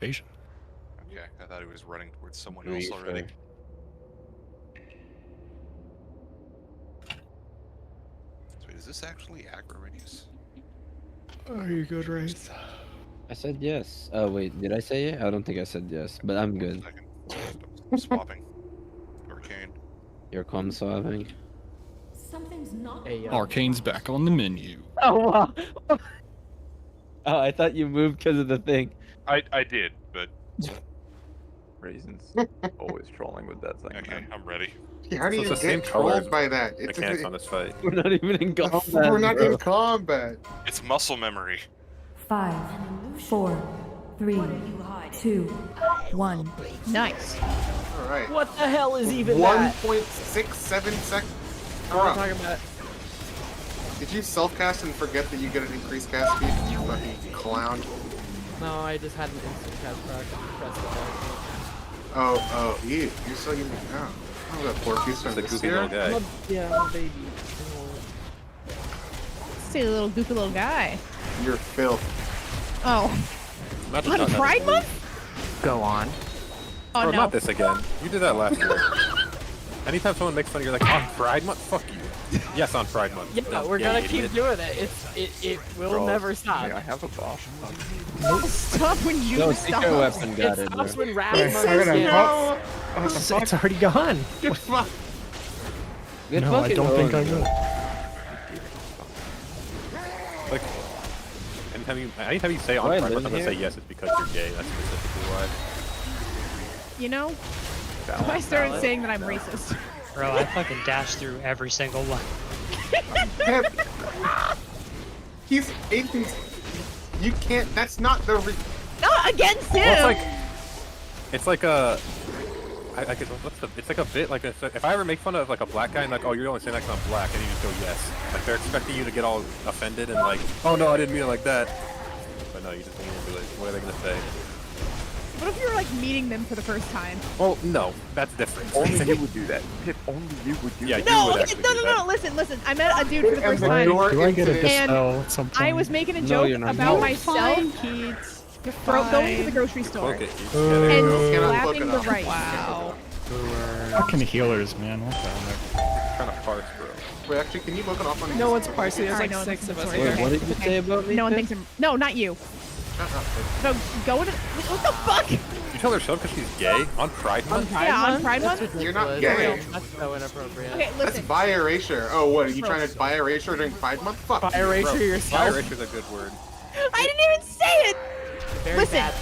Asian. Okay, I thought he was running towards someone else already. So wait, is this actually Aberrus? Are you good, Ryzen? I said yes. Oh wait, did I say it? I don't think I said yes, but I'm good. I'm swapping. Arcane. You're calm swapping. Something's not. Hey, Arcane's back on the menu. Oh wow. Oh, I thought you moved because of the thing. I did, but Raisin's always trolling with that thing. okay, Man. I'm ready. Yeah, how do So you it's the same get colors trolled by that? Mechanics on this fight. We're not even in combat. We're not bro. in combat. It's muscle memory. 5, 4, 3, 2, 1. Nice. All right. What the hell is even that? 1.67 seconds. What am I talking about? Did you self-cast and forget that you get an increased cast speed? You fucking clown. No, I just had an instant cast press the button. Oh, you're so unique now. Oh, that poor piece from He's a this goofy year. little guy. Yeah, I'm a baby. Say a little goofy little guy. You're filth. Oh. Not On not Pride anymore. Month? Go on. Oh Bro, no. not this again. You did that last year. Anytime someone makes fun of you, you're like, on Pride Month? Fuck you. Yes, on Pride Month. Yeah, No, we're gonna keep idiot. doing it. It will Bro, never stop. I have a boss. Stop when you No, stop. secret weapon It got it, bro. stops when Rap Yes, says I'm no. It's already gone. Good fuck. Good No, I fucking don't think I rogue, will. Like, anytime you say on Right, Pride Month, I'm live gonna say here. yes, it's because you're gay. That's specifically why. You know? So I started saying that I'm racist. Bro, I fucking dashed through every single one. He's 18. You can't. That's not the. Not against him! Well, it's like a. It's like a bit like if I ever make fun of like a black guy and like, oh, you're only saying that 'cause I'm black, and you just go yes, like they're expecting you to get all offended and like, oh no, I didn't mean it like that. But no, you just lean into it. What are they gonna say? What if you were like meeting them for the first time? Well, no, that's different. Only you would do that. Pip, only you would do Yeah, that. you No, would okay, actually no, do no, no, that. listen. I met a dude for the first And time. your Do I get a incident- dispel at some point? I was making a No, joke you're not. about You're myself Kids. going to the grocery store Okay, and Cannot look slapping it the up. rice. Wow. Fucking healers, man. What the heck? trying to parse, bro. Wait, actually, can you look it off on? No one's parsing. There's Alright, like no one 6 thinks of it's us right Wait, there. what did you say about me? No one Pip? thinks I'm. No, not you. No, go to. What the fuck? You tell her so because she's gay on Pride Month? Yeah, on Pride Month? You're not ridiculous. gay. That's so inappropriate. Okay, That's listen. bi erasure. Oh, what? Are you trying to bi erasure during Pride Month? Fuck. Bi erasure yourself. Biracial is a good word. I didn't even say it! Very Listen, bad.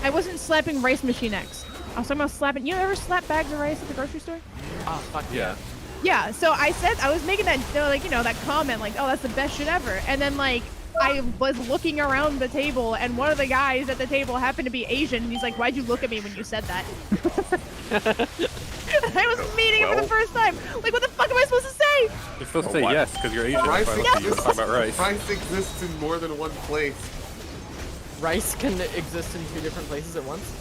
I wasn't slapping rice machine X. I was talking about slapping. You ever slap bags of rice at the grocery store? Oh fuck Yeah. Yeah, so I said, I was making that, like, you know, that comment, like, oh, that's the best shit ever. And then, like, I was looking around the table, and one of the guys at the table happened to be Asian, and he's like, why'd you look at me when you said that? I was meeting him for the first time. Like, what the fuck am I supposed to say? You're supposed to say yes because you're Asian. Rice That's why I look at you and talk about rice. Rice exists in more than one place. Rice can exist in 2 different places at once.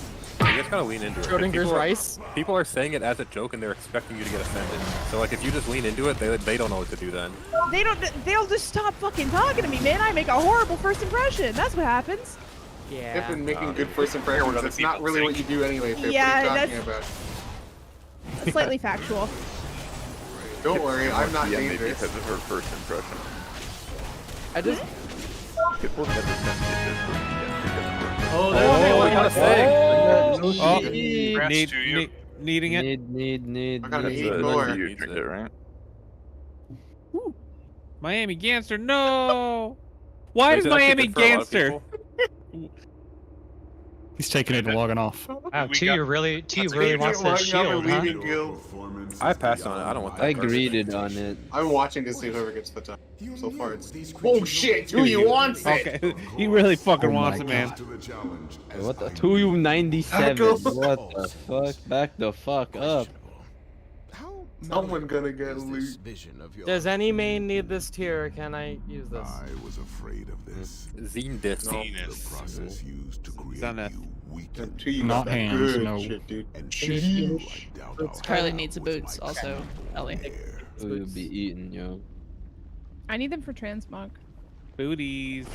You just gotta lean into it. 'cause Schrodinger's rice. People are saying it as a joke and they're expecting you to get offended. So like if you just lean into it, they don't know what to do then. They'll just stop fucking talking to me, man. I make a horrible first impression. That's what happens. Yeah. If in making good first impressions, other it's not people really what think. you do anyway. Pip. Yeah, what are you talking that's- about? Slightly factual. Don't worry, I'm not Yeah, maybe dangerous. because of her first impression. I just. Pip will never send me this first again because of her. Oh, what you gotta say? Oh, Congrats to you. needing it. Need. I gotta That's eat a more. you drink it, right? Miami Gangster, no! Why Is is it actually Miami good for a lot of Gangster? people? He's taking it and logging off. Wow, We two got- you really Agent wants that Wang, I'm shield, huh? leaving guild. I passed on it. I don't want that. I card. greeted on it. I'm watching to see whoever gets the time. So far, it's. Oh shit! Who you wants it? Okay, he really fucking Oh wants my it, man. What the 297? What the fuck? Back the fuck up. Someone gonna get loot. Does any main need this tier? Or can I use this? was afraid of this. Zine disc. Process used to create Done it. you weakened Until you Not got that hands, good no. shit, dude. and Sheesh. I doubt how Carly needs the boots, also. Ellie. Who you be eating, yo? I need them for transmog. Booties.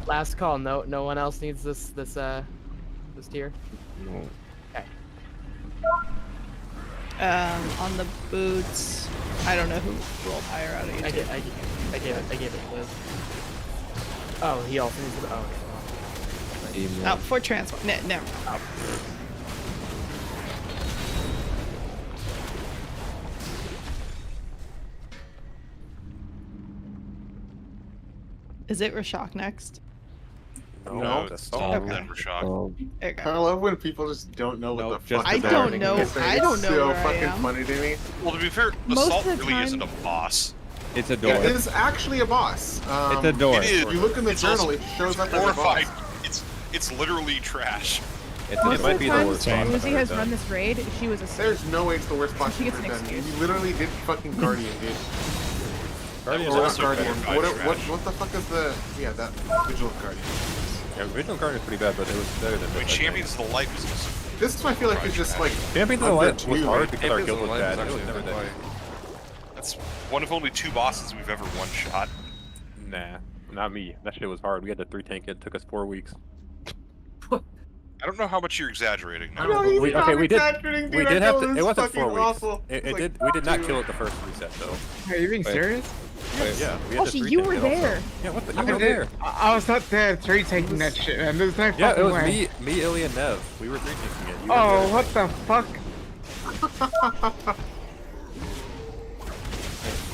Last call. No one else needs this This tier? No. Okay. On the boots, I don't know who rolled higher out of you. I gave it Liz. Oh, he also needs to. Oh, okay. Oh, for transform. Never. Is it Rashok next? No. That's Oh, Okay. then we're shocked. There you I go. love when people just don't know what Nope, the just fuck. I they're don't doing. know. It's I don't know so where I fucking am. funny to me. Well, to be fair, Most Assault of the really time- isn't a boss. It's a It door. is actually a boss. It's a door. It is. If you look in the It's journal, also it shows up as a horrifying. boss. It's literally trash. It Most might of be the the times worst boss I've Lucy ever has done. run this raid, she was a There's no way it's the worst boss She you've gets ever an done. excuse. You literally did fucking Guardian, dude. Guardian Or not also Guardian. horrifying What the fuck is the... Yeah, that Vigilant Guardian. Yeah, original Guardian is pretty bad, but it was better than I mean, this. Champions of the Light was also This I feel like is just like... Champions of the Light was underachieving. hard because our Champions guild of was the Light bad. It was actually never a good that. fight. That's one of only 2 bosses we've ever one-shot. Nah, not me. That shit was hard. We had to 3-tank it. It took us 4 weeks. I don't know how much you're exaggerating. Now. No, he's We not did. exaggerating, dude. We did That have guild to. is It wasn't fucking 4 weeks. awful. It It's did. like We did not 2. kill it the first reset though. Are you being Wait. serious? Yeah, we had Oh, to so 3-tank you were it also. there. Yeah, what the? I You were did- there. I was not there 3-taking that shit, man. There's no Yeah, it fucking was way. me, Illy, and Nev. We were 3-tanking it. You were Oh, there. what the fuck?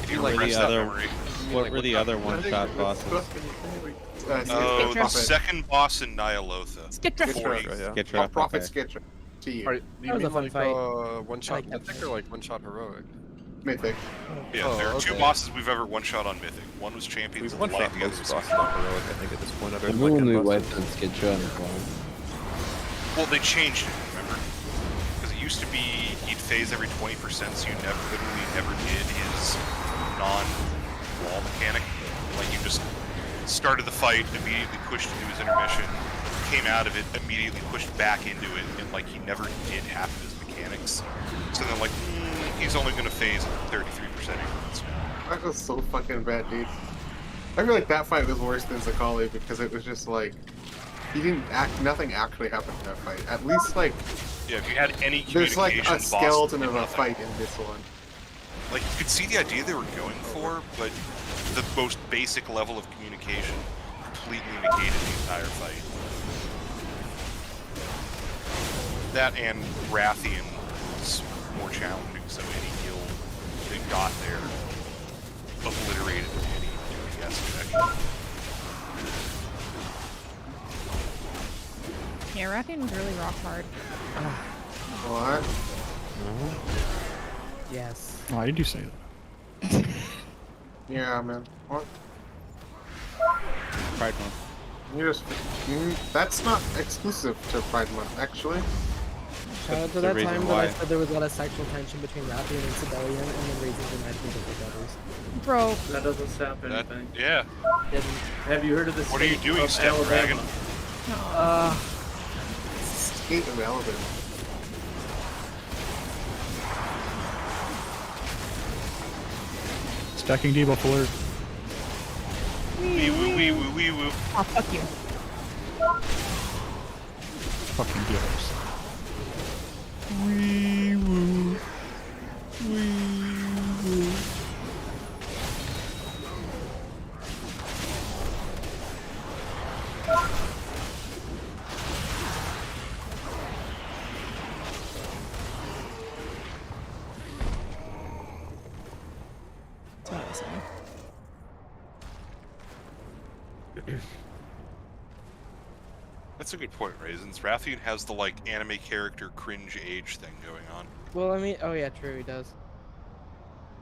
You like press the that other- memory. What were the other one-shot bosses? Oh, the Skittra. second boss in Skittra. Nyalotha. Skittra, yeah. Skittra, Prophet okay. Skittra. To you. Do you That was mean a fun like fight. one-shot I like that mythic or like one-shot heroic? Mythic. Yeah, Oh, there are 2 okay. bosses we've ever one-shot on Mythic. One was We've Champions of the one-shot Light, the other most was... bosses on heroic. I think at this point. Other than Remember like when we 10 wiped bosses. on Skittra on the farm? Well, they changed it, remember? Because it used to be he'd phase every 20%, so you literally never did his non-wall mechanic. Like, you just started the fight, immediately pushed into his intermission, came out of it, immediately pushed back into it, and, like, he never did half of his mechanics. So then, like, he's only going to phase at 33% increments. That was so fucking bad, dude. I feel like that fight was worse than Zakali because it was just like... He didn't act... Nothing actually happened in that fight. At least, like... Yeah, if you had any There's communication, like a boss skeleton did of a nothing. fight in this one. Like, you could see the idea they were going for, but the most basic level of communication completely negated the entire fight. That and Rathian was more challenging, so any guild that got there obliterated any DPS effect. Yeah, Rathian was really rock hard. What? Yes. Why did you say that? Yeah, man. What? Pride Month. You just... that's not exclusive to Pride Month, actually. Shout out to the that reason time that why. I said there was a lot of sexual tension between Rathian and Sibelian, and then Ryzen denied me that they're brothers. Bro, That doesn't stop That, anything. yeah. Didn't. Have you heard of this? What are you doing, Step Dragon? State of Alabama. Stacking D before. Wee woo wee woo wee woo. oh, fuck you. Fucking dealers. Wee woo. Wee woo. That's what I was saying. That's a good point, Raisins. Rathian has the, like, anime character cringe age thing going on. Well, I mean, oh yeah, true, he does.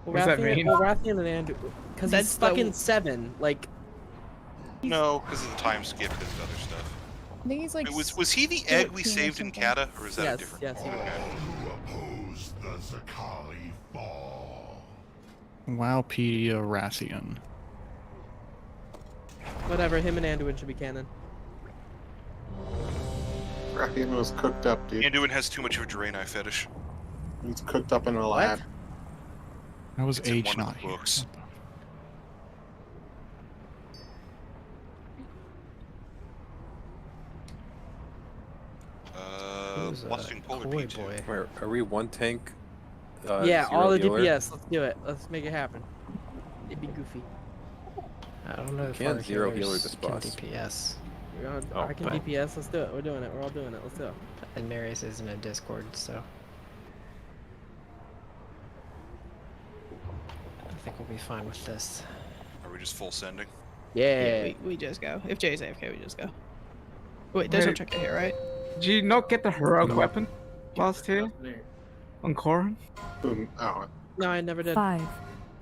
Well, What does that Rathian, mean? well, Rathian and Andrew, because That's he's stuck the- in 7. Like, No, because of the time skip and other stuff. I think he's like. Was he the egg 14 we or saved in something. Kata, or is that a yes, different? yes, he was. Oppose the Zakali fall. Wowpedia Rathian. Whatever, him and Anduin should be canon. Rathian was cooked up, dude. Anduin has too much of a Draenei fetish. He's cooked up in a lab. That was It's in age one of not the here. books. busting polar Boy, beams. boy. Where are we? One tank. Yeah, zero all the healer? DPS. Let's do it. Let's make it happen. It'd be goofy. I don't know if Can't our zero healer healers this can boss. DPS. We're gonna, Oh, I can but- DPS. Let's do it. We're doing it. We're all doing it. Let's do it. And Marius is in a Discord, so I think we'll be fine with this. Are we just full sending? Yeah. We just go. If Jay's AFK, we just go. Wait, there's no Wait. trinket here, right? Did you not get the heroic weapon last year? On Corin? Oh. No, I never did. 5,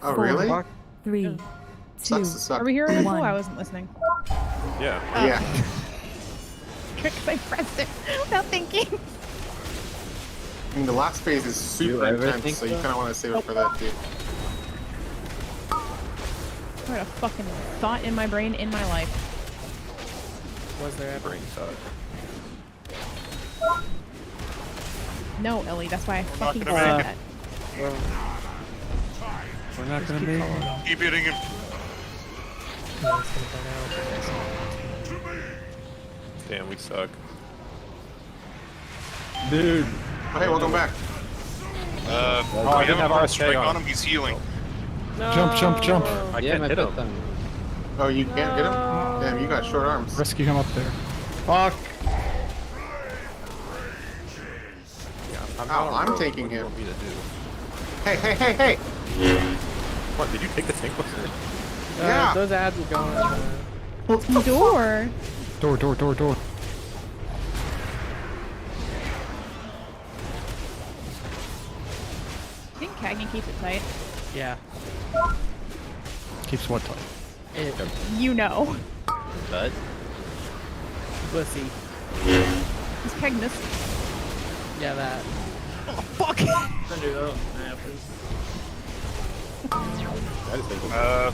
Oh, 4, really? 3, 2, Sucks to suck. Are we hearing info? One. I wasn't listening. Yeah. Yeah. Because I pressed it without thinking. I mean, the last phase is super ever intense, think so you so? kind of want to save it for that, too. I had a fucking thought in my brain in my life. Was there ever? Brain thought. No, Ellie, that's why I fucking gonna said make that. We're not gonna make it. Keep hitting him. Damn, we suck. Dude. Oh, hey, welcome back. I We didn't haven't have put a RSK strike on. on him. He's healing. Jump, jump, jump. I Yeah, can't my hit him. button. Oh, you can't get him? Damn, you got short arms. Rescue him up there. Fuck. Ow, I'm rogue. taking What do you him. want me to do? Hey, hey, hey, hey! What? Did you take the tank with her? Yeah. Those ads are going. Door. Door, door, door, door. I think Kagan keeps it tight. Yeah. Keeps what tight? You know. But Pussy. It's Cagnus. Yeah, that. Oh, fuck.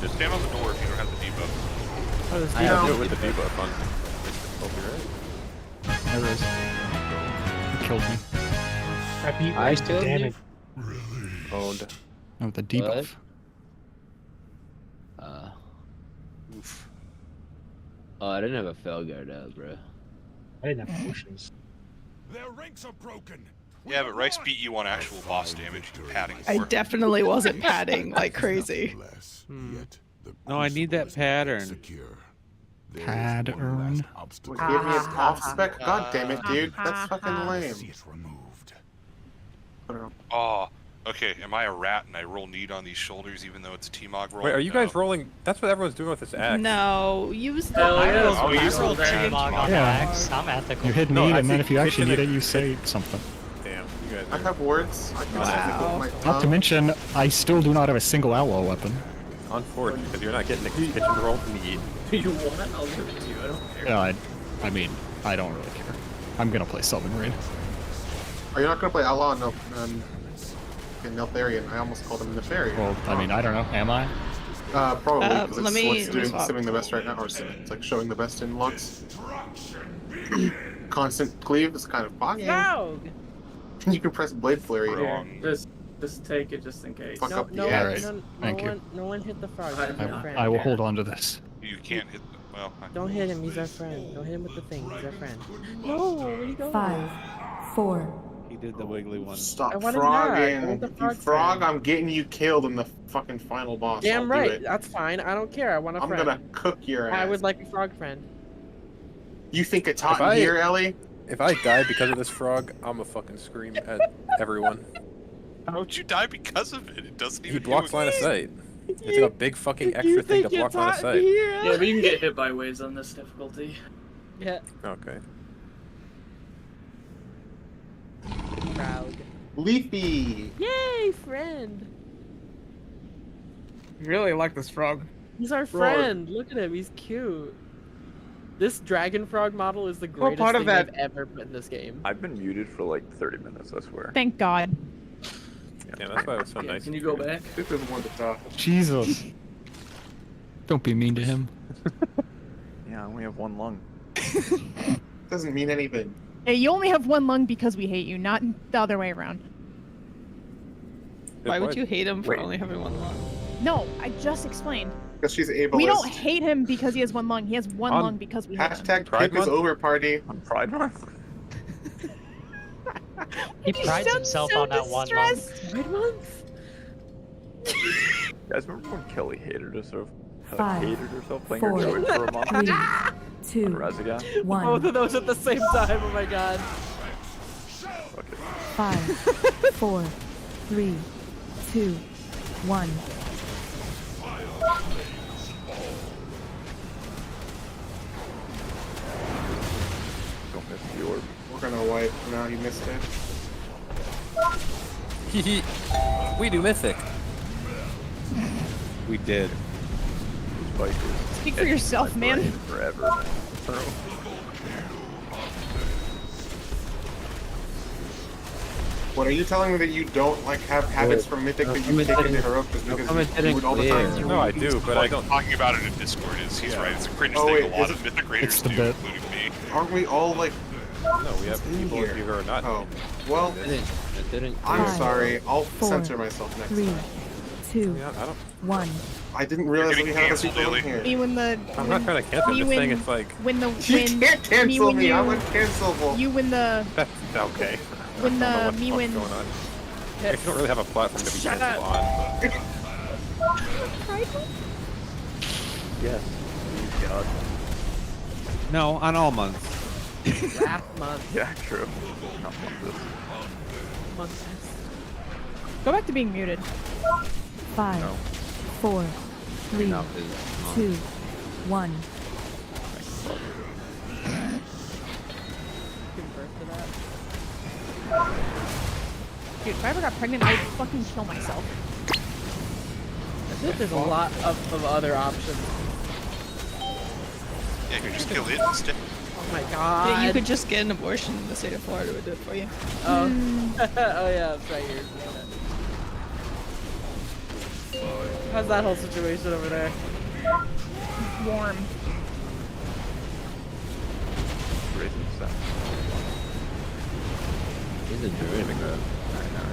Just stand on the door if you don't have the debuff. Oh, this I dude- have to do it with the debuff on. Hope you're right. There is. He killed me. I beat I still damage. Owned. No, the debuff. Oof. Oh, I didn't have a fail guard out, bro. I didn't have potions. Their ranks are broken. Yeah, but Rice beat you on actual boss damage. You padding I for. definitely wasn't padding like crazy. No, I need that pattern. Pattern. Give me a off spec? God damn it, dude. That's fucking lame. Oh, okay. Am I a rat and I roll need on these shoulders even though it's a T-Mog roll? Wait, are you guys No. rolling? That's what everyone's doing with this axe. No, use the. I rolled Oh, you T-Mog on Yeah. X. I'm ethical. You hit No, need, I and then see if you actually kitchen- need it, you say something. Damn, you guys. I have words. I can speak with my Not to tongue. mention, I still do not have a single outlaw weapon. Unfortunate, because you're not getting the kitchen to roll meat. You want it? I'll give it to you. I don't care. Yeah, I mean, I don't really care. I'm gonna play Summon Raid. Are you not gonna play Outlaw? No. In Neltharion. I almost called him Nefarian. Well, I mean, I don't know. Am I? Probably, because let it's me- what's let me doing swap. simming the best right now, or simming. It's like showing the best in Lux. Constant cleave is kind of foggy. No! You can press Blade Flurry. Wrong. Just take it just in case. Fuck No, up the no, axe. no, Thank you. no one hit the frog. He's our friend. I will hold on to this. You can't hit the... Well, Don't hit him. He's our friend. Don't hit him with the thing. He's our friend. No, where'd he go? 5, 4, He did the wiggly one. Stop I wanted that. I frogging. want the You frog frog, friend. I'm getting you killed in the fucking final boss. I'll Damn do right. it. That's fine. I don't care. I want a I'm friend. gonna cook your ass. I would like a frog friend. You think it's hot If I- in here, Ellie? If I die because of this frog, I'ma fucking scream at everyone. how would you die because of it? It doesn't even... He blocks line of sight. It's like a big fucking You extra thing to think block it's line of hot sight. here? Yeah, we can get hit by waves on this difficulty. Yeah. Okay. Proud. Leafy! Yay, friend. You really like this frog. He's our friend. Look at him. He's cute. This dragon frog model is the Well, greatest part of thing I've that- ever put in this game. I've been muted for like 30 minutes, I swear. Thank God. Yeah, that's why it was so nice. Can you go back? This is more the top. Jesus. Don't be mean to him. Yeah, I only have one lung. Doesn't mean anything. Hey, you only have one lung because we hate you, not the other way around. Why would you hate him for Wait. only having one lung? No, I just explained. Because she's ableist. We don't hate him because he has one lung. He has one On lung because we hate him. Hashtag Pride pick is Month? over, party. On Pride Month? He prides himself on that 1 month. Red month? You guys remember when Kelly hated herself? Five, Hated herself playing 4, her druid for a month 3, on 2, Ryzen? 1. Both of those at the same time. Oh my god. Fuck it. 5, 4, 3, 2, 1. Don't miss the orb. We're gonna wipe. No, he missed it. We do mythic. We did. Spike is Speak for yourself, my man. brain Forever. What are you telling me that you don't like have habits from Mythic that you take into Heroic just because you do it all the time? No, I do, but I don't. Talking about it in Discord he's right. It's a cringe Oh, thing wait, a lot is of Mythic Raiders It's the do, bit. including me. Aren't we all like? No, we have in people here? who are not. Oh, well, It didn't. I'm Five, sorry. I'll 4, censor myself next 3, time. 2, Yeah, I don't. 1. I didn't realize You're we getting had other canceled, people in Daily. here. Me when the I'm not trying to cancel. I'm me just when- saying it's like. when the You when can't cancel when me. you- I'm uncancelable. you when the That's okay. when I don't know the what the me fuck's when going on. I don't really have a platform to be Shut canceled up. on. Yes. Please, God. No, on all months. Last month. Yeah, true. Not this. Month. go back to being muted. 5, No. 4, 3, Enough is 2, 1. Give birth to that. Dude, if I ever got pregnant, I'd fucking kill myself. I think there's a lot of other options. Yeah, you can just kill it instead. Oh my god. Yeah, you could just get an abortion in the state of Florida would do it for you. Oh. Oh yeah, that's right here. How's that whole situation over there? Warm. Raising sound. He's a druid. I know.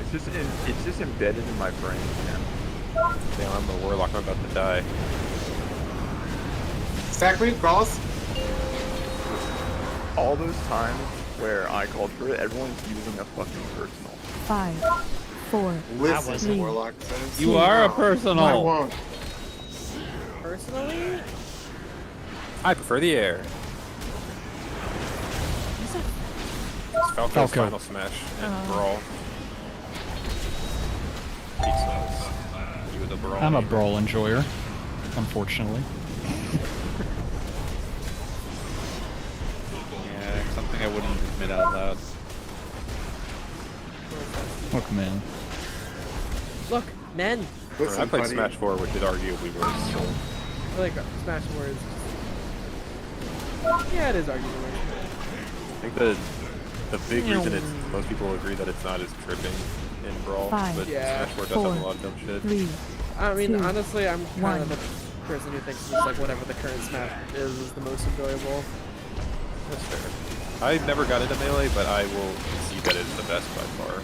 It's just embedded in my brain, man. Damn, I'm a warlock. I'm about to die. Stack me, Cross. All those times where I called for it, everyone's using a fucking personal. 5, 4, Listen, wasn't- Warlock says. You are a No, personal. I won't. Personally, I prefer the air. It's Falco's Falco. final smash and brawl. Pizza. You with the brawl. I'm a brawl enjoyer, unfortunately. Yeah, something I wouldn't admit out loud. Look, man. look, men. Listen, I played buddy. Smash 4, which is arguably worse. So. I like Smash words. Yeah, it is arguably worse. I think the big reason it's most people agree that it's not as tripping in Brawl, 5, but Yeah. Smash 4 does 4, have a lot of dumb shit. 3, I mean, 2, honestly, I'm kind 1. of the person who thinks just like whatever the current Smash is the most enjoyable. That's fair. I never got into Melee, but I will concede that it's the best by far.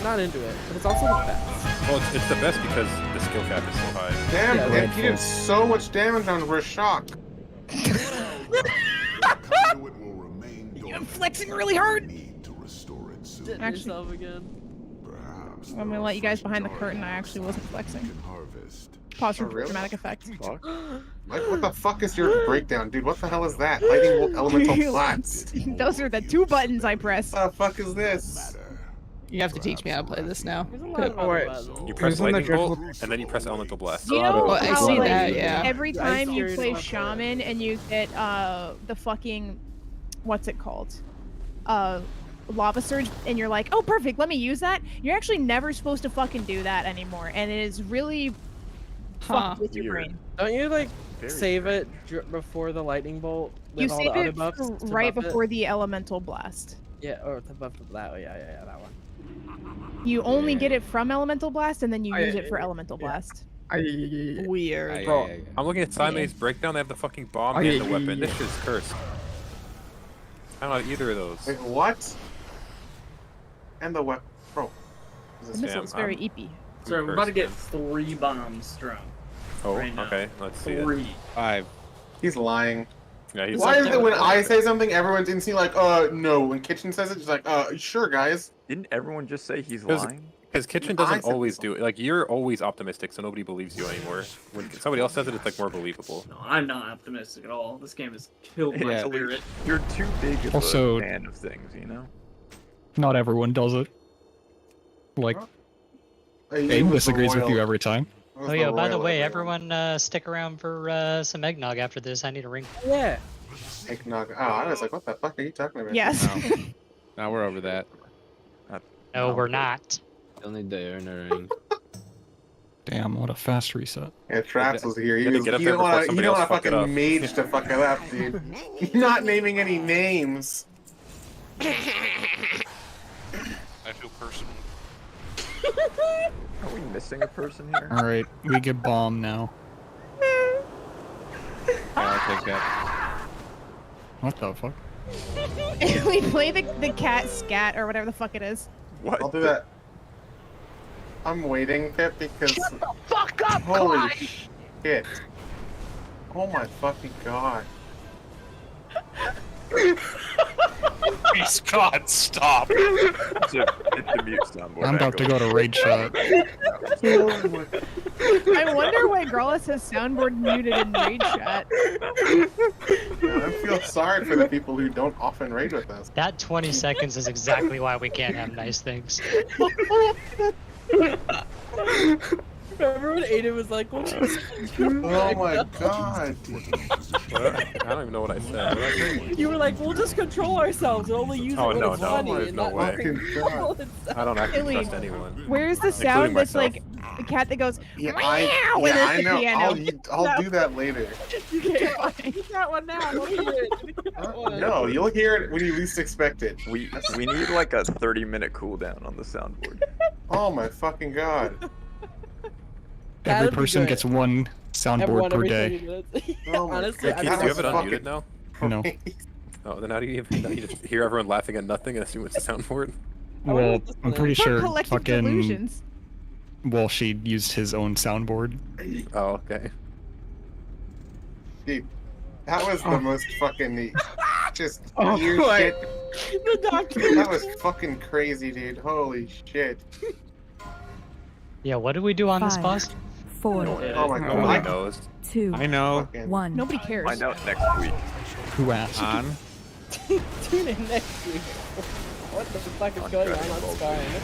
Not into it, but it's also the best. Well, it's the best because the skill cap is so high. Damn, Yeah, man, he did so much damage on Rashok. I'm flexing really hard. Did Actually- yourself again. I'm gonna let you guys behind the curtain. I actually wasn't flexing. Pause for Oh, really? dramatic effect. Fuck. Like, what the fuck is your breakdown, dude? What the hell is that? Lightning bolt elemental blast. Those are the 2 buttons I press. What the fuck is this? You have to teach me how to play this now. There's a lot of Alright. other buttons. You press Isn't that Lightning Bolt, dreadful? and then you press Elemental Blast. Do you know Well, I how see like, that, yeah. every Yeah, time you I play love that. Shaman and you get the fucking what's it called? Lava Surge and you're like, oh perfect, let me use that. You're actually never supposed to fucking do that anymore, and it is really fucked with your Weird. brain. Don't you like Very save it before the lightning bolt? You with all save the other it buffs for to right buff it? before the elemental blast. Yeah, or the buff to that. Yeah, that one. You only get it from elemental blast, and then you Oh, use yeah, it for yeah, elemental blast. Weird. Bro, I'm looking at Siamese Breakdown, they have the fucking bomb Oh, and yeah, the yeah, weapon. yeah. This shit's cursed. I don't know either of those. Wait, what? And the weapon. Bro. The Is this missile Damn, is very I'm- eepy. So we're about to get Cursed, 3 bombs thrown. Oh, right now. okay, let's see it. 3. 5. He's lying. Yeah, he's Why is it when I say something, everyone's instantly like, no. When Kitchen says it, it's like, sure, guys. Didn't everyone just say he's lying? Because Kitchen doesn't always do it. Like, you're always optimistic, so nobody believes you anymore. When somebody else says it, it's like more believable. No, I'm not optimistic at all. This game has killed my spirit. You're too big of Also, a fan of things, you know? Not everyone does it. Like, Abe disagrees with you every time. Oh yeah, by the way, everyone stick around for some eggnog after this. I need a ring. Yeah. Eggnog. Oh, I was like, what the fuck are you talking about? Yes. Now we're over that. No, we're not. You'll need the earner ring. Damn, what a fast reset. Yeah, Traps was here. You gotta get up there don't before want somebody else a fuck it fucking up. mage to fuck it up, dude. You're not naming any names. I feel personal. Are we missing a person here? Alright, we get bomb now. I'll take that. What the fuck? We play the cat scat or whatever the fuck it is. What? I'll do that. I'm waiting, Pip, because... Shut the fuck up, holy Clyde! shit. Oh my fucking god. Please, God, stop! Hit the mute soundboard. I'm about to go to raid shot. I wonder why Grollis has soundboard muted in raid chat. I feel sorry for the people who don't often raid with us. That 20 seconds is exactly why we can't have nice things. Remember when Aiden was like, "What is Oh my god. What? I don't even know what I said. What did I say? You were like, "We'll just control ourselves and only use it when it's funny." There's and no not way. control it." I don't actually Ellie, trust anyone. Where's the Including sound that's myself. like a cat that goes Yeah, meow when I it's the know. piano? I'll do that later. Okay, fine. You got one now. Let me hear it. No, you'll hear it when you least expect it. We need like a 30-minute cooldown on the soundboard. Oh my fucking god. Every That'd be person good. gets one soundboard Everyone per every day. 30 minutes. Oh my Honestly, God, Keith, that do you have was it fucking- unmuted now? No. Oh, then how do you even you just hear everyone laughing at nothing and assume it's a soundboard? Well, I'm pretty For sure collective fucking delusions. Walshy used his own soundboard. Oh, okay. Dude, that was the most fucking just Oh, weird boy. shit. The doctor. That was fucking crazy, dude. Holy shit. Yeah, what did we do on this 5, boss? 4, Oh my god. Nobody knows. 2, I know. Fucking- 1. Nobody cares. Find out next week. Who asked? On. Tune in next week. What the fuck is going on on Skyrim?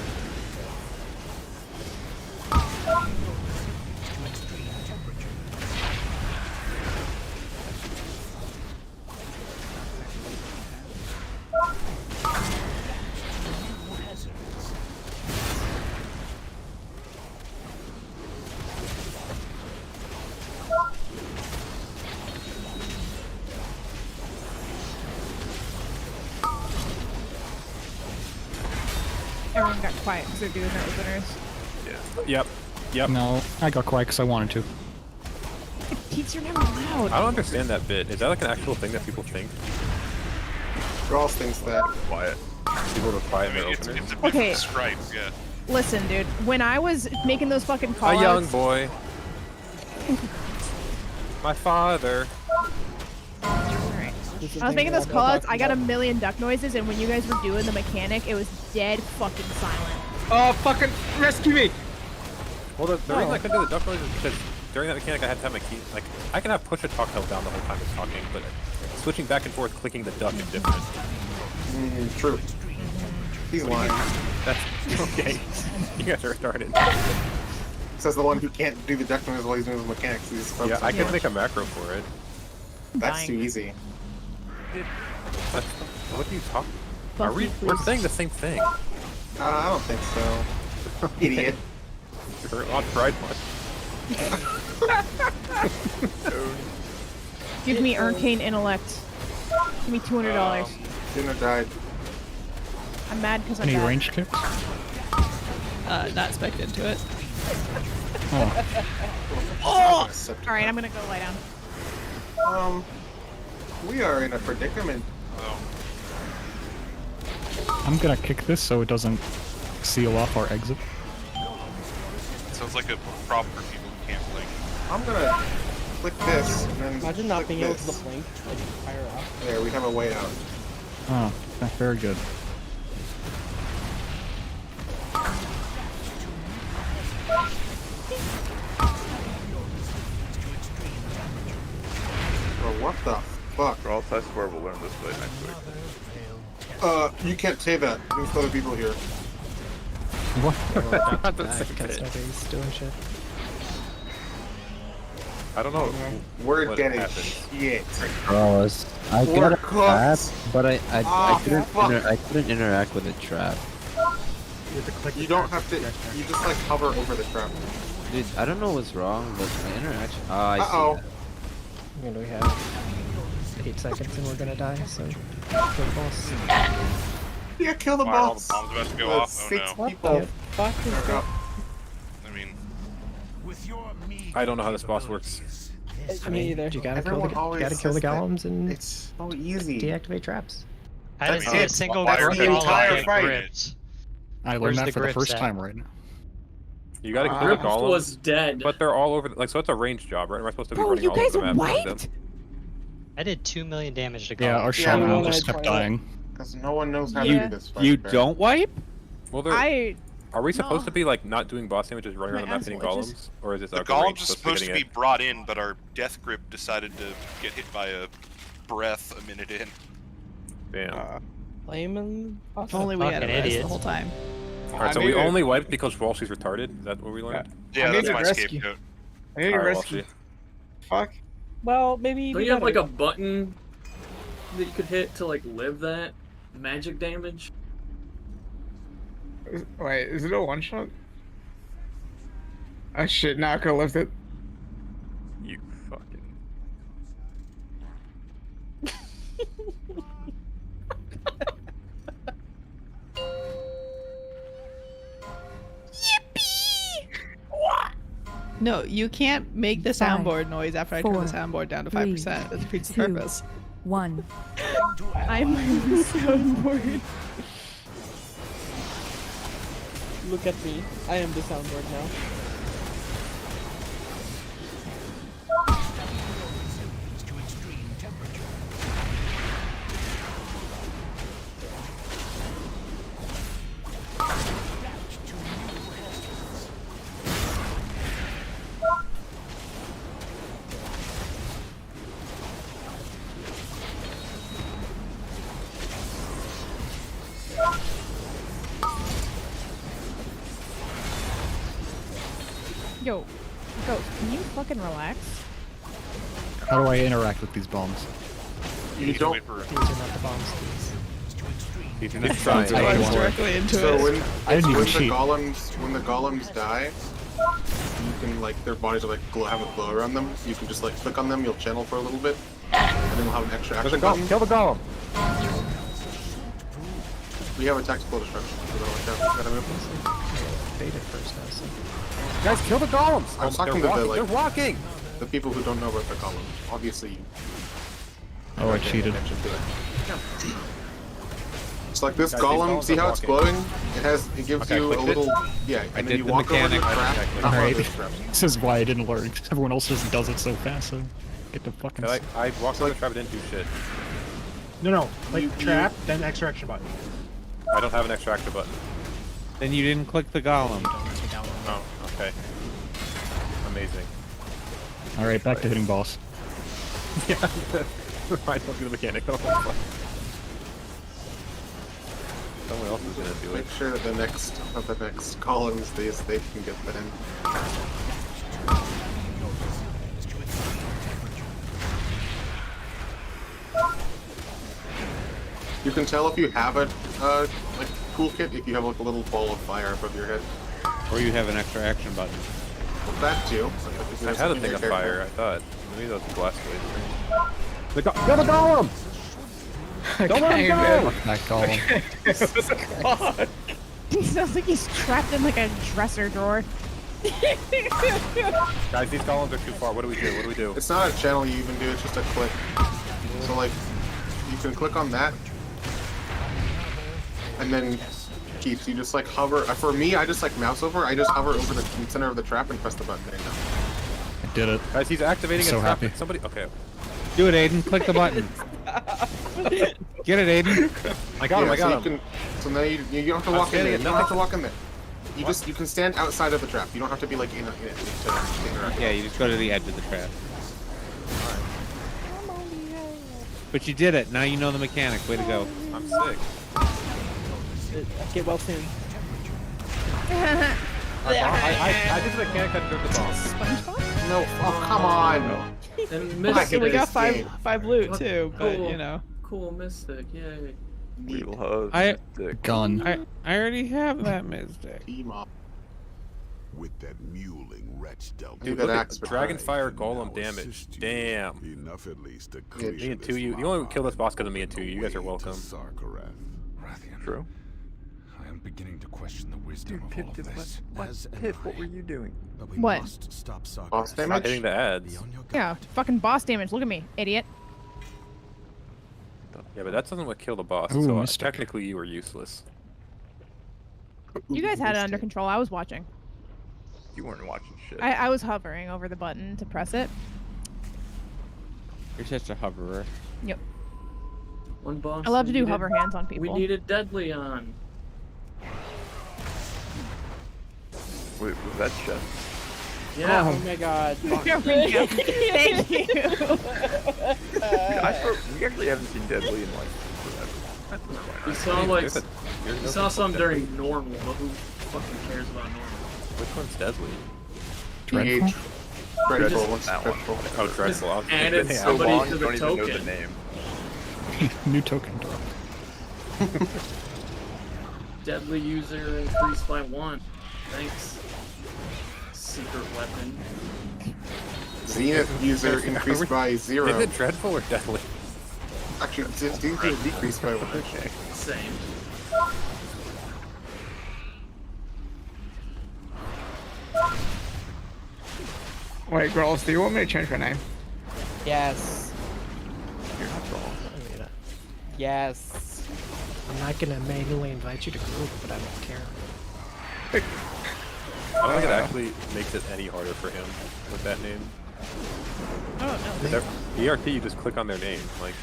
Everyone got quiet because they're doing their openers. Yep. Yep. No, I got quiet because I wanted to. Keith's, you're never loud. I don't understand that bit. Is that like an actual thing that people think? Rawls thinks that. Quiet. People reply in their It's openers? a bit Okay. of a stripe, yeah. Listen, dude. When I was making those fucking A calls, young boy. My father. I was making those callouts. I got a million duck noises, and when you guys were doing the mechanic, it was dead fucking silent. Oh, fucking rescue me! Well, the reason I couldn't do the duck noise is because during that mechanic I had to have my key. Like, I can have push a talk held down the whole time it's talking, but switching back and forth clicking the duck is different. True. He's lying. That's okay. You guys are retarded. Says the one who can't do the duck noise while he's doing the mechanics. He's Yeah, I could make a macro for it. That's too easy. That's, what are you talking about? Buffy, We're please. saying the same thing. I don't think so. Idiot. You're not tried much. Give me arcane intellect. Give me $200. Dinner died. I'm mad because I'm Any bad. range kicks? Not spec into it. Oh, Oh! Alright, I'm gonna go lie down. We are in a predicament. I'm gonna kick this so it doesn't seal off our exit. Sounds like a problem for people who can't blink. I'm gonna click this, and then Imagine not click being able this. to blink, like fire up. There, we have a way out. Oh, very good. Bro, what the fuck? Girls, I swear we'll learn this way next week. You can't say that. There's other people here. What? Nobody's doing shit. I don't know. We're what getting happens. shit. Gross. I We're got a cooked. trap, but I fuck. couldn't interact with a trap. You don't have to. You just like hover over the trap. Dude, I don't know what's wrong, but my interaction. Oh, I Uh-oh. see that. And we have 8 seconds and we're gonna die, so kill the boss. Yeah, kill the Fire all boss. the bombs about to go There's off. Oh 6 no. What people. the fuck is that? I mean, I don't know how this boss works. Me either. You gotta Everyone kill always the says that. golems and It's so easy. deactivate traps. I didn't That's see a it. single That's grip the all entire get fight. gripped. I Where's learned that the for the grip first set? time right now. You gotta kill the Grip golem, was dead. but they're all over. Like, so it's a ranged job, right? Am I supposed to be Bro, running you all over guys the are map? behind them? wiped? I did 2 million damage to Yeah, golem. our shaman no, just I kept tried it. dying. Because no one knows how to You- do this fight. You Barry. don't wipe? Well, are we supposed to be like not doing boss damage, just running My around the map hitting asshole golems, or is it the okay, golems range are supposed to be hitting brought in, but our death grip decided to get hit by a breath a minute in. it? Damn. Flaming boss? Only we had a Fucking res the idiots. whole time. Alright, so we only wiped because Walshy's retarded? Is that what we learned? Yeah, I that's need my to rescue. scapegoat. I need to Alright, rescue. Walshy. Fuck. Well, maybe. Don't you have like a button that you could hit to like live that magic damage? Wait, is it a one shot? Oh shit, now I could lift it. You fucking. No, you can't make the 5, soundboard noise after I turn the 4, soundboard down to 3, 5%. That defeats the 2, purpose. 1. I'm soundboard. Look at me. I am the soundboard now. Yo, go. Can you fucking relax? How do I interact with these bombs? You don't. Wait for These are not the bombs, please. He's trying. I Runs don't- directly into So it. when, I didn't even when the cheat. golems die, you can like their bodies are like have a glow around them. You can just like click on them. You'll channel for a little bit, and then we'll have an extra action button. Kill the golem! We have a tactical destruction. So don't watch out. Gotta move. Faded first, now, so. Guys, kill the golems! I was talking they're to the, walking, like- they're walking! The people who don't know about the golem. Obviously, you Oh, I pay cheated. attention to it. It's like this Guys, these golem. golems See are how it's walking. glowing? It gives Okay, you a clicked it. little yeah, I and then did you the walk over the mechanic. trap. Okay, Not Alright. over the trap. This is why I didn't learn. Everyone else just does it so fast, so get the fucking... I walked on the trap, it didn't do shit. No, like You- trap, then extra action button. I don't have an extra action button. Then you didn't click the golem. Oh, okay. Amazing. Alright, back to hitting boss. Yeah. I don't do the mechanic. Someone else is gonna do it. Make sure that the next columns they can get that in. You can tell if you have a like toolkit if you have like a little ball of fire above your head. Or you have an extra action button. Well, that too. I had a thing of fire, I thought. Maybe that was the blast blade. Kill the golem! Don't let him go! Fuck that golem. He sounds like he's trapped in like a dresser drawer. Guys, these golems are too far. What do we do? What do we do? It's not a channel you even do, it's just a click. So like, you can click on that, and then keeps, you just like hover, for me, I just like mouse over, I just hover over the center of the trap and press the button. There you go. I did it. Guys, he's activating So a trap. happy. Somebody, okay. Do it, Aiden. Click the button. Get it, Aiden. I got him. I got him. So now you don't have to walk in there. You don't have to walk in there. You can stand outside of the trap. You don't have to be like in it to interact. Yeah, you just go to the edge of the trap. But you did it. Now you know the mechanic. Way to go. I'm sick. Get well soon. I think the mechanic had took the boss. No, oh come on. And Back Mystic. in We got this game. five loot too, but Cool. you know. Cool Mystic, yay. Needle hose. I Gun. I already have that Mystic. Team up. With that muling wretch dealt Dude, Look that at axe Dragonfire Golem damage. Damn. enough at least to Me clear and this 2U. You only kill this boss because of me and 2U. You guys are welcome. True. I am beginning to question the wisdom Dude, of Pip all did of this. Pip, what were you doing? But we What? must stop Sargeras. Boss Not damage? hitting the ads. Yeah, fucking boss damage. Look at me, idiot. Yeah, but that doesn't what kill the boss. Ooh, so Mystic. technically you were useless. You guys had it under control. I was watching. You weren't watching shit. I was hovering over the button to press it. You're such a hoverer. Yep. One boss. I love to we do needed- hover hands on people. We needed Deadly on. Wait, was that chest? Yeah. Oh my god. There we go. Thank you. Dude, we actually haven't seen Deadly in like forever. We saw like There's a- we there's saw no some Deadly. during normal, but who fucking cares about normal? Which one's deadly? PH. Dreadful. Just- What's that dreadful? Oh, dreadful. I was added thinking- So somebody long, to you the don't even know the token. name. New token drop. Deadly user increased by 1. Thanks. Secret weapon. Zenith user increased by 0. Is it dreadful or deadly? Actually, Zenith is decreased by 1. Okay. Same. Wait, girls, do you want me to change my name? Yes. You're not wrong. Yes. I'm not gonna manually invite you to group, but I don't care. I don't think it actually makes it any harder for him with that name. ERT, you just click on their name. Like,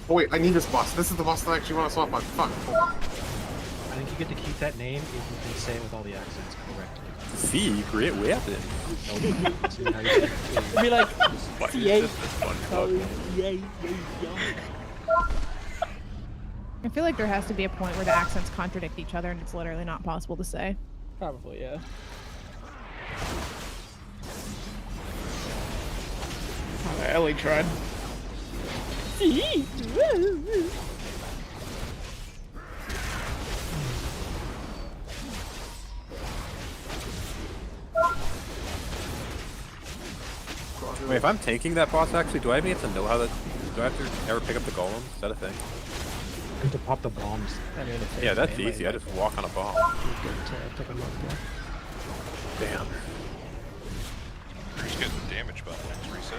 Oh wait, I need this boss. This is the boss that I actually want to swap on. Fuck. Hold on. I think you get to keep that name if you can say it with all the accents correctly. see, great weapon. See how you Be like, But yay. it's just this one Sorry, fucking- yay, yay, I feel like there has to be a point where the accents contradict each other and it's literally not possible to say. Probably, yeah. Oh, Ellie tried. Wait, if I'm tanking that boss, actually, do I even have to know how that? Do I have to ever pick up the golem? Is that a thing? And to pop the bombs. I mean, if Yeah, there's that's melee, easy. I just walk on a bomb. you get to pick them up there. Damn. You're just getting the damage button next reset.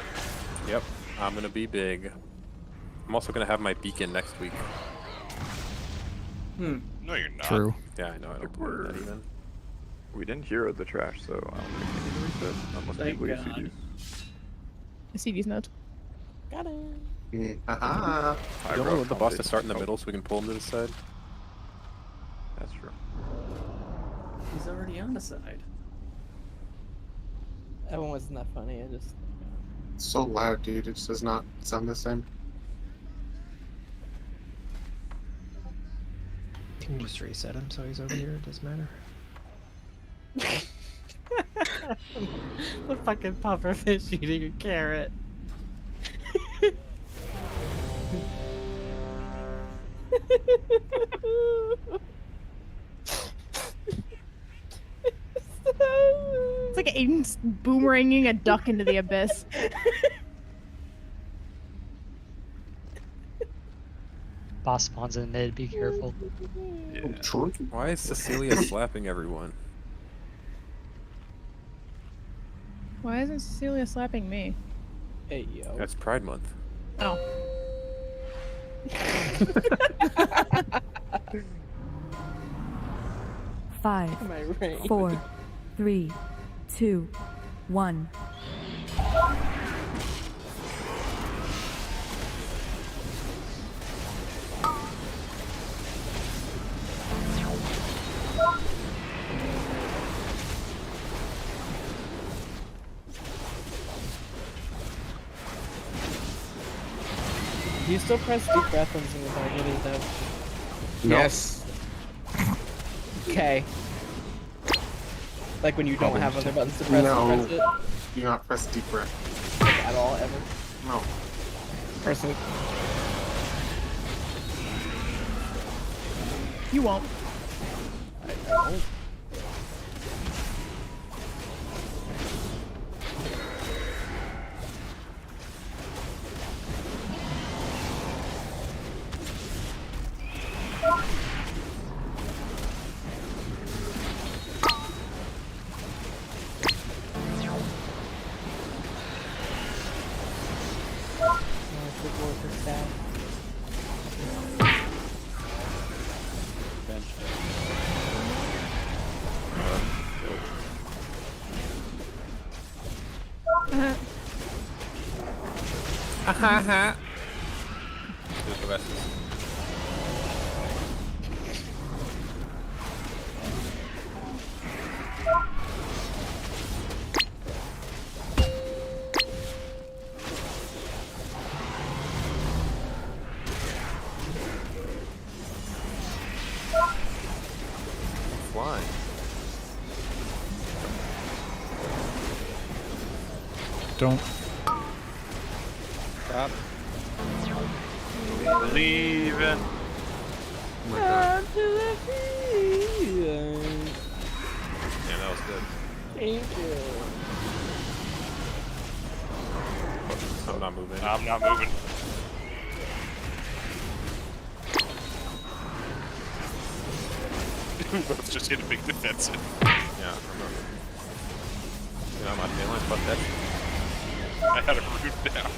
Yep, I'm gonna be big. I'm also gonna have my beacon next week. Hmm. No, you're not. True. Yeah, I know. I don't believe that even. We didn't hero the trash, so I don't think we need to reset unless Thank people use God. CDs. CD's notes. Got it. Aha. You don't want the boss to start in the middle so we can pull him to the side. That's true. He's already on the side. That one wasn't that funny. I just. It's so loud, dude. It just does not sound the same. You can just reset him so he's over here. It doesn't matter. The fucking pufferfish eating a carrot. It's like Aiden's boomeranging a duck into the abyss. Boss spawns in mid, be careful. Why is Cecilia slapping everyone? Why isn't Cecilia slapping me? Hey, yo. That's Pride Month. Oh. Five, Am I right? 4, 3, 2, 1. Do you still press deep breath on single target, though? Yes. Okay. Like when you don't have other buttons to press, No. you press it? Do not press deep breath. Like, at all, ever? No. Press it. You won't. I won't. Haha. There's the rest. Flying. Don't. Stop. Leave it. Oh my god. Yeah, that was good. Thank you. I'm not moving. I'm not moving. We both just hit a big defensive. Yeah, I'm not moving. You know, I'm not feeling, fuck that shit. I had a root down.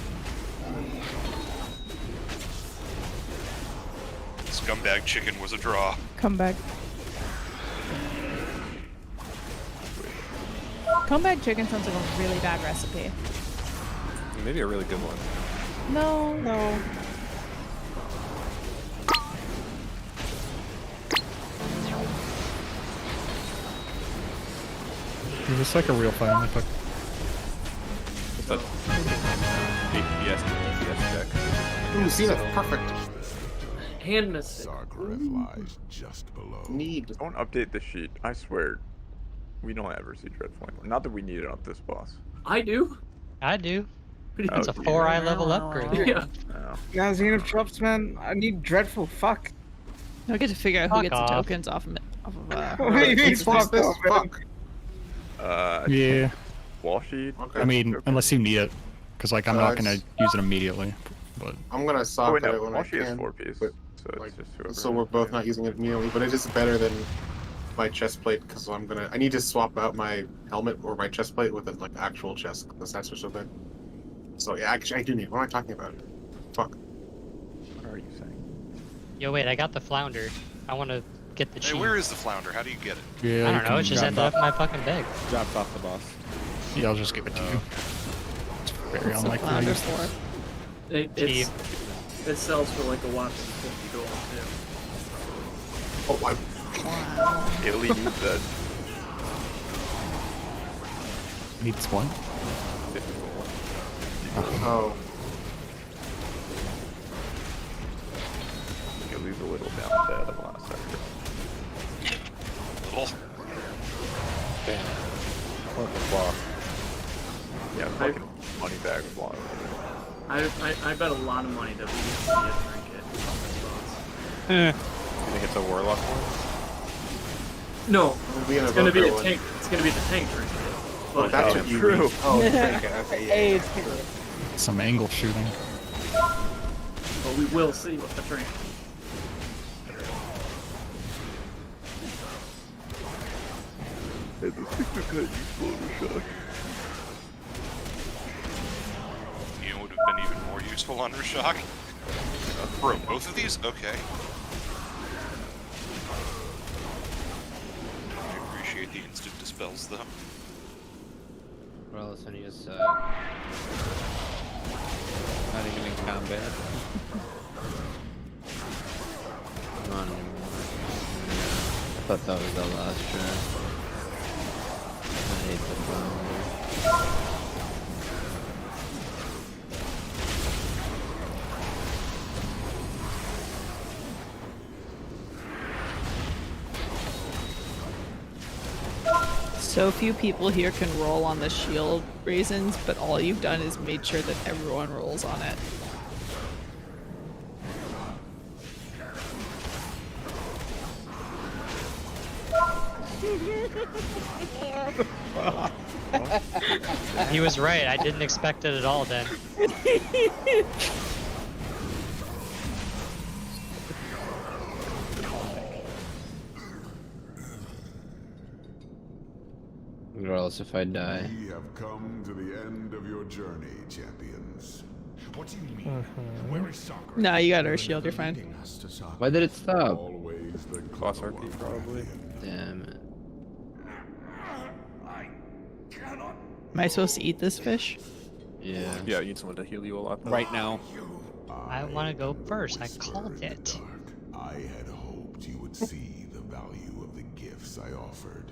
Scumbag chicken was a draw. Comeback. Comeback chicken sounds like a really bad recipe. Maybe a really good one. No. No. Is this like a real fighting epic? It's a DPS to DPS check. Ooh, see, that's perfect. Hand mistake. lies just below. Need. Don't update the sheet. I swear. We don't ever see Dreadful anymore. Not that we need it on this boss. I do. I do. Oh, It's a yeah. 4 eye level upgrade. Yeah. Oh. Yeah, Xenoph drops, man. I need Dreadful. Fuck. I get to figure out who Fuck gets off. the tokens off of What do you mean, Fuck fuck this, off, man? fuck. Yeah. Wall sheet? Okay. I mean, unless you need it, because like I'm not gonna it's- use it immediately. But I'm gonna Oh, sock wait, it no. when Wall I sheet is can. 4 piece. but, So like, it's just whoever. so we're both not using it immediately, but it is better than my chest plate because I need to swap out my helmet or my chest plate with an like actual chest because the stats are so bad. So yeah, actually I do need. What am I talking about? Fuck. What are you saying? Yo, wait, I got the flounder. I want to get the Hey, cheese. where is the flounder? How do you get it? yeah, I you don't know, can it just grab ended up in my fucking bag. Drops off the boss. Yeah, I'll just give it to you. It's very What's a unlikely. flounder for? It sells for like a whopping 50 gold too. Oh, I. Wow. Italy needs that. Needs one. Oh. Italy's a little down bad in the last sector. Little. Damn. What the fuck? Yeah, fucking money bag fly. I bet a lot of money that we get a trinket on this boss. You think it's a warlock one? No, Be an it's gonna be evoker a one. tank. It's gonna be the tank trinket. But That's what you true. need. Oh, the trinket. Okay, yeah. Hey, it's true. Some angle shooting. but we will see what the trinket. Hey, this thing's a good useful shock. You know, would have been even more useful on Rashok. Bro, both of these? Okay. I appreciate the instant dispels, though. Well, listen, he's not even in combat. Not anymore. I thought that was the last track. I hate the founder. So few people here can roll on the shield raisins, but all you've done is made sure that everyone rolls on it. He was right. I didn't expect it at all then. Regardless if I die. We have come to the end of your journey, champions. What do you mean? Where is Soccer? No, you got our shield, you're fine. Why did it stop? Always the Class RP probably. Damn it. Am I supposed to eat this fish? Yeah. Yeah, you need someone to heal you a lot. Though. Right now. I want to go first. I called it. I had hoped you would see the value of the gifts I offered.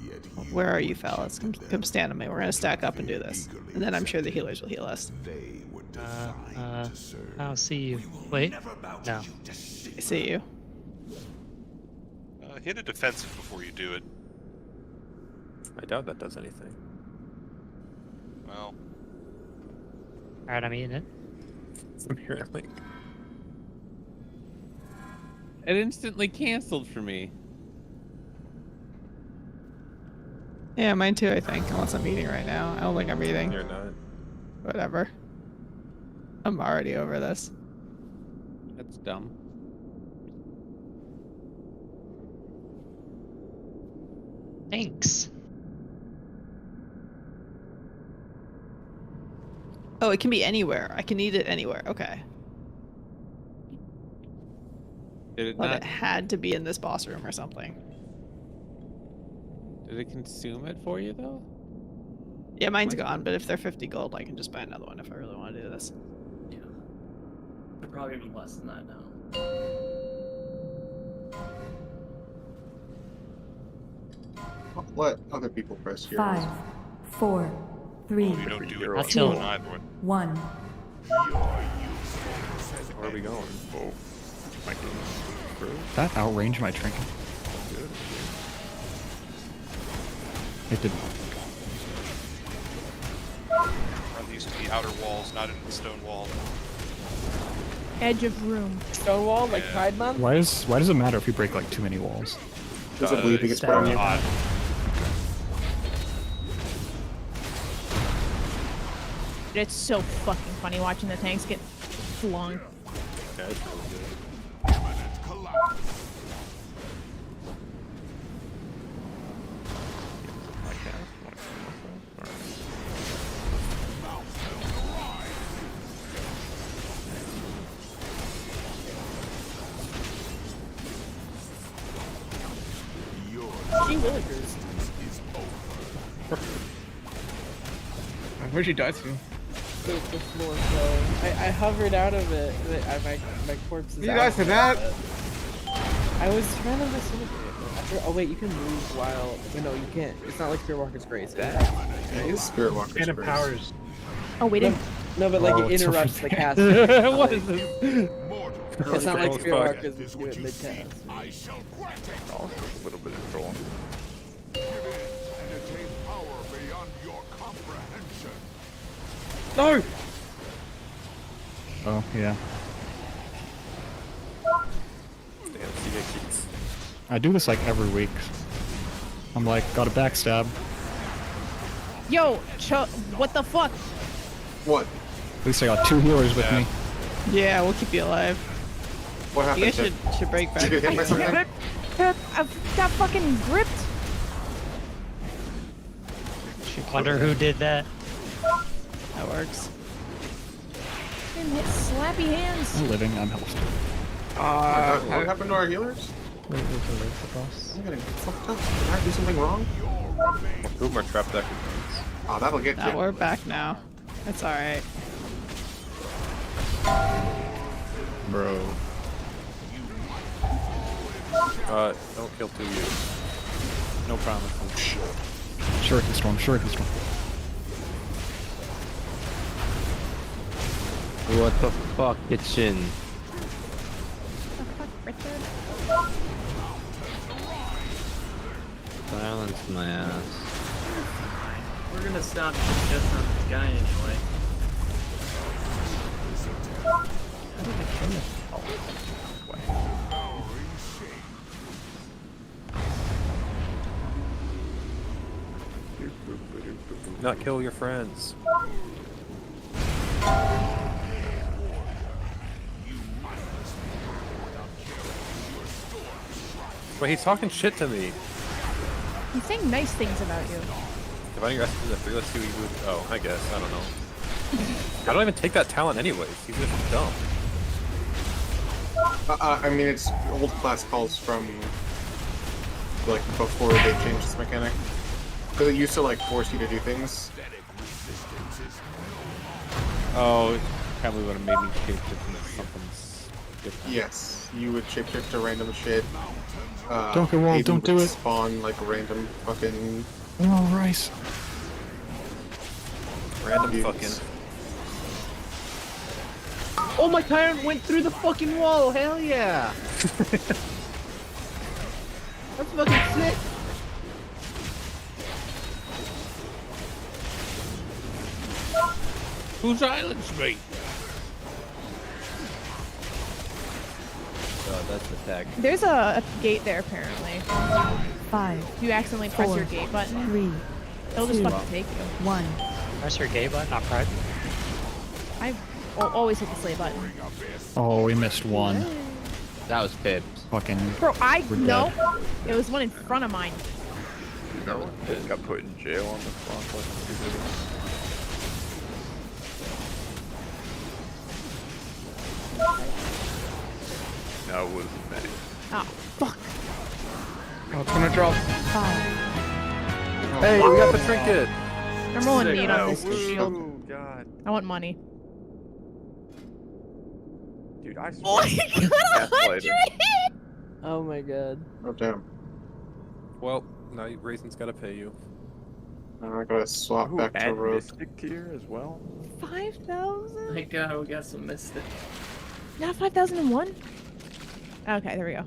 Yet you Where are you, fellas? Come stand on me. We're gonna stack up and do this. And then I'm sure the healers will heal us. They were designed to serve. I'll see you. Wait. No. I see you. Hit a defensive before you do it. I doubt that does anything. Well. Alright, I'm eating it. Apparently. It instantly canceled for me. Yeah, mine too, I think. Unless I'm eating right now. I don't think I'm eating. You're not. Whatever. I'm already over this. That's dumb. Thanks. Oh, it can be anywhere. I can eat it anywhere. Okay. Did it But not? it had to be in this boss room or something. Did it consume it for you though? Yeah, mine's gone, but if they're 50 gold, I can just buy another one if I really want to do this. Yeah. They're probably even less than that now. Let other people press here. 5, 4, 3, You don't do it. Not till- Either way. 1. Where are we going? Oh. That outranged my trinket. It did. Run these to the outer walls, not into the stone wall. Edge of room. Stonewall, like Yeah. Pride Month? Why does it matter if you break like too many walls? Does it bleed? It's put on you. Odd. It's so fucking funny watching the tanks get flung. Yeah, it's really good. She really cruised. Where'd you die to? The floor flow. I hovered out of it. My corpse is You out guys of did that? it. I was trying to disintegrate it. After, oh wait, you can move while... Wait, no, you can't. It's not like Spirit Walker's Grace. It is Spirit Walker's And Grace. empowers. Oh, we didn't. No, but like Oh, it it's interrupts over the cast. What is this? It's not like Control's Spirit bug. Walker's do it mid-cast. Oh, a little bit of control. No! Oh, yeah. Damn, CA keys. I do this like every week. I'm like, got a backstab. Yo, what the fuck? What? At least I got 2 healers with me. Yeah, we'll keep you alive. What happened? You guys should break back. Did you get hit by something? I got fucking gripped. Wonder who did that. That works. Didn't hit slappy hands. I'm living, I'm healthy. What happened to our healers? We can leave the boss. I'm gonna get fucked up. Did I do something wrong? Boom, our trap deck. Oh, that'll get Now you. we're back now. It's alright. Bro. Don't kill 2 you. No promises. Shuriken Storm, Shuriken Storm. What the fuck, kitchen? Silence my ass. We're gonna stop just on this guy anyway. How did I kill him? Not kill your friends. Wait, he's talking shit to me. He's saying nice things about you. Dividing your essence into 3, let's see what you would. Oh, I guess. I don't know. I don't even take that talent anyways. He's just dumb. I mean, it's old class calls from like before they changed this mechanic. Because it used to like force you to do things. Oh, probably would have made me shapeshift into something different. Yes, you would shapeshift to random shit. Don't go wrong, don't do it. Spawn like random fucking. Oh, rice. Random fucking. Oh, my tyrant went through the fucking wall. Hell yeah! That's fucking sick. Who silenced me? Oh, that's the tag. There's a gate there apparently. 5. If you accidentally press 4, your gate button, 3. it'll just 2, fucking take you. 1. Press your gay button, not pride. I always hit the slay button. Oh, we missed one. That was Pips. Fucking. Bro, we're no. dead. It was one in front of mine. No, got put in jail on the spot. No, it wasn't me. Oh, fuck. Oh, it's gonna drop. 5. Hey, we got the trinket! I'm rolling Sick. meat on this Oh, shield. God. I want money. Dude, I swear. Oh, I got 100! Oh my god. Oh damn! Well, now Raisin's gotta pay you. I gotta swap Ooh, back to and road. Mystic here as well. 5,000? Thank God we got some Mystic. Not 5,001? Okay, there we go.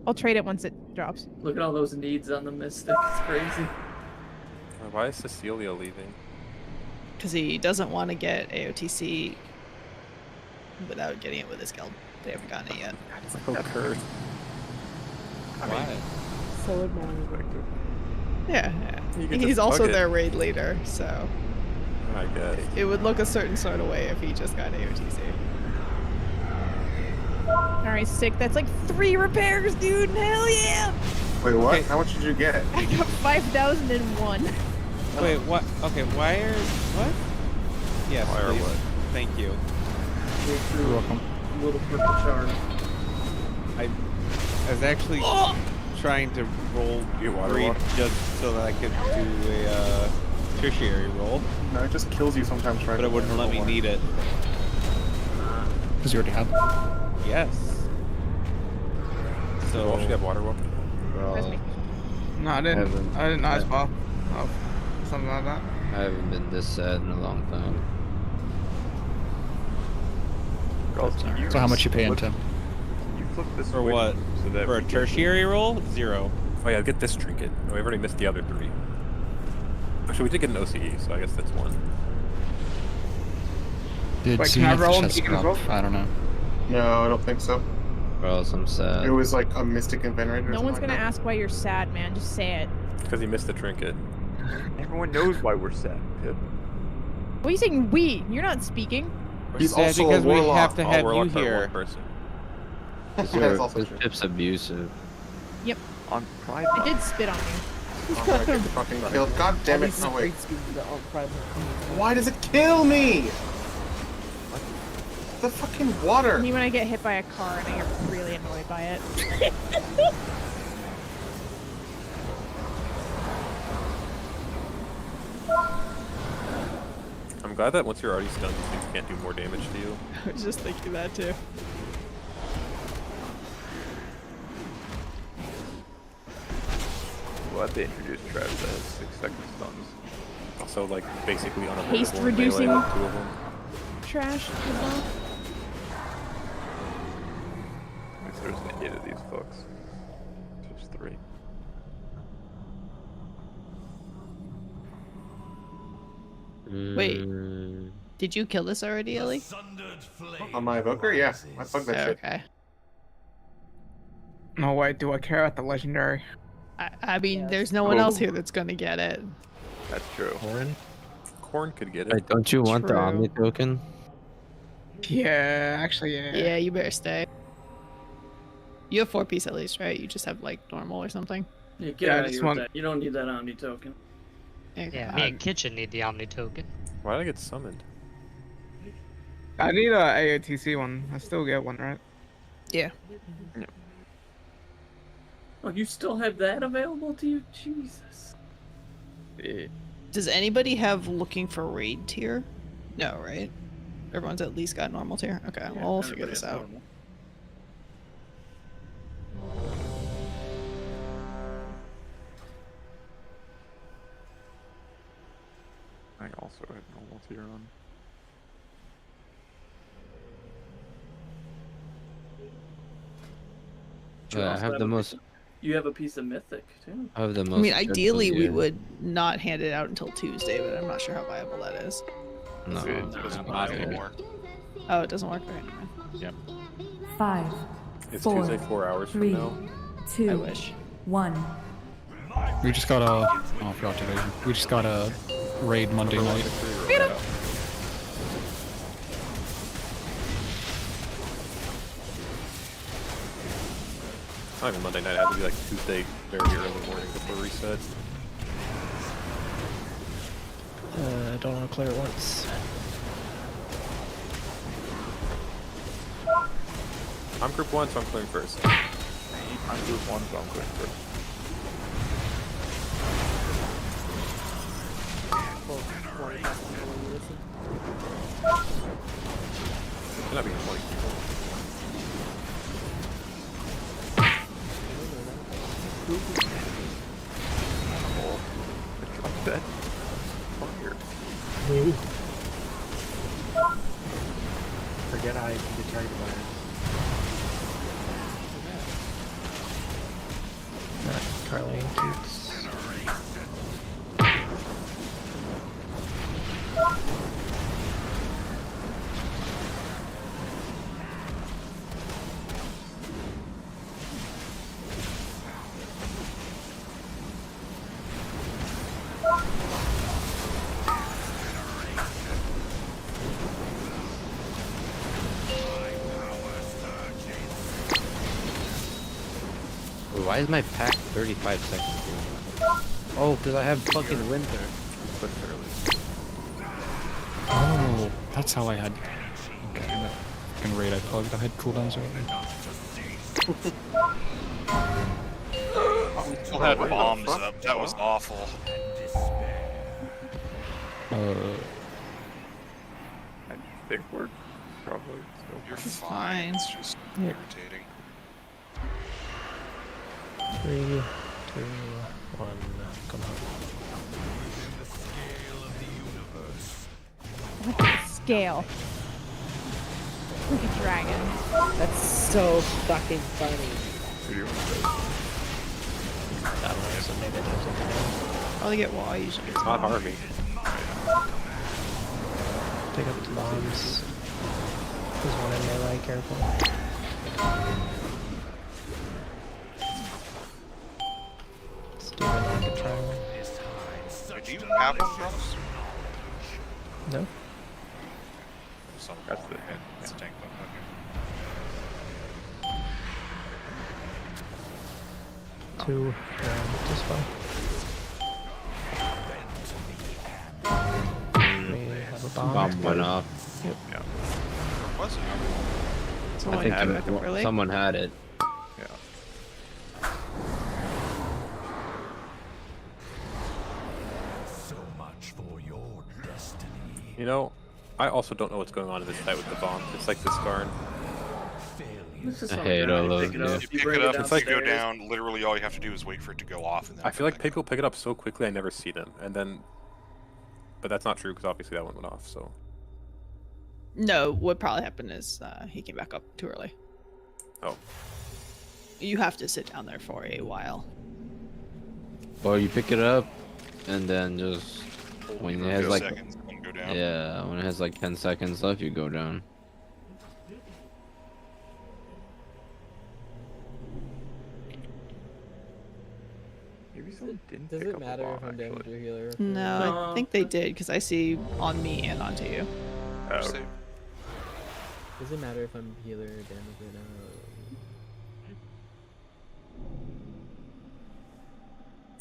I'll trade it once it drops. Look at all those needs on the Mystic. It's crazy. Why is Cecilia leaving? Because he doesn't want to get AOTC without getting it with his guild. They haven't gotten it yet. So cursed. Why? So admirable. Yeah, You yeah. can He's just also bug it. their raid leader, so I guess. it would look a certain sort of way if he just got AOTC. Alright, sick. That's like 3 repairs, dude. Hell yeah! Wait, what? Okay. How much did you get? I got 5,001. Wait, what? Okay, wire? What? Yes, Wire please. what? Thank you. You're welcome. Little purple shard. I was actually trying to roll You water greed walk? just so that I could do a tertiary roll, No, it just kills you sometimes, right? but it wouldn't let me need it. Because you already have it. Yes. So, So should have water walk? Where's me? No, I didn't. I didn't ice ball. Oh, something like that. I haven't been this sad in a long time. Girls, can you So how much you paying, flip- Tim? Can you flip this for switch what? So that For a we can- tertiary roll? 0. Oh yeah, get this trinket. Oh, we've already missed the other 3. Actually, we did get an OCE, so I guess that's 1. Did Wait, can I CF roll just beacon as drop? well? I don't know. No, I don't think so. Or else I'm sad. It was like a Mystic Inventor. No one's gonna ask why you're sad, man. Just say it. Because he missed the trinket. Everyone knows why we're sad, Pip. What are you saying, we? You're not speaking. He's Sad also because a we warlock. have to All have you warlocks are here. 1 person. That's This also true. Pip's abusive. Yep. On Pride I Month. did spit on you. I'm gonna get fucking killed. God damn it! No wait. Great schemes that on private. Why does it kill me? What the fucking water? Me when I get hit by a car and I get really annoyed by it. I'm glad that once you're already stunned, things can't do more damage to you. I was just thinking that too. Glad they introduced traps that has 6-second stuns. Also, like, basically on a Haste reducing 2 of them. trash as well. I guess there's an 8 of these fucks. Just 3. Wait, did you kill this already, Ellie? On my evoker? Yeah, I fucked that shit. Okay. No, wait, do I care about the legendary? I mean, there's no one else here that's gonna get it. That's true. Corn could get it. Wait, don't you want the True. Omni token? Yeah, actually, yeah. Yeah, you better stay. You have 4-piece at least, right? You just have like normal or something. Yeah, get out of here with that. You don't need that Omni token. Yeah, me and Kitchen need the Omni token. Why did I get summoned? I need a AOTC one. I still get one, right? Yeah. Oh, you still have that available to you? Jesus. Does anybody have looking for raid tier? No, right? Everyone's at least got normal tier. Okay, well, we'll figure this out. I also have normal tier on. I have the most. You have a piece of mythic too. I have the most. I mean, ideally, we triple tier. would not hand it out until Tuesday, but I'm not sure how viable that is. No. It doesn't matter anymore. Oh, it doesn't work right now. Yep. 5, It's 4, Tuesday 4 hours 3, from now. 2, I wish. 1. We just got a. Oh, I forgot today. We just got a raid Monday night. Not even Monday night, it had to be like Tuesday, very early morning before reset. I don't want to clear it once. I'm group 1, so I'm clearing first. I'm group 1, so I'm clearing first. Should not be 20 people. Oh, I dropped that fire. Forget I can get targeted by it. Carlene keeps. Why is my pack 35 seconds? Oh, because I have fucking winter. Oh, that's how I had. Okay, that fucking raid I plugged. I had cooldowns early. We still had bombs up. That was awful. I think we're probably still. You're It's fine. fine. It's just irritating. 3, 2, 1, come on. What the scale? Look at dragon. That's so fucking funny. Who do you want to say? I don't know, so maybe it does something. I'll get wall, I usually get Not harm me. Pick up the bombs. There's one in melee, careful. Let's do it like a triangle. Wait, do you have one, Ross? No? Some That's the It's a tank book. Okay. 2 just fine. We have a bomb. Bomb went off. Yep. Yeah. Was it? Someone I think had it early. someone had it. Yeah. So much for your destiny. You know, I also don't know what's going on in this fight with the bomb. It's like this Garn. I hate all those. You pick it up, it's like go down. Literally, all you have to do is wait for it to go off, and then I feel like people pick it up so quickly I never see them, and then, but that's not true because obviously that one went off. So No, what probably happened is he came back up too early. Oh. You have to sit down there for a while. Or you pick it up, and then just when it has like seconds, and then go down. yeah, when it has like 10 seconds left, you go down. Maybe someone didn't Does pick it up the matter bomb, if I'm damage actually. or healer? No, I think they did because I see on me and onto you. Oh. Does it matter if I'm healer or damage or no?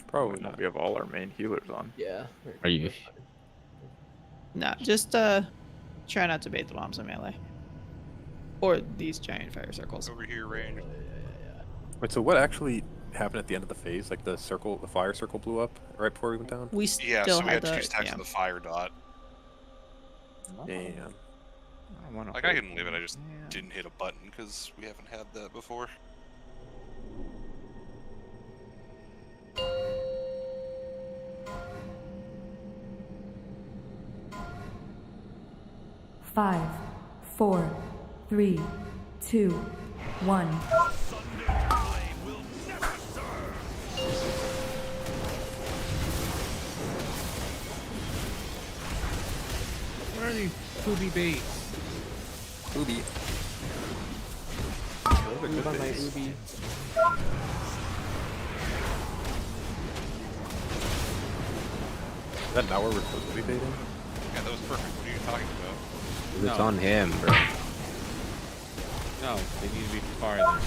probably not. We have all our main healers on. Yeah. Are you? No, just try not to bait the bombs on melee. Or these giant fire circles. Over here, range. Wait, so what actually happened at the end of the phase? Like the circle, the fire circle blew up right before we went down? We Yeah, still so we had had two stacks of the fire dot. Damn. Like I can live it, I just didn't hit a button because we haven't had that before. Five, 4, 3, 2, 1. Where are these booby baits? Booby. Move on my Ubi. Is that not where we're supposed to be baiting? Yeah, that was perfect. What are you talking about? It's on him, bro. No, they need to be farther.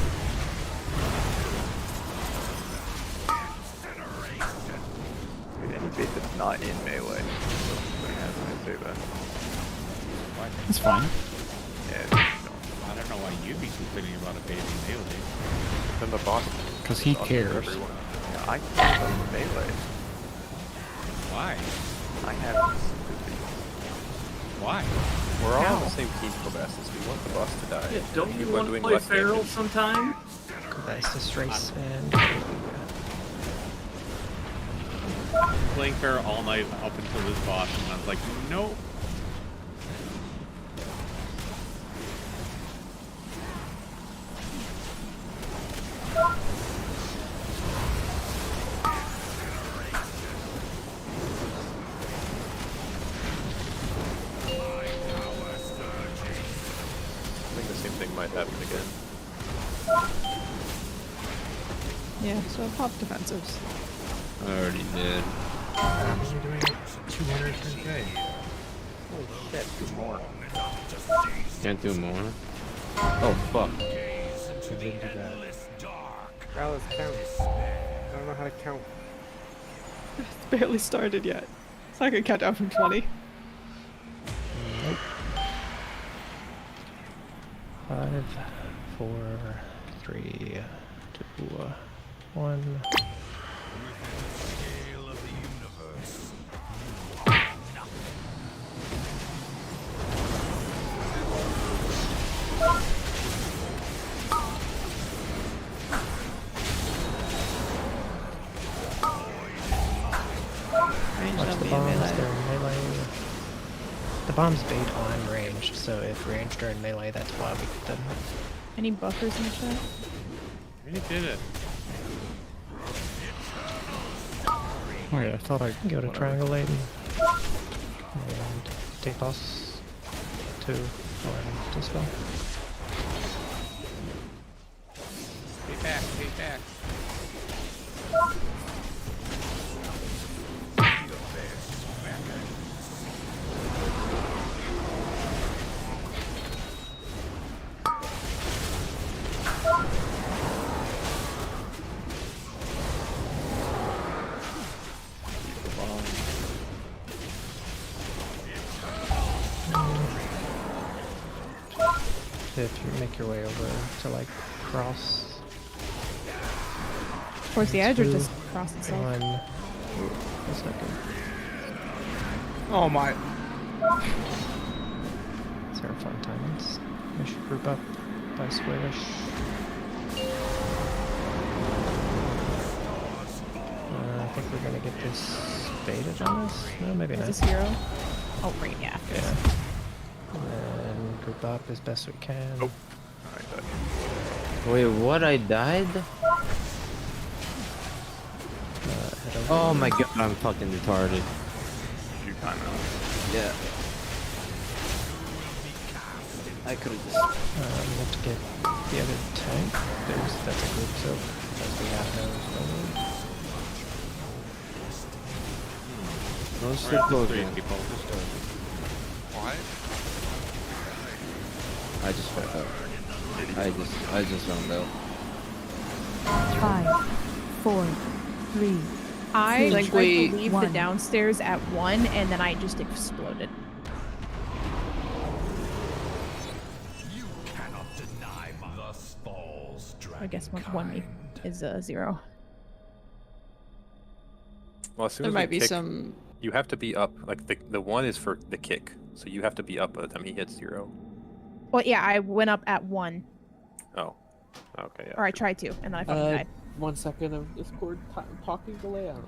Dude, any bait that's not in melee. I say that. What? It's fine. Yeah, I don't know why you'd be complaining about a bait in melee. Then the boss. Because he cares. everyone. Yeah, I can't on melee. Why? I have sympathy. Why? We're all on the same team, Kobastis. We want the boss to die. Yeah, don't you People are want to doing play less Feral damage. sometime? That's the race, man. Playing fair all night up until this boss, and I was like, nope. I think the same thing might happen again. Yeah, so pop defensives. I already did. You're doing 200 per day. Oh shit. Do more. Can't do more. Oh fuck. I didn't do that. Alice, count. I don't know how to count. It's barely started yet. So I can count down from 20. Nope. 5, 4, 3, 2, 1. Range Watch don't the be in bombs, melee. they're in melee. The bombs bait on ranged, so if ranged or in melee, that's why we get them. Any buffers in the chat? We did it. Oh yeah, I thought I Go to whatever. triangle lane. And take boss 2 or dispel. Stay back, stay back. if you make your way over to like cross. Towards the edge or 2, just cross itself? 1. Ooh, that's not good. Oh my. These are fun times. We should group up by squarish. I think we're gonna get this baited on us. No, maybe Is not. this hero? Oh, right, yeah. Yeah. And then group up as best we can. Oh. Wait, what? I died? Oh my god, I'm fucking retarded. You kind of. Yeah. I could have just. Let's get the other tank. That's a group soak. As we have those. Those are close, man. Why? I just fucked up. I just zoned out. 5, 4, 3. I Like, tried wait. to leave the downstairs at 1 and then I just exploded. I guess one is 0. Well, as soon There as might we be kick, some. You have to be up. Like the 1 is for the kick, so you have to be up by the time he hits 0. Well, yeah, I went up at 1. Oh. Okay. Yeah. Or I tried to, and then I fucking died. 1 second of Discord talking delay out.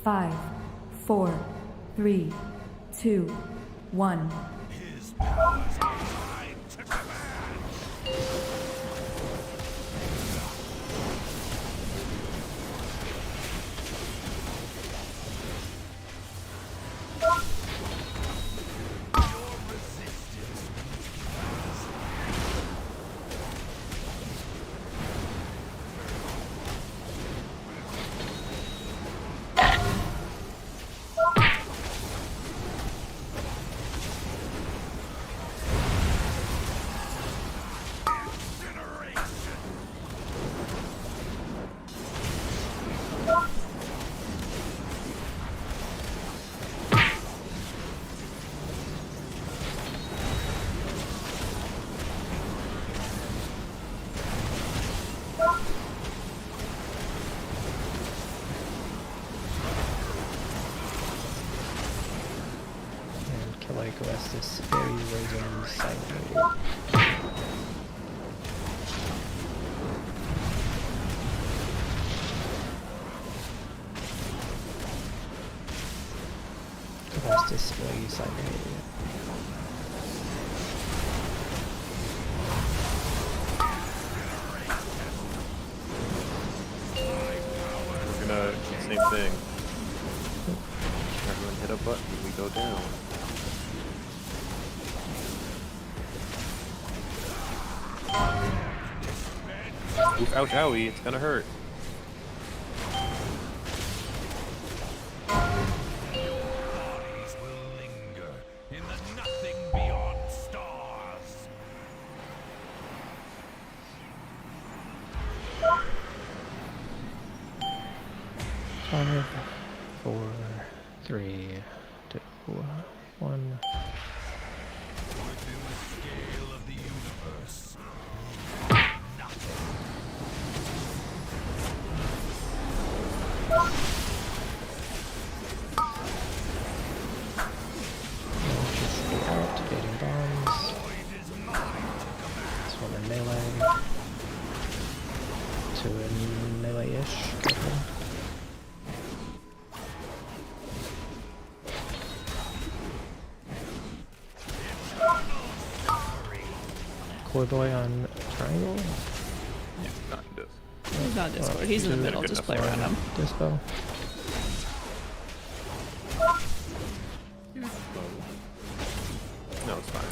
Five, 4, 3, 2, 1. This very Ryzen side. That's display side. We're gonna same thing. Everyone hit a button, we go down. Oof, ouch, owie, it's gonna hurt. Five, 4, 3, 2, 1. Baiting bombs. This one in melee. Two in melee-ish. Careful. Koi boy on triangle. Yeah, not in this. He's not Discord. He's in the middle. Just play around him. Dispo. No, it's fine.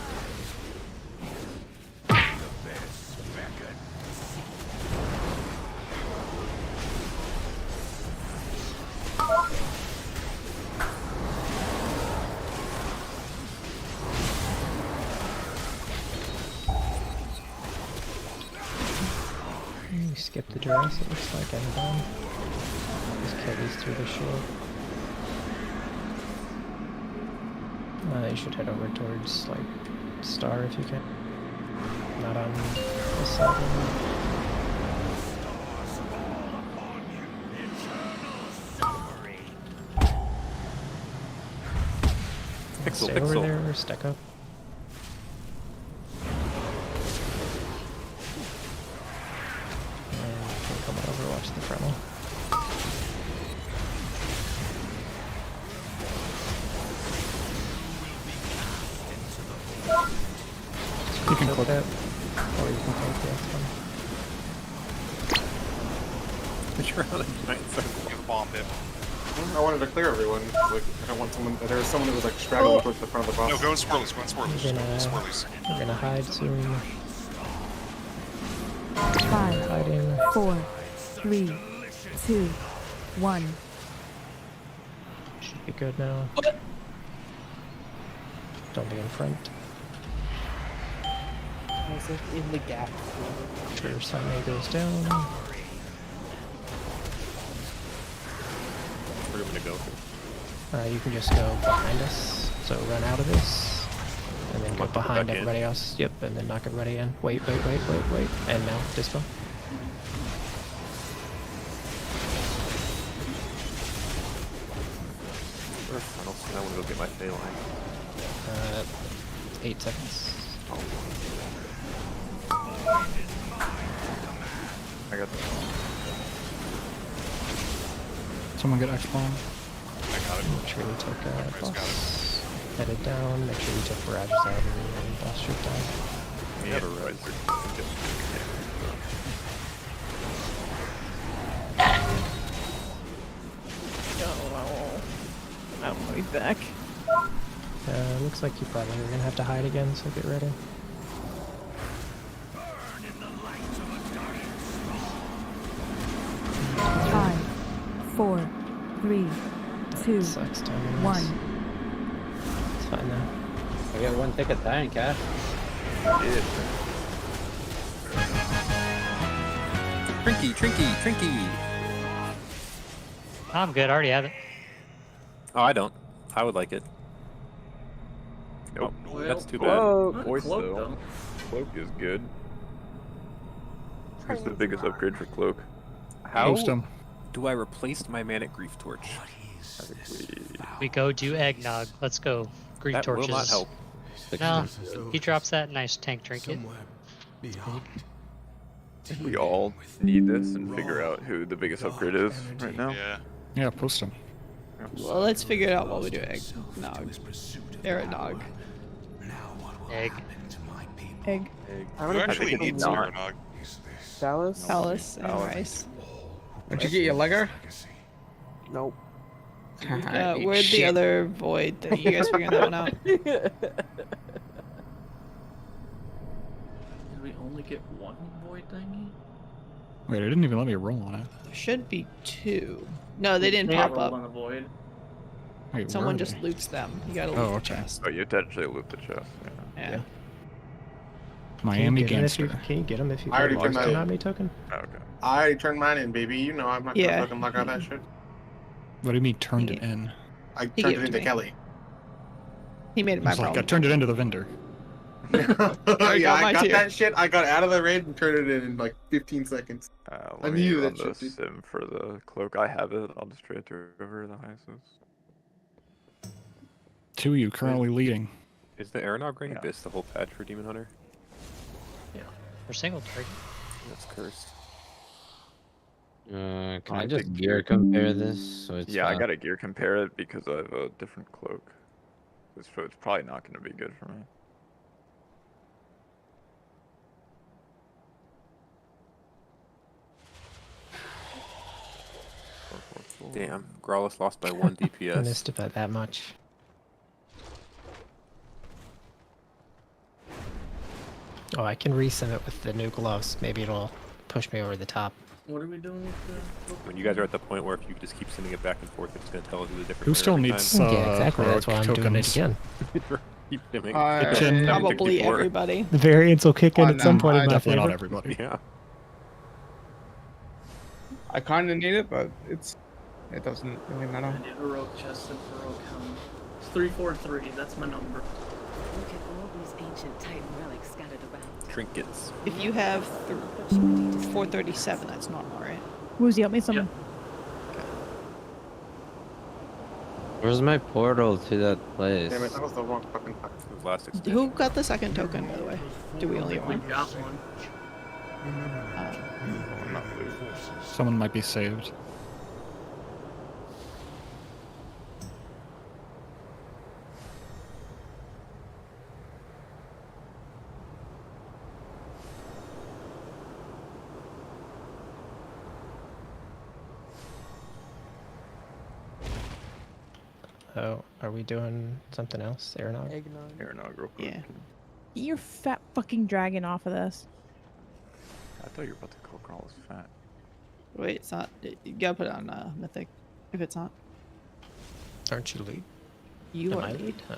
You skip the dress, it looks like, and just kill these through the shield. You should head over towards, like, Star if you can. Not on this side. Pixel, Stay pixel. over there or stack up. And you can come on over, watch the frontal. You can click it, or you can take the next one. You're on a giant circle. Get the bomb hit. I wanted to clear everyone. Like, I don't want someone. There was someone that was like straggling towards the front of the boss. No, go in swirlies. Go in swirlies. Swirlies. We're gonna hide soon. 5, Hiding. 4, 3, 2, 1. Should be good now. Don't be in front. As if in the gap. Sure, Sunday goes down. Where are we gonna go? You can just go behind us. So run out of this, and then go behind everybody else. Yep, and then knock everybody in. Wait. And now, dispo. I want to go get my Fey line. 8 seconds. I got this. Someone get X-Bomb. I got it. Make sure we took boss. Headed down. Make sure we took barrages out and boss shoot down. We have a Ryzen. I'm way back. Looks like you probably are gonna have to hide again, so get ready. Five, 4, 3, 2, Sucks timing. 1. It's fine now. I got one ticket dying, Cash. Trinky. I'm good. I already have it. Oh, I don't. I would like it. Nope. Well, That's too cloak. bad. Voice, Cloak, though. Cloak is good. Who's the biggest upgrade for Cloak? How Post 'em. do I replace my Manic Grief Torch? We go do eggnog. Let's go. Grief That torches. will not help. No, he drops that nice tank trinket. We all need this and figure out who the biggest upgrade is right now. Yeah. Yeah, post them. Well, let's figure it out while we do egg. Nog. Nog. Egg. Egg. You actually need some Nog. Dallas? Alice and rice. Did you get your legger? Nope. Where'd the other void thing? You guys figuring that one out? Did we only get one void thingy? Wait, I didn't even let me roll on it. There should be 2. No, they didn't Can't pop roll up. on a void. Wait, Someone where are just they? loots them. You gotta loot Oh, the okay. chest. Oh, you have to actually loot the chest. Yeah. Miami Can you Gangster. get him if you I already get turned a that in. Konami token? Okay. I already turned mine in, baby. You know I'm not gonna fucking lock out that shit. What do you mean turned it in? I He turned gave it it to into me. Kelly. He made it my It's like I problem. turned it into the vendor. Yeah, I mine got too. that shit. I got out of the raid and turned it in like 15 seconds. I Let me knew run that the shit. sim for the Cloak. I have it. I'll just trade to whoever the highest is. 2 you currently leading. Is the Aeronog ring Abyss the whole patch for Demon Hunter? For single target. That's cursed. Can I just gear compare this? So it's Yeah, I fast? gotta gear compare it because I have a different cloak. It's probably not gonna be good for me. Damn, Growlithe lost by 1 DPS. Missed it by that much. Oh, I can resend it with the new gloves. Maybe it'll push me over the top. What are we doing with the... When you guys are at the point where if you just keep sending it back and forth, it's going to tell you the difference. Who still needs Yeah, exactly. That's why I'm doing it again. Keep doing Probably everybody. The variants will kick in at some point in my Definitely favor. not everybody. Yeah. I kind of need it, but it doesn't really matter. I need heroic chest and heroic helmet. It's 343. That's my number. Look at all these ancient Titan relics scattered around. Trinkets. If you have 437, that's normal, right? Woozy, help me someone. Where's my portal to that place? Damn it, that was the wrong fucking time. Last Who got the second token, by the way? Do we only get We one? got one. Someone might be saved. Oh, are we doing something else, Aeronog? Aeronog real quick. Yeah. Get your fat fucking dragon off of this. I thought you were about to call Growlithe fat. Wait, it's not. You gotta put it on Mythic. If it's not. Aren't you lead? You Am are I lead. lead? Huh.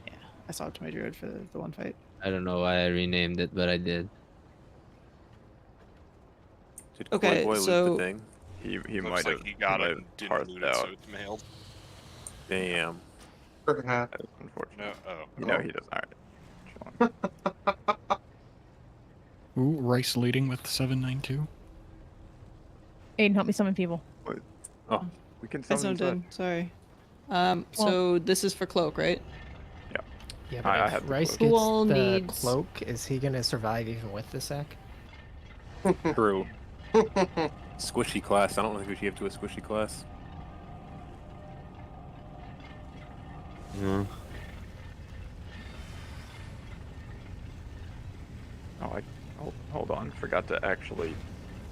Yeah, I saw it to my druid for the one fight. I don't know why I renamed it, but I did. Did Okay, Boy so- lose the thing? He Looks might like have he got it have and didn't parsed loot it, so out. it's mailed. Damn. Perfect hat. That's unfortunate. No, You know he does. Alright. Ooh, Rice leading with 792. Aiden, help me summon people. Oh, we can I summon zoomed in. Sorry. Well- So this is for cloak, right? Yeah, I but have if the Rice cloak. gets Who all the needs- cloak, is he gonna survive even with the sack? True. Squishy class. I don't think we should give to a squishy class. No. Oh, hold on. Forgot to actually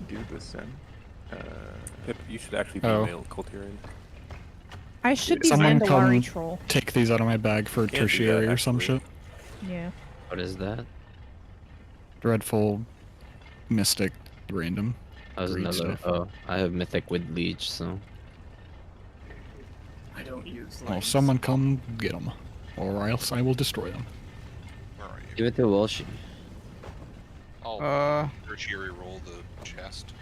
do this in. Yep, you should actually be Oh. male Colterian. I should be Someone Mandalari come troll. take these out of my bag for Can't do that, tertiary or some actually. shit. Yeah. What is that? Dreadful, mystic, random. That was green another. stuff. Oh, I have Mythic with Leech, so. I don't use Oh, legs. someone come get them, or else I will destroy them. Where are you? Give it to Walshy. I'll tertiary roll the chest.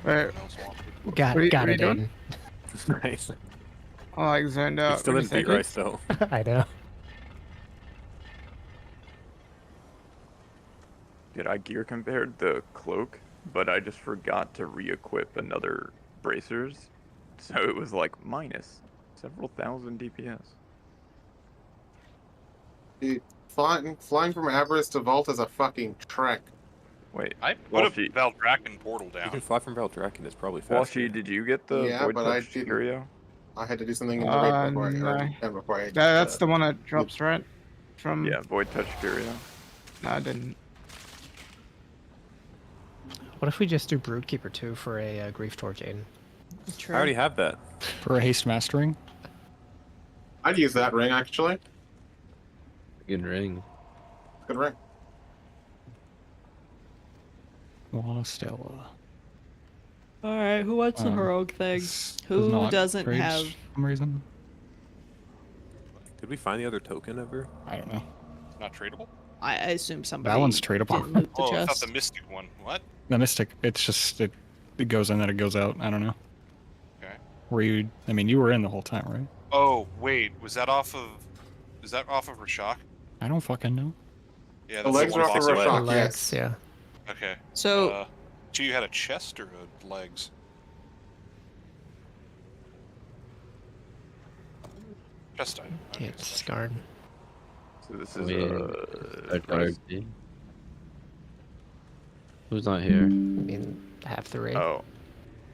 Wait. Everyone else wants it. Got What are you it, doing? Aiden. Nice. I like zoned out. He still for a didn't beat second. Rice though. I know. Did I gear compared the cloak, but I just forgot to re-equip another bracers, so it was like minus several thousand DPS. Dude, flying from Aberrus to Vault is a fucking trek. Wait, I put a Valdraken portal You down. can fly from Valdraken. It's probably faster. Walshy, did you get the Yeah, Void but I Touch didn't. Curio? I had to do something in the raid before I, no. or before I. That's the one that drops, right? From. Yeah, Void Touch Curio. No, I didn't. What if we just do Broodkeeper 2 for a Grief Torch, Aiden? I already have that. For a haste mastering. I'd use that ring actually. Good ring. Good ring. Stella. Alright, who wants the heroic thing? Does Who not doesn't trade have... for some reason? Did we find the other token ever? I don't know. It's not tradable? I assume somebody That one's tradable. didn't loot the Oh, I thought chest. the Mystic one. What? The mystic, it's just it goes in, then it goes out. I don't know. Okay. Were you? I mean, you were in the whole time, right? Oh, wait. Was that off of... Is that off of Rashok? I don't fucking know. Yeah, The that's legs the are one off of boss Rashok, fight. Legs, yes. yeah. Okay. So- So you had a chest or a legs? Chest item. Yeah, it's scarred. So this is third party. Who's not here? I mean, half the raid. Oh,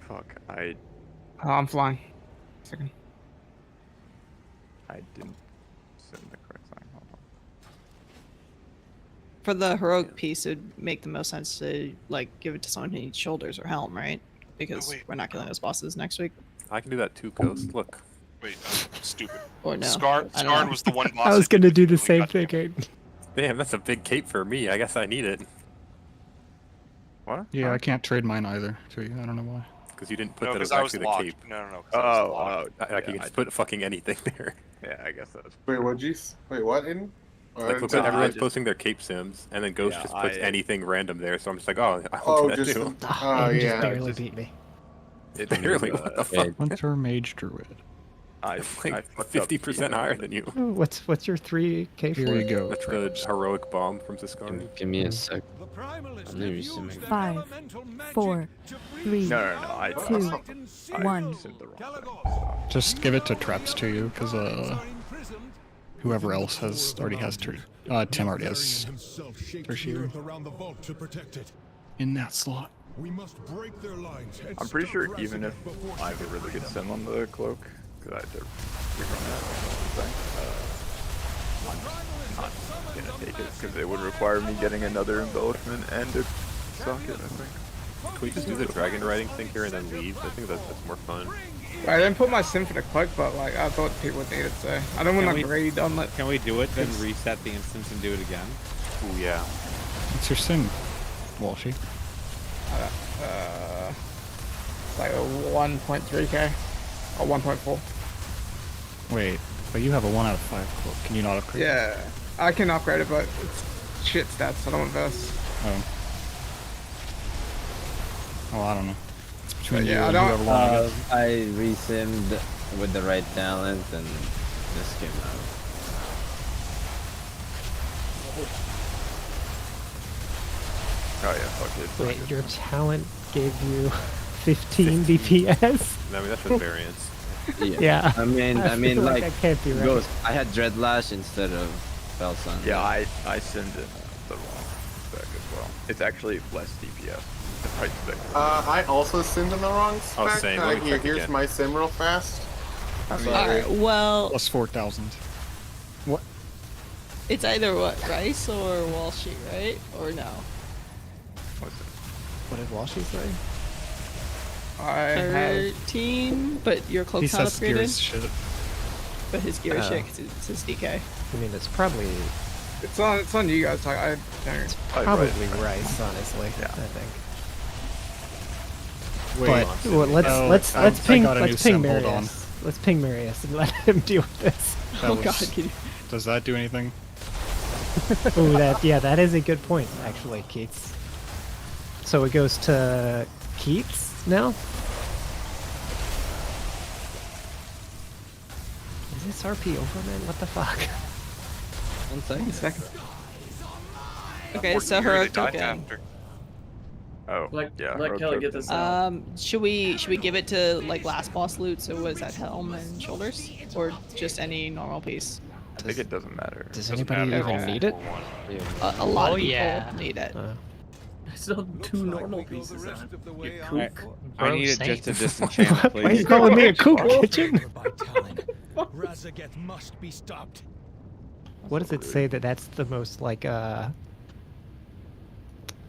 fuck! I Oh, I'm flying. Second. didn't send the correct sign. Hold on. For the heroic piece, it would make the most sense to like give it to someone who needs shoulders or helm, right? Because we're not killing those bosses next week. I can do that too, Ghost. Look. Wait, I'm stupid. Or no. Scarn was the one boss. I was gonna do the same thing, Aiden. Damn, that's a big cape for me. I guess I need it. What? Yeah, I can't trade mine either to you. I don't know why. Because you didn't put No, that as 'cause I was actually the locked. cape. No. Oh, Like you can just put fucking anything there. yeah, I guess that's. Wait, what'd you? Wait, what? In? Like, look, everyone's posting their cape sims, and then Ghost just puts anything random there. So I'm just like, oh, I'll do that too. Aiden just barely beat me. It barely. What the fuck? Hunter Mage Druid. I like 50% higher than you. Oh, what's your 3K for? Here you go. That's the heroic bomb from Siscari. Give me a sec. I'm never seen 5, 4, 3, No, 2, 1. Just give it to Traps to you, because whoever else already has Tim already has tertiary in that slot. We must break their lines. I'm pretty sure even if I have a really good sim on the cloak, because I had to rerun that, I'm not gonna take it because it would require me getting another embellishment and a socket, I think. Can we just do the dragon riding thing here and then leave? I think that's more fun. I didn't put my sim for the cloak, but like I thought people would need it, so I don't want to raid on that. Can we do it, then reset the instance and do it again? Ooh, yeah. What's your sim, Walshy? It's like a 1.3k or 1.4. Wait, but you have a 1 out of 5 cloak. Can you not upgrade? Yeah, I can upgrade it, but it's shit stats. I don't want verse. Oh. Oh, I don't know. It's between you yeah, and whoever won, I guess. I resimmed with the right talent and this came out. Oh yeah, fuck it. Wait, your talent gave you 15 DPS? I mean, that's just variance. Yeah. I mean, feel like that can't be right. Ghost, I had Dreadlash instead of Felson. Yeah, I simmed in the wrong spec as well. It's actually less DPS. The right spec. I also simmed in the wrong spec. same. Let me check Here's again. my sim real fast. Alright, well, Plus 4,000. What? it's either what, Rice or Walshy, right? Or no? What did Walshy say? I have 13, but your He cloak's not says gear is upgraded. shit. But his gear is Oh. shit 'cause it's his DK. I mean, it's probably it's on you guys. Like, I don't. probably Rice, honestly. Yeah. I think. Wait. But well, let's Oh, let's I ping got a new let's ping sim, hold on. Marius. Let's ping Marius and let him deal with this. That Oh was- god, can you... Does that do anything? Oh, that is a good point, actually, Keats. So it goes to Keats now? Is this RP over, man? What the fuck? 1 second. Okay, so heroic token. Oh, Let heroic Kelly get this out. Should we give it to like last boss loot? So what is that, helm and shoulders, or just any normal piece? I think it doesn't matter. Does anybody even need it? A lot of people yeah. need it. I still have 2 normal pieces on it. You kook. I need it just to disenchant, Why are please. you calling me a kook, kitchen? Razaget must be stopped. What does it say that's the most like On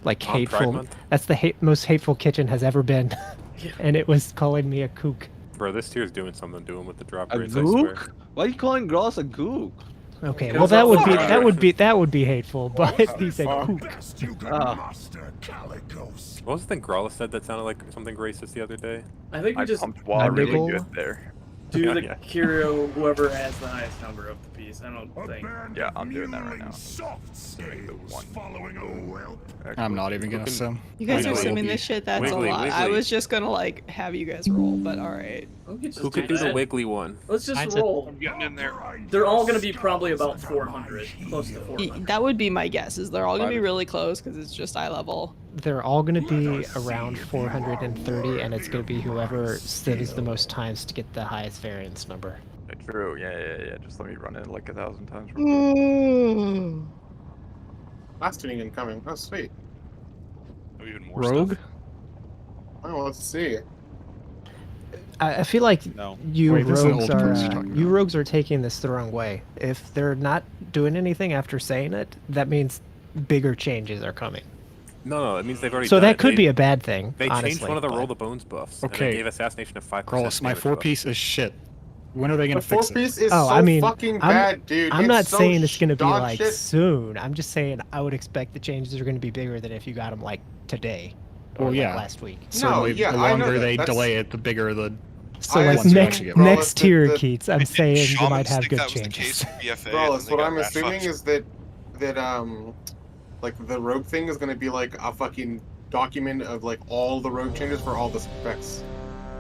Pride hateful? Month? That's the most hateful kitchen has ever been, and it was calling me a kook. Bro, this tier's doing something to him with the drop A rates, I swear. gook? Why are you calling Gross a gook? Okay, well that would be hateful, but he said kook. What was the thing Growler said that sounded like something racist the other day? I think we just pumped wall really niggle? good there. do the Yeah. Curio, whoever has the highest number of the piece. I don't think. Yeah, I'm doing that right now. Doing the one following a whelp. I'm not even gonna sim. You guys I are know. simming this shit. That's Wiggly, a lot. I wiggly. was just gonna like have you guys roll, but all right. Who could do the wiggly one? Let's just Mine's a- roll. Getting in there. They're all gonna be probably about 400, close to 400. That would be my guess. Is they're all gonna be really close because it's just eye level. They're all going to be around 430, and it's going to be whoever sims the most times to get the highest variance number. True. Yeah. Just let me run it like 1,000 times. Last tuning incoming. Oh, sweet. Oh, even more Rogue? stuff. Oh, let's see. I feel like you Wait, this is an rogues old are person talking you about. rogues are taking this the wrong way. If they're not doing anything after saying it, that means bigger changes are coming. No, it means they've already. So done that it. could be a bad thing. They honestly, changed one of the but- roll the bones buffs. And Okay. they gave assassination of 5%. Carlos, my damage four buff. piece is shit. When are they The gonna fix it? 4-piece is Oh, so I mean, fucking I'm, bad, dude. I'm It's not so saying it's going to be dog like shit. soon. I'm just saying I would expect the changes are going to be bigger than if you got them like today or Well, like yeah. last week. Certainly, yeah, the I know longer that. they That's- delay it, the bigger the. So I like assume next it. next That tier, the- Keats, I'm Didn't saying you shamans might have think good that was the changes. case with BFA, Brawlers, and they what got I'm back assuming fucked? is that like the rogue thing is gonna be like a fucking document of like all the rogue changes for all the specs.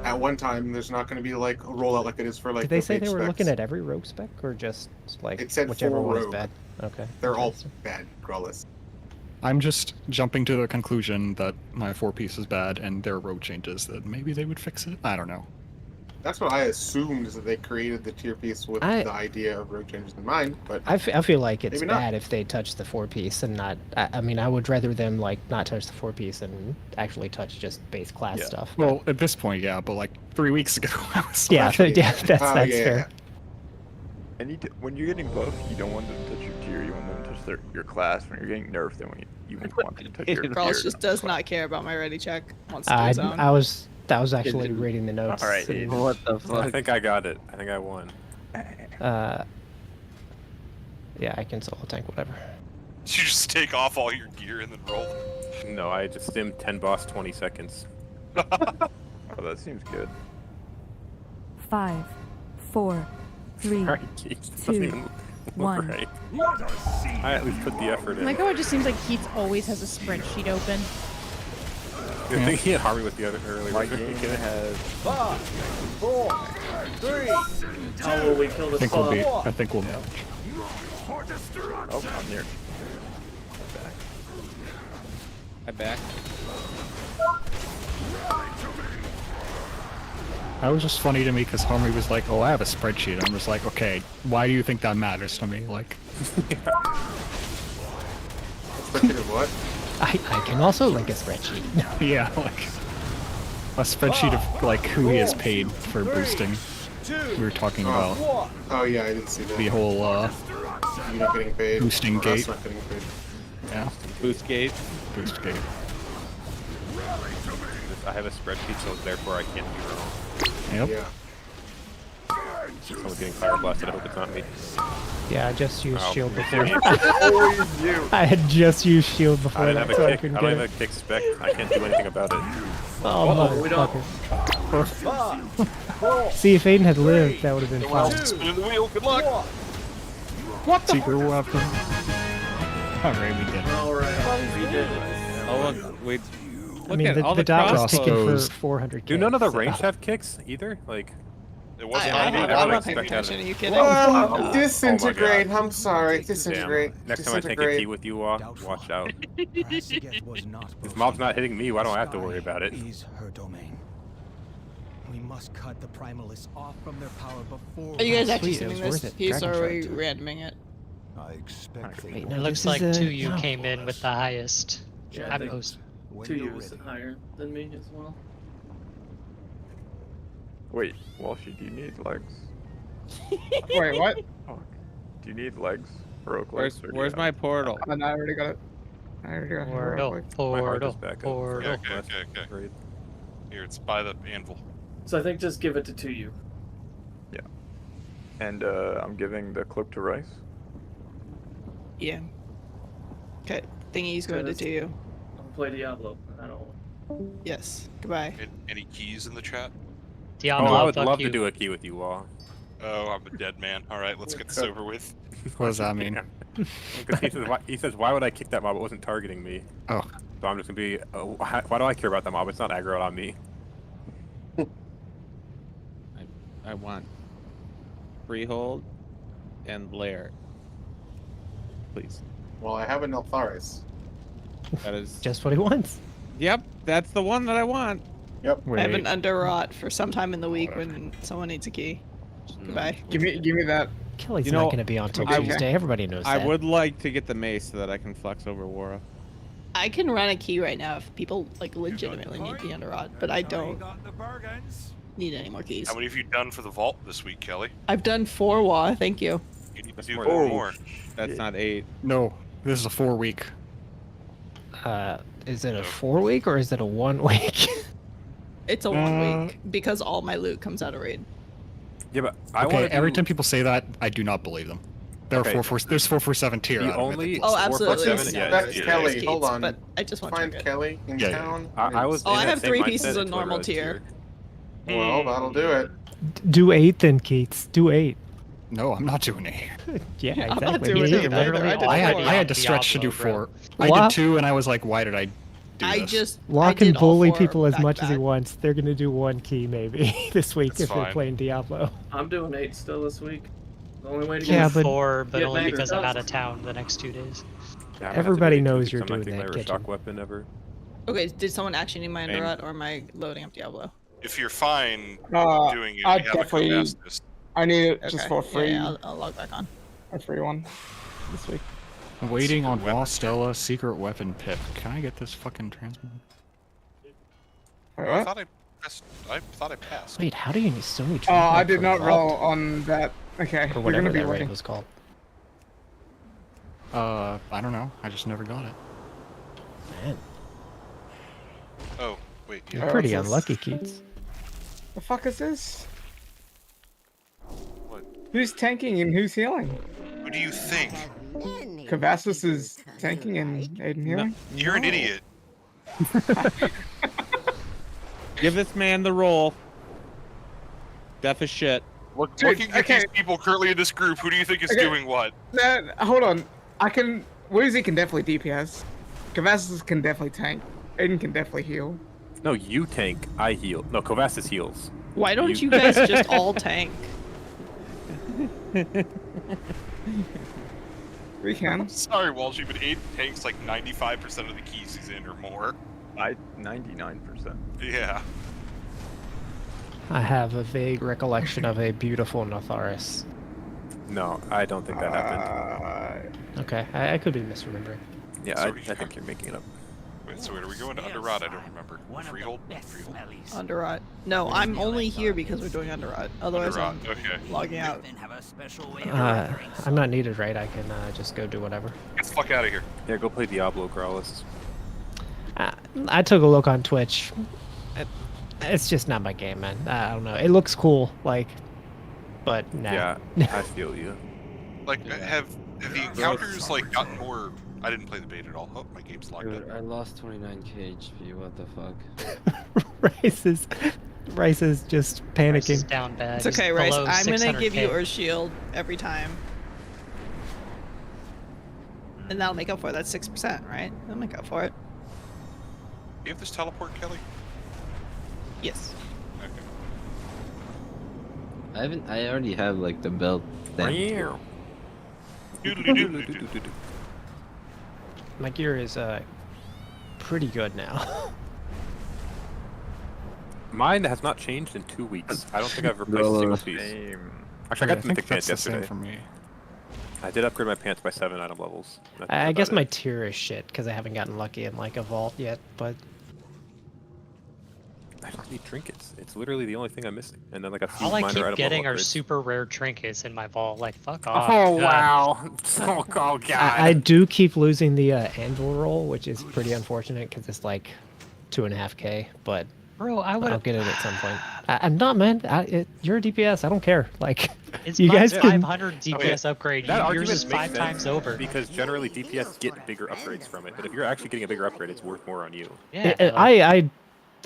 At one time, there's not gonna be like a rollout like it is for like. Did they the say big they were specs. looking at every rogue spec or just like It said whichever full one's rogue. bad? Okay. They're all interesting. bad, Growlers. I'm just jumping to the conclusion that my four piece is bad and their road changes that maybe they would fix it. I don't know. That's what I assumed, is that they created the tier piece with the idea of rogue changes in mind. But I feel like it's maybe not. bad if they touch the 4-piece and not. I mean, I would rather them like not touch the 4-piece and actually touch just base class stuff. Well, at this point, yeah, but like 3 weeks ago, I was Yeah, like, yeah, that's fair. And when you're getting buff, you don't want them to touch your tier. You want them to touch your class. When you're getting nerfed, then you want them to touch your tier. Carlos just does not care about my ready check. Wants to do his own. I was actually reading the notes. All right. and- What the fuck? I think I got it. I think I won. Yeah, I can solo tank whatever. You just take off all your gear and then roll. No, I just stimmed 10 boss 20 seconds. Oh, that seems good. 5, 4, 3, Sorry, Keith. Doesn't 2, even look 1. right. I at least put the effort in. Like how it just seems like Keats always has a spreadsheet open. I think he had Harvey with the other earlier. My game has 5, 4, 3. How will we kill I this think we'll be. bug? I think we'll. Oh, I'm here. I back. That was just funny to me because Homie was like, "Oh, I have a spreadsheet." I'm just like, "Okay, why do you think that matters to me?" Like, Spreadsheet of what? I can also link a spreadsheet. yeah, like a spreadsheet of like who he has paid for boosting. We were talking about Oh yeah, I didn't see that. the whole You're not getting paid. boosting or us gate. not getting paid. Yeah, Boost gate. boost gate. I have a spreadsheet, so therefore I can't be wrong. Yep. Yeah. Someone's getting fire blasted. I hope it's not me. Yeah, I just used Oh, shield me before. too. Always you. I had just used shield I before don't that, have so I a kick. couldn't I don't get have it. a kick spec. I can't do anything about it. Oh, we don't. motherfucker. See, if Aiden had lived, that would have been fun. Spin the wheel. Good luck. What the Secret weapon. Alright, we did it. Alright, we did it. Oh, look, wait. I Look mean, at all the dot was crossbows. ticking for crossbows. 400. Do none of the range have kicks either? Like, It I, wasn't I, on me. I'm I would not paying expect that. attention. Are you kidding? Well, Oh disintegrate. my God. I'm sorry. damn. Disintegrate. Next time I take a key with you, watch out. This mob's not hitting me. Why don't I have to worry about it? Is her domain. We must cut the primalists off from their power before. Are you guys actually Sweet, it sending was this worth it. piece, or are we Dragonflight. randoming it? I expect they Wait, will. no, It looks this like is a- 2 you no. came in with the highest. Yeah, I I'm think host. When 2 you're years ready. higher than me as well. Wait, Walshy, do you need legs? Wait, what? Fuck. Do you need legs? Heroic legs? Where's my portal? And I already got it. I already got it. Portal, My heart portal, is back up. portal. Okay. Great. Here, it's by the anvil. So I think just give it to 2U. Yeah. And I'm giving the cloak to Rice. Yeah. Okay. Thingy's going to do you. I'll play Diablo. I don't. Yes. Goodbye. Any keys in the chat? Oh, Diablo, I would fuck love you. to do a key with you, Wall. Oh, I'm a dead man. All right, let's get this over with. What does that mean? Because he says, why would I kick that mob? It wasn't targeting me. Oh, So I'm just gonna be, why do I care about that mob? It's not aggro on me. I want freehold and Blair. Please. Well, I have a Neltharis. That is Just what he wants. Yep, that's the one that I want. Yep. I have an underwrought for some time in the week when someone needs a key. Goodbye. Give me that. Kelly's You not know, going to be on till I- Tuesday. Everybody knows I that. would like to get the mace so that I can flex over Wara. I can run a key right now if people like legitimately need the Underrot, but I don't need any more keys. How many have you done for the vault this week, Kelly? I've done 4 Wa, thank you. You need to do Oh, more. That's not 8. No, this is a 4-week. Is it a 4-week or is it a 1 week? It's a 1 week because all my loot comes out of raid. Yeah, but I Okay, want to every time people say that, I do not believe them. There Okay. are there's 447 tier. The out of it only that- Oh, absolutely. 447, yeah, That's yeah, Kelly. Keats, Hold on. But I just want Find to Kelly in Yeah, yeah. town. I was. Oh, in I that have same 3 mindset pieces of until I normal realized tier. Well, that'll do it. Do 8 then, Keats. Do 8. No, I'm not doing 8. Yeah, I'm exactly. not doing Me it neither. either. Literally I did all I had four. I had to stretch to do Diablo, 4. bro. I What? did 2, and I was like, why did I do I this? just I Locke can did all bully 4 people as back to much as he back. wants. They're going to do 1 key maybe this week That's if they're fine. playing Diablo. I'm doing 8 still this week. The only way to Yeah, get but- 4, but get only max because I'm stuff. out of town the next 2 days. Yeah, I'm Everybody gonna have to do knows it you're because I'm not doing getting that, my kitchen. shock weapon ever. Okay, did someone actually need my Same. Underrot or am I loading up Diablo? If you're fine Uh, doing it, I'd we have a definitely- Commandus. I need it Okay. just for free. Yeah, I'll log back on. A free one this week. I'm waiting on Secret Raw weapon. Stella secret weapon pip. Can I get this fucking transmit? Wait, I what? thought I thought I passed. Wait, how do you need so many Oh, I did for not Vault? roll on that. Okay, Or you're whatever gonna be that raid waiting. was called. I don't know. I just never got it. Man, Oh, wait. you're Yeah. pretty what's this? unlucky, Keats. The fuck is this? What? Who's tanking and who's healing? Who do you think? Cavassus is tanking and Aiden healing? You're an idiot. Give this man the roll. Deaf as shit. Looking at okay. these people currently in this group, who do you think is Okay. doing what? Hold on. Woozy can definitely DPS. Cavassus can definitely tank. Aiden can definitely heal. No, you tank. I heal. No, Kovassis heals. Why don't you guys just all tank? We can. I'm sorry, Walshy, but Aiden tanks like 95% of the keys he's in or more. 99%. Yeah. I have a vague recollection of a beautiful Notharis. No, I don't think that happened. Okay, I could be misremembering. Yeah, So I think you're making it up. Wait, so wait, are we going to Underrot? I don't remember. Freehold? Freehold. Underrot. No, I'm only here because we're doing Underrot. Otherwise, I'm Underrot, okay. logging out. I'm not needed, right? I can just go do whatever. Get the fuck out of here. Yeah, go play Diablo, Growlist. I took a look on Twitch. It's just not my game, man. I don't know. It looks cool, like, but nah. Yeah, I feel you. Like, have the encounters like gotten more? I didn't play the beta at all. Oh, my game's locked Dude, in. I lost 29k HP. What the fuck? Rice is just panicking. Rice is down bad. It's okay, He's Rice. below I'm gonna give you 600K. Earth Shield every time. And that'll make up for it. That's 6%, right? That'll make up for it. Do you have this teleport, Kelly? Yes. Okay. I already have like the belt thing. My gear is pretty good now. Mine has not changed in 2 weeks. I don't think I've replaced a single piece. Actually, I got the mythic pants yesterday. For me. I did upgrade my pants by 7 item levels. That's I about guess it. my tier is shit because I haven't gotten lucky in like a vault yet, but I don't need trinkets. It's literally the only thing I'm missing. And then like a few All I minor keep item getting level are upgrades. super rare trinkets in my vault. Like, fuck off. Oh God. wow! Oh god! I do keep losing the anvil roll, which is pretty unfortunate because it's like 2.5k, but Bro, I would. I'll get it at some point. I'm not, man. You're a DPS. I don't care. Like, It's you my guys can. 500 DPS upgrade. That Yours argument is makes 5 sense times over. because generally DPS get bigger upgrades from it. But if you're actually getting a bigger upgrade, it's worth more on you. Yeah.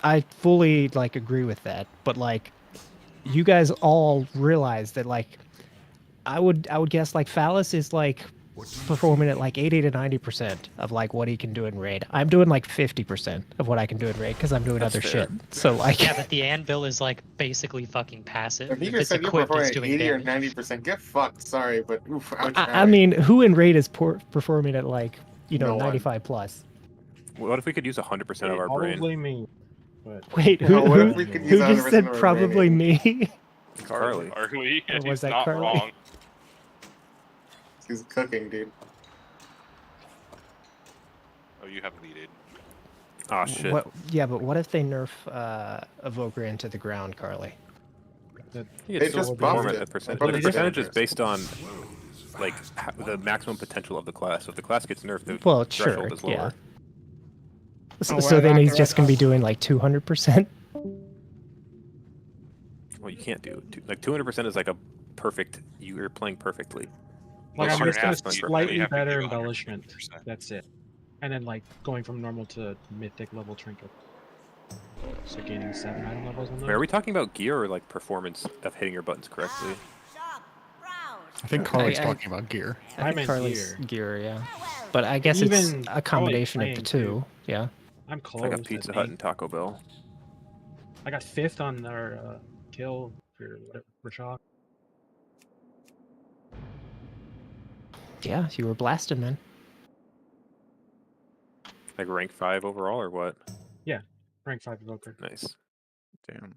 I fully like agree with that, but like, you guys all realize that like, I would guess like Phallus is like performing at like 80 to 90% of like what he can do in raid. I'm doing like 50% of what I can do in raid because I'm doing That's other fair. shit. So like, Yeah, but the anvil is like basically fucking passive. If you If just it's said you're equipped, it's performing doing 80 or damage. 90%, get fucked. Sorry, but oof, ouch, I ouch. mean, who in raid is performing at like, you know, No one. 95 plus? What if we could use 100% of our brain? Probably me. Wait, Well, what who if we could who use just 100% said of our probably brain? me? Carly. Carly, Or was he's that not Carly? wrong. He's cooking, dude. Oh, you have lead aid. Oh shit. What? Yeah, but what if they nerf Evoker into the ground, Carly? You They can still just perform buffed at it. the percentage. But The they percentage is just- based on like the maximum potential of the class. So if the class gets nerfed, the Well, threshold sure, is lower. yeah. So, Oh, so well, then not he's the just gonna be rest. doing like 200%. Well, you can't do like 200% is like a perfect. You're playing perfectly. Like Most I'm are just gonna half perfect. slightly You have to better give 100%. embellishment. That's it. And then like going from normal to mythic level trinket. So gaining 7 item levels on Wait, those. are we talking about gear or like performance of hitting your buttons correctly? I think Carly's I- talking about gear. I I think meant Carly's gear. gear, yeah. But I guess it's Even a combination of the playing, two. too. Yeah. I'm close. I got Pizza I Hut think. and Taco Bell. I got 5th on our kill for whatever for shock. Yeah, you were blasted, man. Like rank 5 overall or what? Yeah, rank 5 evoker. Nice. Damn.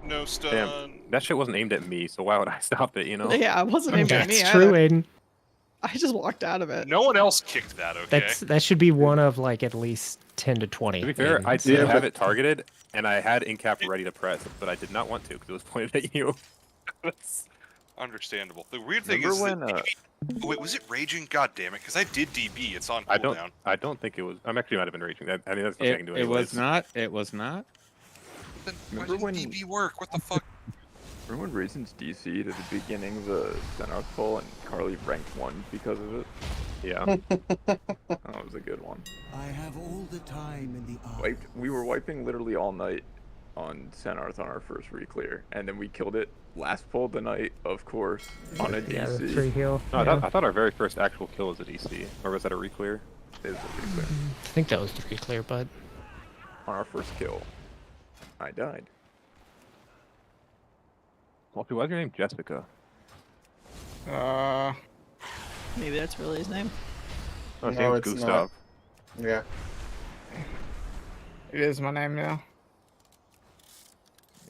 No stun. Damn, that shit wasn't aimed at me, so why would I stop it, you know? Yeah, it wasn't aimed at me That's true, either. Aiden. I just walked out of it. No one else kicked that, okay? That should be one of like at least 10 to 20. To be fair, I Aiden. did Yeah, have but- it targeted, and I had incap ready to press, but I did not want to because it was pointed at you. That's understandable. The weird thing Remember is when that... Wait, was it raging? God damn it, because I did DB. It's on I cooldown. don't think it was. I'm actually might have been raging. I mean, that's nothing I can do It anyways. was not. It was not. Then why Remember didn't when- DB work? What the fuck? Remember when Ryzen's DC'd at the beginning of the Xenos poll and Carly ranked 1 because of it? Yeah. That was a good one. I have all the time in the We were wiping literally all night on Senarth on our first reclear, and then we killed it last pull of the night, of course, on a DC. Yeah, the free heal. No, yeah. I thought our very first actual kill was a DC, or was that a reclear? It was a reclear. I think that was the reclear, but On our first kill, I died. Walter, why's your name Jessica? Maybe that's really his name. Oh, his No, name's it's Gustav. Yeah. It is my name now.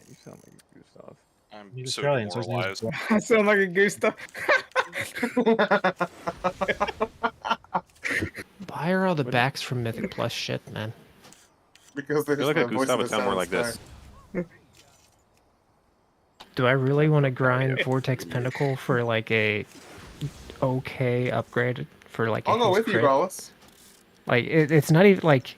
You sound like a Gustav. I'm He's so Australian, so his name's demoralized. I sound like a Gustav. why are all the backs from Mythic Plus shit, man? Because If there's you look my at voice Gustav, in it the sound more sound like this. Do I really want to grind Vortex Pinnacle for like a okay upgrade for like? I'll go with you, crit? Gaulis. Like it's not even like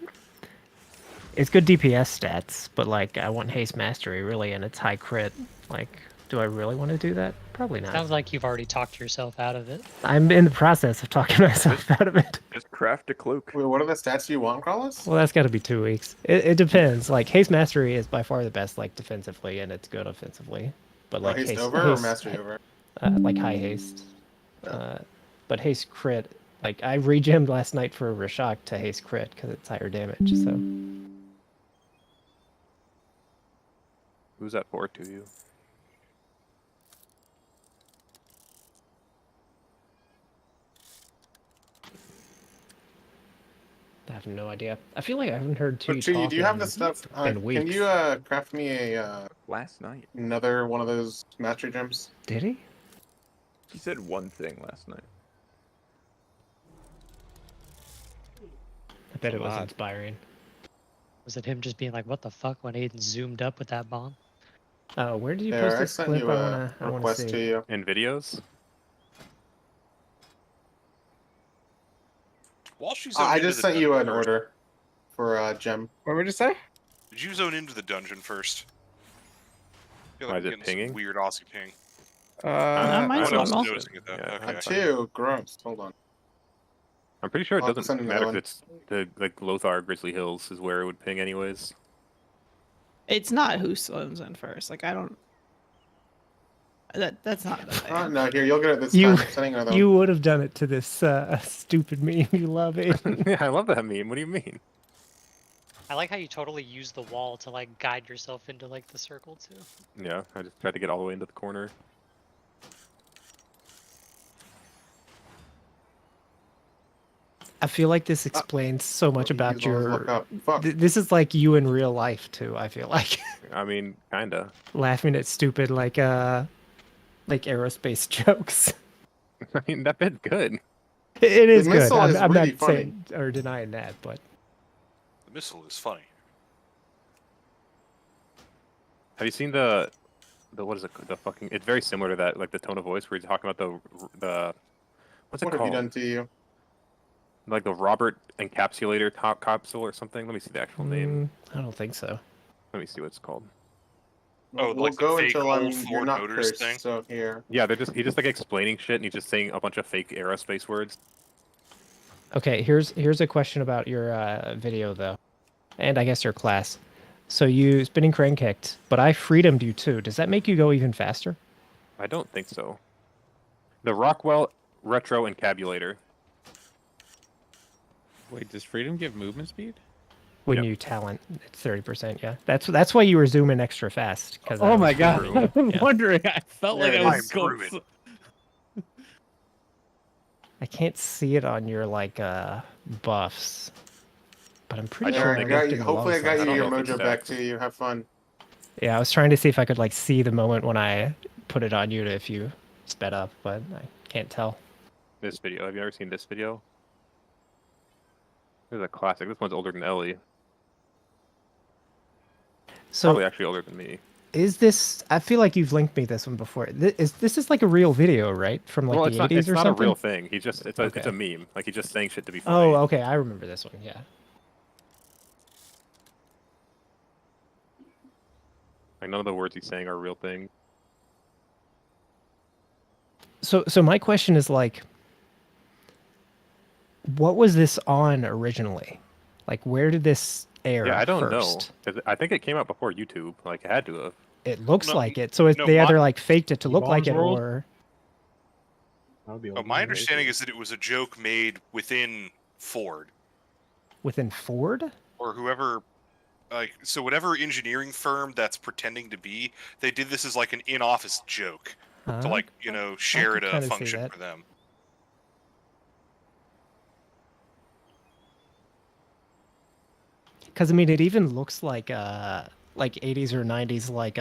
it's good DPS stats, but like I want haste mastery really, and it's high crit. Like, do I really want to do that? Probably not. Sounds like you've already talked yourself out of it. I'm in the process of talking myself out of it. Just craft a cloak. Wait, what are the stats you want, Gaulis? Well, that's got to be 2 weeks. It depends. Like haste mastery is by far the best, like defensively, and it's good offensively. But like haste haste over or mastery over? Like high haste. But haste crit, like I regemmed last night for Rashok to haste crit because it's higher damage. So Who's that for to you? I have no idea. I feel like I haven't heard too. But Chi, do you have the stuff? in weeks. Can you craft me a Last night. another one of those mastery gems? Did he? He said one thing last night. I bet it was inspiring. Was it him just being like, "What the fuck?" when Aiden zoomed up with that bomb? Oh, where did you There, post I this sent clip? you I a wanna request see. to you. In videos? While she's I just sent you an order for a gem. What would you say? Did you zone into the dungeon first? I feel Why like is I'm it getting some pinging? weird Aussie ping. mine's No one else is normal. noticing it though. Yeah, Okay. Two, gross. Hold on. I'm pretty sure it I'll have to doesn't send matter another if it's the like Lothar Grizzly Hills is where it would ping anyways. It's not who swims in first. Like I don't. That's not the thing. No, here, you'll get it this You time. I'm sending another you one. would have done it to this stupid meme you love it. Yeah, I love that meme. What do you mean? I like how you totally use the wall to like guide yourself into like the circle too. Yeah, I just tried to get all the way into the corner. I feel like this explains so much about look your. up. Fuck. This is like you in real life too. I feel like I mean, kinda. laughing at stupid like aerospace jokes. I mean, that bit's good. It is The good. missile I'm, is I'm really not funny. saying or denying that, but The missile is funny. Have you seen the what is it? The fucking. It's very similar to that, like the tone of voice where he's talking about the what's it What have called? you done to you? Like the Robert encapsulator top capsule or something. Let me see the actual name. I don't think so. Let me see what it's called. Oh, We'll like the go fake until old you're Ford not Motors cursed. thing? So here. Yeah, he's just like explaining shit and he's just saying a bunch of fake aerospace words. Okay, here's a question about your video though, and I guess your class. So you spinning crane kicked, but I freedomed you too. Does that make you go even faster? I don't think so. The Rockwell retro encabulator. Wait, does freedom give movement speed? When you talent, it's 30%. Yeah, that's why you were zooming extra fast. Because Oh my god, I'm Yeah. wondering. I felt like I was I'm going. I can't see it on your like buffs, but I'm pretty There, sure I I got looked you. in the Hopefully, I long got side. you your know if it's mojo back stacked. to you. Have fun. Yeah, I was trying to see if I could like see the moment when I put it on you to if you sped up, but I can't tell. This video. Have you ever seen this video? This is a classic. This one's older than Ellie. So Probably actually older than me. is this? I feel like you've linked me this one before. This is like a real video, right? From like Well, the it's not. 80s It's or not something. a real thing. He just. It's a Okay. meme. Like he's just saying shit to be funny. Oh, okay. I remember this one. Yeah. Like none of the words he's saying are a real thing. So my question is like, what was this on originally? Like, where did this air? Yeah, I don't first? know. 'Cause I think it came out before YouTube. Like it had to have. It looks No, like it. So no, they either my- like faked it to look like it, World? or That would be Oh, my understanding is that it was a joke made within Ford within Ford. or whoever. Like, so whatever engineering firm that's pretending to be, they did this as like an in-office joke to like, share could it a kinda see function that. for them. Because I mean, it even looks like 80s or 90s like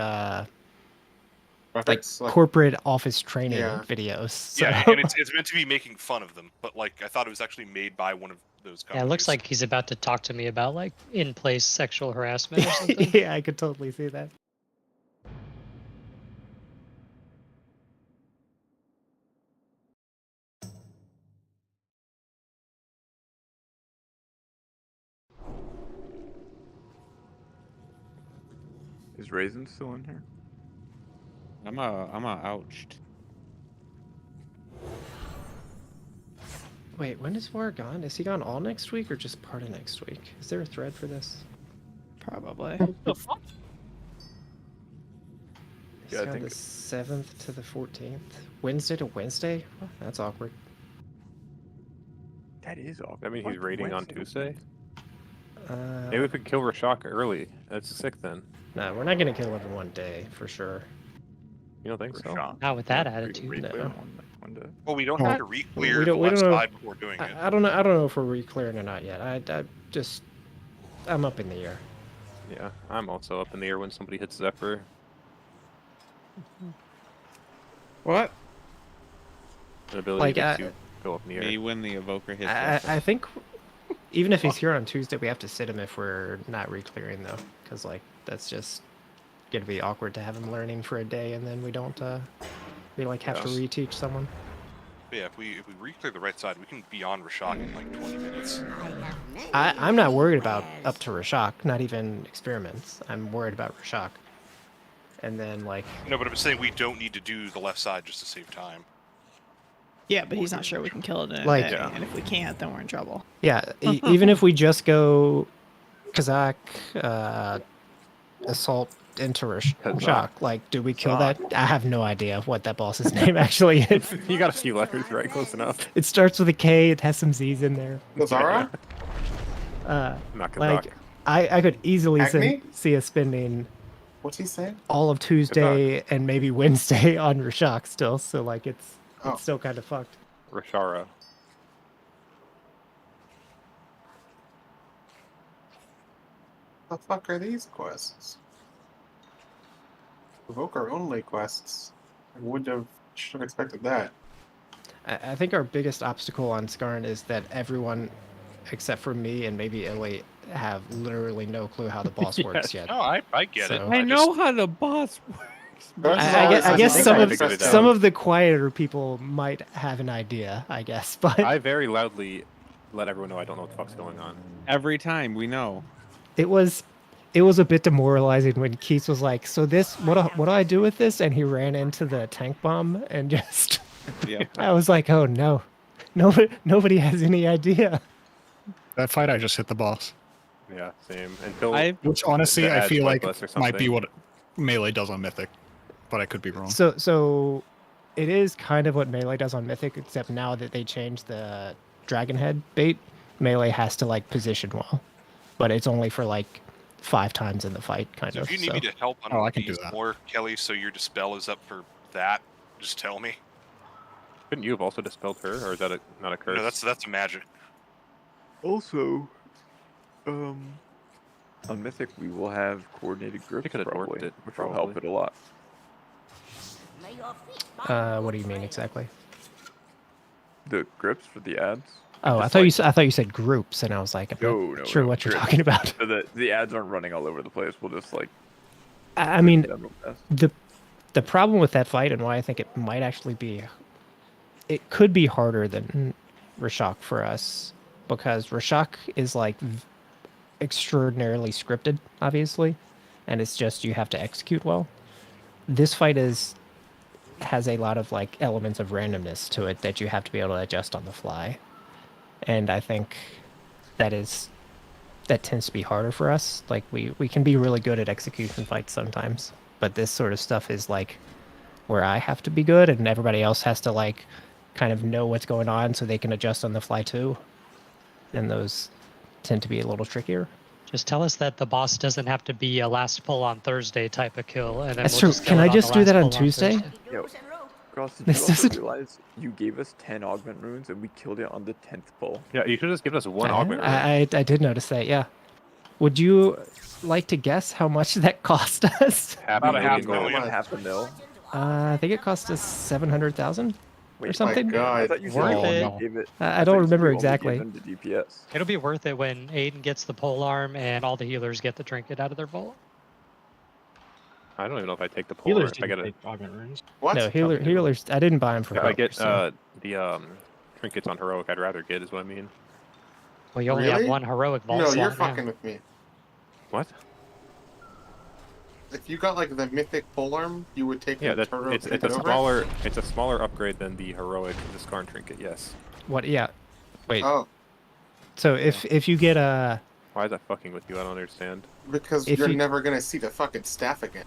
corporate office training Yeah. videos. So. Yeah, and it's meant to be making fun of them, but like I thought it was actually made by one of those Yeah, companies. it looks like he's about to talk to me about like in-place sexual harassment or something. Yeah, I could totally see that. Is Ryzen still in here? I'm ouched. Wait, when is War gone? Is he gone all next week or just part of next week? Is there a thread for this? Probably. The fuck? He's Yeah, I gone think the 7th to the 14th. Wednesday to Wednesday? Oh, that's awkward. That is awkward. I mean, he's raiding on Tuesday. Uh, Maybe we could kill Rashok early. That's sick then. No, we're not gonna kill him in one day for sure. You don't think so? Rashok. Not with that Yeah, we can attitude. replay No. on one day. Well, we don't Well, have to re-clear we the don't- we left don't know- side before doing it. I don't know. I don't know if we're re-clearing or not yet. I'm up in the air. Yeah, I'm also up in the air when somebody hits Zephyr. What? An ability Like, to go up in the air. Me when the evoker hits. I think even if he's here on Tuesday, we have to sit him if we're not re-clearing though, because like that's just gonna be awkward to have him learning for a day and then we don't we like have to Yes. reteach someone. But yeah, if we re-clear the right side, we can be on Rashok in like 20 minutes. I'm not worried about up to Rashok, not even experiments. I'm worried about Rashok. And then like No, but I'm saying we don't need to do the left side just to save time. Yeah, but he's not sure we can kill it in a Like- day, Yeah. and if we can't, then we're in trouble. yeah, even if we just go Kazakh assault into Rashok, like do we kill that? I have no idea what that boss's name actually is. You got a few letters, right? Close enough. It starts with a K, it has some Z's in there. Lothar? Not Like Kazakh. I could easily Acme? see us spending What's he saying? all of Tuesday and maybe Wednesday on Rashok still, so like it's Oh. still kind of fucked. Rashara. The fuck are these quests? Evoker only quests. I should have expected that. I think our biggest obstacle on Skarn is that everyone, except for me and maybe Illy, have literally no clue how the boss works yet. No, I get it. So- I know how the boss works. I guess some of the quieter people might have an idea, I guess, but I very loudly let everyone know I don't know what the fuck's going on. Every time we know. it was a bit demoralizing when Keith was like, "So this, what do I do with this?" And he ran into the tank bomb and just. Yeah. I was like, "Oh no, nobody has any idea." That fight, I just hit the boss. Yeah, same. Until Which honestly, the I ads feel like blacklist or might be something. what Melee does on Mythic, but I could be wrong. So it is kind of what Melee does on Mythic, except now that they changed the Dragon Head bait, Melee has to like position well, but it's only for like 5 times in the fight, kind So of. if you need me to help on I can do these that. more, Kelly, so your dispel is up for that, just tell me. Couldn't you have also dispelled her, or is that not a curse? No, that's a magic. Also, on Mythic we will have coordinated grips could've probably, dwarfed it, which will help it a lot. What do you mean exactly? The grips for the ads. Oh, I thought you said groups, and I was like, I'm not sure what you're grips. talking about. So the ads aren't running all over the place. We'll just like. I mean, them real fast. the problem with that fight, and why I think it might actually be, it could be harder than Rashok for us, because Rashok is like extraordinarily scripted, obviously, and it's just you have to execute well. This fight has a lot of like elements of randomness to it that you have to be able to adjust on the fly, and I think that tends to be harder for us. Like we can be really good at execution fights sometimes, but this sort of stuff is like where I have to be good and everybody else has to like kind of know what's going on so they can adjust on the fly too. And those tend to be a little trickier. Just tell us that the boss doesn't have to be a last pull on Thursday type of kill, and then That's we'll true. just Can kill I it just the do last that on pull Tuesday? Thursday. Yo, Cross, did This you also doesn't- realize you gave us 10 augment runes and we killed it on the 10th pull? Yeah, you should have just given us one augment rune. I did notice that, yeah. Would you like to guess how much that cost us? About a half million. Half a mil. I think it cost us 700,000 or something. I thought you said you only gave it. I don't thought you said remember you only gave exactly. them the DPS. It'll be worth it when Aiden gets the pole arm and all the healers get the trinket out of their vault. I don't even know if I take the pole. Healers If I didn't get take augment runes. What? No, healers. I didn't buy them for if I get healers, so- the trinkets on heroic, I'd rather get is what I mean. Well, you only have Really? one heroic vault No, slot you're now. fucking with me. What? If you got like the mythic polearm, you would take Yeah, the that turtle it's a over? smaller upgrade than the heroic the Skarn trinket. Yes. What? Yeah. Wait. Oh, So if you get a Why is that fucking with you? I don't understand. because If you're you- never gonna see the fucking staff again.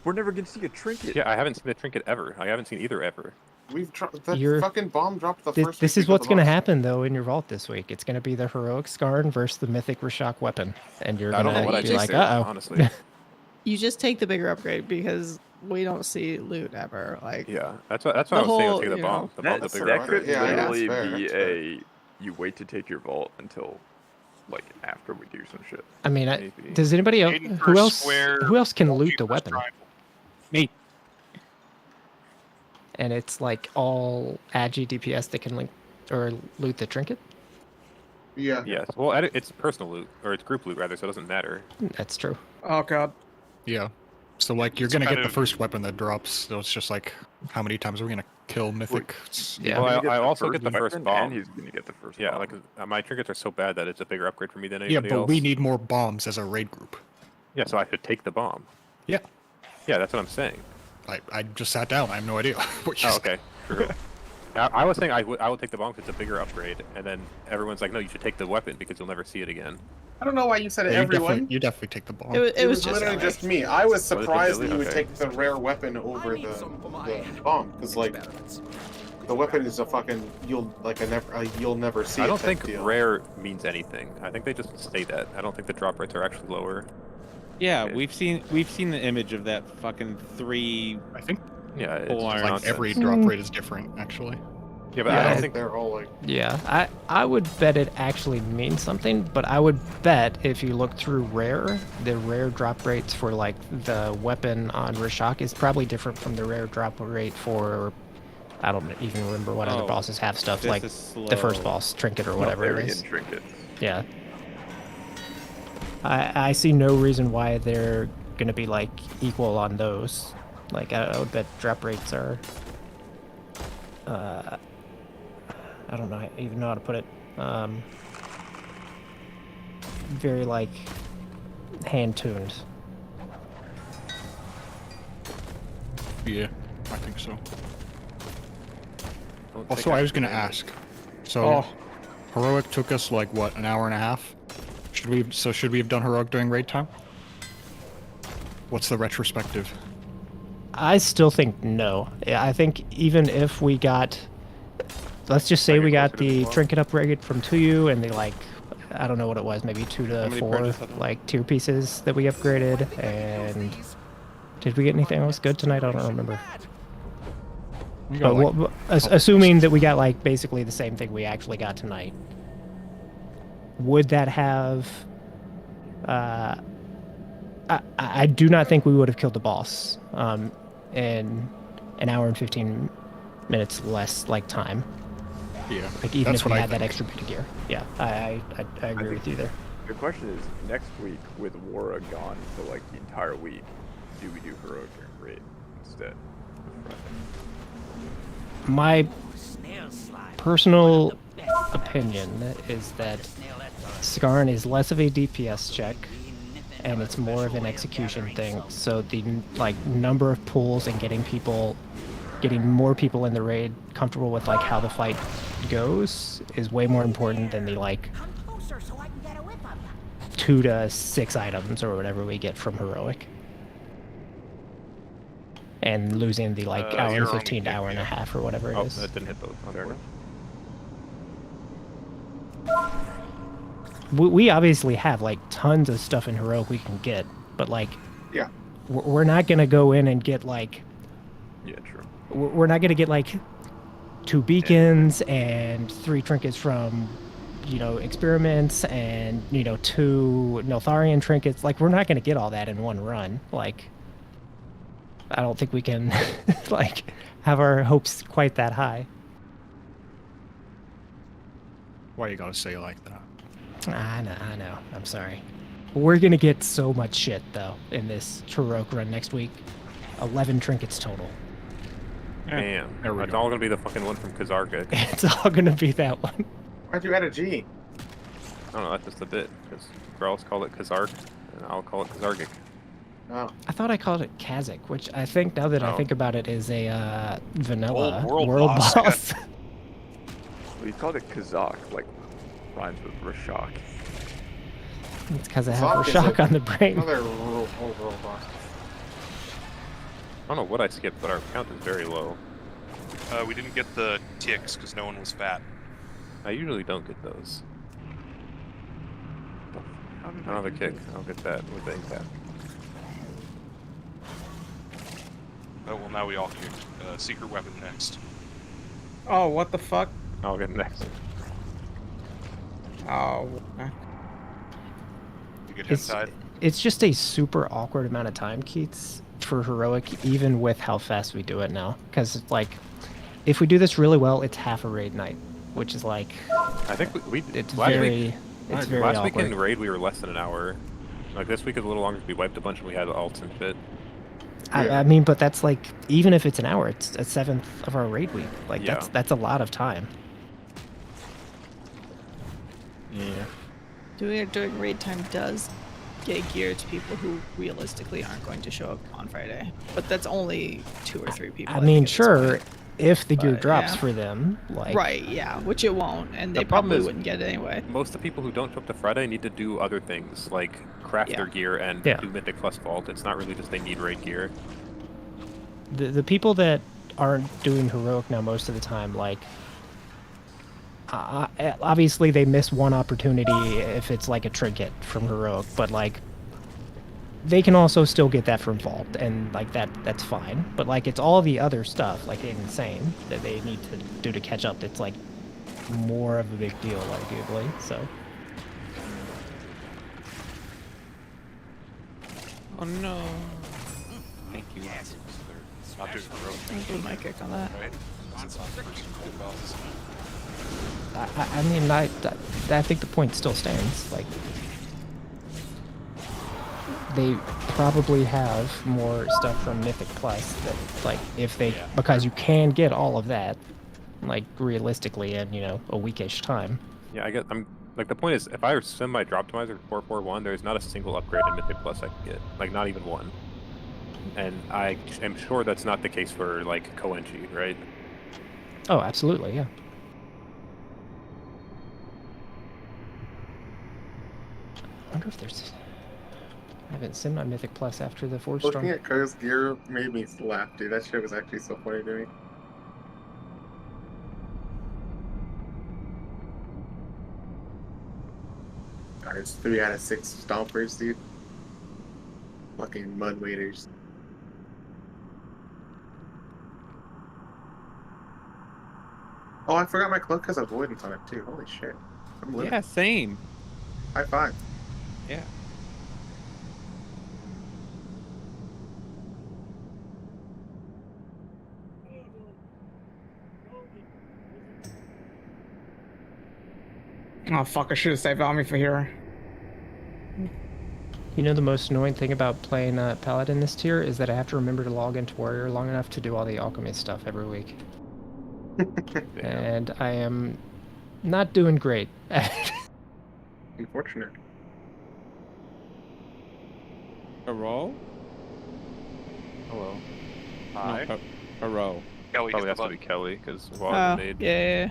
We're never gonna see a trinket. Yeah, I haven't seen the trinket ever. I haven't seen either ever. We've dropped the You're- fucking bomb dropped the this, first. this week is we what's got going to the boss. happen though in your vault this week. It's going to be the heroic Skarn versus the mythic Rashok weapon, and you're I don't going know what to I be just like, said, uh oh. honestly. You just take the bigger upgrade because we don't see loot ever. Like Yeah, that's what I was The saying. I was whole, taking the you bomb. know. The bomb's a That bigger could upgrade. Yeah, that's literally fair, be that's fair. you wait to take your vault until like after we do some shit. I mean, Maybe. does anybody else? Aiden Who per else? square, Who else can multi loot the per weapon? triangle. Me. And it's like all agi DPS that can link or loot the trinket. Yeah. Yes. Well, it's personal loot or it's group loot rather, so it doesn't matter. That's true. Oh god. Yeah. So like you're It's gonna kind get the of- first weapon that drops. So it's just like how many times are we gonna kill mythic? Yeah. Well, He's gonna I get also get the first weapon, bomb. and he's gonna get the first. Yeah, bomb. like my trinkets are so bad that it's a bigger upgrade for me than Yeah, anybody but else. we need more bombs as a raid group. Yeah, so I should take the bomb. Yeah. Yeah, that's what I'm saying. I just sat down. I have no idea what you Oh, said. okay. True. I was saying I would take the bomb because it's a bigger upgrade, and then everyone's like, no, you should take the weapon because you'll never see it again. I don't know why you said it. Yeah, everyone. you definitely take the bomb. it was just literally Ellie. just me. I was surprised that you would Okay. take the rare weapon over the bomb because like the weapon is a fucking you'll never see. I it don't type think deal. rare means anything. I think they just say that. I don't think the drop rates are actually lower. Yeah, Okay. we've seen the image of that fucking 3. I think Yeah, it's Pole arm. like nonsense. every drop rate is different actually. Yeah, but I don't think they're all like. Yeah, I would bet it actually means something, but I would bet if you look through rare, the rare drop rates for like the weapon on Rashok is probably different from the rare drop rate for, I don't even remember what other bosses have stuff this like is the first slow. boss, Trinket or whatever it Barbarian is. trinket. Yeah. I see no reason why they're gonna be like equal on those. Like I would bet drop rates are I don't know even know how to put it. Very like hand tuned. Yeah, I think so. Also, I was gonna ask. So, heroic took us like what, an hour and a half? Should we have done heroic during raid time? What's the retrospective? I still think no. I think even if we got, let's just say we got the trinket upgrade from 2U and the like, I don't know what it was, maybe 2 to 4 like tier pieces that we upgraded. And did we get anything else good tonight? I don't remember. But like, assuming that we got like basically the same thing we actually got tonight, would that have? I do not think we would have killed the boss in an hour and 15 minutes less like time. Yeah. Like even that's if we what I had that think. extra bit of gear. Yeah, I agree with you there. The question is, next week with Wara gone for like the entire week, do we do heroic during raid instead? My personal opinion is that Skarn is less of a DPS check, and it's more of an execution thing. So the like number of pulls and getting more people in the raid comfortable with like how the fight goes is way more important than the like 2 to 6 items or whatever we get from heroic. And losing the like hour and 15 to hour and a half or whatever it is. Oh, that didn't hit those. Fair enough. We obviously have like tons of stuff in heroic we can get, but like, yeah, we're not gonna go in and get like, yeah, true. We're not gonna get like 2 beacons and 3 trinkets from, experiments and 2 Lotharian trinkets. Like we're not gonna get all that in one run. Like, I don't think we can like have our hopes quite that high. Why you gotta say it like that? I know. I'm sorry. We're gonna get so much shit though in this heroic run next week. 11 trinkets total. Damn. It's all gonna be the fucking one from Kazarga. It's all gonna be that one. Why'd you add a G? I don't know, that's just a bit. Because girls call it Kazarg, and I'll call it Kazargic. Oh. I thought I called it Kazakh, which I think now that I think about it is a vanilla World world boss. boss. Well, he called it Kazakh, like rhymes with Rashok. It's because I have Rashok on the brain. Another world boss. I don't know what I skipped, but our count is very low. We didn't get the ticks because no one was fat. I usually don't get those. I don't have a kick. I'll get that with a tap. Oh, well, now we all get secret weapon next. Oh, what the fuck? I'll get next. Oh. You get inside. It's just a super awkward amount of time, Keats, for heroic, even with how fast we do it now. Because like, if we do this really well, it's half a raid night, which is like, I think it's last very, week, it's very last awkward. week in raid we were less than an hour. Like this week is a little longer because we wiped a bunch and we had alts and shit. I mean, but that's like, even if it's an hour, it's a 7th of our raid week. Like that's a lot of time. Yeah. Doing it during raid time does get geared to people who realistically aren't going to show up on Friday. But that's only 2 or 3 people. I mean, think, at this sure, point. if the gear But, drops yeah. for them, like Right, yeah, which it won't, and The they problem probably is wouldn't get it anyway. Most of the people who don't show up to Friday need to do other things, like craft their gear and Yeah. do Mythic Plus Vault. It's not really just they need raid gear. the people that aren't doing heroic now most of the time, like obviously they miss one opportunity if it's like a trinket from heroic, but like they can also still get that from Vault, and like that's fine. But like it's all the other stuff, like Insane, that they need to do to catch up. That's like more of a big deal, arguably. So. Oh no. Thank you. Not doing growth. I blew my kick on that. Right? It's not the first cool bells. I mean, I think the point still stands. Like, they probably have more stuff from Mythic Plus that, like, if they, because you can get all of that, like, realistically in, you know, a weekish time. Yeah, I'm like, the point is, if I send my drop optimizer 441, there's not a single upgrade in Mythic Plus I can get, like, not even one. And I am sure that's not the case for like Koenchi, right? Oh, absolutely, yeah. I wonder if there's. I haven't seen my Mythic Plus after the 4-star. Looking at Ko's gear made me laugh, dude. That shit was actually so funny to me. Alright, it's 3 out of 6 stompers, dude. Fucking mud waders. Oh, I forgot my cloak has avoidance on it too. Holy shit. I'm living. Yeah, same. High five. Yeah. Oh fuck, I should have saved Army for here. You know the most annoying thing about playing Paladin this tier is that I have to remember to log into Warrior long enough to do all the alchemy stuff every week. And I am not doing great. Unfortunate. A roll? Hello. Hi. No, a row. Kelly, Probably has to be Kelly, because Oh, made. yeah.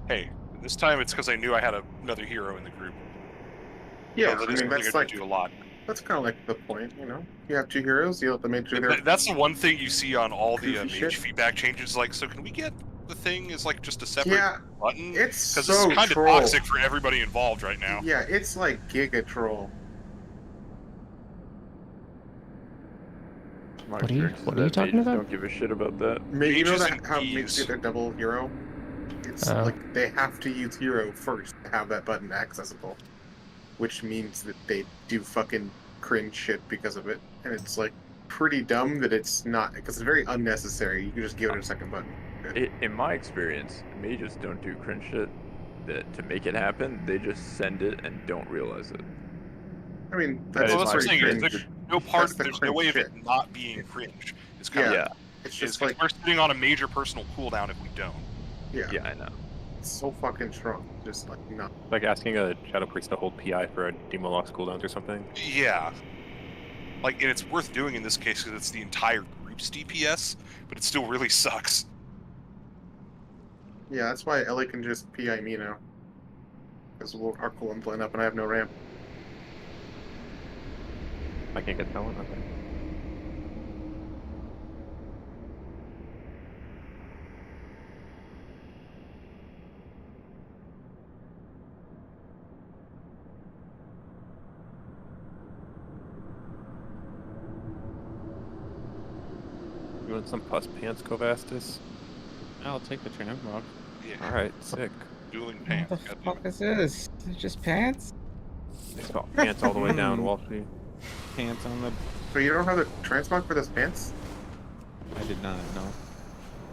Hey, this time it's because I knew I had another hero in the group. Yeah, that I is mean, something that's I like, do a lot. that's kind of like the point, you know? You have 2 heroes, you have to make sure they're... That's the one thing you see on all the Goofy mage shit. feedback changes. Like, so can we get the thing as like just a separate button? It's Because so it's kind of troll. toxic for everybody involved right now. Yeah, it's like Giga Troll. My What are you- experience is what are you that talking mages about? Don't give a shit about that. You know Mages that and how keys. mages get a double hero? It's Oh. like they have to use hero first to have that button accessible. Which means that they do fucking cringe shit because of it. And it's like pretty dumb that it's not, because it's very unnecessary. You can just give it a second button. In my experience, mages don't do cringe shit. That to make it happen, they just send it and don't realize it. I mean, That that's is Well, that's what I'm my saying. cringe. There's no part. That's the There's no way of cringe it not being cringe. It's kind Yeah. of. It's just It's like, we're sitting on a major personal cooldown if we don't. yeah, Yeah, I know. it's so fucking strong. Just like, no. Like asking a Shadow Priest to hold PI for a Demolox cooldowns or something. Yeah. Like, and it's worth doing in this case because it's the entire group's DPS, but it still really sucks. Yeah, that's why Ellie can just PI me now. Because our cooldown's line up and I have no ramp. I can't get that one. Okay. You want some pus pants, Kovastis? I'll take the transmog. Yeah. Alright, sick. Dueling What pants. the fuck is this? Is it just pants? It's got pants all the way down, Walshy. Pants on the... So you don't have the transmog for those pants? I did not know.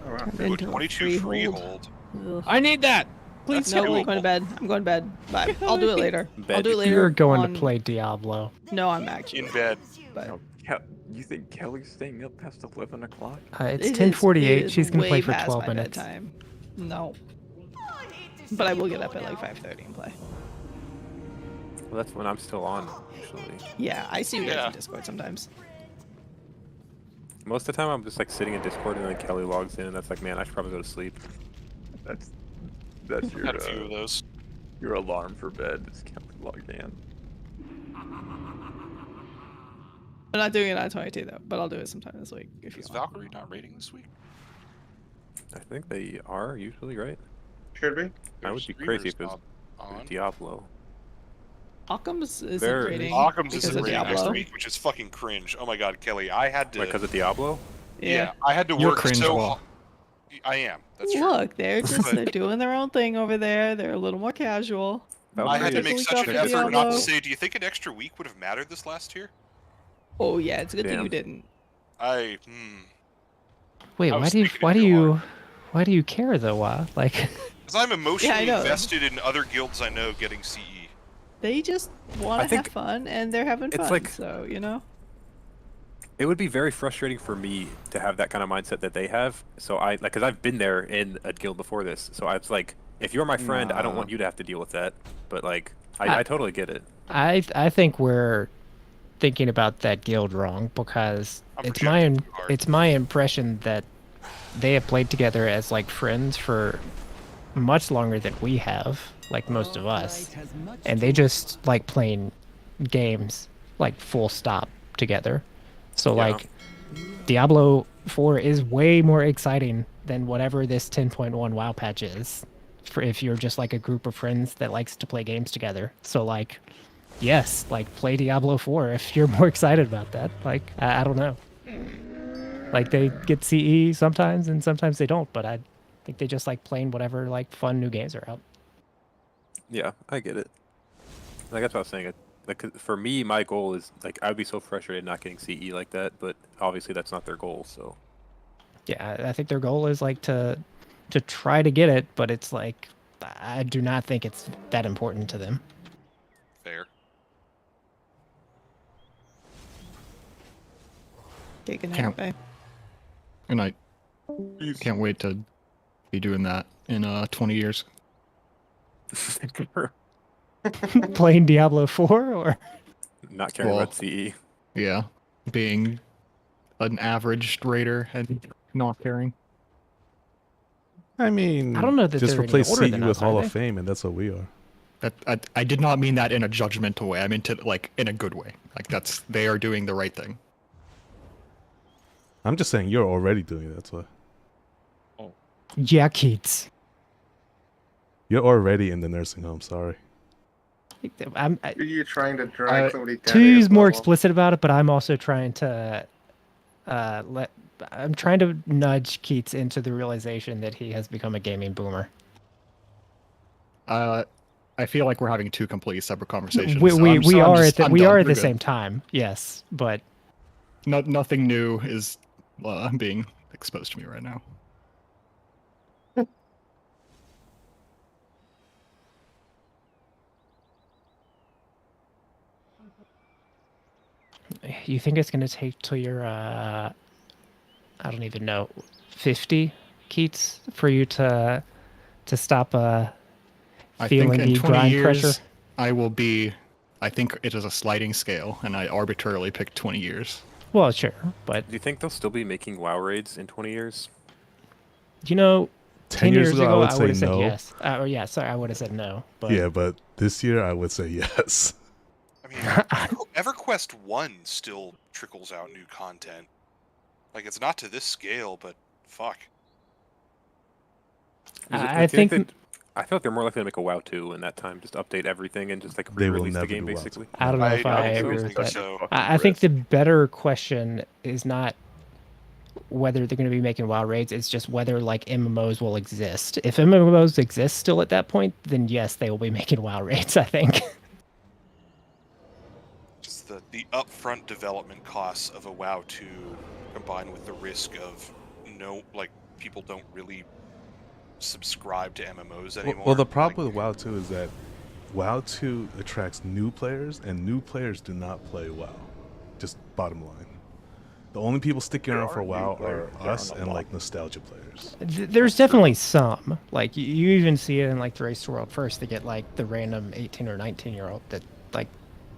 Oh, wow. Turned into a 22 freehold. freehold. Ugh. I need that! Please No, help I'm me. going to bed. I'm going to bed. Bye. I'll do it later. I'll do it later. You're going on- to play Diablo. No, I'm actually. In bed. But No, you think Kelly's staying up past 11 o'clock? It's it is- 10:48. it is She's gonna play way for past 12 my minutes. bedtime. No. But I will get up at like 5:30 and play. Well, that's when I'm still on, usually. Yeah, I see you guys Yeah. in Discord sometimes. Most of the time, I'm just like sitting in Discord and then Kelly logs in, and that's like, man, I should probably go to sleep. That's your Had a few of those. your alarm for bed is Kelly logged in. I'm not doing it on 22 though, but I'll do it sometime this week if you Is want. Valkyrie not raiding this week? I think they are usually, right? Should be. I would be Their crazy if streamer's it was not on. Diablo. Occam's isn't They're- rating Occam's because isn't of rating next Diablo. week, which is fucking cringe. Oh my god, Kelly, I had to. Because of Diablo? Yeah, I had to You're work cringe, so. Will. I am. That's true. Look, they're But doing their own thing over there. They're a little more casual. I had to Take a make week such off an of effort not Diablo. to say. Do you think an extra week would have mattered this last year? Oh yeah, it's a good thing Damn. you didn't. Wait, I why was do you thinking why do you care though? Like, Because I'm emotionally know. invested in other guilds I know getting CE. They just want I to have think fun, and they're having it's fun. like- So you know. It would be very frustrating for me to have that kind of mindset that they have. So because I've been there in a guild before this. So I was like, if you're my friend, I don't want you to have to deal with that. But like, I totally get it. I think we're thinking about that guild wrong because it's my impression that they have played together as like friends for much longer than we have, like most of us, and they just like playing games like full stop together. So Yeah. like Diablo 4 is way more exciting than whatever this 10.1 WoW patch is, for if you're just like a group of friends that likes to play games together. So like, yes, like play Diablo 4 if you're more excited about that. Like I don't know. Like they get CE sometimes and sometimes they don't, but I think they just like playing whatever like fun new games are out. Yeah, I get it. Like that's what I was saying. Like for me, my goal is like I'd be so frustrated not getting CE like that, but obviously that's not their goal. So Yeah, I think their goal is like to try to get it, but it's like I do not think it's that important to them. Fair. Take a nap, Can't- babe. And I can't wait to be doing that in 20 years. Playing Diablo 4 or not caring about CE. Yeah, being an average raider and not caring. I mean, I don't know that just they're any replace older CE than with us, Hall are of they? Fame, and that's what we are. I did not mean that in a judgmental way. I meant it like in a good way. Like they are doing the right thing. I'm just saying you're already doing it. That's why Yeah, kids. you're already in the nursing home. Sorry. I'm Are you trying to drag somebody down? Tu's more explicit about it, but I'm also trying to I'm trying to nudge Keats into the realization that he has become a gaming boomer. I feel like we're having two completely separate conversations. We are at the We're good. same time, yes, but nothing new is being exposed to me right now. you think it's gonna take till you're I don't even know 50 Keats for you to stop I feeling think in the 20 grind years, pressure? I will be. I think it is a sliding scale, and I arbitrarily picked 20 years. Well, sure, but Do you think they'll still be making WoW raids in 20 years? you know, 10 years ago, I would say have said no. yes. Or yeah, sorry, I would have said no. But Yeah, but this year I would say yes. I mean, EverQuest 1 still trickles out new content. Like, it's not to this scale, but fuck. I think I feel like they're more likely to make a WoW 2 in that time, just update everything and just like They will re-release the never game do WoW basically. 2. I don't know if I agree with think that. so. I think the better question is not whether they're going to be making WoW raids. It's just whether like MMOs will exist. If MMOs exist still at that point, then yes, they will be making WoW raids, I think. Just the upfront development costs of a WoW 2 combined with the risk of people don't really subscribe to MMOs anymore. Well, the problem with WoW 2 is that WoW 2 attracts new players, and new players do not play WoW. Just bottom line. The only people sticking around for WoW are us and like nostalgia players. There's definitely some. Like you even see it in like the Race to World First. They get like the random 18 or 19-year-old that like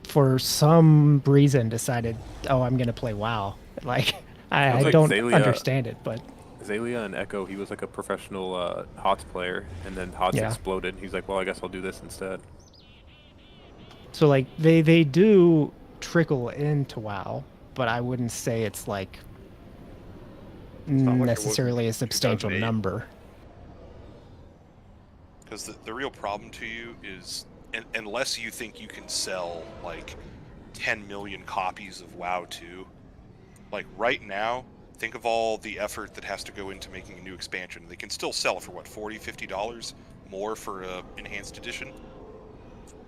for some reason decided, oh, I'm gonna play WoW. Like I don't understand it, but Zalia and Echo, he was like a professional HOTS player, and then HOTS exploded. He's like, well, I guess I'll do this instead. so like they do trickle into WoW, but I wouldn't say it's like necessarily a substantial number. Because the real problem to you is unless you think you can sell like 10 million copies of WoW 2, like right now, think of all the effort that has to go into making a new expansion. They can still sell it for what, $40, $50 more for a enhanced edition.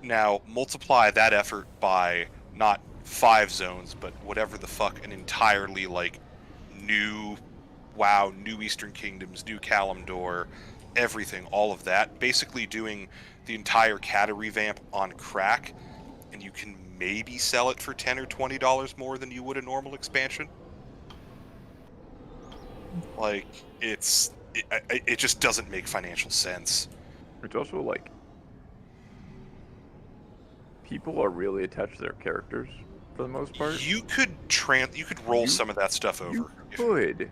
Now multiply that effort by not 5 zones, but whatever the fuck, an entirely like new WoW, new Eastern Kingdoms, new Kalimdor, everything, all of that, basically doing the entire Cata revamp on crack, and you can maybe sell it for $10 or $20 more than you would a normal expansion. Like, it just doesn't make financial sense. It's also like people are really attached to their characters for the most part. You could roll some of that stuff over. You could,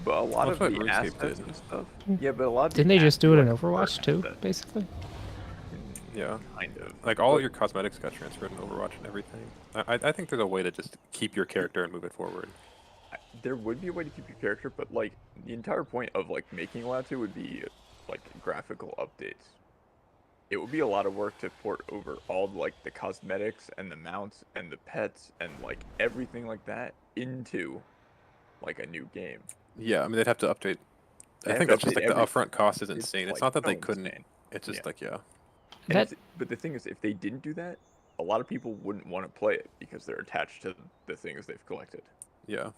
but a lot of the assets and stuff. Yeah, but a lot of Didn't they just do it in Overwatch too, basically? Yeah, kind of. Like all of your cosmetics got transferred in Overwatch and everything. I think there's a way to just keep your character and move it forward. There would be a way to keep your character, but like the entire point of like making WoW 2 would be like graphical updates. It would be a lot of work to port over all like the cosmetics and the mounts and the pets and like everything like that into like a new game. Yeah, I mean they'd have to update. I think that's just like the upfront cost is insane. It's not that they couldn't. It's just like But the thing is, if they didn't do that, a lot of people wouldn't want to play it because they're attached to the things they've collected. Yeah.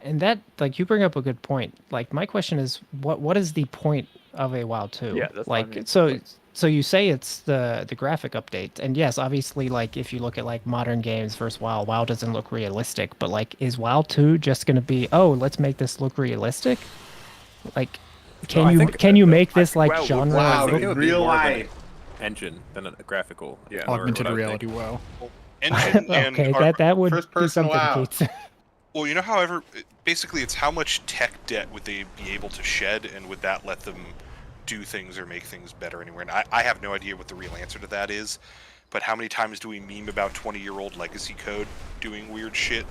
And that, like, you bring up a good point. Like, my question is, what is the point of a WoW 2? Yeah, that's like, what I mean. so you say it's the graphic update, and yes, obviously, like, if you look at like modern games versus WoW, WoW doesn't look realistic. But like, is WoW 2 just gonna be, oh, let's make this look realistic? Like, can you make this like genre? I think it would be more of an engine than a graphical. Yeah. Augmented reality WoW. Engine and Okay, that would be first-person something. WoW. Keith. Well, you know, however, basically it's how much tech debt would they be able to shed, and would that let them do things or make things better anywhere? And I have no idea what the real answer to that is, but how many times do we meme about 20-year-old legacy code doing weird shit?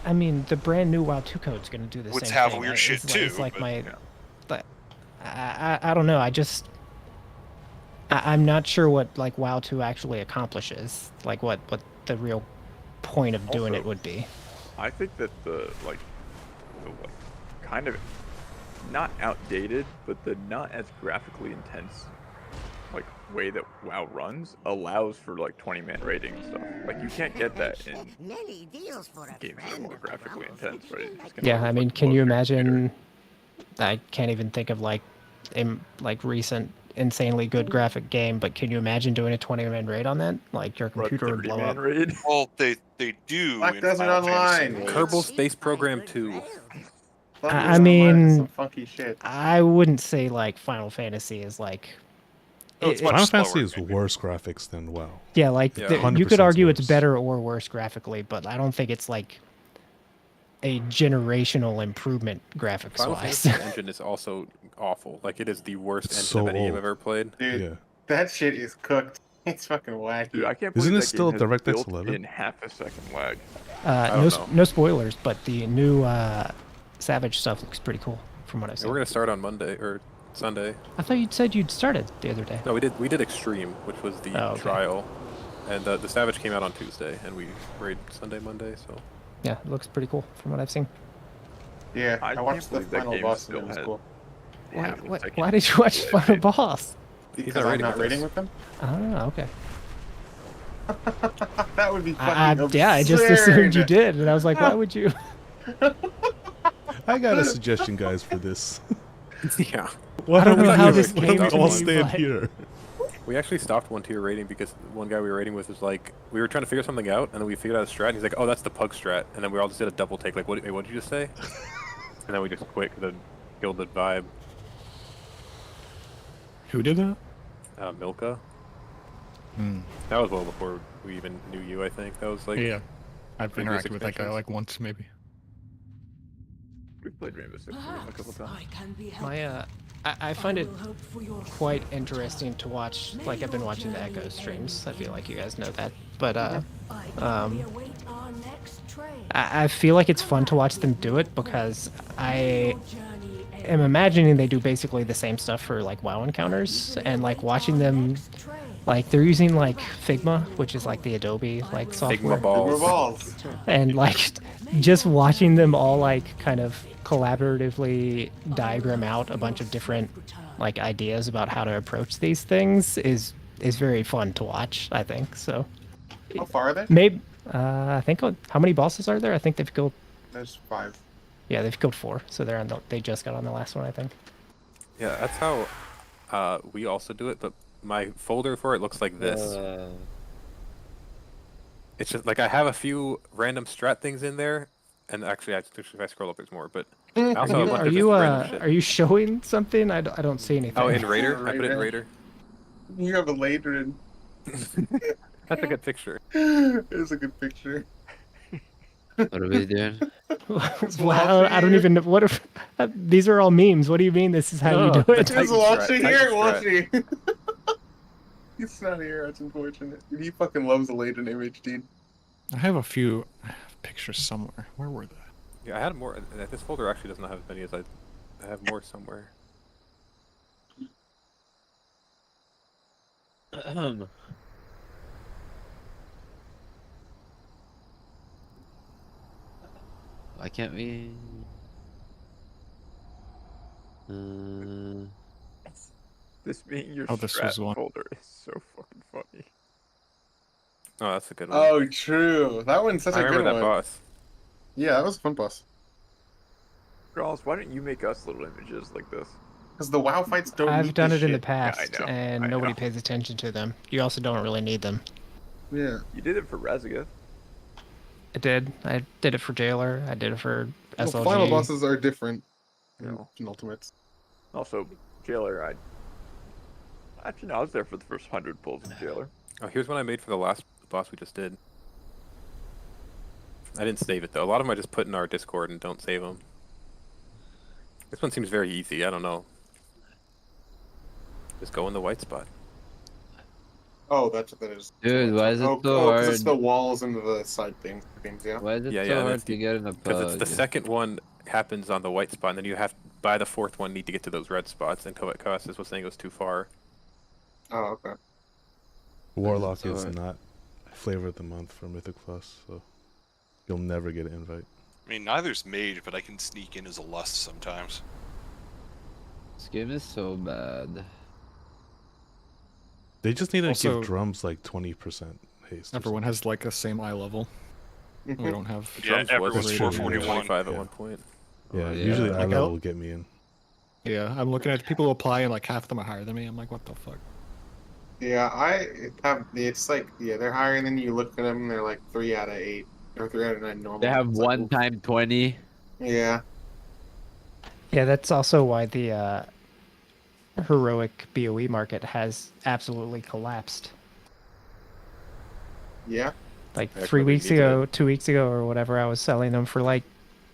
I mean, the brand new WoW 2 code's gonna do the Would same have thing. weird It's shit like- too, It's like but, but I don't know. I'm not sure what like WoW 2 actually accomplishes. Like what the real point of doing it would be. I think that the kind of not outdated, but the not as graphically intense like way that WoW runs allows for like 20-man rating and stuff. Like you can't get that in games that are more graphically intense, right? It's just gonna Yeah, I look mean, like can you bullshit. imagine? I can't even think of like recent insanely good graphic game, but can you imagine doing a 20-man raid on that? Like your computer would blow up. Raid? Well, they do. Black in Desert Final Online. Fantasy. Kerbal Space Program 2. I mean, some funky shit. I wouldn't say like Final Fantasy is like. Final Fantasy is worse graphics than WoW. Yeah, like Yeah. you could 100% argue it's worse. better or worse graphically, but I don't think it's like a generational improvement graphics Final wise. Fantasy engine is also awful. Like it is the worst engine so of any game old. I've ever played. Dude, that shit is cooked. It's fucking wacky. Dude, I can't Isn't believe it that still game has DirectX built 11? in half a second lag. No spoilers, but the new Savage stuff looks pretty cool from what I've Yeah, seen. we're gonna start on Monday or Sunday. I thought you said you'd started the other day. No, we did Extreme, which was the Oh, okay. trial, and the Savage came out on Tuesday, and we raid Sunday, Monday. So Yeah, it looks pretty cool from what I've seen. Yeah, I I watched the can't believe that final game boss still and it was had cool. Why did you watch Final Boss? Because not I'm raiding not with raiding us. with them? Oh, okay. That would be fucking Yeah, I just assumed you did, and I was like, why would you? I got a suggestion, guys, for this. yeah. Why I don't don't know we how do this it? Why came don't we to all be, stand but- here? We actually stopped one tier raiding because one guy we were raiding with was like, we were trying to figure something out, and then we figured out a strat, and he's like, oh, that's the pug strat, and then we all just did a double take, like, what did you just say? And then we just quit because it killed the vibe. Who did that? Milka. Hmm. That was well before we even knew you, I think. That was like... Yeah, I've previous interacted with that guy expansions. like once, maybe. We've played Rainbow Six Siege a couple times. My I find it quite interesting to watch. Like I've been watching the Echo streams. I feel like you guys know that, but I feel like it's fun to watch them do it because I am imagining they do basically the same stuff for like WoW encounters, and like watching them Like they're using like Figma, which is like the Adobe like software. balls. And like just watching them all like kind of collaboratively diagram out a bunch of different like ideas about how to approach these things is very fun to watch, I think. So How far are they? maybe I think how many bosses are there? I think they've killed. There's 5. Yeah, they've killed 4, so they're on they just got on the last one, I think. Yeah, that's how we also do it, but my folder for it looks like this. It's just like I have a few random strat things in there, and actually, if I scroll up, there's more. But I also have a bunch of just random shit. Are you showing something? I don't see anything. Oh, in Raider, I put it in Raider. You have a later in. That's a good picture. It's a good picture. What are we doing? Wow, I don't even know what if these are all memes. What do you mean this is how you do it? He's watching here, watching. He's not here. That's unfortunate. He fucking loves the latent image, dude. I have a few pictures somewhere. Where were they? Yeah, I had more. This folder actually doesn't have as many as I have more somewhere. Why can't we? This being your this strat was one. folder is so fucking funny. Oh, that's a good one. Oh, true. That one's such a good one. I remember that boss. Yeah, that was a fun boss. Girls, why don't you make us little images like this? Because the WoW fights don't I've need done this it in the shit. past, I and nobody pays attention to them. You also don't really need them. Yeah. You did it for Razagath. I did. I did it for Jailer. I did it for SLG. Well, final bosses are different in Ultimates. Also, Jailer, actually, no, I was there for the first 100 pulls in Jailer. Oh, here's one I made for the last boss we just did. I didn't save it though. A lot of them I just put in our Discord and don't save them. This one seems very easy. I don't know. Just go in the white spot. Oh, that's what that is. Dude, why is it so because hard? it's the walls and the side things, yeah? Why is it so hard to get in a Because it's the second one happens on the white spot, and then you have by the fourth one need to get to those red spots, and Coas was saying it goes too far. Oh, okay. Warlock is not flavor of the month for Mythic Plus, so you'll never get an invite. I mean, neither's Mage, but I can sneak in as a Lust sometimes. This game is so bad. They just need to Also- give drums like 20% haste. or Everyone has like the same eye level. We Mhm. don't have. Yeah, everyone's rated 441. 25 at Yeah. one point. Yeah, Oh, yeah. usually eye Like, level I'll- will get me in. Yeah, I'm looking at people who apply and like half of them are higher than me. I'm like, what the fuck? Yeah, it's like, yeah, they're higher than you look at them, they're like 3 out of 8, or 3 out of 9 normal. They have It's like, one time 20. Yeah. Yeah, that's also why the heroic BOE market has absolutely collapsed. Yeah. Like Actually, 3 we weeks need ago, 2 weeks ago, or whatever, I was selling them for like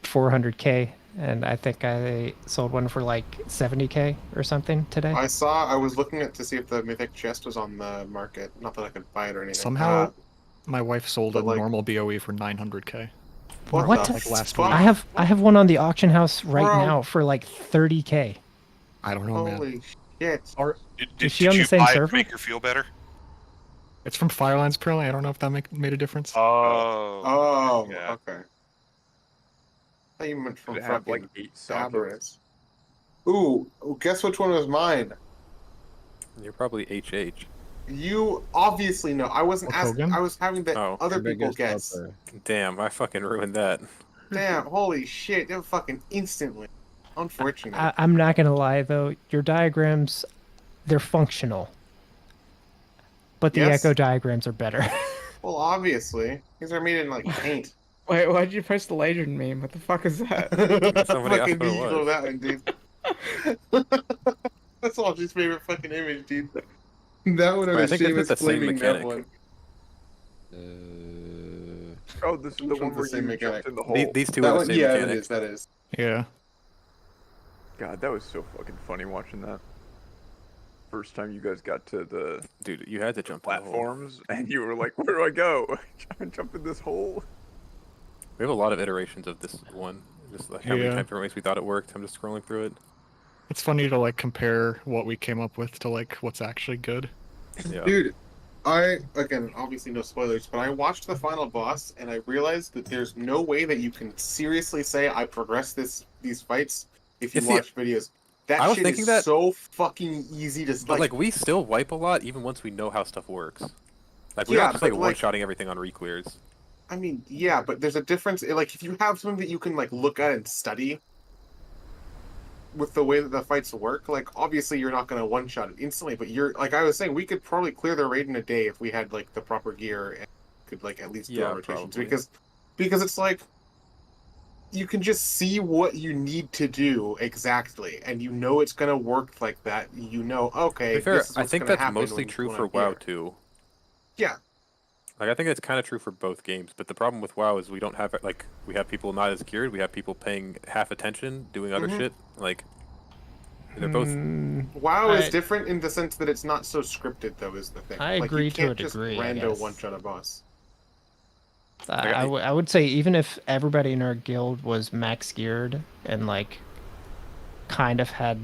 400k, and I think I sold one for like 70k or something today. I was looking at to see if the Mythic chest was on the market. Not that I could buy it or anything. Somehow, my wife sold a but, like- normal BOE for 900k. What the Like last fuck? week. I have one on the auction house right Bro. now for like 30k. I don't know, man. Holy shit. Is she on the same buy it to server? make her feel better? It's from Firelines apparently. I don't know if that made a difference. Oh, yeah. okay. I thought you meant from Did it have fucking like 8 sockets? Aberrus. Ooh, guess which one was mine? You're probably HH. You obviously know. I wasn't Hulk asking. Hogan? I was having the Oh. other people Biggest guess. helper. Damn, I fucking ruined that. Damn, holy shit. They fucking instantly. Unfortunate. I'm not gonna lie though, your diagrams, they're functional, but the Yes. echo diagrams are better. Well, obviously. These are made in, like, paint. Wait, why'd you press the laser meme? What the fuck is that? Somebody asked Fucking what it Eagle, was. that one, dude. That's Algy's favorite fucking image, dude. That one or Wait, I the think it's Seamus the same flaming that mechanic. one. Oh, this is the Which one one's where the same you mechanic? jumped in the hole. These two That are the one, same yeah, mechanic. that is. Yeah. God, that was so fucking funny watching that. First time you guys got to the Dude, you had to jump in the hole. platforms, and you were like, "Where do I go? Jump in this hole." We have a lot of iterations of this one. Just like how many Yeah. different ways we thought it worked. I'm just scrolling through it. It's funny to like compare what we came up with to like what's actually good. Yeah. Dude, again, obviously no spoilers, but I watched the final boss and I realized that there's no way that you can seriously say I progressed these fights if you watch videos. That I was shit thinking is that, so fucking easy to but like we still wipe a lot even once we know how stuff works. Like we're Yeah, not just like but, one-shotting everything on reclears. I mean, yeah, but there's a difference. Like, if you have something that you can like look at and study with the way that the fights work, like obviously you're not gonna one-shot it instantly. But you're like I was saying, we could probably clear the raid in a day if we had like the proper gear and could like at least do our rotations because it's like you can just see what you need to do exactly, and you know it's gonna work like that. You know, okay. To be fair, this is I what's think gonna that's happen mostly when true I'm for here. WoW too. Yeah. Like I think it's kind of true for both games, but the problem with WoW is we don't have like we have people not as geared, we have people paying half attention, doing other shit. Like they're both. WoW is different in the sense that it's not so scripted, though. Is the thing? I agree to a degree, I Rando guess. one-shot a boss. I would say even if everybody in our guild was max geared and like kind of had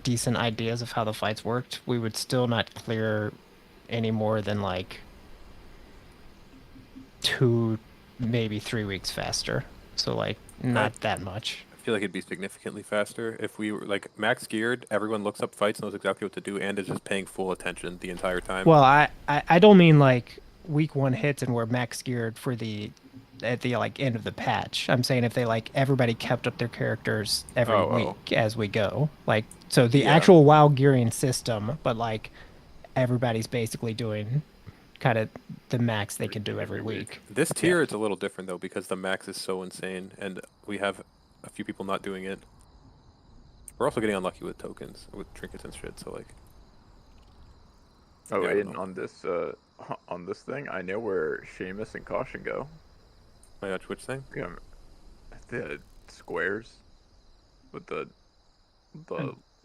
decent ideas of how the fights worked, we would still not clear any more than like 2, maybe 3 weeks faster. So like not that much. I feel like it'd be significantly faster if we were like max geared. Everyone looks up fights, knows exactly what to do, and is just paying full attention the entire time. Well, I don't mean like week 1 hits and we're max geared for at the like end of the patch. I'm saying if they like everybody kept up their characters every week as we go. Like so the actual WoW gearing system, but like everybody's basically doing kind of the max they can do every week. This tier is a little different though because the max is so insane, and we have a few people not doing it. We're also getting unlucky with tokens, with trinkets and shit. So like. Oh, and on this thing, I know where Seamus and Caution go. Oh yeah, which thing? Yeah, the squares with the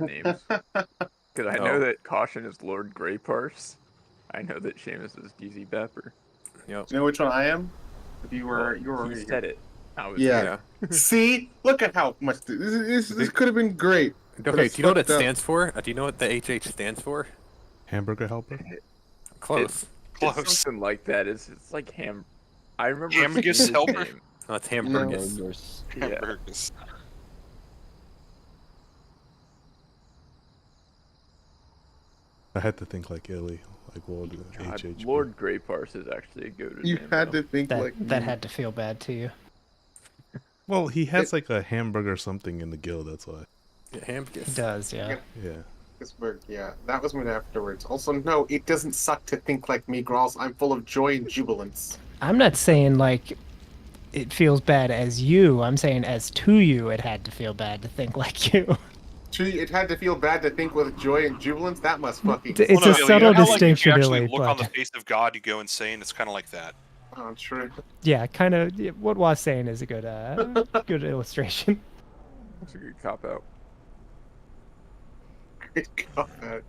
names. Because I know that Caution is Lord Greyparse. I know that Seamus is DZ Bepper. Yep. Do you know which one I am? If you were, He said it. I was See, look at how much this could have been great. Okay, do you know what it stands for? Do you know what the HH stands for? Hamburger helper. Close. It's something like that. It's like ham. I remember. Hamburgus helper. No, it's hamburgus. Yeah. Hamburgus. I had to think like Illy, like what would HH be? Lord Greyparse is actually a goated You name, had though. to think like That had to feel bad to you. Well, he has like a hamburger something in the guild. That's why. Yeah, hamburgus. He does, yeah. Yeah. Pittsburgh, yeah, that was made afterwards. Also, no, it doesn't suck to think like me, Gralls. I'm full of joy and jubilance. I'm not saying like it feels bad as you. I'm saying as to you, it had to feel bad to think like you. It had to feel bad to think with joy and jubilance. That must fucking. It's a subtle distinction, Like you actually really, look on the but face of God, you go insane. It's kind of like that. Oh, true. yeah, kind of. What was saying is a good, good illustration. That's a good cop out. Good God.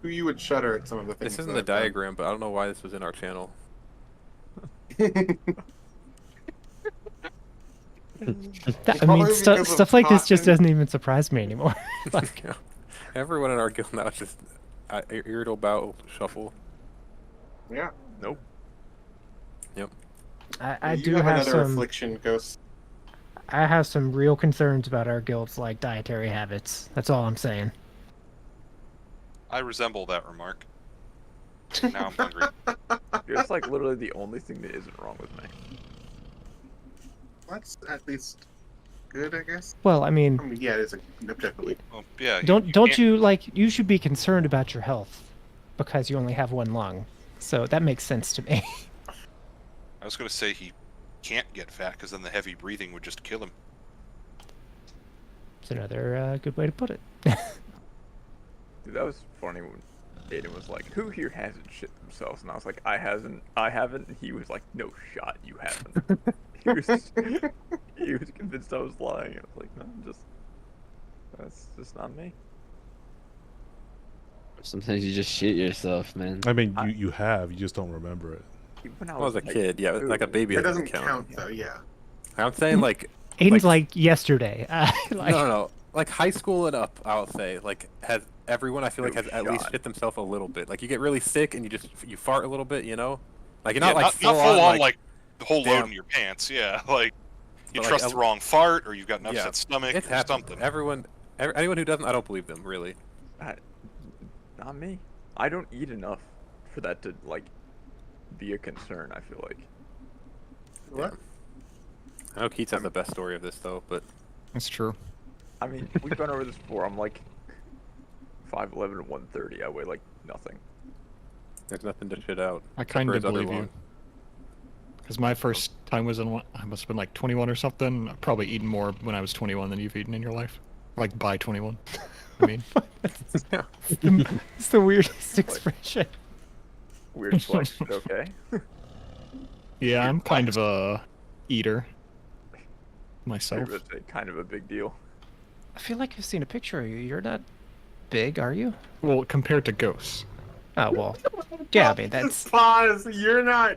You would shudder at some of the things. This isn't the diagram, but I don't know why this was in our channel. I mean, stuff like this just doesn't even surprise me anymore. Like, Everyone in our guild now is just irritable battle shuffle. Yeah. Nope. Yep. I You do have have another some. affliction, Ghost. I have some real concerns about our guild's like dietary habits. That's all I'm saying. I resemble that remark. Now I'm hungry. It's like literally the only thing that isn't wrong with me. That's at least good, I guess. Well, I mean, yeah, it is objectively. Well, yeah. don't you like? You should be concerned about your health because you only have one lung. So that makes sense to me. I was gonna say he can't get fat because then the heavy breathing would just kill him. It's another good way to put it. Dude, that was funny when Aiden was like, "Who here hasn't shit themselves?" And I was like, "I haven't." And he was like, "No shot, you haven't." he was convinced I was lying. I was like, "No, that's just not me." Sometimes you just shit yourself, man. I mean, you have, you just don't remember it. When I was a kid, yeah, like a baby. That doesn't count, though. Yeah. I'm saying like Aiden's like yesterday. No. Like high school and up, I'll say. Like has everyone I feel like has at least shit themselves a little bit. Like you get really sick and you fart a little bit, you know? Like you're not like not full on like the whole load damn. in your pants. Yeah, like you But, trust like, the wrong fart, or you've got an yeah, upset stomach, it's or happened. something. Anyone who doesn't, I don't believe them really. Not me. I don't eat enough for that to like be a concern. I feel like. What? I know Keats has the best story of this though, but That's true. I mean, we've gone over this before. I'm like 5'11" and 130. I weigh like nothing. there's nothing to shit out. I except kind for of his other believe you. lung. Because my first time was I must have been like 21 or something. I've probably eaten more when I was 21 than you've eaten in your life. Like by 21. I mean. It's the weirdest expression. Weird flex, but okay. Yeah, I'm kind of a eater myself. It's kind of a big deal. I feel like I've seen a picture of you. You're not big, are you? Well, compared to ghosts. Oh, well. Yeah, I mean, that's... Pause. You're not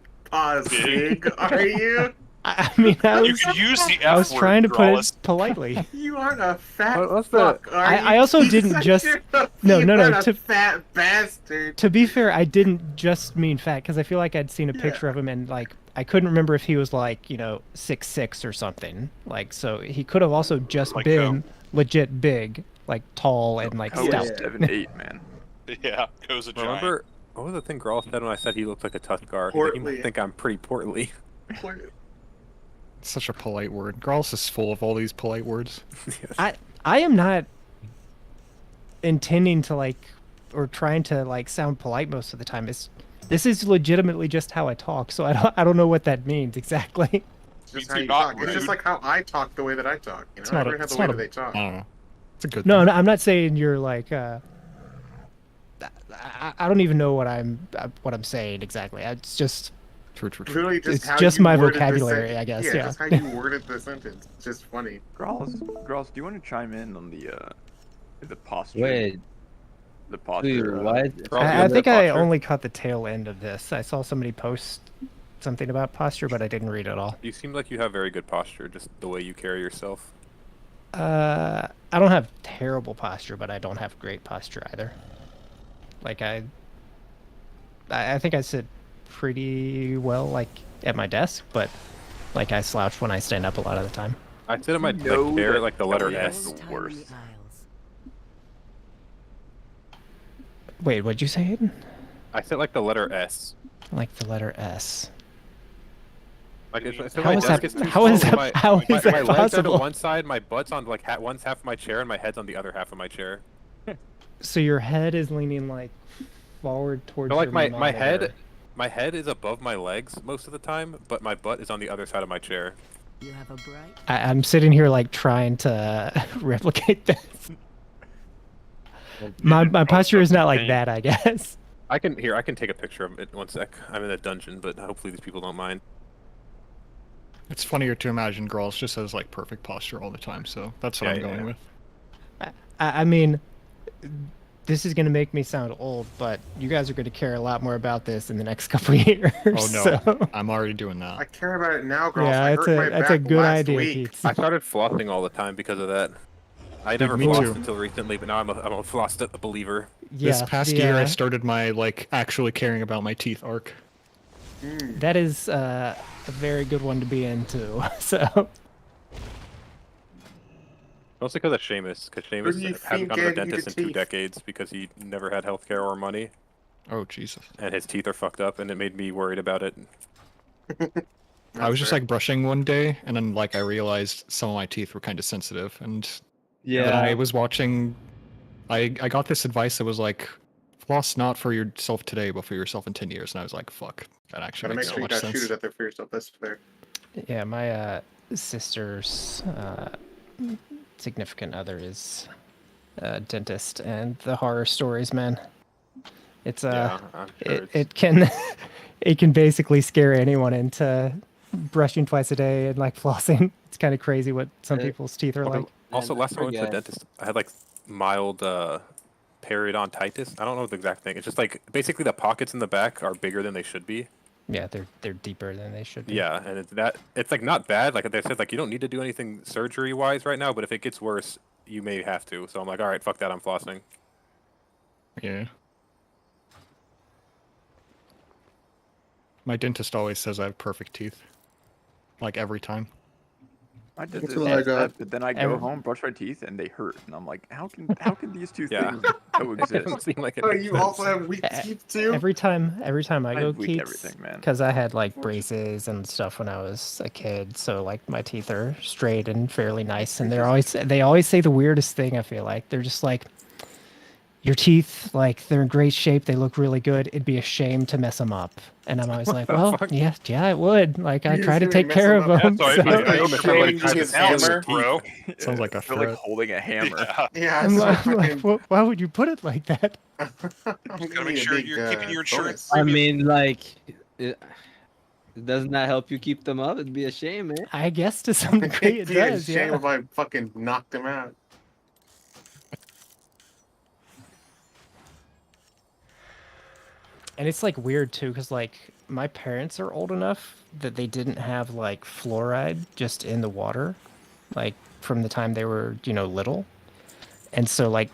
big, are you? I mean, You could use the F I was word, trying to put Grawless. it politely. You aren't a fat What's fuck, are you? I also didn't just... No, You aren't a to... fat bastard. To be fair, I didn't just mean fat, because I feel like I'd seen a picture of him and, like, I couldn't remember if he was, like, 6'6" or something. Like, so he could have also just been legit big, like, tall and, like, stout. 7'8", man. Yeah, goes a giant. Remember, what was the thing Grawl said when I said he looked like a Tuskar? He might think I'm pretty portly. Such a polite word. Growls is full of all these polite words. I am not intending to, like, or trying to, like, sound polite most of the time. This is legitimately just how I talk, so I don't know what that means exactly. It's just how you talk. It's just like how I talk the way that I talk. You know, everyone has the way that they talk. I don't know. It's a good No, thing. no, I'm not saying you're like. I don't even know what I'm saying exactly. It's just. True. Really, just It's how just you my worded the vocabulary, sentence. I guess. Yeah, Yeah. just how you worded the sentence. It's just funny. Grawls, do you want to chime in on the posture? Wait. The posture. What? I think I only caught the tail end of this. I saw somebody post something about posture, but I didn't read it all. You seem like you have very good posture, just the way you carry yourself. I don't have terrible posture, but I don't have great posture either. Like I think I sit pretty well, like at my desk, but like I slouch when I stand up a lot of the time. I sit on my chair like the letter S. The worst. Wait, what'd you say, Hayden? I sit like the letter S. Like the letter S. Like if How my is desk that- is too how is full, that- my, how my, is that my legs are possible? to one side, my butt's on like one's half of my chair, and my head's on the other half of my chair. So your head is leaning like forward towards No, like your my monitor. head is above my legs most of the time, but my butt is on the other side of my chair. You have a bright. I'm sitting here like trying to replicate this. My posture is not like that, I guess. I can take a picture of it. One sec. I'm in a dungeon, but hopefully these people don't mind. It's funnier to imagine Growls just has like perfect posture all the time, so that's what I'm going with. I mean, this is going to make me sound old, but you guys are going to care a lot more about this in the next couple of years. Oh no, so. I'm already doing that. I care about it now, girls. Yeah, I that's hurt my that's a back good last idea, week. Pete. I started flossing all the time because of that. I never me flossed too. until recently, but now I'm a flossed believer. This past year, I started my like actually caring about my teeth arc. That is a very good one to be into. So. Mostly because of Seamus, because Who do you Seamus hasn't think gone to the gave you dentist the in 2 teeth? decades because he never had healthcare or money. Oh Jesus! And his teeth are fucked up, and it made me worried about it. I was just like brushing one day, and then like I realized some of my teeth were kind of sensitive, and then I was watching. I got this advice that was like, floss not for yourself today, but for yourself in 10 years, and I was like, fuck, that actually Gotta make makes sure so you much got sense. shooters out there for yourself. That's fair. Yeah, my sister's significant other is a dentist, and the horror stories, man. It's Yeah, I'm sure it can it can basically scare anyone into brushing twice a day and like flossing. It's kind of crazy what some people's teeth are like. Also, And last time I went to the forget- dentist, I had like mild periodontitis. I don't know the exact thing. It's just like basically the pockets in the back are bigger than they should be. Yeah, they're deeper than they should be. Yeah, and it's like not bad. Like they said, like you don't need to do anything surgery wise right now, but if it gets worse, you may have to. So I'm like, all right, fuck that, I'm flossing. Yeah. My dentist always says I have perfect teeth. Like every time. I did That's this, what I got. but then I go home, brush my teeth, and they hurt, and I'm like, how can these two Yeah. things coexist? Doesn't seem like it Oh, makes you sense. also have weak teeth too? Every time I I go have weak Keats, everything, man. because I had like braces and stuff when I was a kid, so like my teeth are straight and fairly nice, and they always say the weirdest thing. I feel like they're just like, your teeth, like they're in great shape, they look really good. It'd be a shame to mess them up, and I'm always like, well, yeah, it would. Like I try to take care of them. Yeah, so I feel the time like tries to steal your bro. Sounds like a Feel like threat. holding a hammer. Yeah, I'm it's like, why would you put it like that? Gotta make sure you're keeping your insurance. I mean, like, doesn't that help you keep them up? It'd be a shame, man. I guess to some degree it does. Shame Yeah. if I fucking knocked him out. And it's like weird too, because like my parents are old enough that they didn't have like fluoride just in the water, like from the time they were, little. And so like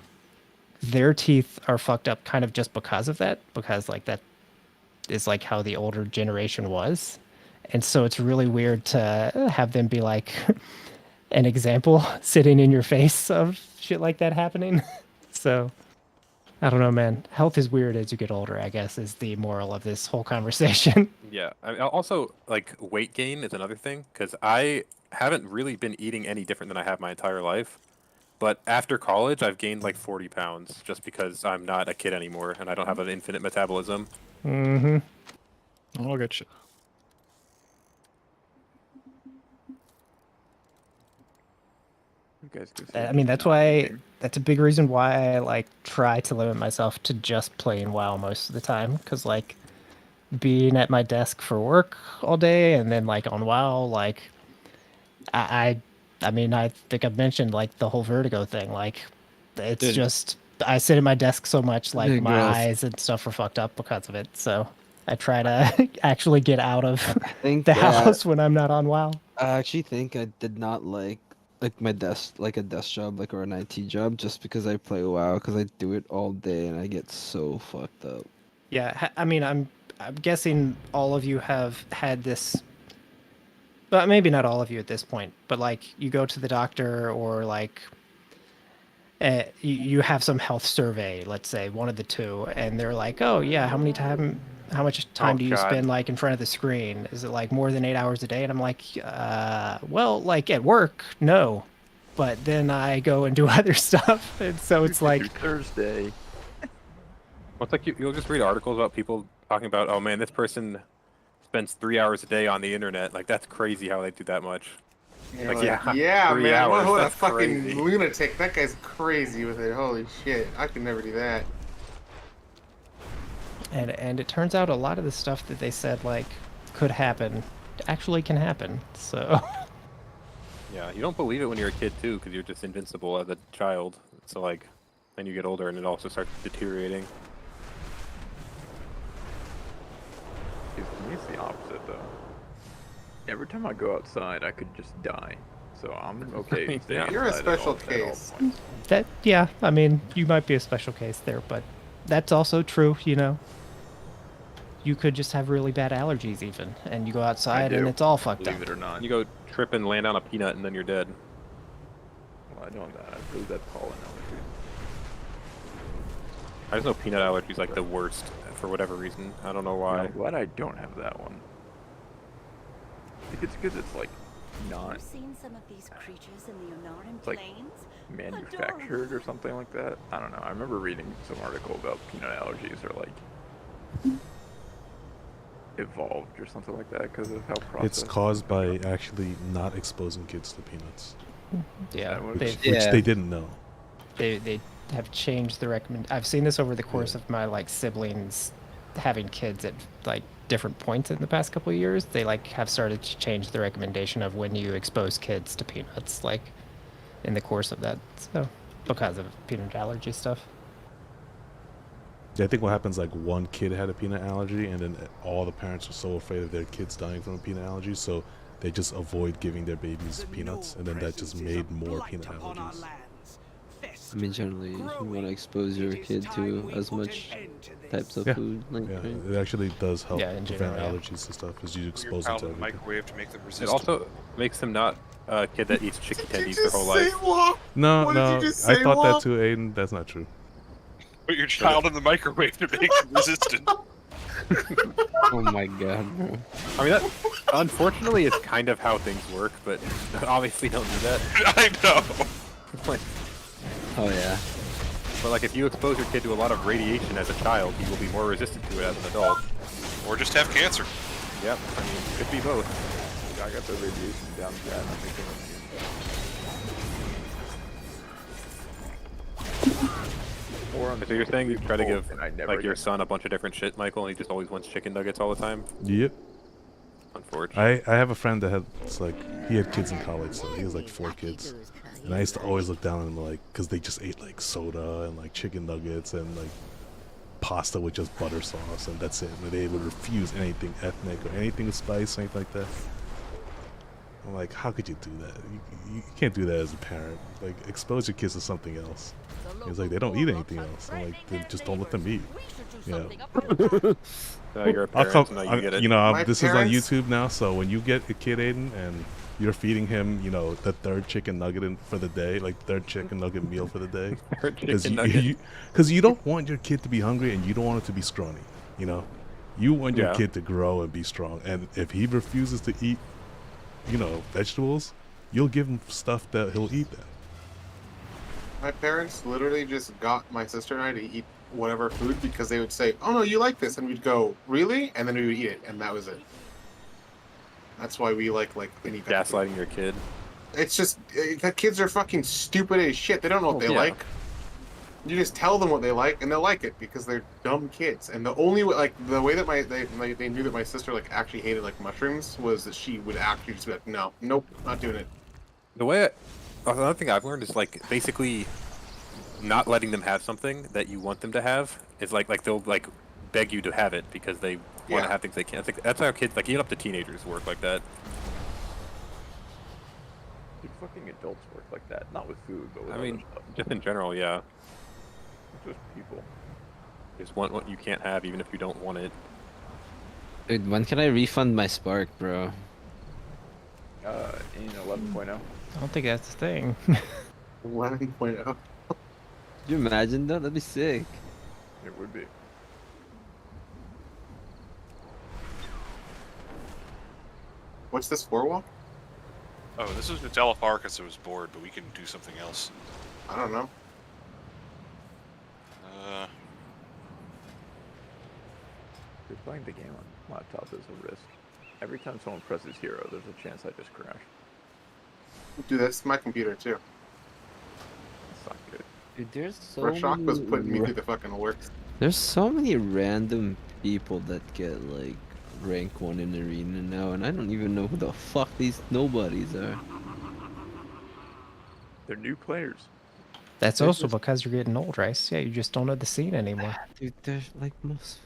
their teeth are fucked up kind of just because of that, because like that is like how the older generation was. And so it's really weird to have them be like an example sitting in your face of shit like that happening. So I don't know, man. Health is weird as you get older, I guess, is the moral of this whole conversation. Yeah. Also, like weight gain is another thing because I haven't really been eating any different than I have my entire life. But after college, I've gained like 40 pounds just because I'm not a kid anymore and I don't have an infinite metabolism. Mm-hmm. I'll get you. You guys could say I mean, that's a big reason why I like try to limit myself to just playing WoW most of the time, because like being at my desk for work all day and then like on WoW, like I mean, I think I've mentioned like the whole vertigo thing. Like it's just I sit at my desk so much, like my eyes and stuff are fucked up because of it. So I try to actually get out of the house when I'm not on WoW. I actually think I did not like my desk, like a desk job, like or an IT job, just because I play WoW, because I do it all day and I get so fucked up. Yeah, I mean, I'm guessing all of you have had this, but maybe not all of you at this point. But like, you go to the doctor, or like, you have some health survey, let's say one of the two, and they're like, "Oh yeah, how much time do you spend like in front of the screen? Is it like more than 8 hours a day?" And I'm like, well, like at work, no, but then I go and do other stuff, and so it's like Thursday. Well, it's like you'll just read articles about people talking about, oh man, this person spends 3 hours a day on the internet. Like that's crazy how they do that much. Yeah, Like, yeah, 3 man. hours, What a that's fucking crazy. lunatic. That guy's crazy with it. Holy shit. I could never do that. And it turns out a lot of the stuff that they said like could happen actually can happen. So Yeah, you don't believe it when you're a kid too, because you're just invincible as a child. So like, then you get older and it also starts deteriorating. For me, it's the opposite though. Every time I go outside, I could just die. So I'm okay. Yeah. You're a special case. yeah, I mean, you might be a special case there, but that's also true, You could just have really bad allergies even, and you go outside and it's all fucked up. Believe it or not. You go trip and land on a peanut and then you're dead. Well, I don't know. I believe that pollen allergy. I just know peanut allergies like the worst for whatever reason. I don't know why. I'm glad I don't have that one. I think it's because it's like not. You've seen some of these creatures in the Onaran It's like plains? manufactured or something like that. I don't know. I remember reading some article about peanut allergies or like evolved or something like that because of how processed. It's caused by actually not exposing kids to peanuts. Yeah, which they didn't know. They have changed the recommend. I've seen this over the course of my like siblings having kids at like different points in the past couple of years. They like have started to change the recommendation of when you expose kids to peanuts, like in the course of that. So because of peanut allergy stuff. I think what happens, like, one kid had a peanut allergy, and then all the parents were so afraid of their kids dying from a peanut allergy, so they just avoid giving their babies peanuts, and then that just made more peanut allergies. I mean, generally, you want to expose your kid to as much types of food. Like, Yeah, right? it actually does help Yeah, in prevent general, yeah. allergies and stuff, because you Your expose them child to in the everything. microwave to make them It resistant. also makes them not a kid that eats chicken tendies their whole Say life. what? No, What did no, you just I say, thought Walt? that too, Aiden. That's not true. Put your child in the microwave to make them resistant. Oh my god, bro. I mean, that, unfortunately, it's kind of how things work, but obviously don't do that. I know. Like, Oh yeah. but like, if you expose your kid to a lot of radiation as a child, he will be more resistant to it as an adult. Or just have cancer. Yep, I mean, it could be both. I got the radiation down bad. I'm thinking So you're saying you try to give and I never like your get- son a bunch of different shit, Michael, and he just always wants chicken nuggets all the time? Yep. Unfortunate. I have a friend that had, it's like, he had kids in college, so he has like 4 kids. And I used to always look down on them, like, because they just ate like soda and like chicken nuggets and like pasta with just butter sauce, and that's it. And they would refuse anything ethnic or anything with spice, anything like that. I'm like, how could you do that? You can't do that as a parent. Like, expose your kids to something else. It's like, they don't eat anything else. I'm like, then just don't let them eat. You know. You're a I'll parent, come, so now you get it. You know, My this is on parents- YouTube now, so when you get a kid, Aiden, and you're feeding him, you know, the third chicken nugget for the day, like third chicken nugget meal for the day. Third chicken nugget. Because you don't want your kid to be hungry, and you don't want it to be scrawny, you know? You want your Yeah. kid to grow and be strong, and if he refuses to eat, you know, vegetables, you'll give him stuff that he'll eat then. My parents literally just got my sister and I to eat whatever food because they would say, "Oh no, you like this," and we'd go, "Really?" and then we would eat it, and that was it. That's why we like any kind of food. Gaslighting your kid. It's just the kids are fucking stupid as shit. They don't know what they yeah. like. You just tell them what they like, and they'll like it because they're dumb kids. And the only way, like the way that they knew that my sister like actually hated like mushrooms was that she would actually just be like, "No, nope, not doing it." The way another thing I've learned is like basically not letting them have something that you want them to have is like they'll like beg you to have it because they want Yeah. to have things they can't. I think that's how kids, like even up to teenagers, work like that. Dude, fucking adults work like that. Not with food, but with I mean, other stuff. just in general, yeah. Just people. Just want what you can't have, even if you don't want it. Dude, when can I refund my Spark, bro? In 11.0. I don't think that's the thing. 11.0. Could you imagine that? That'd be sick. It would be. What's this for, Walt? Oh, this is Nutella Far because it was bored, but we can do something else. I don't know. Dude, playing the game on laptop is a risk. Every time someone presses hero, there's a chance I just crash. Dude, that's my computer too. It's not good. Dude, there's so Rashok many was putting me through the fucking works. There's so many random people that get like rank 1 in arena now, and I don't even know who the fuck these nobodies are. They're new players. That's They're also just- because you're getting old, Rice. Yeah, you just don't know the scene anymore. Dude, they're like most.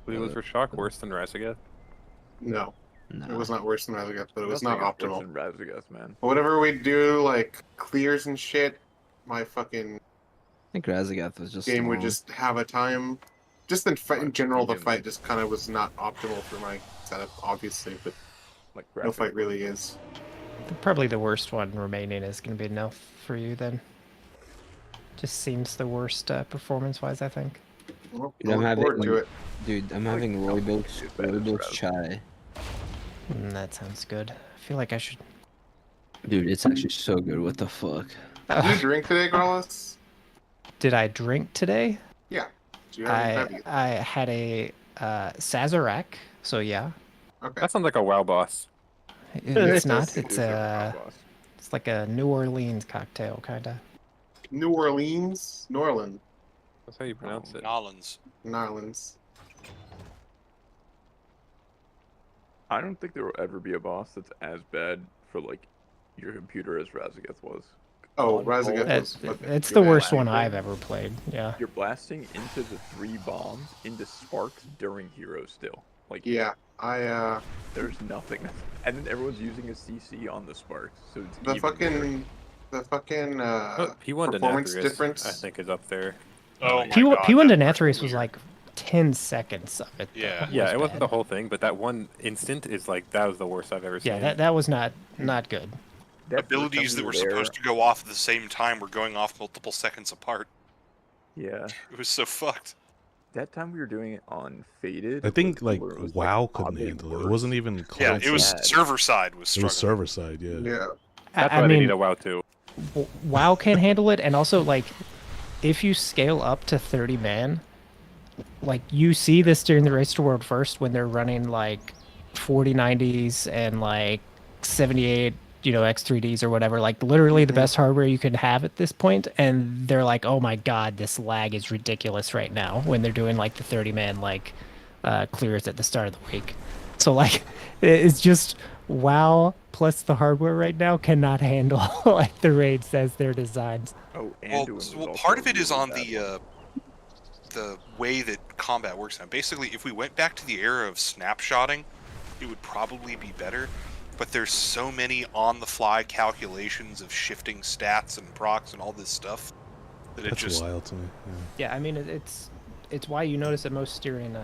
Was Rashok worse than Razagath? No. It was not worse than Razagath, but it was Nothing not is worse optimal. than Razagath, man. Whatever we do, like clears and shit, my fucking I think Razagath was just game would long. just have a time. Just in general, the fight just kind of was not optimal for my setup, obviously, but like no fight really is. Probably the worst one remaining is going to be Nelf for you then. Just seems the worst performance-wise, I think. Well, Dude, I'm look having, forward to it. Dude, I'm having Roybo's chai. That sounds good. I feel like I should. Dude, it's actually so good. What the fuck? Did you drink today, Carlos? Did I drink today? Yeah. Do you have any bevy? I had a Sazerac, so yeah. Okay. That sounds like a WoW boss. It's not. It's a a. WoW boss. It's like a New Orleans cocktail, kinda. New Orleans? Norland. That's how you pronounce it. Nolans. Narlands. I don't think there will ever be a boss that's as bad for like your computer as Razageth was. Oh, On Razageth home, was. It's the worst one I've ever played. Yeah. You're blasting into the 3 bombs into sparks during hero still. Like Yeah, there's nothing, and then everyone's using a CC on the sparks, so it's the even fucking P1 performance Denathrius, difference. I think, is up there. Oh my P1 god. P1 that Denathrius was weird. like 10 seconds of it. Yeah. Yeah, it wasn't bad. the whole thing, but that one instant is like that was the worst I've ever seen. Yeah, that was not good. Abilities that were supposed to go off at the same time were going off multiple seconds apart. Yeah. It was so fucked. That time we were doing it on Faded. I think like where it was, WoW like, couldn't oddly handle it. It worse. wasn't even close. Yeah, it was bad. server side was It struggling. was server side, yeah. Yeah. That's I why they mean, need a WoW too. WoW can't handle it, and also like, if you scale up to 30 man, like you see this during the Race to World First when they're running like 4090s and like 78, X3Ds or whatever, like literally the best hardware you can have at this point, and they're like, oh my god, this lag is ridiculous right now when they're doing like the 30 man like clears at the start of the week. So like, it's just WoW plus the hardware right now cannot handle like the raids as they're designed. Oh, Well, part of it is on the way that combat works now. Basically, if we went back to the era of snapshotting, it would probably be better. But there's so many on-the-fly calculations of shifting stats and procs and all this stuff that it That's just wild to me. Yeah. Yeah, I mean it's why you notice it most during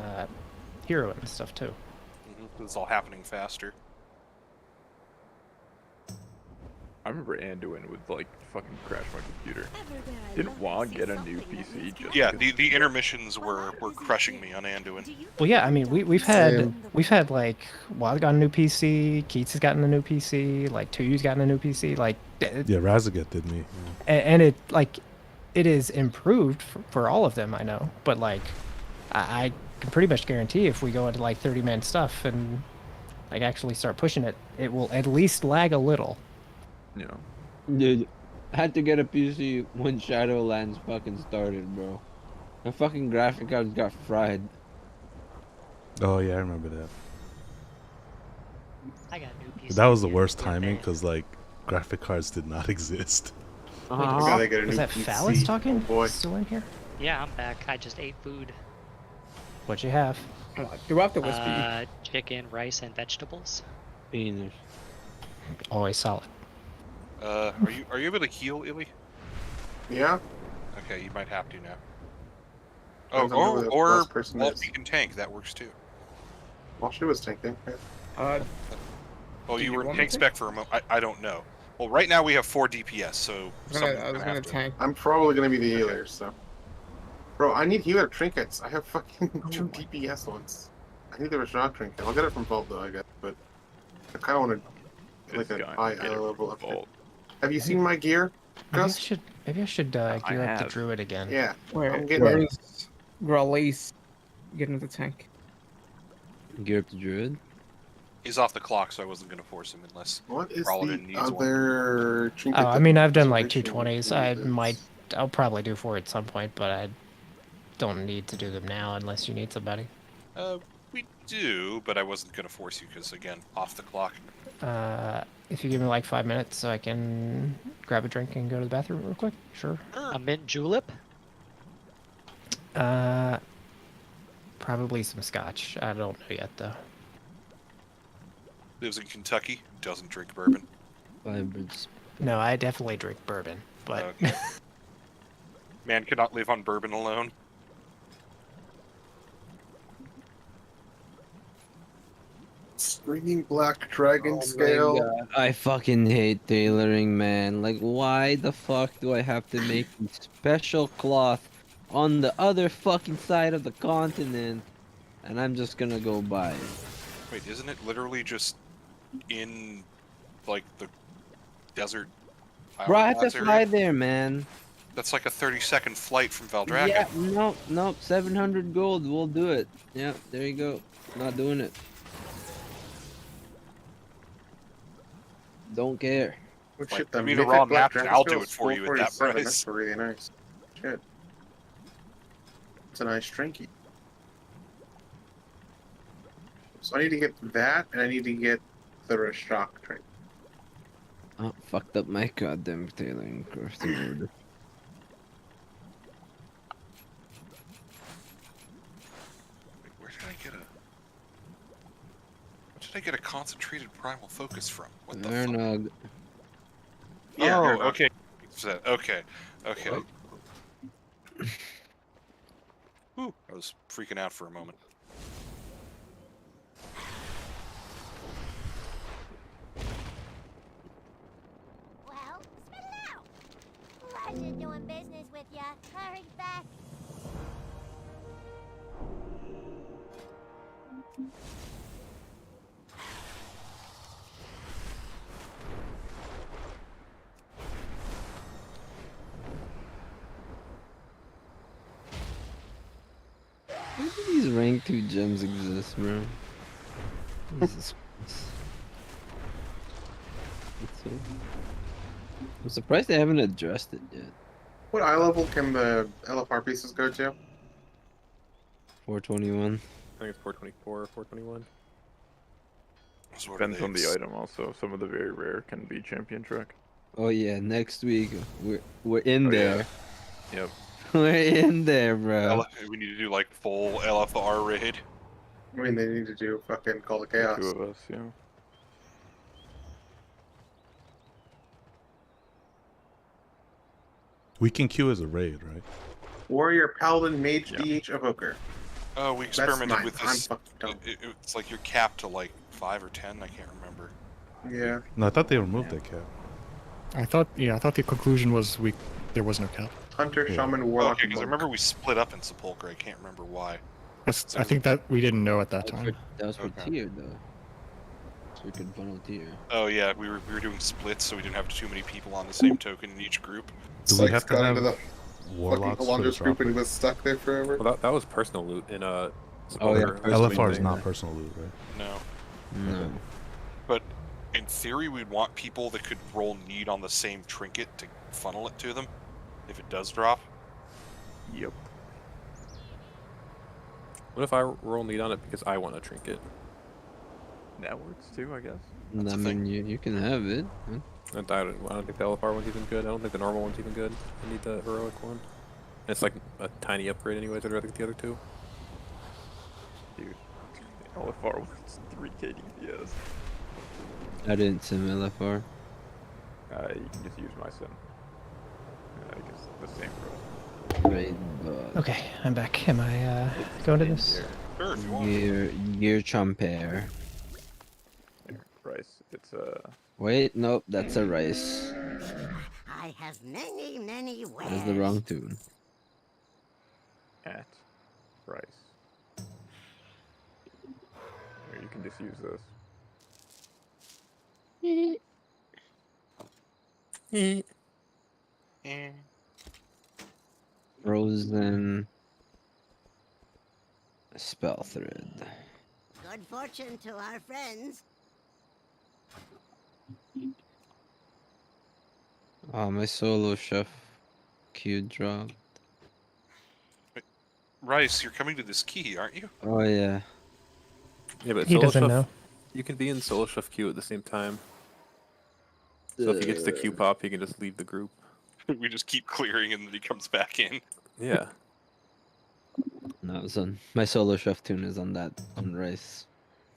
hero and stuff too. It's all happening faster. I remember Anduin would like fucking crash my computer. Didn't WoW get a new PC just Yeah, because- the intermissions were crushing me on Anduin. Well, yeah, I mean we've had like WoW's gotten a new PC, Keats has gotten a new PC, like 2U's gotten a new PC, like Yeah, Razageth did me. Yeah. and it like it is improved for all of them, I know, but like I can pretty much guarantee if we go into like 30 man stuff and like actually start pushing it, it will at least lag a little. Yeah. Dude, I had to get a PC when Shadowlands fucking started, bro. The fucking graphic cards got fried. Oh yeah, I remember that. I got a new PC. But that was the worst timing because like graphic cards did not exist. I gotta get a Was new that PC. Phallus talking? Oh, boy. Still in here? Yeah, I'm back. I just ate food. What'd you have? Do I have to whisper Chicken, rice, and vegetables. Beans. Always solid. Are you able to heal, Illy? Yeah. Okay, you might have to now. Depends on who the Or last person Walt is. can tank. That works too. Well, she was tanking. Well, do you you were want in me tank to? spec for a moment. I don't know. Well, right now we have 4 DPS, so I someone's was gonna gonna have to. tank. I'm probably gonna be the healer, so. Bro, I need healer trinkets. I have fucking 2 DPS ones. I need the Rashad trinket. I'll get it from Vault though, I guess, but I kinda wanna like a high level upgrade. Have you seen my gear, Gus? Maybe I should gear up the have. druid again. Yeah. Where I'm getting it. is Release? Get into the tank. Gear up the druid. He's off the clock, so I wasn't gonna force him unless What is Paladin the needs one. other trinket? Oh, I that mean, I've done like preservation 220s. is? I'll probably do 4 at some point, but I don't need to do them now unless you need somebody. We do, but I wasn't gonna force you because again, off the clock. If you give me like 5 minutes so I can grab a drink and go to the bathroom real quick, sure. A mint julep? Probably some scotch. I don't know yet though. Lives in Kentucky, doesn't drink bourbon. Vibrance. No, I definitely drink bourbon, but Okay. Man cannot live on bourbon alone. Screaming black dragon Oh my scale. God, I fucking hate tailoring, man. Like, why the fuck do I have to make special cloth on the other fucking side of the continent? And I'm just gonna go buy it. Wait, isn't it literally just in like the desert? Bro, I have to hourglass area? fly there, man. That's like a 30-second flight from Valdraga. Yeah, nope, 700 gold, we'll do it. Yeah, there you go. Not doing it. Don't care. Oh, Like, shit, give the me the mythic raw black map and dragon I'll scale do is it for you at that 447. price. That's really nice. Shit. It's a nice trinket. So I need to get that, and I need to get the Rashok trinket. Oh, fucked up my goddamn tailoring crafting order. Where did I get a concentrated primal focus from? What the fuck? Ernog. Yeah, oh, Ernog. okay. Okay. Whew, I was freaking out for a moment. Well, spit it out. Pleasure doing business with ya. Hurry back. Why do these rank 2 gems exist, bro? Jesus Christ. I'm surprised they haven't addressed it yet. What eye level can the LFR pieces go to? 421. I think it's 424 or 421. Depends on the item also. Some of the very rare can be champion track. Oh yeah, next week we're in there. Yeah. Yep. We're in there, bro. We need to do like full LFR raid. I mean, they need to do fucking Call of Chaos. 2 of us, yeah. We can queue as a raid, right? Warrior, Paladin, Mage, DH, Evoker. Oh, we experimented with I'm this. fucking dumb. It's like you're capped to like 5 or 10. I can't remember. Yeah. No, I thought they removed that cap. I thought the conclusion was there was no cap. Hunter, Yeah. Shaman, Oh, Warlock, okay, because I and remember we split up in Sepulchre. I can't remember why. I think that we didn't know at that time. That was for Okay. tier though. So we could funnel tier. Oh yeah, we were doing splits, so we didn't have too many people on the same token in each group. Do we have to got have into the warlocks fucking for the Alondra's group and he dropper? was stuck there forever. Well, that was personal loot in Oh, yeah, Sepulchre. LFR is Thing. not personal loot, right? No. No. But in theory, we'd want people that could roll need on the same trinket to funnel it to them, if it does drop. Yep. What if I roll need on it because I want a trinket? That works too, I guess. I mean, you can have it. Huh? I don't think the LFR one's even good. I don't think the normal one's even good. I need the heroic one. And it's like a tiny upgrade anyways. I'd rather get the other two. Dude, LFR wants 3k DPS. I didn't sim LFR. You can just use my sim. I guess the same for us. Raid bot. Okay, I'm back. Am I going to this? Sure, if you want. Gear Chomper. Price. It's Wait, nope, that's a rice. I have many ways. That's the wrong tune. at price. Here, you can just use this. Frozen spell thread. Good fortune to our friends. Oh, my solo chef Q dropped. Rice, you're coming to this key, aren't you? Oh yeah. Yeah, but He Solo doesn't Chef, know. You can be in Solo Chef queue at the same time. So if he gets the queue pop, he can just leave the group. We just keep clearing and then he comes back in. Yeah. No, it's on my solo chef tune is on that on rice.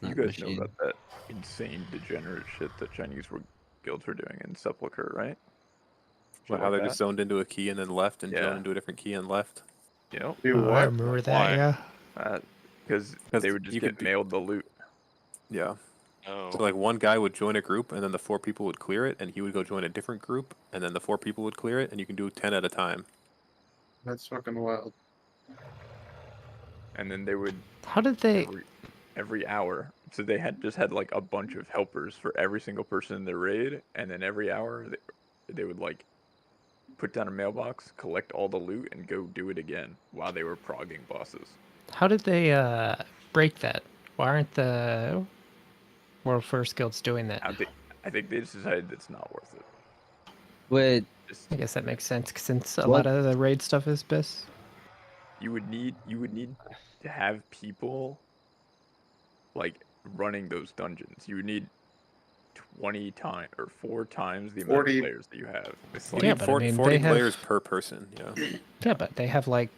You Not guys machine. know about that insane degenerate shit that Chinese guilds were doing in Sepulchre, right? Well, how they just zoned into a key and then left, and Yeah. zoned into a different key and left. You know? I remember that, yeah. Because they would just you get could mailed the loot. Yeah. Oh. So like one guy would join a group, and then the 4 people would clear it, and he would go join a different group, and then the 4 people would clear it, and you can do 10 at a time. That's fucking wild. And then they would How did they every hour. So they had like a bunch of helpers for every single person in their raid, and then every hour they would like put down a mailbox, collect all the loot, and go do it again while they were progging bosses. how did they break that? Why aren't the World First Guilds doing that? I think they just decided it's not worth it. Wait. I guess that makes sense since a What? lot of the raid stuff is BIS. You would need to have people like running those dungeons. You would need 20 times or 4 times the amount 40. of players that you have. It's like You Yeah, need but I mean, 40 they have- players per person. Yeah. Yeah, but they have like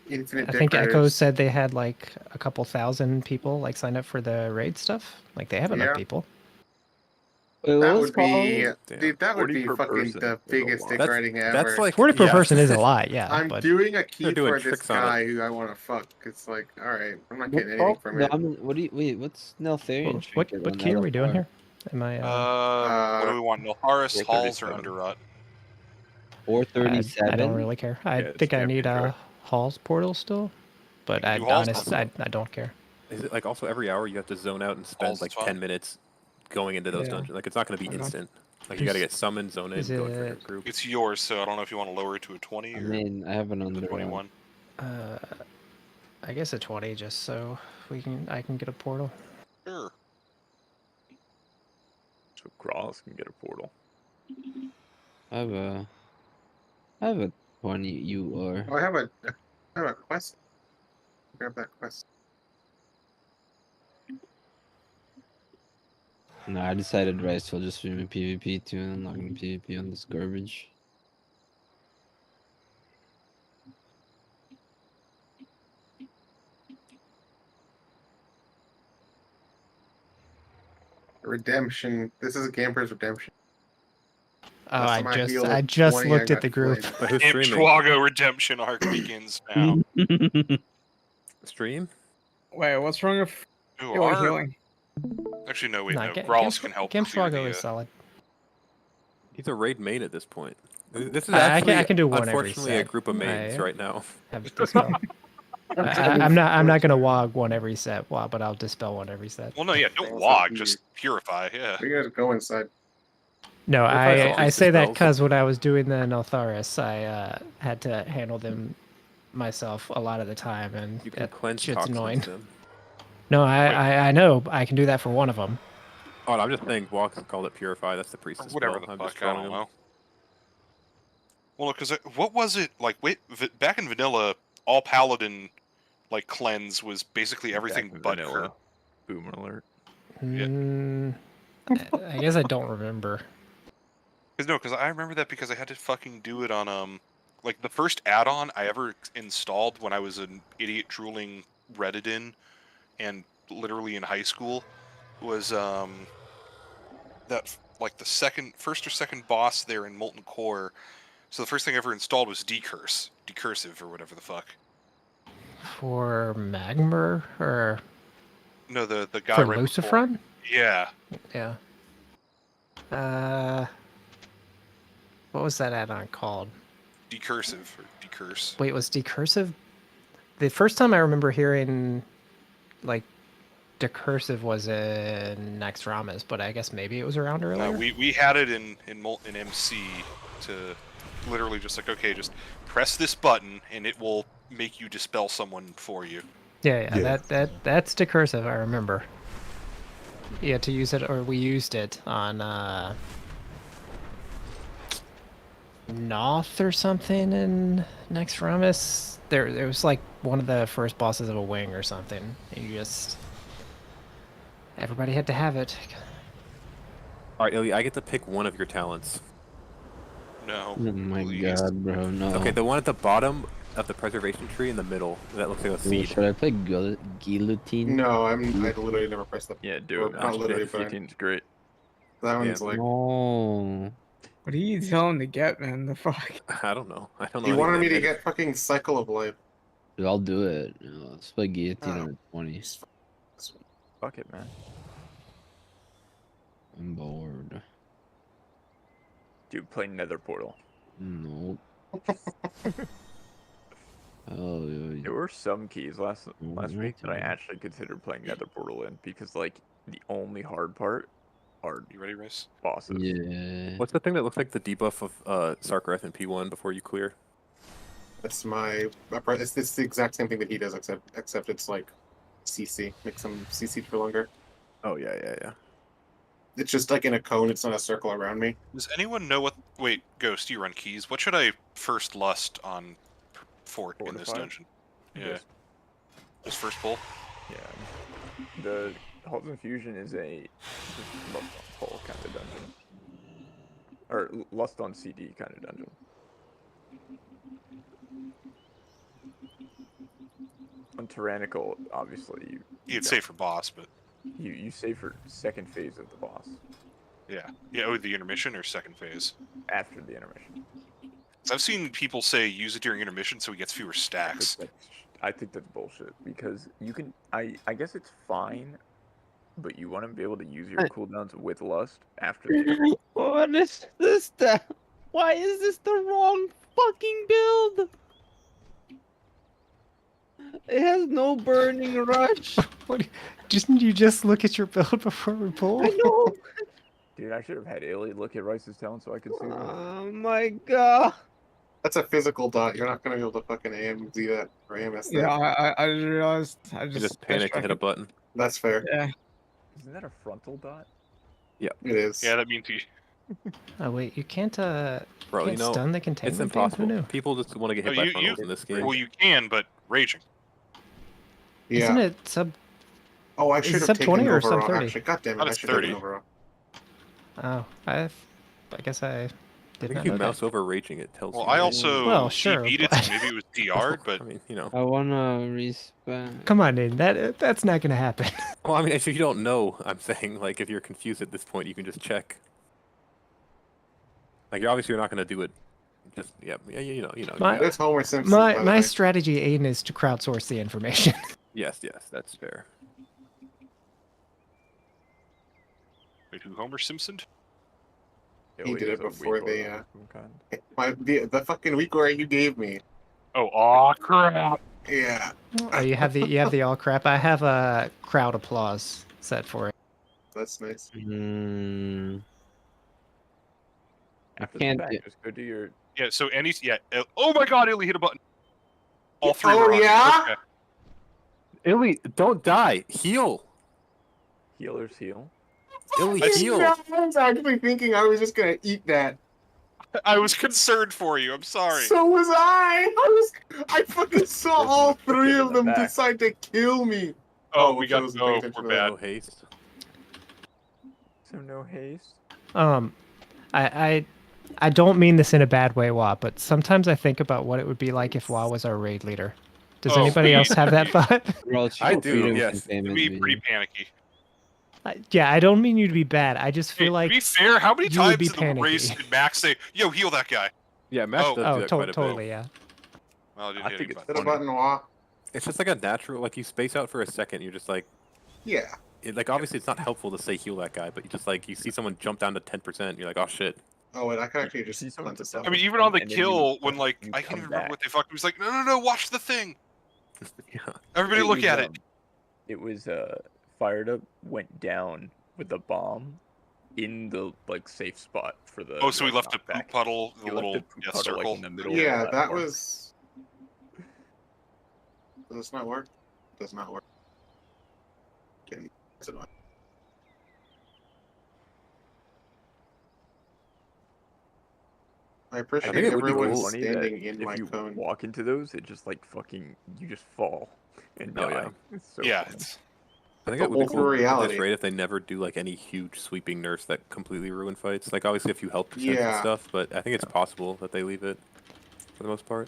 Infinite I think Echo deckers. said they had like a couple thousand people like sign up for the raid stuff. Like they have enough Yeah. people. That would be, Damn. dude. That would 40 be per fucking person the is a biggest lot. dick That's- riding ever. that's like 40 per yeah. person is a lot, yeah. I'm but doing a key They're doing for this tricks on it. guy who I want to fuck. It's like, all right, I'm not What getting anything call- from no, it. what do you wait? What's Neltharian? what trinket what on key are we doing LFR? here? Am I What do we want? Nilharis, Halls, or 437. Underrot? I 437. don't really care. I Yeah, it's think I need champion a Hall's portal still, but You I can do Hall's honest portal. I don't care. Is it like also every hour you have to zone out and spend Halls like is fine. 10 minutes going into those Yeah. dungeons? Like it's not going to be Okay. instant. Like you got to get summoned, zone in, Is go for your it- group. It's yours, so I don't know if you want to lower it to a 20 I or mean, I have an under 21. I guess a 20 just so I can get a portal. Sure. So Cross can get a portal. I have a 20 UR. Oh, I have a quest. Grab that quest. No, I decided Rice will just stream a PvP too, and I'm not gonna PvP on this garbage. Redemption. This is a Camper's Redemption. Oh, Last I time I just healed I at just 20, looked I at the got group. flamed. But who's Imp streaming? Schwago Redemption arc begins now. Stream? Wait, what's wrong with Who healing? are? Healing? Actually, no, wait, Nah, no. Ga- Rawls Gamswa- can help. Gamswago clear the, is solid. He's a raid main at this point. This is I actually, can do one every unfortunately, a set. group of mains I- right now. Have dispel. I'm not gonna wog one every set, but I'll dispel one every set. Well, no, yeah, don't log, just purify, yeah. We gotta go inside. No, Purify all I these say that dispels. because when I was doing the Notharis, I had to handle them myself a lot of the time, and You can that cleanse shit's toxins annoying. them. No, I know I can do that for one of them. Oh, I'm just saying, Walk called it purify. That's the priestess Whatever spell. the I'm just fuck, I calling don't him. know. Well, because what was it like? Wait, back in vanilla, all paladin like cleanse was basically everything Back in but vanilla. crit. Boomer alert. I guess I don't remember. Because I remember that because I had to fucking do it on like the first add-on I ever installed when I was an idiot drooling Reddit and literally in high school was that like the first or second boss there in Molten Core. So the first thing I ever installed was decursive or whatever the fuck. For Magmar or No, the guy for right before. Lucifron? Yeah. Yeah. What was that add-on called? Decursive or decurse. Wait, was decursive? The first time I remember hearing like decursive was in Naxxramas, but I guess maybe it was around earlier. We had it in MC to literally just like, okay, just press this button and it will make you dispel someone for you. Yeah. That's decursive. I remember. Yeah, to use it, or we used it on Noth or something in Naxxramas. There was like one of the first bosses of a wing or something. Everybody had to have it. All right, Ilya, I get to pick one of your talents. No. Oh my god, bro, no. Okay, the one at the bottom of the preservation tree in the middle. That looks like a Ooh, seed. should I play guillotine? No, I literally never pressed the. Yeah, do or it. Not literally, but Guillotine's great. that one's like. Oh. What are you telling to get, man? The fuck? I don't know. I don't know. You anything wanted me to that- get fucking Cycle of Life. Dude, I'll do it. Let's play guillotine on 20. Fuck it, man. I'm bored. Dude, play Nether Portal. Nope. Oh, yeah. There were some keys last Mhm. week that I actually considered playing Nether Portal in because, like, the only hard part are You ready, Rice? bosses. Yeah. What's the thing that looks like the debuff of Sarkareth in P1 before you clear? That's my. It's the exact same thing that he does, except it's like CC. Make some CC for longer. Oh yeah. It's just like in a cone. It's not a circle around me. Does anyone know what? Wait, Ghost, you run keys. What should I first lust on Fort in this Fortify? dungeon? Yeah. Yes. Just first pull. Yeah. The Halls of Fusion is a Lust on Pole kind of dungeon. Or Lust on CD kind of dungeon. On Tyrannical, obviously You'd say for boss, but you save for second phase of the boss. yeah. Yeah, oh, the intermission or second phase? After the intermission. So I've seen people say use it during intermission so he gets fewer stacks. I think that's bullshit because you can. I guess it's fine, but you want to be able to use your cooldowns with Lust after. What is this? Why is this the wrong fucking build? It has no burning rush. Didn't you just look at your build before we pulled? I know. Dude, I should have had Illy look at Rice's talent so I could see that. Oh my god. That's a physical dot. You're not gonna be able to fucking AMZ that or AMS that. Yeah, I realized. I You just panic and hit a button. That's fair. Yeah. Isn't that a frontal dot? Yeah. It is. Yeah, that means you. Oh wait, you can't Bro, can't you know, stun the containment it's thing? impossible. Who knew? People just want to get hit No, by frontals in this game. Well, you can, but raging. Yeah. Isn't it sub? Oh, I is should it have sub taken 20 or overall. sub 30? Actually, God damn it, I That's should have 30. taken overall. Oh, I guess I I did think not if you know mouse that. over raging, it tells Well, you. I also Well, sure, beat it, but- so maybe it was DR'd, but I mean, you know. I wanna respect. Come on, in that's not gonna happen. Well, I mean, if you don't know, I'm saying, like, if you're confused at this point, you can just check. Like, you're obviously not going to do it. Just you know. My, That's Homer Simpson. my by the my way. strategy, Aiden, is to crowdsource the information. Yes, that's fair. wait, who Homer Simpsoned? He did it before they the the fucking week where you gave me. Oh, aw, crap. Yeah. Oh, you have the all crap. I have a crowd applause set for it. That's nice. After can't the do- back, just go do your. Yeah, so oh my god, Illy hit a button. All three Oh, were on. yeah? Okay. Illy, don't die. Heal. Healers heal. Illy, That's- heal. I was actually thinking I was just gonna eat that. I was concerned for you, I'm sorry. So was I. I fucking saw all three of them back. decide to kill me. Oh, we I got, wasn't paying oh, attention we're to that. bad. No haste. So no haste. I don't mean this in a bad way, Wa, but sometimes I think about what it would be like if Wa was our raid leader. Does Oh, anybody else have that thought? I do, yes. It'd be pretty panicky. Yeah, I don't mean you to be bad. I just feel Hey, like to be fair, how many you would times be in the panicky. race did Max say, yo, heal that guy? Yeah, Max does do that quite a bit. totally, yeah. Well, I didn't I hit think any it's buttons. Hit a button, Wah. It's just like a natural, like, you space out for a second, you're just like, Yeah. like, obviously it's not helpful to say heal that guy, but you just, like, you see someone jump down to 10%, you're like, oh, shit. Oh, wait, I can actually just someone punt this to up. I mean, even on the And then kill, when, like, you I can't come even remember back. what they fucking was like, no, watch the thing. Yeah. Everybody look was, at it. It was fired up, went down with a bomb in the like safe spot for the. Oh, so we like, left a poop knockback. puddle, He the left little a poop death puddle, like, circle. in the middle of the Yeah, that platform. was. Does this not work? Does not work. Okay. Is it on? I appreciate think it would be everyone cool funny that standing in my if you cone. walk into those, it just like fucking you just fall and Oh, die. yeah. It's so Yeah, funny. it's I think The it would be cool with reality. this raid if they never do like any huge sweeping nerfs that completely ruin fights. Like obviously a few health percents and Yeah. stuff, but I think it's possible that they leave it for the most part.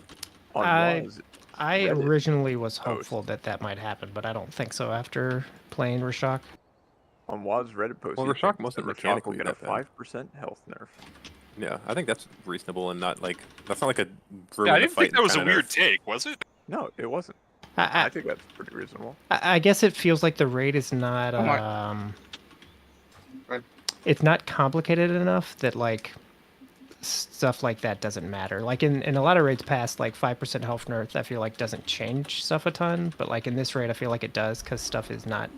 On I Waz, I Reddit originally was post. hopeful that might happen, but I don't think so after playing Rashok. on Waz Reddit post, Well, he Rashok thinks wasn't that Rashok will mechanically get a that bad. 5% health nerf. Yeah, I think that's reasonable and not like that's not like a ruin yeah, I the didn't fight think that was a kinda weird nerf. take, was it? No, it wasn't. I I think that's pretty reasonable. I guess it feels like the raid is not Oh my- Right. it's not complicated enough that like stuff like that doesn't matter. Like in a lot of raids past, like 5% health nerf, I feel like doesn't change stuff a ton, but like in this raid, I feel like it does because stuff is not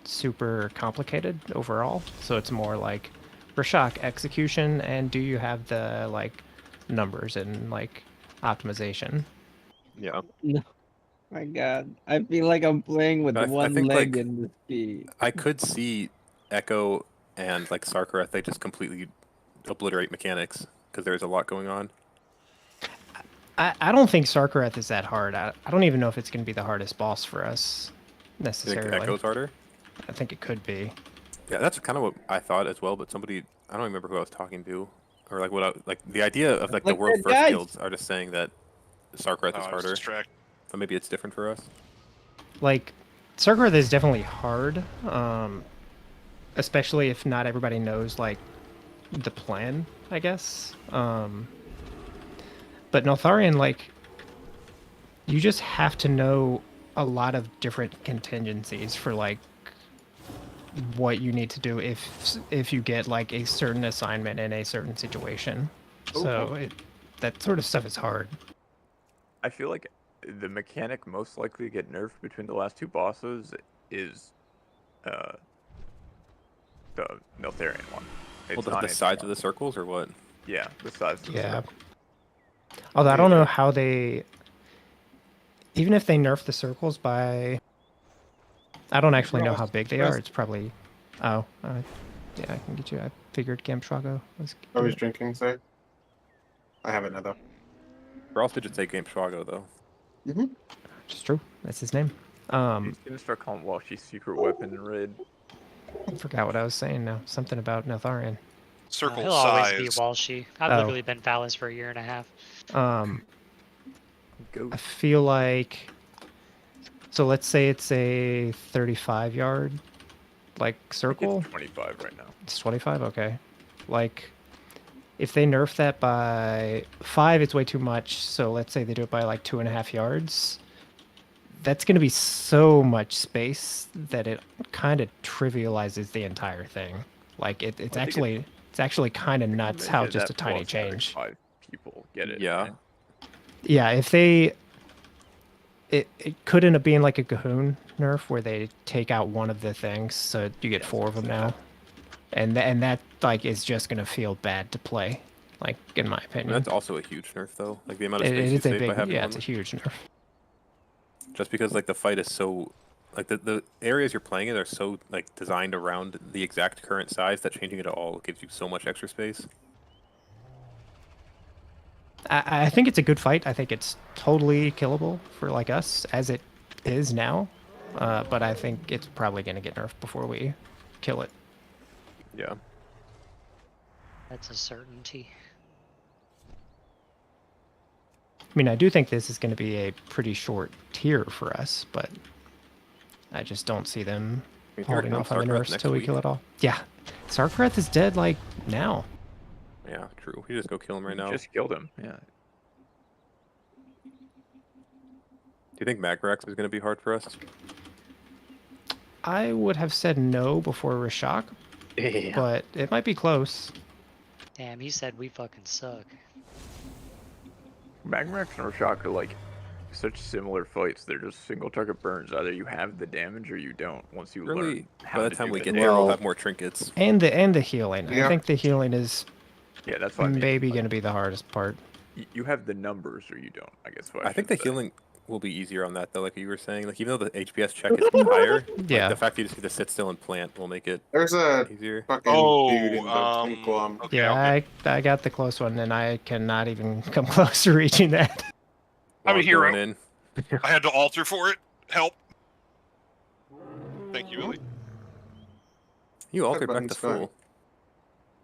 super complicated overall. So it's more like Rashok execution and do you have the like numbers and like optimization. Yeah. No. My god. I feel like I'm playing with I one think, leg like, in the speed. I could see Echo and like Sarkareth, they just completely obliterate mechanics because there's a lot going on. I don't think Sarkareth is that hard. I don't even know if it's going to be the hardest boss for us You think necessarily. Echo's harder? I think it could be. Yeah, that's kind of what I thought as well. But somebody, I don't remember who I was talking to, or like what I, like the idea of like the Like world that first guy. guilds are just saying that Starcraft is harder, but maybe it's different for us. Like, Starcraft is definitely hard, especially if not everybody knows like the plan, I guess. But Lotharian, like, you just have to know a lot of different contingencies for like what you need to do if you get like a certain assignment in a certain situation. So that sort of stuff is hard. I feel like the mechanic most likely to get nerfed between the last two bosses is the Lotharian one. Well, It's the not sides of the circles or what? Yeah, the sides of the Yeah. circles. Although I don't know how they, even if they nerf the circles by, I don't actually know how big they are. It's probably, yeah, I can get you. I figured Gamshago was. I was drinking, say. I have another. Ross did just say Game Schwago though. Mm-hmm. It's true. That's his name. He's gonna start calling Walshy's secret weapon in raid. I forgot what I was saying now. Something about Lotharian. Circle he'll size. always be Walshy. I've Oh. literally been Phallus for a year and a half. I feel like, so let's say it's a 35-yard, like, circle. It's 25 right now. It's 25? Okay. Like, if they nerf that by 5, it's way too much. So let's say they do it by, like, 2.5 yards. That's going to be so much space that it kind of trivializes the entire thing. Like, it's actually kind of nuts how just a tiny change. 5 people get it. Yeah. Right? Yeah, if they... It could end up being like a Cahoon nerf where they take out one of the things, so you get 4 of them now. And that like is just gonna feel bad to play, like in my opinion. That's also a huge nerf though. Like the amount of It space you is a save by big, having yeah, one. it's a huge nerf. Just because like the fight is so, like the areas you're playing in are so like designed around the exact current size that changing it at all gives you so much extra space. I think it's a good fight. I think it's totally killable for like us as it is now, but I think it's probably gonna get nerfed before we kill it. Yeah. That's a certainty. I mean, I do think this is going to be a pretty short tier for us, but I just don't see them holding off on the nerfs until we kill it all. Yeah, Starcraft is dead like now. Yeah, true. You just go kill him right now. Just killed him. Yeah. Do you think Magrex is going to be hard for us? I would have said no before Rashok, but it might be close. Damn, he said we fucking suck. Magrex and Rashok are like such similar fights. They're just single target burns. Either you have the damage or you don't. Once you learn how by the to time do we it. get there, we'll have more trinkets. And the healing. Yeah. I think the healing is Yeah, that's what I mean. maybe going to be the hardest part. You have the numbers or you don't. I guess. What I think should the say. healing will be easier on that though, like you were saying. Like even though the HPS check is higher, Yeah. like, the fact that you just get to sit still and plant will make it There's a easier. fucking dude in the column. Yeah, I got the close one, and I cannot even come close to reaching that. I'm a hero. In. I had to alter for it. Help. Thank you, Willie. You altered back to button's fine. full.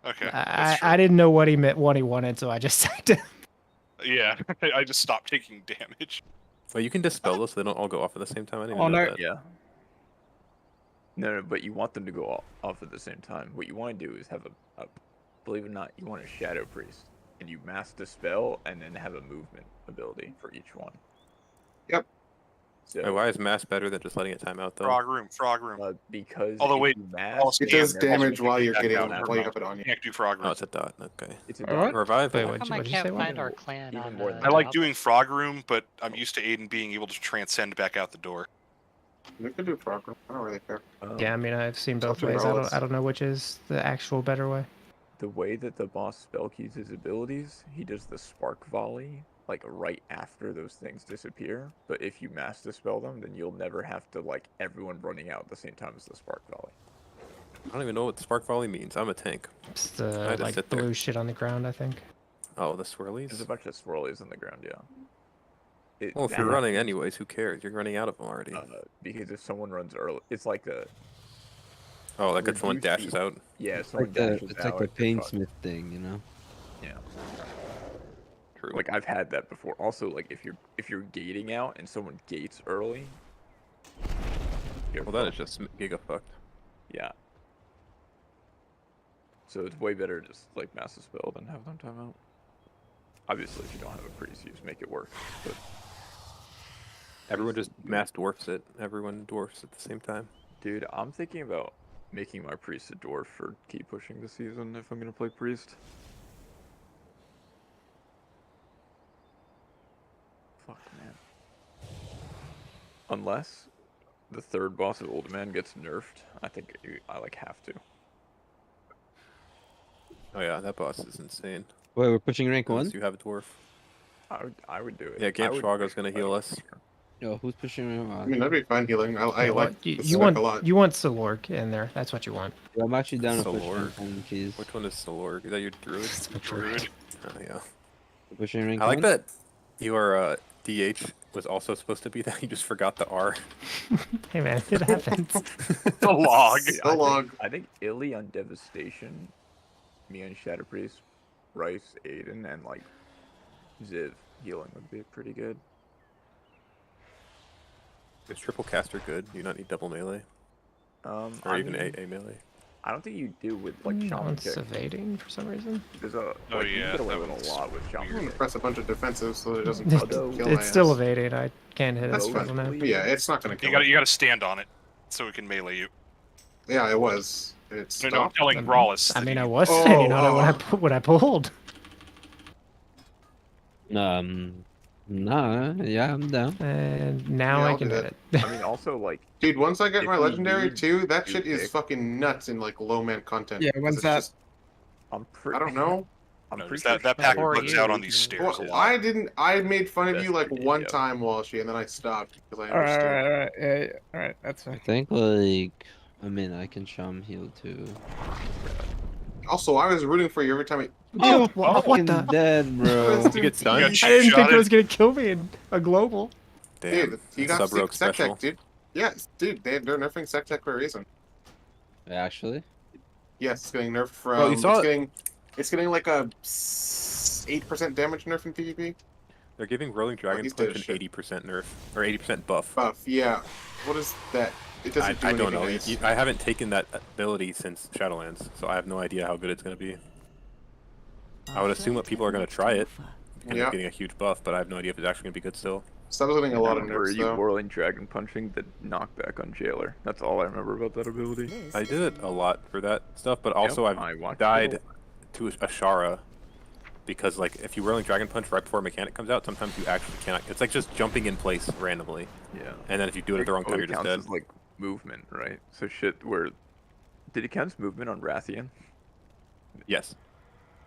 Okay. I didn't know what he meant, what he wanted, so I just sacked him. Yeah, I just stopped taking damage. Well, you can dispel those so they don't all go off at the same time. I didn't Oh even know no! that. Yeah. No, but you want them to go off at the same time. What you want to do is have a believe it or not, you want a Shadow Priest, and you mass dispel and then have a movement ability for each one. Yep. So Why is mass better than just letting it time out though? Frog room. because Although if wait, you mass, It does then damage while you're Back getting down, while you have it on you. Can't do frog room. Oh, it's a dot. Okay. It's a Alright. Revive. Wait, it. what'd How come I you say? can't What? find our clan Even on more than I like top? doing frog room, but I'm used to Aiden being able to transcend back out the door. You can do frog room. I don't really care. Yeah, I mean, I've seen both Something ways. else. I don't know which is the actual better way. the way that the boss spell keys his abilities, he does the spark volley like right after those things disappear. But if you mass dispel them, then you'll never have to like everyone running out at the same time as the spark volley. I don't even know what spark volley means. I'm a tank. It's I the just like sit there. blue shit on the ground, I think. Oh, the swirlies. There's a bunch of swirlies on the ground, yeah. Well, if you're running anyways, who cares? You're running out of them already. Because if someone runs early, it's like Oh, like if someone reduce dashes the- out. Yeah, someone Like the, dashes it's out. like the it just painsmith thing, you know? Yeah. True. Like I've had that before. Also, like if you're gating out and someone gates early. Well, that is just giga fucked. Yeah. So it's way better just like mass dispel than have them time out. Obviously, if you don't have a priest, you just make it work. But Everyone just mass dwarfs it. Everyone dwarfs at the same time. dude, I'm thinking about making my priest a dwarf for keep pushing this season if I'm gonna play priest. Fuck, man. Unless the third boss of Old Man gets nerfed, I think I like have to. Oh yeah, that boss is insane. Wait, we're pushing rank Unless 1? you have a dwarf. I would do it. Yeah, Gamp Schwaga's gonna heal us. Yo, who's pushing rank 1? I mean, that'd be fine healing. I Yeah, like you, the you spec want a lot. you want Silorg in there. That's what you want. Yeah, I'm actually down to push Silorg. rank 1 keys. Which one is Silorg? Is that your druid? Druid. Oh yeah. Pushing rank I like 1? that your DH was also supposed to be that. You just forgot the R. Hey man, it happens. The log. The log. I think Illy on Devastation, me on Shadow Priest, Rice, Aiden, and like Ziv healing would be pretty good. Is triple caster good? Do you not need double melee? Or I even mean, a melee? I don't think you do with like No Shaman one's Kick. evading for some reason. There's a Oh, like, you yeah, can get away that with one's a lot with I'm Shaman gonna Kick. press a bunch of defensive so that it doesn't Although- kill my It's still ass. evading. I can't hit That's it. fine. Doesn't matter. Yeah, it's not gonna kill. You gotta stand on it so it can melee you. Yeah, it was. It's. No, no, I'm telling Rawless. I that mean, he- I was standing on it when oh. when I pulled. Nah, yeah, I'm down. And now Yeah, I I'll can do hit that. it. I mean, also like Dude, once I get if my you legendary need too, that to shit is pick- fucking nuts in like low man content. Yeah, 'cause when's it's that? just- I'm pretty. I don't know. I'm No, pretty that sure pack Shadow runs Priest out on is these stairs a Well, lot. I didn't. I made fun of Best you like brigade, one yep. time, Walshy, and then I stopped because I All right, understood. all right, all right, yeah, yeah, all right, that's I fine. think, like, I mean, I can Sham heal too. Also, I was rooting for you every time. Oh, what Fucking the? dead, bro. Did you get stunned? You I got didn't think it shotted. was gonna kill me in a global. Damn. Dude, you got Sub-rogue sec special. tech, dude. Yes, dude, they're nerfing sec tech for a reason. Actually? Yes, it's getting nerfed from. Well, you saw it's getting like a 8% damage nerf in PvP. They're giving Rolling Dragon he's Punch dead as an shit. 80% nerf or 80% buff. Buff, yeah. What is that? It doesn't do I anything don't know. nice. I haven't taken that ability since Shadowlands, so I have no idea how good it's gonna be. I would assume that people are gonna try it, and Yeah. getting a huge buff, but I have no idea if it's actually gonna be good still. So I was getting a lot of Remember nerfs you though. Whirling Dragon punching the knockback on Jailer. That's all I remember about that ability. I did it a lot for that stuff, but also I I've watched died it to a Shara because, like, if you Whirling Dragon Punch right before a mechanic comes out, sometimes you actually cannot. It's like just jumping in place randomly. Yeah. And then if you do it at the wrong time, only you're just counts dead. as, like movement, right? So shit where did it count as movement on Rathian? Yes.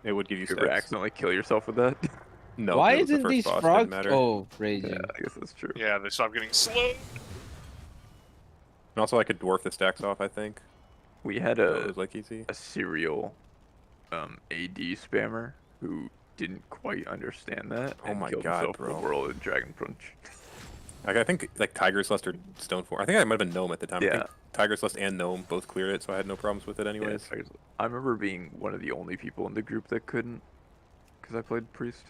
It would give you You ever stats. accidentally kill yourself with that? No. Why it was the isn't first these boss, didn't frogs? matter. Oh, raging. Yeah, I guess that's true. Yeah, they stop getting slow. And also, I could dwarf the stacks off, I think. We had So it was, like, easy. a serial AD spammer who didn't quite understand that Oh and my killed God, himself bro. with Whirl and Dragon Punch. Like, I think, like, Tiger's Lust or Stoneform. I think I might have been Gnome at the time. I Yeah. think Tiger's Lust and Gnome both cleared it, so I had no problems with it anyways. Yeah, I remember being one of the only people in the group that couldn't, because I played Priest.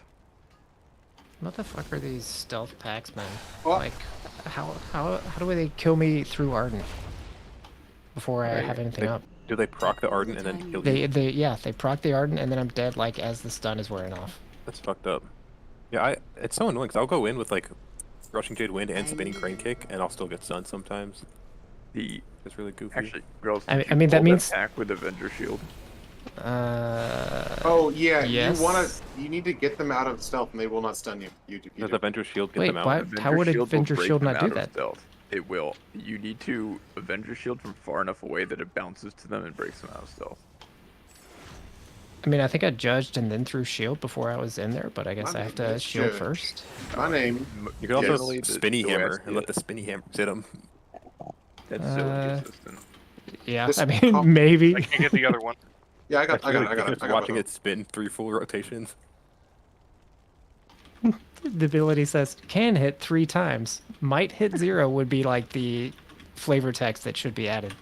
What the fuck are these stealth packs, man? What? Like, how do they kill me through Ardent before I have anything up? Do they proc the Ardent and then kill you? They proc the Ardent and then I'm dead like as the stun is wearing off. That's fucked up. Yeah, it's so annoying, because I'll go in with, like, Rushing Jade Wind and Spinning Crane Kick, and I'll still get stunned sometimes. It's really goofy. Actually, girls, I did you mean, that pull means- pack with Avenger Shield. Oh yeah, yes. you need to get them out of stealth, and they will not stun you. Does Avenger Shield get Wait, them out? why- how would Shield will Avenger break Shield them not do out of that? Stealth. It will. You need to Avenger Shield from far enough away that it bounces to them and breaks them out of stealth. I mean, I think I judged and then threw shield before I was in there, but I guess I have to shield first. My name. You can also Generally, the Spinny way I Hammer see and let it- the Spinny Hammer hit him. That's so inconsistent. Yeah, This- I mean, maybe. I can't get the other one. Yeah, I got it. Just watching it spin 3 full rotations. The ability says can hit 3 times. Might hit 0 would be like the flavor text that should be added.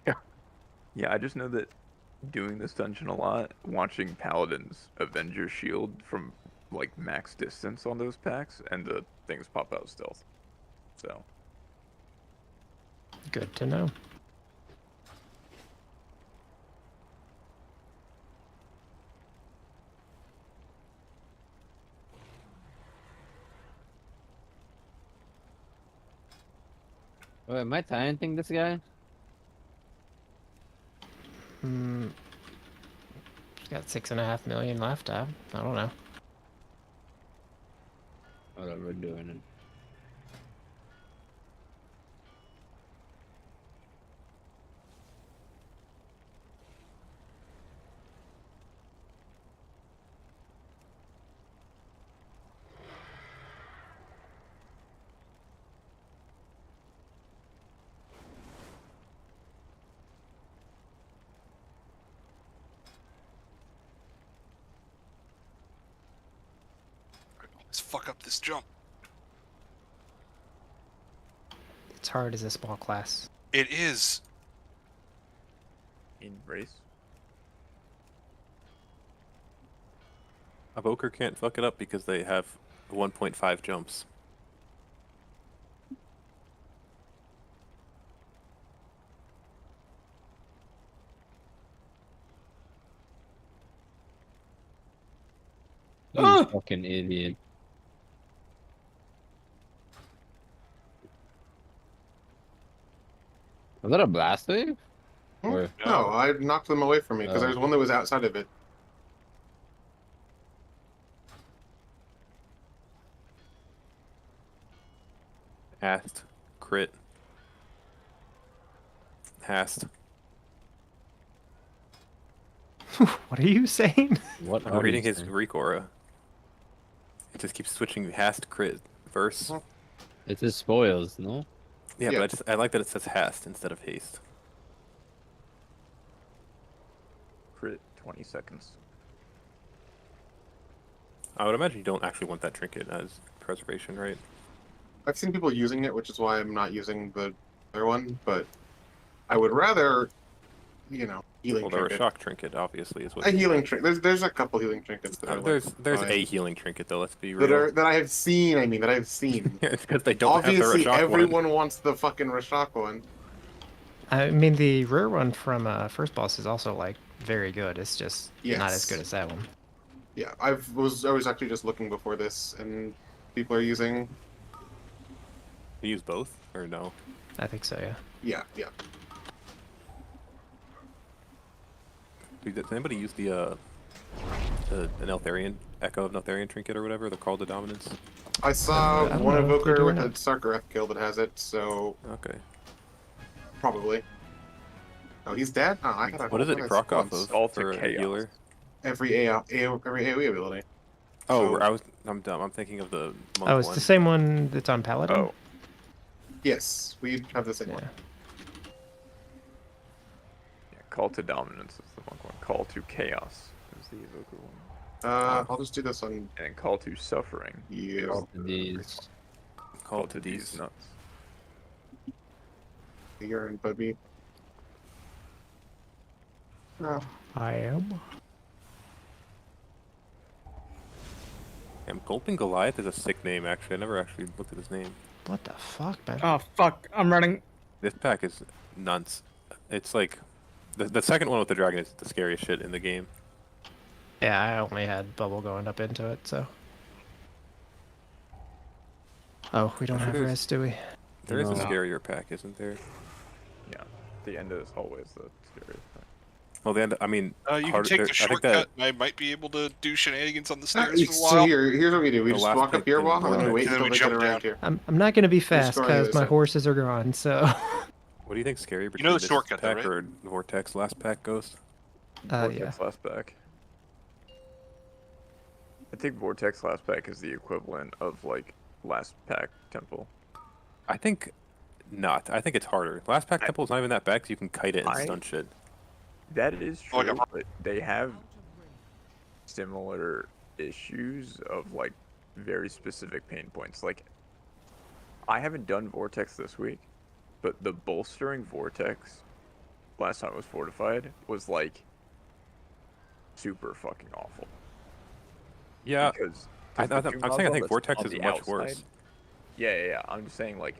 Yeah. Yeah, I just know that doing this dungeon a lot, watching Paladins avenge your shield from like max distance on those packs, and the things pop out stealth. So. Good to know. Wait, am I talenting this guy? Hmm. He's got 6.5 million left. I don't know. Whatever, we're doing it. Let's fuck up this jump. It's hard as a small class. It is. Embrace. Evoker can't fuck it up because they have 1.5 jumps. You fucking idiot. Was that a blast wave? Or... No, I knocked them away from me because there's one that was outside of it. Hast. Crit. Hast. What are you saying? What I'm reading his Greek aura. It just keeps switching hast, crit, verse. It just spoils, no? Yeah, but I like that it says hast instead of haste. Crit 20 seconds. I would imagine you don't actually want that trinket as preservation, right? I've seen people using it, which is why I'm not using the other one, but I would rather, you know, healing well, trinket. the shock trinket, obviously, is what A healing trinket. There's a couple healing trinkets that are there's fine. a healing trinket, though, let's be real. That I have seen, that I've seen. It's because they don't Obviously, have the Rashok everyone wants the fucking Rashok one. I mean, the rare one from first boss is also like very good. It's just not as good as that one. Yeah, I was actually just looking before this, and people are using. You use both, or no? I think so, yeah. Yeah. Does anybody use the Neltharion Echo of Neltharion trinket or whatever? The Call to Dominance. I saw I don't one know if they're evoker with doing a Sarkareth kill that has it, so okay. Probably. Oh, he's dead. Oh, I What does it proc off of All for to a chaos. healer? Every AoE ability. Oh, So- I'm dumb. I'm thinking of the monk Oh, it's one. the same one that's on Paladin? Oh. Yes, we have the same one. Yeah, Call to Dominance is the monk one. Call to Chaos is the evoker one. I'll just do this one. And Call to Suffering. Yeah. Call to these. Call to these nuts. You're in, Bubby. Oh. I am. Gulping Goliath is a sick name, actually. I never actually looked at his name. What the fuck, man? Oh fuck! I'm running. This pack is nuts. It's like the second one with the dragon is the scariest shit in the game. Yeah, I only had bubble going up into it, so. Oh, we don't have There's- rest, do we? There is a No. scarier pack, isn't there? Yeah, the end of this hallway is the scariest thing. Well, the end. I mean, You can hard- take there- the I think shortcut, that and I might be able to do shenanigans on the stairs for a So while. here's what we do. We The just last walk up pick here a and while, and then we one. wait And then until we they get jump around down. here. I'm not gonna be fast go on the because other my side. horses are gone, so. what do you think scary between know the this shortcut, though, pack right? or Vortex last pack Ghost? Yeah. Vortex last pack. I think Vortex last pack is the equivalent of like last pack Temple. I think not. I think it's harder. Last pack Temple is not even that bad because you can kite it and stun shit. That is Oh, yeah. true, but they have similar issues of like very specific pain points. Like, I haven't done Vortex this week, but the bolstering Vortex last time it was fortified was like super fucking awful. Yeah, because I'm the two saying mobs I on think the- Vortex on is the much worse. outside- Yeah. I'm just saying like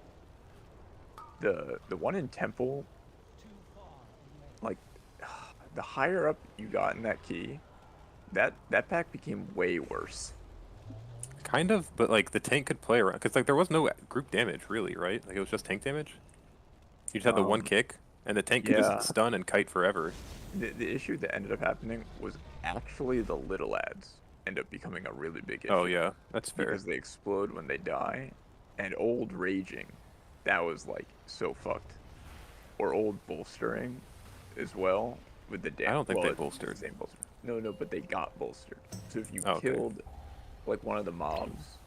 the one in Temple, like the higher up you got in that key, that pack became way worse. Kind of, but like the tank could play around because like there was no group damage really, right? Like it was just tank damage. You just had the one kick, and the tank could yeah. just stun and kite forever. The issue that ended up happening was actually the little ads end up becoming a really big issue. Oh yeah, that's fair. Because they explode when they die, and old raging, that was like so fucked. Or old bolstering, as well with the damage. I don't think they it's bolstered. the same bolster. No, but they got bolstered. So if you Okay. killed like one of the mobs,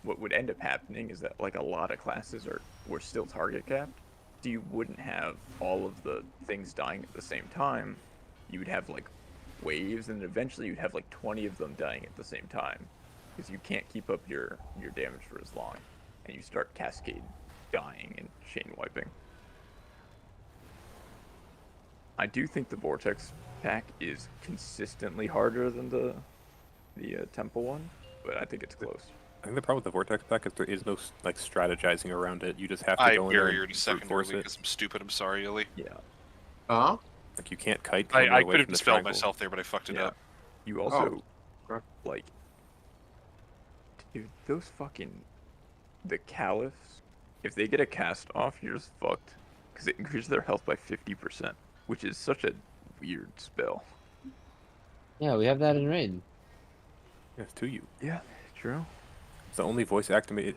what would end up happening is that like a lot of classes were still target capped. So you wouldn't have all of the things dying at the same time. You would have like waves, and eventually you'd have like 20 of them dying at the same time, because you can't keep up your damage for as long, and you start cascade dying and chain wiping. I do think the Vortex pack is consistently harder than the Temple one, but I think it's close. I think the problem with the Vortex pack is there is no like strategizing around it. You just have to I go in there barriered and a second brute force it. because I'm stupid. I'm sorry, Illy. Yeah. Like you can't kite. I away could have from the dispelled triangle. myself there, but I fucked it up. You also like, dude, those fucking the Caliphs. If they get a cast off, you're just fucked, because it increases their health by 50%, which is such a weird spell. Yeah, we have that in raid. Yeah, it's to you. Yeah, true. It's the only voice activated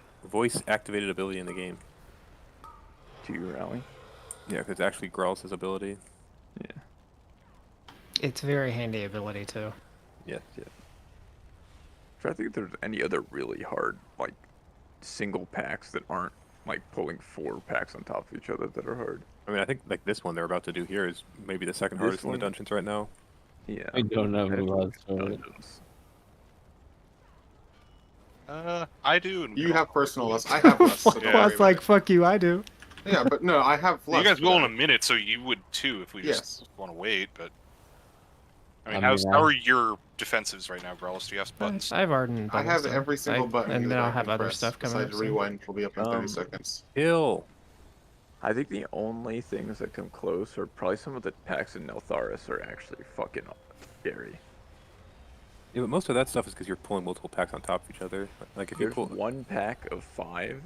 ability in the game. To your rally. Yeah, because actually Growls his ability. Yeah. It's a very handy ability too. Yes. Try to think if there's any other really hard like single packs that aren't like pulling 4 packs on top of each other that are hard. I mean, I think like this one they're about to do here is maybe the second hardest in the dungeons right now. Yeah. I don't know who else for it. I do. You have personal less. I have less. So don't worry Quad's about like, it. fuck you, I do. Yeah, but no, I have less. You guys for will in that. a minute, so you would too if we Yes. just want to wait. But I mean, I mean, how are your defensives right now, Growls? Do you have buttons? I have Arden I buttons. have so every single button. and here then that I'll I have can other press, stuff coming up. besides soon. rewind will be up in 30 seconds. Kill. I think the only things that come close are probably some of the packs in Lotharis are actually fucking scary. Yeah, but most of that stuff is because you're pulling multiple packs on top of each other. Like if you There's pull one pack of 5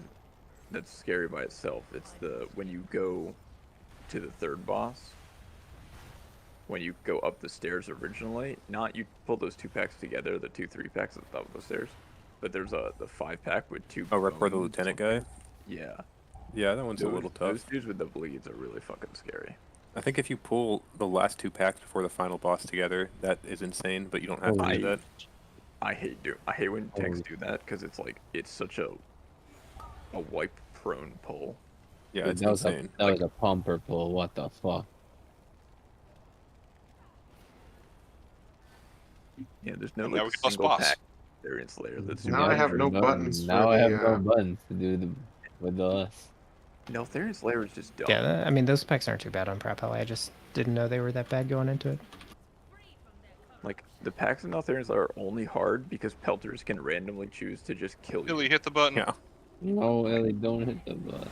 that's scary by itself. It's when you go to the third boss. When you go up the stairs originally, not you pull those 2 packs together, the 2-3 packs at the top of the stairs. But there's the 5 pack with 2. Oh, right for the bones. lieutenant guy. Yeah. Yeah, that one's a little tough. Those dudes with the bleeds are really fucking scary. I think if you pull the last 2 packs before the final boss together, that is insane. But you don't have to do that. I hate when techs do that, because it's such a wipe prone pull. Yeah, Dude, it's that was insane. that was a pumper pull. What the fuck? Yeah, there's no And now like we can bust single boss. pack variance layer that's Now I have no buttons. Now for I have the, no buttons to do with the us. No, variance layer is just dumb. Yeah, I mean those packs aren't too bad on Prep Hell. I just didn't know they were that bad going into it. Like the packs in Lotharians are only hard because pelters can randomly choose to just kill you. Illy, hit the button. Yeah. No, Ellie, don't hit the button.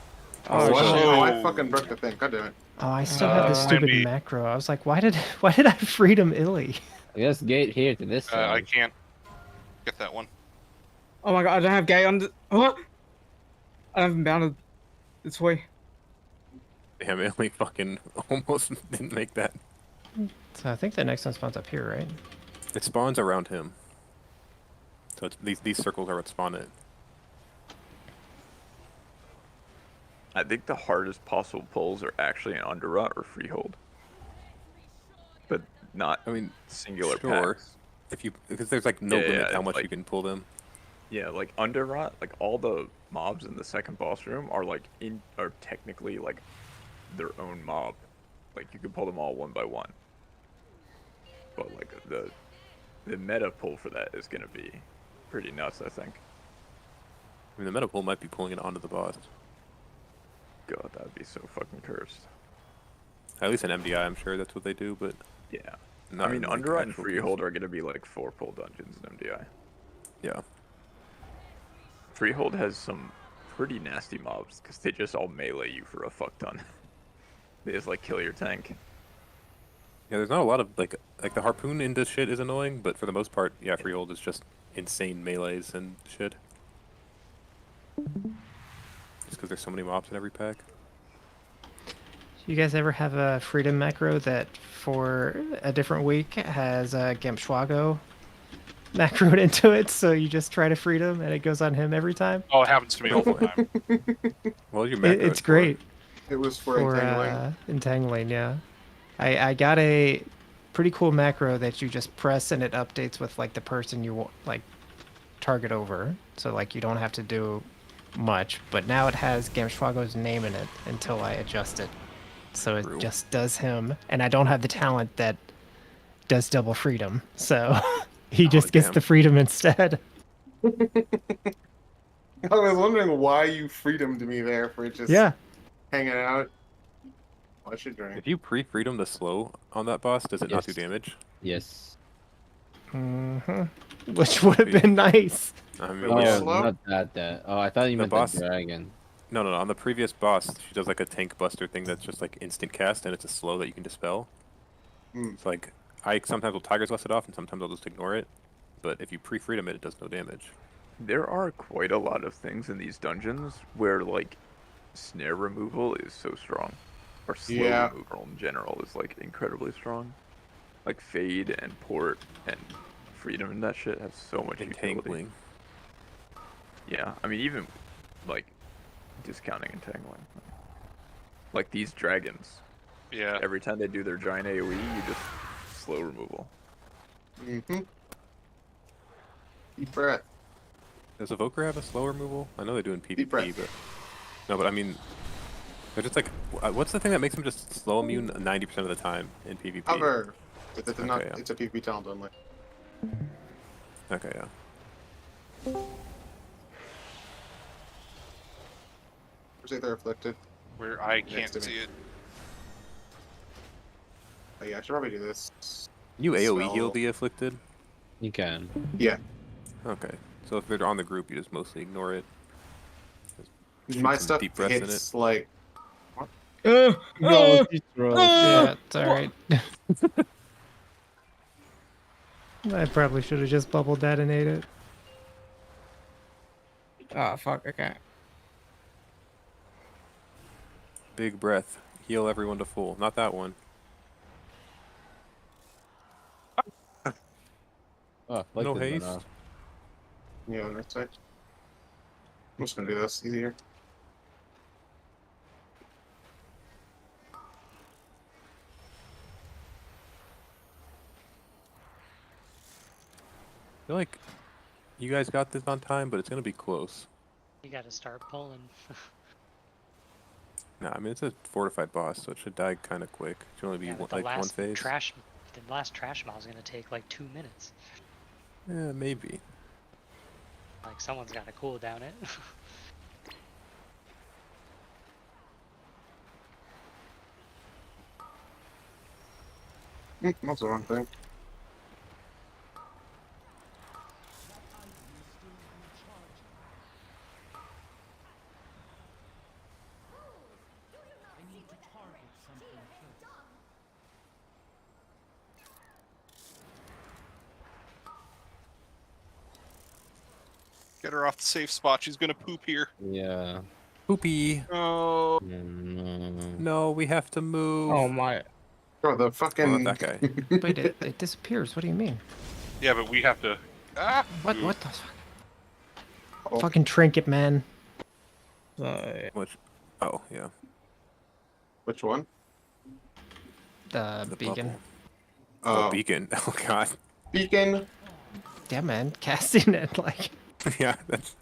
Oh, I fucking broke the thing. God damn it. Oh, I still have this stupid Maybe. macro. I was like, why did I freedom Illy? I guess gate here to this I side. can't get that one. Oh my god, I don't have gay on the... Oh! I haven't bounded this way. Damn, Ellie fucking almost didn't make that. So I think the next one spawns up here, right? It spawns around him. So it's, these circles are what spawn it. I think the hardest possible pulls are actually an underrot or freehold. But not, I mean, singular sure. packs. Because there's like no Yeah, limit yeah, how much like- you can pull them. Yeah, like underrot, like all the mobs in the second boss room are are technically like their own mob. Like you can pull them all one by one. But like the meta pull for that is gonna be pretty nuts, I think. I mean, the meta pull might be pulling it onto the boss. God, that'd be so fucking cursed. At least in MDI, I'm sure that's what they do, but Yeah. not I mean, in, like, Underride and actual Freehold are going to be like 4-pull dungeons in MDI. Yeah. Freehold has some pretty nasty mobs because they just all melee you for a fuck ton. They just like kill your tank. Yeah, there's not a lot of like the harpoon into shit is annoying, but for the most part, yeah, Freehold is just insane melees and shit. Just because there's so many mobs in every pack. You guys ever have a freedom macro that for a different week has a Gemschwago macroed into it, so you just try to freedom and it goes on him every time? Oh, it happens to me all the time. Well, you macro It's great. It was for entangling. Entangling, yeah. I got a pretty cool macro that you just press and it updates with like the person you want, like target over. So like you don't have to do much, but now it has Gemschwago's name in it until I adjust it. So it just does him, and I don't have the talent that does double freedom. So he just gets the freedom instead. I was wondering why you freedomed me there for just hanging out. What should drink? If you pre-freedom the slow on that boss, does it not do damage? Yes. Which would have been nice. I mean, Oh, yeah. not that. Oh, I thought you meant the dragon. No. On the previous boss, she does like a tank buster thing that's just like instant cast, and it's a slow that you can dispel. It's like, I sometimes will Tiger's Lust it off, and sometimes I'll just ignore it. But if you pre-freedom it, it does no damage. There are quite a lot of things in these dungeons where like snare removal is so strong. Or slow removal in general is like incredibly strong. Like Fade and Port and Freedom and that shit has so much utility. Yeah, I mean even like discounting entangling. Like these dragons. Yeah. Every time they do their giant AoE, you just slow removal. Deep breath. Does Evoker have a slow removal? I know they do in PvP, but no, but I mean, they're just like, what's the thing that makes them just slow immune 90% of the time in PvP? Hover. It's a PvP talent only. Okay, yeah. Say they're afflicted. Where I can't see it. Oh yeah, I should probably do this. You AoE heal the afflicted? You can. Yeah. Okay. So if they're on the group, you just mostly ignore it. Just My shoot some stuff deep breaths in it. hits like. No, she's thrown. Yeah, it's alright. I probably should have just bubble detonated. Oh fuck, okay. Big breath. Heal everyone to full. Not that one. Oh, no haste. Yeah, on that side. I'm just gonna do this easier. I feel like you guys got this on time, but it's gonna be close. You gotta start pulling. Nah, I mean it's a fortified boss, so it should die kind of quick. It should only be But like one phase. The last trash mile is gonna take like 2 minutes. Yeah, maybe. Like someone's gotta cool down it. That's the wrong thing. Get her off the safe spot. She's gonna poop here. Yeah. Poopy. Oh. No, we have to move. Oh my. Bro, the fucking. Not that guy. Wait, it disappears. What do you mean? Yeah, but we have to. Ah! What the fuck? Fucking trinket, man. Which? Oh, yeah. Which one? The beacon. Oh, beacon. Oh god. Beacon. Yeah, man. Casting it like. Yeah, that's.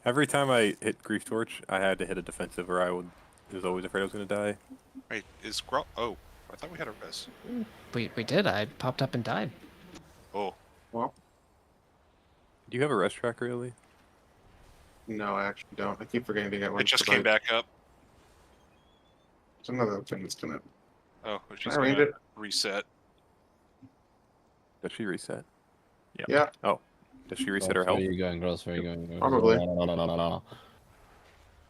Every time I hit Grief Torch, I had to hit a defensive, or I was always afraid I was gonna die. Wait, is Grump? Oh, I thought we had a res. We did. I popped up and died. Oh. Well. Do you have a rest tracker, really? No, I actually don't. I keep forgetting to get one. It just came back up. There's another thing that's gonna. Oh, she's I arranged gonna it. reset. Does she reset? Yeah. Oh, does she reset her Where health? are you going, Gross? Where are you going? Gross? Probably. No.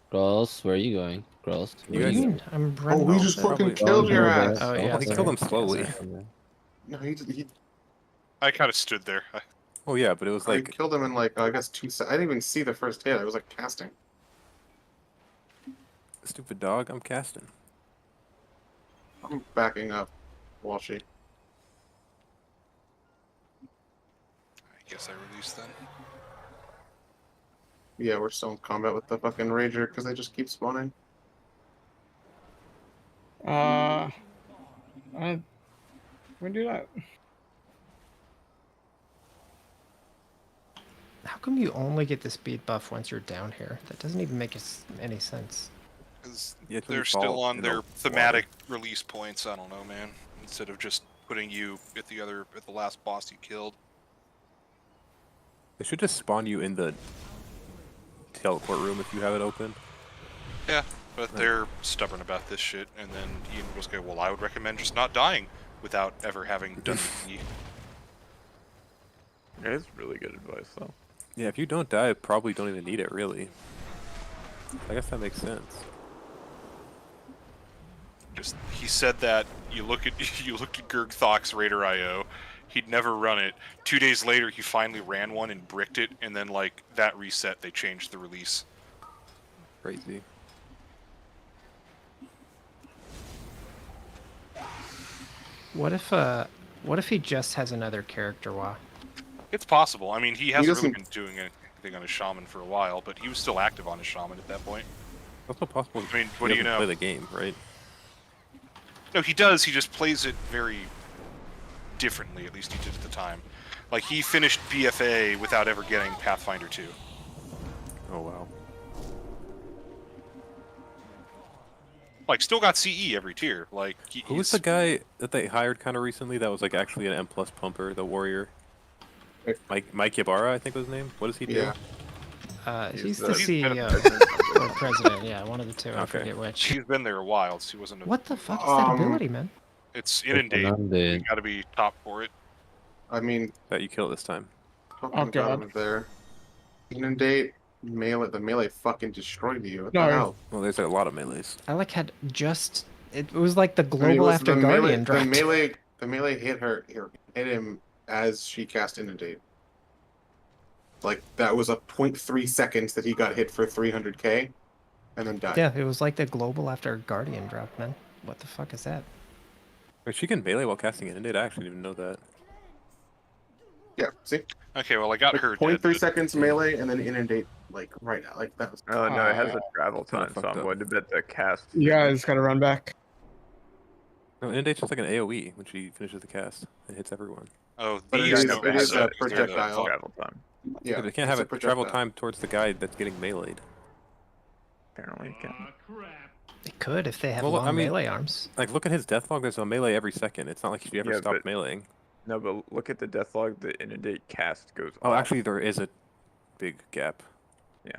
Gross, where are you going? Gross. You What do guys- you mean? I'm Oh, running we all just of it. fucking Probably- killed your Oh, ass. Oh yeah, Well, he killed him slowly. No, he I kind of stood there. Oh yeah, but it was I like killed him in like I guess 2 seconds. I didn't even see the first hit. I was like casting. stupid dog. I'm casting. I'm backing up, Walshy. I guess I released then. Yeah, we're still in combat with the fucking Rager because they just keep spawning. We do that. How come you only get the speed buff once you're down here? That doesn't even make any sense. Because Yeah, it's when they're you fall still on in their the thematic release points. I don't know, man. Instead of just putting you at the last boss you killed. They should just spawn you in the teleport room if you have it open. Yeah, but they're stubborn about this shit. And then Ian was going, well, I would recommend just not dying without ever having done the That's really good advice, though. Yeah, if you don't die, probably don't even need it, really. I guess that makes sense. Just he said that you looked at Gurgthok's Raider IO, he'd never run it. 2 days later, he finally ran one and bricked it, and then like that reset, they changed the release. Crazy. What if he just has another character? Why? It's possible. I mean, he hasn't really doesn't- been doing anything on his shaman for a while, but he was still active on his shaman at that point. That's not possible. I mean, what do you know? Play the game, right? No, he does. He just plays it very differently. At least he did at the time. Like he finished BFA without ever getting Pathfinder 2. Oh wow. Like, still got CE every tier. Like, Who was the guy that they hired kind of recently that was like actually an M+ pumper, the warrior? Mike Ybarra, I think was his name. What does he do? Yeah. He's the- the he's been a CEO or president. Yeah, one of the two. I Okay. forget which. He's been there a while, so he wasn't. What the fuck is that ability, man? It's inundate. You gotta be top for it. I mean, That you kill it this time. fucking Oh, got God. him there. Inundate, melee. The melee fucking destroyed you. What No, the hell? Well, there's a lot of melees. I like had just. It was like the I mean, it global was after the Guardian melee, dropped. the melee hit him as she cast Inundate. Like that was a 0.3 seconds that he got hit for 300k, and then died. Yeah, it was like the global after Guardian dropped, man. What the fuck is that? Wait, she can melee while casting Inundate? I actually didn't even know that. Yeah, see? Okay, well I got Like her 0.3 dead. seconds melee, and then Inundate like right now. Like that was. Oh no, it has a travel kinda time, so fucked I'm up. going to bet the cast. You guys gotta run back. No, Inundate's just like an AoE when she finishes the cast. It hits everyone. Oh, But it these is- don't it is reset. a projectile. Travel time. Yeah, but it can't it's have a a travel projectile. time towards the guy that's getting meleeed. Apparently, it can. It could if they have Well, long I mean- melee arms. Like, look at his death log. There's a melee every second. It's not like she ever Yeah, stopped but- meleeing. No, but look at the deathlog. The Inundate cast goes. Oh, off. actually, there is a big gap. Yeah.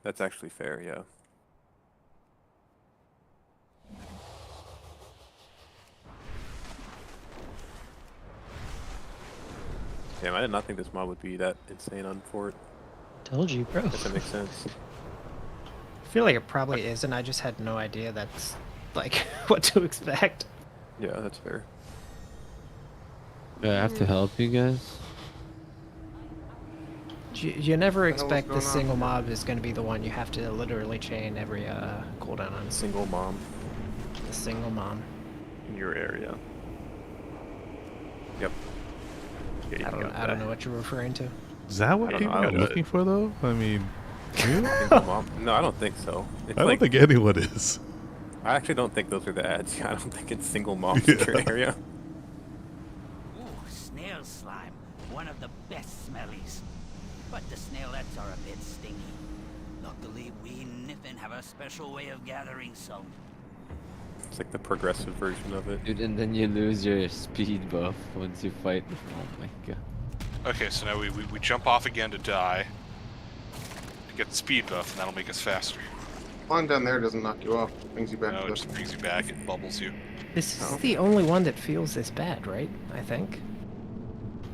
That's actually fair, yeah. Damn, I did not think this mob would be that insane on Fort. Told you, bro. Guess that makes sense. I feel like it probably is, and I just had no idea that's like what to expect. Yeah, that's fair. Do I have to help you guys? You never What the hell was expect the going on single here? mob is going to be the one you have to literally chain every cooldown on. Single mom. The single mom. In your area. Yep. Yeah, you I can don't go know what you're referring to. Is that what I don't people know, are but- looking for, though? I mean, really? Single mom? No, I don't think so. It's I don't like, think anyone is. I actually don't think those are the ads. I don't think it's single moms in your area. Ooh, snail slime. One of the best smellies. But the snailets are a bit stinky. Luckily, we Niffin have a special way of gathering some. It's like the progressive version of it. Dude, and then you lose your speed buff once you fight. Oh my god. Okay, so now we jump off again to die. To get the speed buff, and that'll make us faster. Flying down there doesn't knock you off. It brings you back No, to it the... just brings you back. It bubbles you. This is the only one that feels this bad, right? I think.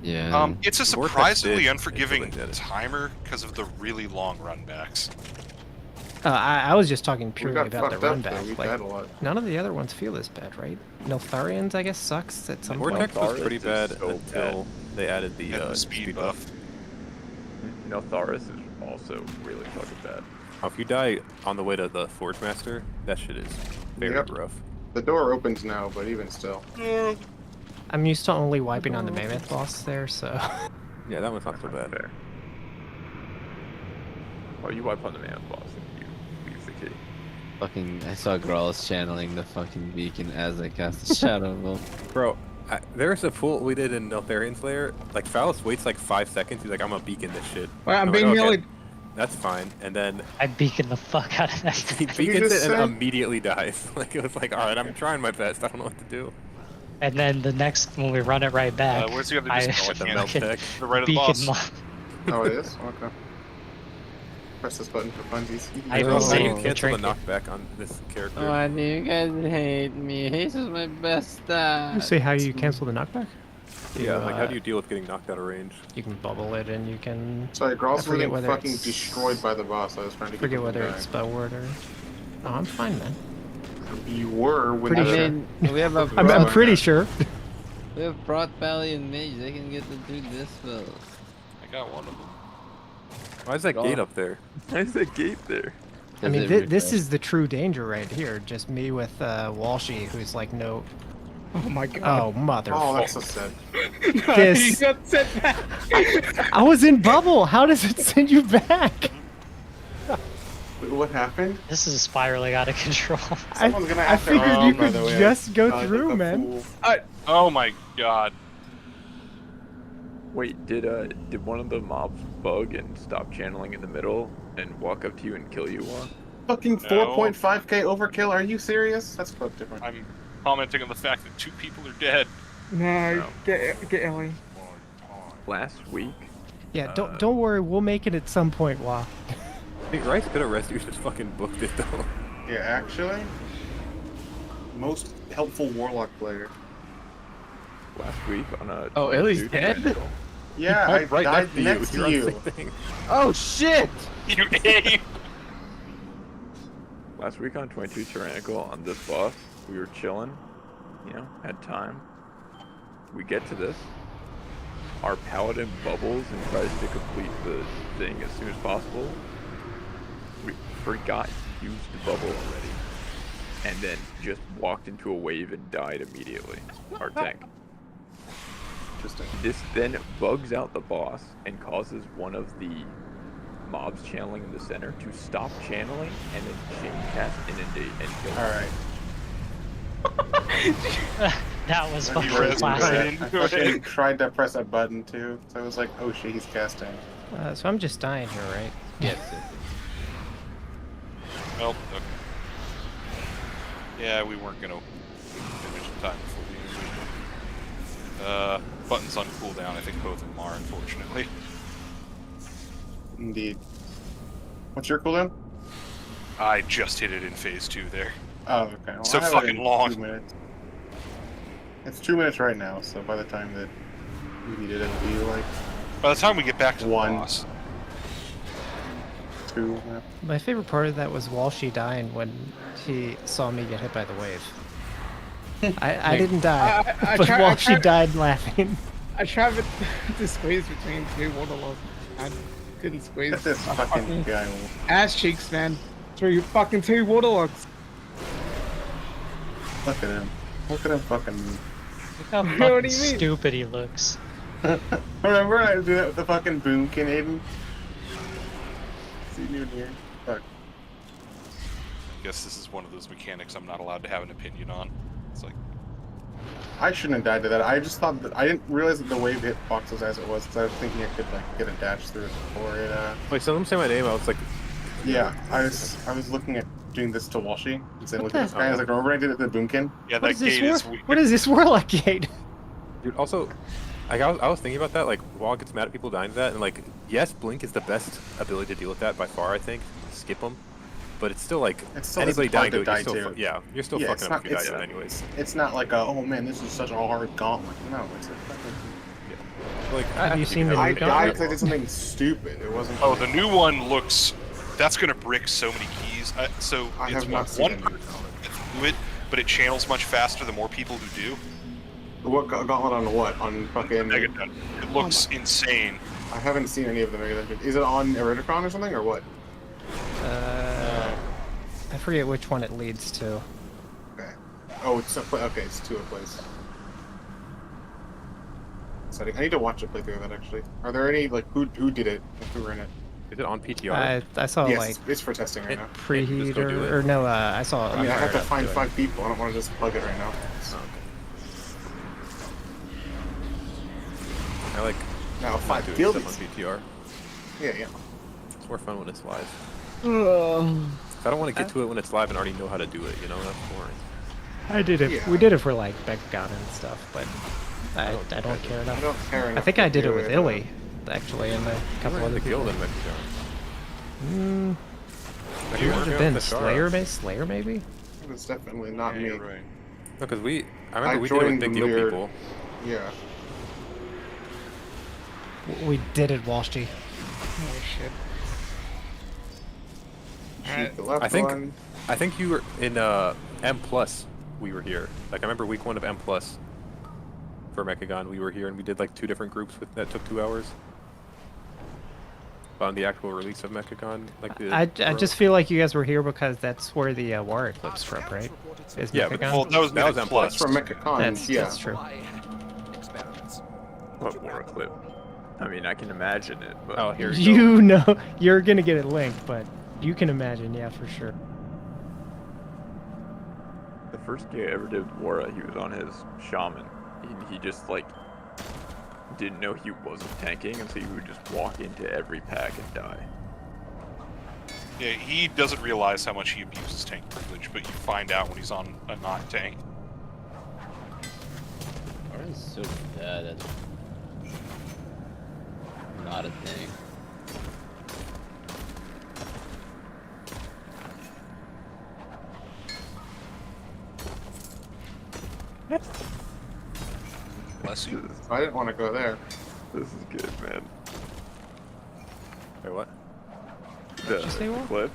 Yeah. It's a Vortex surprisingly did unforgiving until they did it. timer because of the really long run backs. I was just talking purely got about the fucked up, run though. back. We Like, died a lot. none of the other ones feel this bad, right? Lotharians, I guess, sucks at some point. Vortex was pretty bad so until they added the And the speed buff. Notharis is also really fucking bad. If you die on the way to the Forge Master, that shit is very Yep. rough. The door opens now, but even still. I'm used to only wiping on the mammoth boss there, so. Yeah, that one's not so bad. Fair. Oh, you wipe on the man boss and you leave the key. Fucking, I saw Growls channeling the fucking beacon as I cast the Shadow Bolt. Bro, there's a pull we did in Lotharian Slayer. Like, Phallus waits like 5 seconds. He's like, I'm gonna beacon this shit. Well, I'm like, being okay, melee. That's fine. And then I beacon the fuck out of that. he beacons it and immediately dies. Like, it was like, alright, I'm trying my best. I don't know what to do. And then the next, when we run it right back, Where's the other I disconnect? the melt fucking tech. The right of the beacon boss. Oh, it is? Okay. Press this button for funsies. I Oh, saved you the cancel the trinket. knockback on this character. Why do you guys hate me? Haze is my best You see how you cancel the knockback? Yeah, like, how do you deal with getting knocked out of range? You can bubble it and you can. Sorry, Grall's I forget getting whether fucking it's- destroyed by the boss. I was trying to get Forget him whether to it's die. spell word or. Oh, I'm fine, man. You were when Pretty the... sure. we have a I'm pretty sure. We have Prot Pally and Mage. They can get to do this spell. I got one of them. Why is that gate up there? Why is that gate there? I mean, this is the true danger right here. Just me with Walshy, who's like, no. Oh my god. Oh, mother. Oh, that's so sad. This- You got sent back. I was in bubble. How does it send you back? Wait, what happened? This is spiraling out of control. Someone's gonna I have to figured roam, you by could the way. just go like through, a man. fool. Oh my god. Wait, did one of the mobs bug and stop channeling in the middle and walk up to you and kill you one? Fucking No. 4.5k overkill? Are you serious? That's quite different. I'm commenting on the fact that 2 people are dead. No, get Ellie. Last week? Yeah, don't worry. We'll make it at some point. Wow. I think Rice could have rescued just fucking booked it though. Yeah, actually, most helpful warlock player. Last week on a... Oh, Ellie's 22 dead? tactical. Yeah, I Right died next You're to on the you. same thing. Oh shit! You aim! Last week on 22 Tyrannical on this boss, we were chilling, you know, had time. We get to this. Our paladin bubbles and tries to complete the thing as soon as possible. We forgot he used the bubble already. And then just walked into a wave and died immediately. Our tank. Interesting. This then bugs out the boss and causes one of the mobs channeling in the center to stop channeling and then chain cast Inundate and kill him. Alright. That was fucking Right classic. into I fucking it. tried to press that button too, so I was like, oh shit, he's casting. So I'm just dying here, right? Yes. Well, okay. Yeah, we weren't gonna finish in time before the invasion. Buttons on cooldown, I think both of them are, unfortunately. Indeed. What's your cooldown? I just hit it in phase 2 there. Oh, okay. Well, So I have it fucking in long. 2 minutes. It's 2 minutes right now, so by the time that you need it, it'll be like By the time we get back to the 1, boss. 2. Yeah. My favorite part of that was Walshy dying when he saw me get hit by the wave. I didn't die, but Walshy died laughing. I tried to squeeze between 2 waterlogs. I couldn't squeeze. Get this fucking guy. Ass cheeks, man. Through fucking 2 waterlogs. Look at him. Look at him fucking. Look how What fucking do you mean? stupid he looks. Remember I do that with the fucking boomkin, Aiden? See you here. Fuck. I guess this is one of those mechanics I'm not allowed to have an opinion on. It's like, I shouldn't have died to that. I just thought that I didn't realize that the wave hit boxes as it was, because I was thinking I could like get a dash through it before it. Wait, so let me say my name. I was like, Yeah, I was looking at doing this to Walshy and saying, What look at this the- guy. I was like, remember I did it to the boomkin? yeah, What that is this gate is weird. What is this warlock gate? dude. Also, like I was thinking about that. Like, Wall gets mad at people dying to that, and like, yes, Blink is the best ability to deal with that by far. I think. Skip them. but it's still like It's still anybody hard dying to to it, die you're still to. yeah, you're still Yeah, fucking it's up if you not- die to it it's- anyways. It's not like oh man, this is such a hard gauntlet. No, it's Like Have you seen the I new died gauntlet? because I did something stupid. It wasn't. Oh, the new one looks. That's gonna brick so many keys. So I it's have not seen one any. person can do it, but it channels much faster the more people who do. What gauntlet on what? On fucking. Mega Dungeon. It looks insane. I haven't seen any of the Mega Dungeons. Is it on Eridicon or something or what? I forget which one it leads to. Okay. Oh, it's okay. It's to a place. Setting. I need to watch a playthrough of that actually. Are there any like who did it? Who were in it? Is it on PTR? I saw yes, like it's for testing right now. preheat or no. I saw. I mean, I have to Unfired Up find do it. 5 people. I don't want to just plug it right now. I like. Now, 5 doing guilds. stuff on PTR. Yeah. It's more fun when it's live. I don't want to get to it when it's live and already know how to do it. You know, that's boring. I did it. Yeah. We did it for like Beckgon and stuff, but I don't care enough. I don't care I enough think to I did do it with it, Illy, actually, and a couple We're in other the guild people. in Mexico. Who would it have been? Slayer, maybe? It's definitely not me. You're right. No, because I remember we did it with joined Big Deal Lear. people. Yeah. We did it, Walshy. Oh shit. Shoot the left I think one. you were in M Plus. We were here. Like I remember week 1 of M Plus for Mechagon. We were here and we did like 2 different groups that took 2 hours. On the actual release of Mechagon, like the. I just feel like you guys were here because that's where the War Eclipse from, right? Is Yeah, but Mechagon? Well, that was M Plus. That's from Mechacon. That's true. What war clip? I mean, I can imagine it, but Oh, here You know, you're gonna get it linked, but you can imagine, yeah, for sure. the first game I ever did with Wara, he was on his shaman. He just like didn't know he wasn't tanking, and so he would just walk into every pack and die. Yeah, he doesn't realize how much he abuses tank privilege, but you find out when he's on a non-tank. Ours is so bad at not a thing. Bless you. I didn't want to go there. This is good, man. Wait, what? The you say, Will? clip?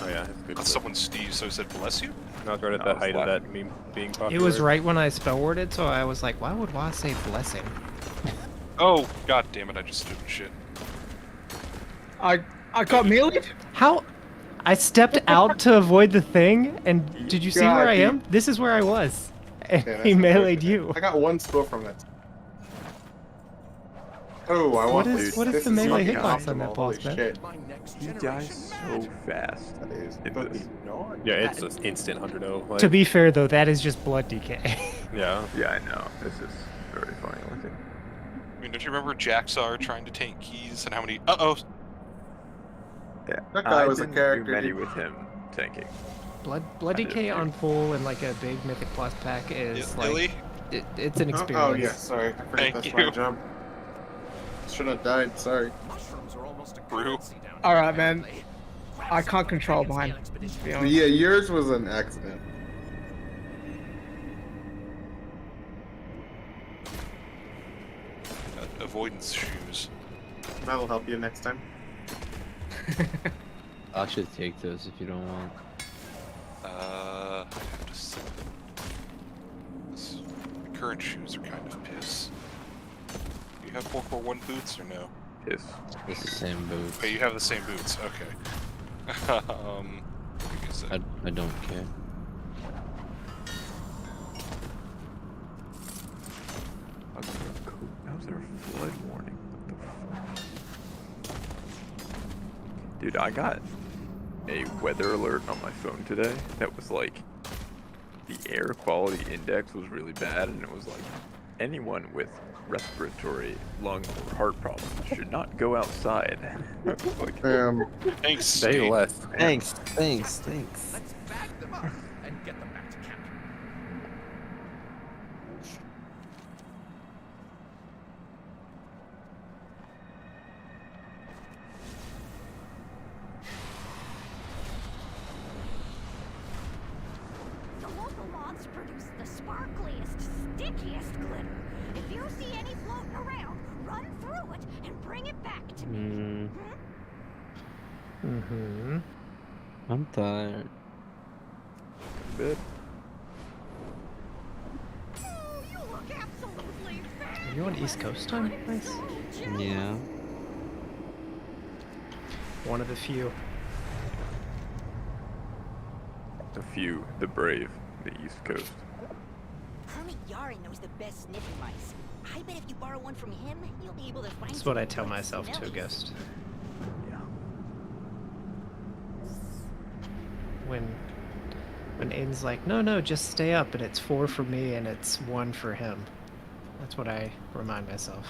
Oh yeah, it's good. That's someone Steve, so he said bless you? No, it's right at No, the it's height of like- that meme being popular. It was right when I spell worded, so I was like, why would Wa say blessing? Oh, god damn it, I just stood in shit. I got melee. How? I stepped out to avoid the thing, and did you see God, where I you- am? This is where I was. And Yeah, he that's meleeed unfortunate. you. I got 1 skill from that. Oh, I want is- this. what is this the melee fucking hitbox on that optimal, boss, holy man? shit. He dies so fast. That is in fucking this. annoying. Yeah, it's an instant 100-0. Like, To be fair, though, that is just blood decay. yeah. Yeah, I know. This is very funny looking. I mean, don't you remember Jaxar trying to tank keys and how many... Uh-oh! Yeah, That guy I was a didn't character, do many dude. with him tanking. blood I did decay too. on full and like a big Mythic Plus pack is like Illy? it's an experience. Oh, yeah, sorry. I forgot Thank that's you. my job. Shouldn't have died, sorry. Brew. Alright, man. I can't control mine. To be honest. Yeah, yours was an accident. Avoidance shoes. That'll help you next time. I should take those if you don't want. I have to sell this. My current shoes are kind of piss. Do you have 441 boots or no? Piss. It's the same boot. Okay, you have the same boots. Okay. Because I don't care. How's there a flood warning? What the fuck? Dude, I got a weather alert on my phone today that was like the air quality index was really bad, and it was like anyone with respiratory, lung, or heart problems should not go outside. Like, Thanks, Stay Steve. less. Thanks. Let's bag them up and get them back to camp. Mines produce the sparkliest, stickiest glitter. If you see any floating around, run through it and bring it back to me. I'm tired. Good. You look absolutely Are you on East Coast time? Nice. Yeah. One of the few. The few, the brave, the East Coast. Hermit Yara knows the best sniffing mice. I bet if you borrow one from him, you'll be able to find. That's what I some tell good myself too, smellies. Ghost. Yeah. When Aiden's like, no, just stay up, and it's 4 for me and it's 1 for him. That's what I remind myself.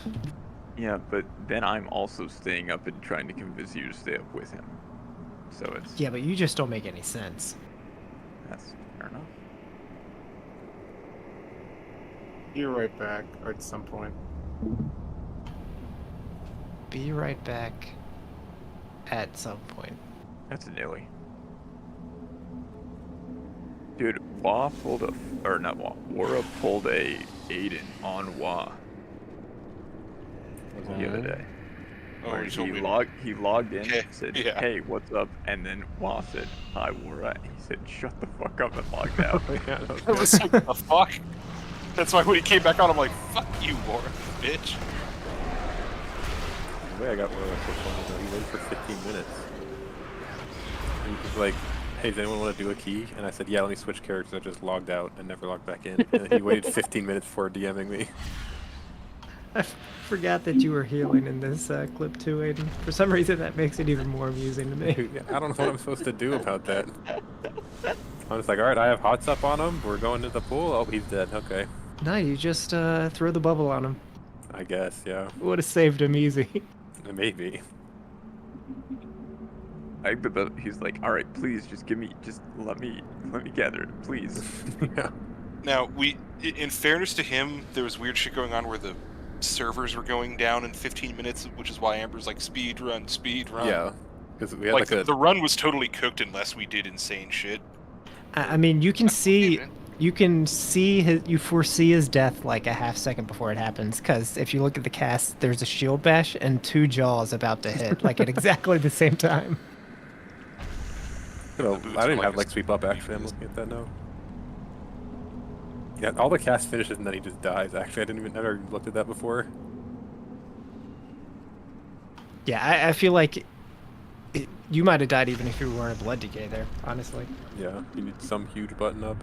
Yeah, but then I'm also staying up and trying to convince you to stay up with him. So it's... Yeah, but you just don't make any sense. That's fair enough. You're right back, or at some point. Be right back at some point. That's a nilly. Dude, Wah pulled a... Or not Wah. Wara pulled a Aiden on Wah. The other day. Oh, Where you told me. he logged in, said, Yeah. hey, what's up? And then Wah said, hi, Wara. And he said, shut the fuck up, and logged out. I was like, the fuck? That's why when he came back on, I'm like, fuck you, Warren, bitch. The way I got Wara so fun, he waited for 15 minutes. And he was like, hey, does anyone want to do a key? And I said, yeah, let me switch characters. I just logged out and never logged back in. And he waited 15 minutes before DMing me. I forgot that you were healing in this clip too, Aiden. For some reason, that makes it even more amusing to me. Dude, I don't know what I'm supposed to do about that. I'm just like, alright, I have hots up on him. We're going to the pool. Oh, he's dead. Okay. No, you just throw the bubble on him. I guess, yeah. Would have saved him easy. Maybe. But he's like, all right, please, just let me gather it, please. Yeah. Now, in fairness to him, there was weird shit going on where the servers were going down in 15 minutes, which is why Amber's like, speed run. Yeah. Because we had like like the run was totally cooked unless we did insane shit. I mean, you can see you foresee his death like a half second before it happens, because if you look at the cast, there's a shield bash and 2 jaws about to hit, like at exactly the same time. I didn't even have like sweep up actually. I'm looking at that now. Yeah, all the cast finishes and then he just dies. Actually, I never looked at that before. Yeah, I feel like you might have died even if you weren't a blood decay there, honestly. Yeah, you need some huge button up.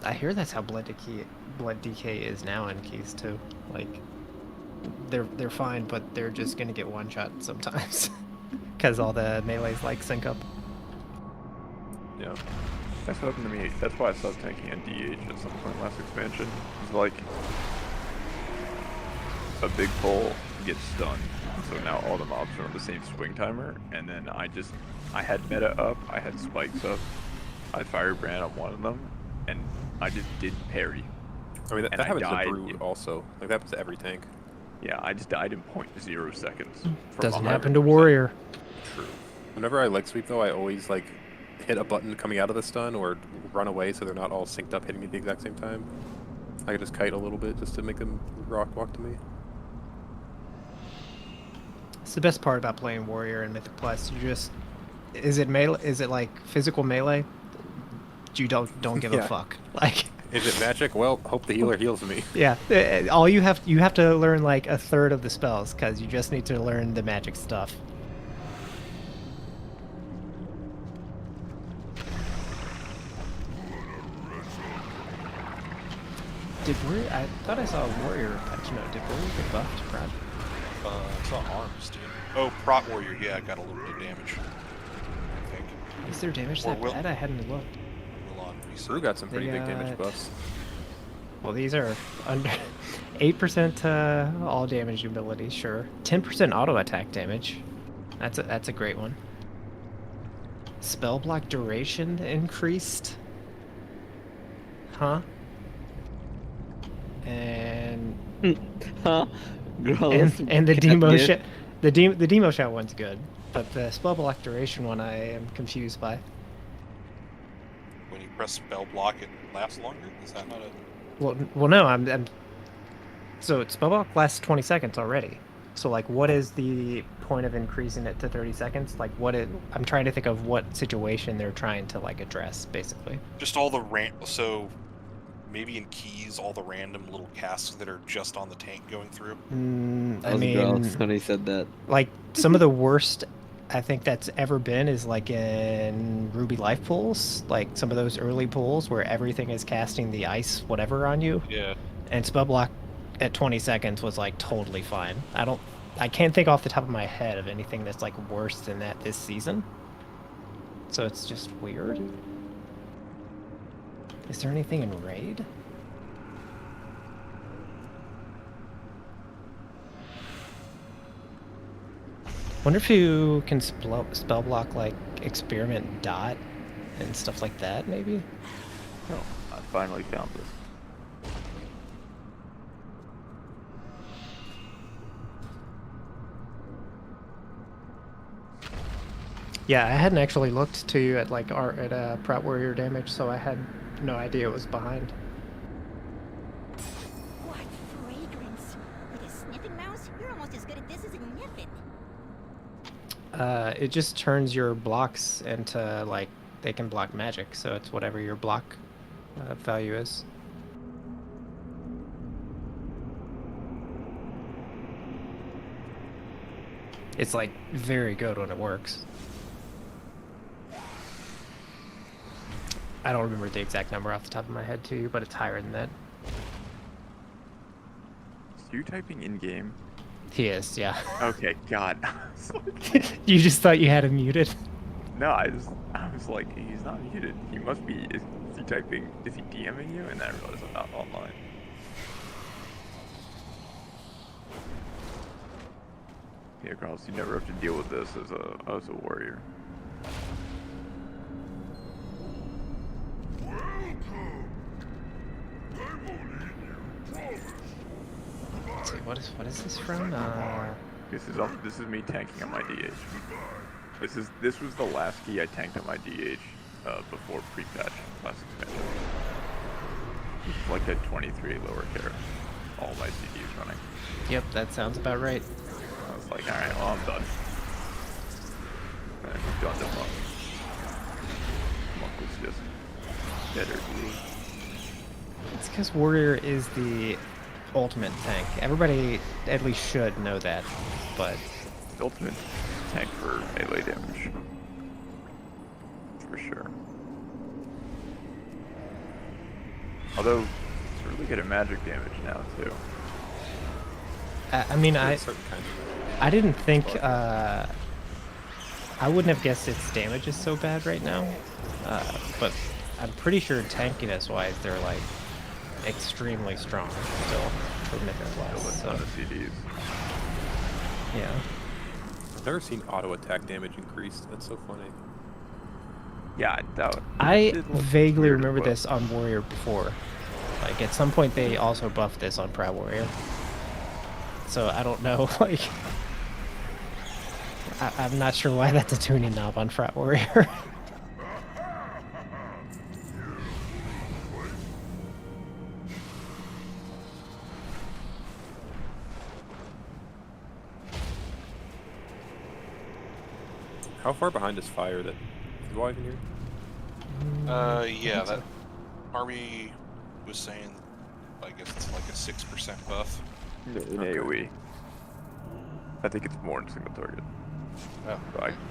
I hear that's how blood decay is now in keys too. Like, they're fine, but they're just gonna get one shot sometimes, because all the melees like sync up. Yeah, that's what happened to me. That's why I stopped tanking on DH at some point last expansion. It's like a big pole gets stunned, so now all the mobs are on the same swing timer, and then I had meta up, I had spikes up, I had firebrand on one of them, and I just didn't parry. I mean, that happens died to Brute also. Like, that happens to every tank. Yeah, I just died in 0.0 seconds. Doesn't happen to Warrior. True. Whenever I leg sweep though, I always like hit a button coming out of the stun or run away so they're not all synced up hitting me at the exact same time. I could just kite a little bit just to make them walk to me. It's the best part about playing Warrior and Mythic Plus. You just is it melee? Is it like physical melee? You don't give a fuck. Like, is it magic? Well, hope the healer heals me. Yeah, all you have to learn like a third of the spells, because you just need to learn the magic stuff. I thought I saw a Warrior patch note. Did Warrior get buffed, Prot? I saw arms, dude. Oh, Prot Warrior, yeah, got a little bit of damage. I think. Is their damage that bad? I hadn't looked. Brew got some pretty big damage buffs. Well, these are under 8% all damage abilities, sure. 10% auto attack damage. That's a great one. Spell block duration increased. Huh? And huh? Growlithe the cat demo gift. shot, the demo shot one's good, but the spell block duration one I am confused by. When you press spell block, it lasts longer? Is that not a... Well, no, I'm. So spell block lasts 20 seconds already. So like, what is the point of increasing it to 30 seconds? Like, I'm trying to think of what situation they're trying to like address, basically. Just all the so maybe in keys, all the random little casts that are just on the tank going through. I mean, when he said that. Like some of the worst I think that's ever been is like in Ruby Life pools, like some of those early pools where everything is casting the ice whatever on you. Yeah. And spell block at 20 seconds was like totally fine. I can't think off the top of my head of anything that's like worse than that this season. So it's just weird. Is there anything in Raid? Wonder if you can spell block like experiment dot and stuff like that, maybe? Oh, I finally found this. Yeah, I hadn't actually looked at like Prout Warrior damage, so I had no idea it was behind. What fragrance! With a sniffing mouse, you're almost as good at this as a niffin. It just turns your blocks into like they can block magic, so it's whatever your block value is. It's like very good when it works. I don't remember the exact number off the top of my head too, but it's higher than that. Is you typing in game? He is, yeah. Okay, God. You just thought you had him muted? No, I was like, he's not muted. He must be. Is he typing? Is he DMing you? And then I realized I'm not online. Yeah, Carlos, you never have to deal with this as a warrior. Let's see, what is this from? This is me tanking on my DH. This was the last key I tanked on my DH before pre-patch last expansion. It's like a 23 lower care. All my CDs running. Yep, that sounds about right. I was like, alright, well, I'm done. And I moved on to Monk. Monk was just dead or blue. It's because Warrior is the ultimate tank. Everybody at least should know that, but... The ultimate tank for melee damage. For sure. Although, it's really good at magic damage now, too. I mean, I didn't think, I wouldn't have guessed its damage is so bad right now, but I'm pretty sure tankiness-wise, they're, like, extremely strong still for mythic-wise. So. CDs. Yeah. I've never seen auto-attack damage increased. That's so funny. Yeah, I vaguely remember this on Warrior before. Like, at some point they also buffed this on Proud Warrior. So I don't know, like... I'm not sure why that's a tuning knob on Frat Warrior. How far behind is fire that is Wyvern here? Yeah, that army was saying, I guess it's like a 6% buff. In AoE. I think it's more in single target. Oh,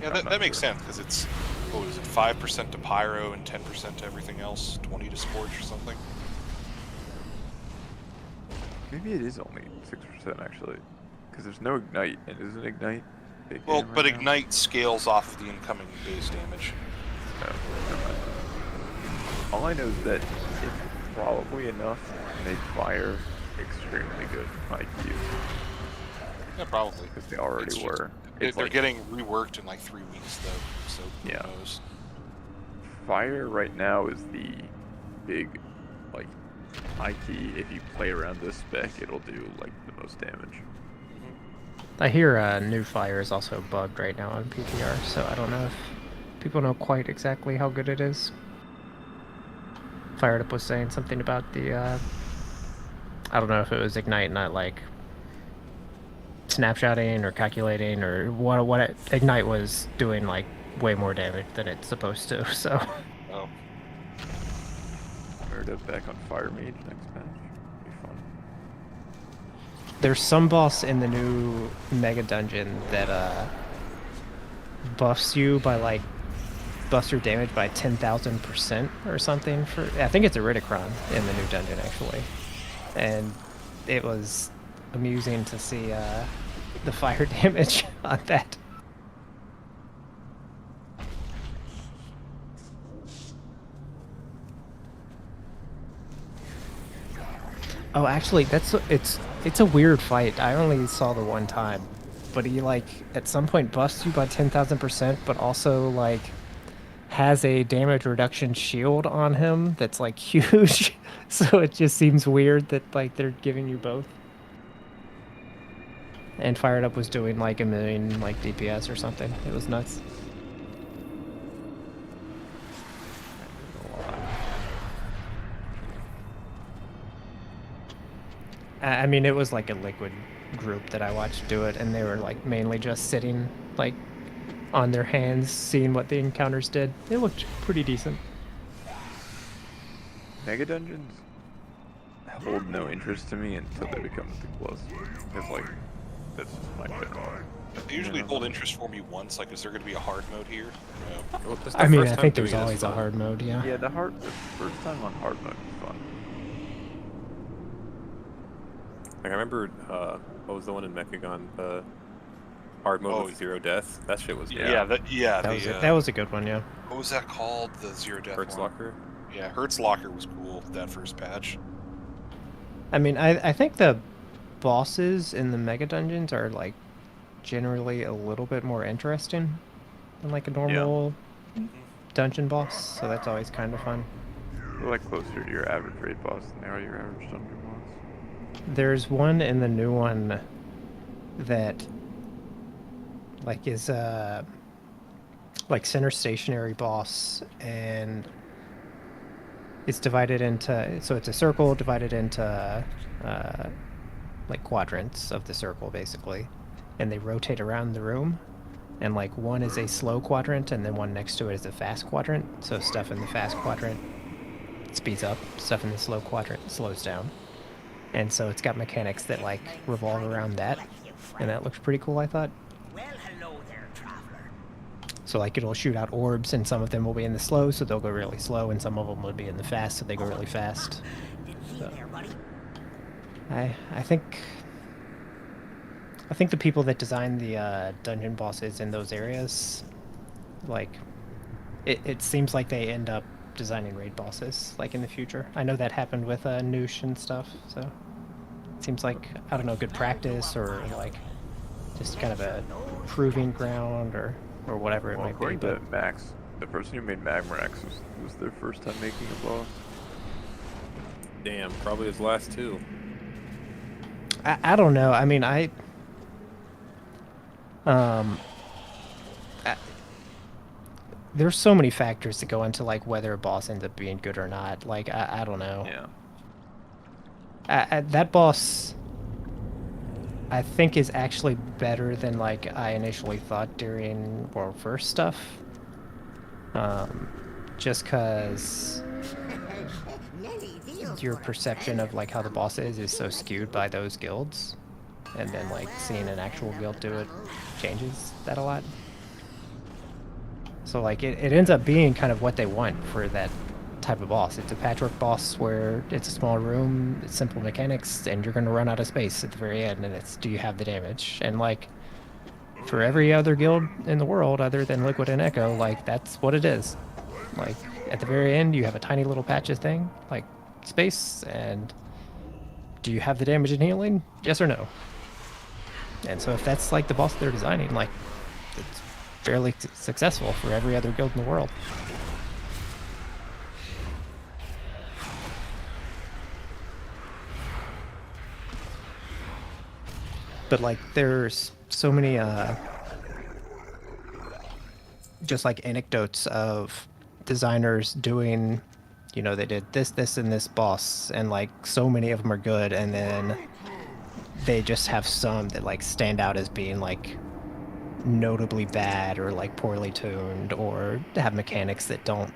yeah, that makes sense, because it's, what was it, 5% to pyro and 10% to everything else, 20 to scorch or something? Maybe it is only 6% actually, because there's no ignite, and isn't ignite big? Well, right but now? ignite scales off of the incoming base damage. No, never mind. All I know is that it's probably enough to make fire extremely good IQ. Yeah, probably. Because they already were. They're Like, getting reworked in like 3 weeks though, so who knows? Fire right now is the big, like, high key. If you play around this spec, it'll do like the most damage. I hear New Fire is also bugged right now on PTR, so I don't know if people know quite exactly how good it is. Fired Up was saying something about the, I don't know if it was Ignite not like snapshotting or calculating or what Ignite was doing like way more damage than it's supposed to, so. Oh. Fired Up back on Fire Mage next patch. Be fun. There's some boss in the new Mega Dungeon that buffs you by like buffs your damage by 10,000% or something for I think it's a Ridicron in the new dungeon actually. And it was amusing to see the fire damage on that. Oh, actually, it's a weird fight. I only saw the one time, but he like at some point busts you by 10,000%, but also like has a damage reduction shield on him that's like huge. So it just seems weird that like they're giving you both. And Fired Up was doing like 1,000,000 like DPS or something. It was nuts. I mean, it was like a Liquid group that I watched do it, and they were like mainly just sitting like on their hands, seeing what the encounters did. It looked pretty decent. Mega Dungeons hold no interest to me until they become Mythic Plus. It's like, that's just my pick. They usually hold interest for me once, like, is there going to be a hard mode here? No. Well, I mean, I think there's always a hard mode, yeah. Yeah, the first time on hard mode was fun. Like, I remember, what was the one in Mechagon? The hard mode with zero death? That shit was Yeah, that was a good one, yeah. What was that called? The zero death one? Hertzlocker? Yeah, Hertzlocker was cool, that first patch. I mean, I think the bosses in the Mega Dungeons are, like, generally a little bit more interesting than, like, a normal dungeon boss, so that's always kind of fun. They're, like, closer to your average raid boss than they are your average dungeon boss. There's one in the new one that, like, is, like, center stationary boss, and it's divided into, so it's a circle divided into, like, quadrants of the circle, basically. And they rotate around the room. And, like, one is a slow quadrant, and then one next to it is a fast quadrant. So stuff in the fast quadrant speeds up, stuff in the slow quadrant slows down. And so it's got mechanics that, like, revolve around that. And that looks pretty cool, I thought. So, like, it'll shoot out orbs, and some of them will be in the slow, so they'll go really slow, and some of them will be in the fast, so they go really fast. So, I think the people that design the dungeon bosses in those areas, like, it seems like they end up designing raid bosses, like, in the future. I know that happened with Noosh and stuff, so it seems like, I don't know, good practice, or, like, just kind of a proving ground, or whatever it might be. According to Max, the person who made Magmarax was their first time making a boss. Damn, probably his last two. I don't know. I mean, there's so many factors that go into, like, whether a boss ends up being good or not. Like, I don't know. Yeah. That boss, I think, is actually better than, like, I initially thought during World First stuff. Just because your perception of, like, how the boss is so skewed by those guilds. And then, like, seeing an actual guild do it changes that a lot. So, like, it ends up being kind of what they want for that type of boss. It's a patchwork boss where it's a small room, it's simple mechanics, and you're going to run out of space at the very end, and it's, do you have the damage? And, like, for every other guild in the world other than Liquid and Echo, like, that's what it is. Like, at the very end, you have a tiny little patches thing, like, space, and do you have the damage and healing? Yes or no? And so if that's, like, the boss they're designing, like, it's fairly successful for every other guild in the world. but like there's so many just like anecdotes of designers doing, you know, they did this and this boss, and like so many of them are good, and then they just have some that like stand out as being like notably bad or like poorly tuned or have mechanics that don't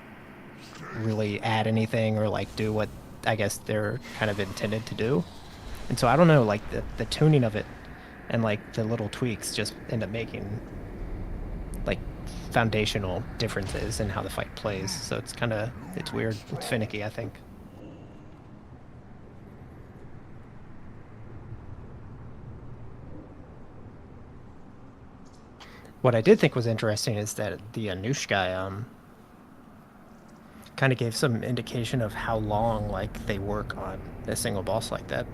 really add anything or like do what I guess they're kind of intended to do. And so I don't know, like the tuning of it and like the little tweaks just end up making like foundational differences in how the fight plays. So it's weird. It's finicky, I think. What I did think was interesting is that the Anush guy kind of gave some indication of how long like they work on a single boss like that.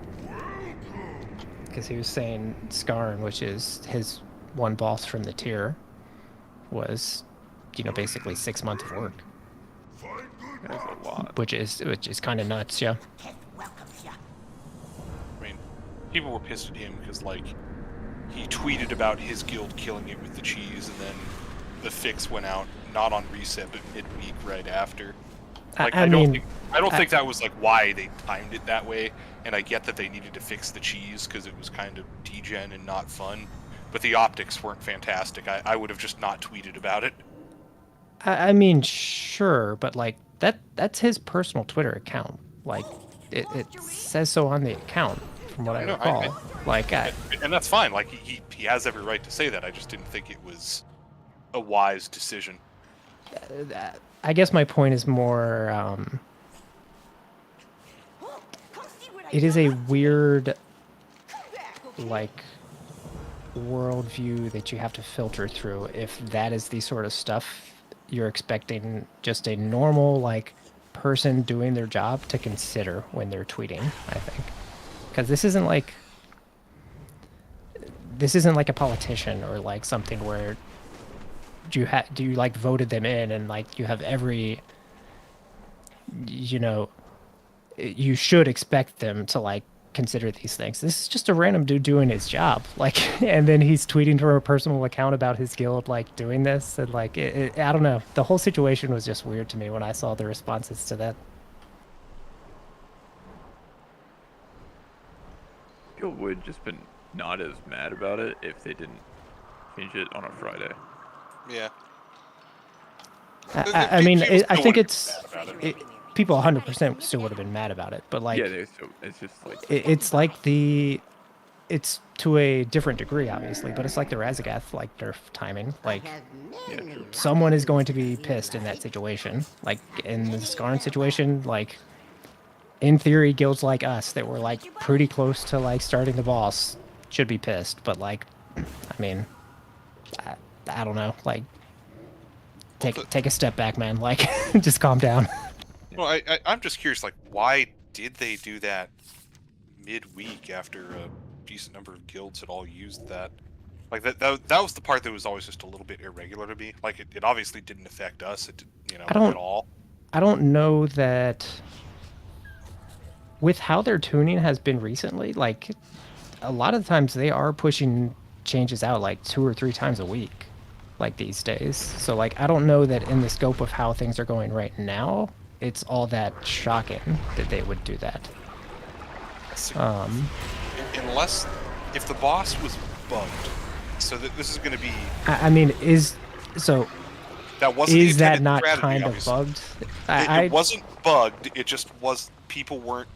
Because he was saying Skarn, which is his one boss from the tier, was, you know, basically 6 months of work. That's a lot. Which is kind of nuts, yeah. I mean, people were pissed at him because, like, he tweeted about his guild killing it with the cheese, and then the fix went out not on reset but midweek right after. Like, I don't think that was like why they timed it that way. And I get that they needed to fix the cheese because it was kind of degen and not fun, but the optics weren't fantastic. I would have just not tweeted about it. I mean, sure, but like that's his personal Twitter account. Like, it says so on the account, from what I recall. And that's fine. Like, he has every right to say that. I just didn't think it was a wise decision. I guess my point is more, it is a weird, like, worldview that you have to filter through if that is the sort of stuff you're expecting just a normal, like, person doing their job to consider when they're tweeting, I think. Because this isn't like a politician or, like, something where you like voted them in and like you have every, you know, you should expect them to like consider these things. This is just a random dude doing his job, like, and then he's tweeting from a personal account about his guild like doing this, and like I don't know, the whole situation was just weird to me when I saw the responses to that. Guild would just been not as mad about it if they didn't change it on a Friday. Yeah. I mean, I think people 100% still would have been mad about it, but like, yeah, it's just like it's to a different degree, obviously, but it's like the Razagath like nerf timing. Like, someone is going to be pissed in that situation. Like in the Skarn situation, like in theory, guilds like us that were like pretty close to like starting the boss should be pissed, but like, I mean, I don't know, like, take a step back, man. Like, just calm down. Well, I'm just curious, like, why did they do that midweek after a decent number of guilds had all used that? Like, that was the part that was always just a little bit irregular to me. Like, it obviously didn't affect us, at all. I don't know that with how their tuning has been recently, like, a lot of times they are pushing changes out like 2 or 3 times a week, like these days. So like, I don't know that in the scope of how things are going right now, it's all that shocking that they would do that. Unless, if the boss was bugged, so that this is going to be. I mean, is that not strategy, kind of obviously. bugged? It wasn't bugged. It just was. People weren't.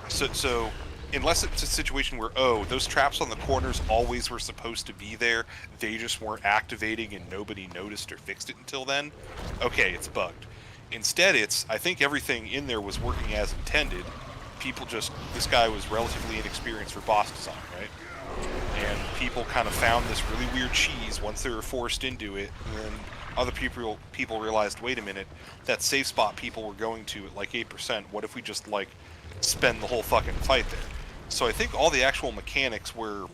So unless it's a situation where, oh, those traps on the corners always were supposed to be there, they just weren't activating and nobody noticed or fixed it until then, okay, it's bugged. Instead, I think everything in there was working as intended. This guy was relatively inexperienced for boss design, right? And people kind of found this really weird cheese once they were forced into it, and then other people realized, wait a minute, that safe spot people were going to at like 8%, what if we just like spend the whole fucking fight there? So I think all the actual mechanics were,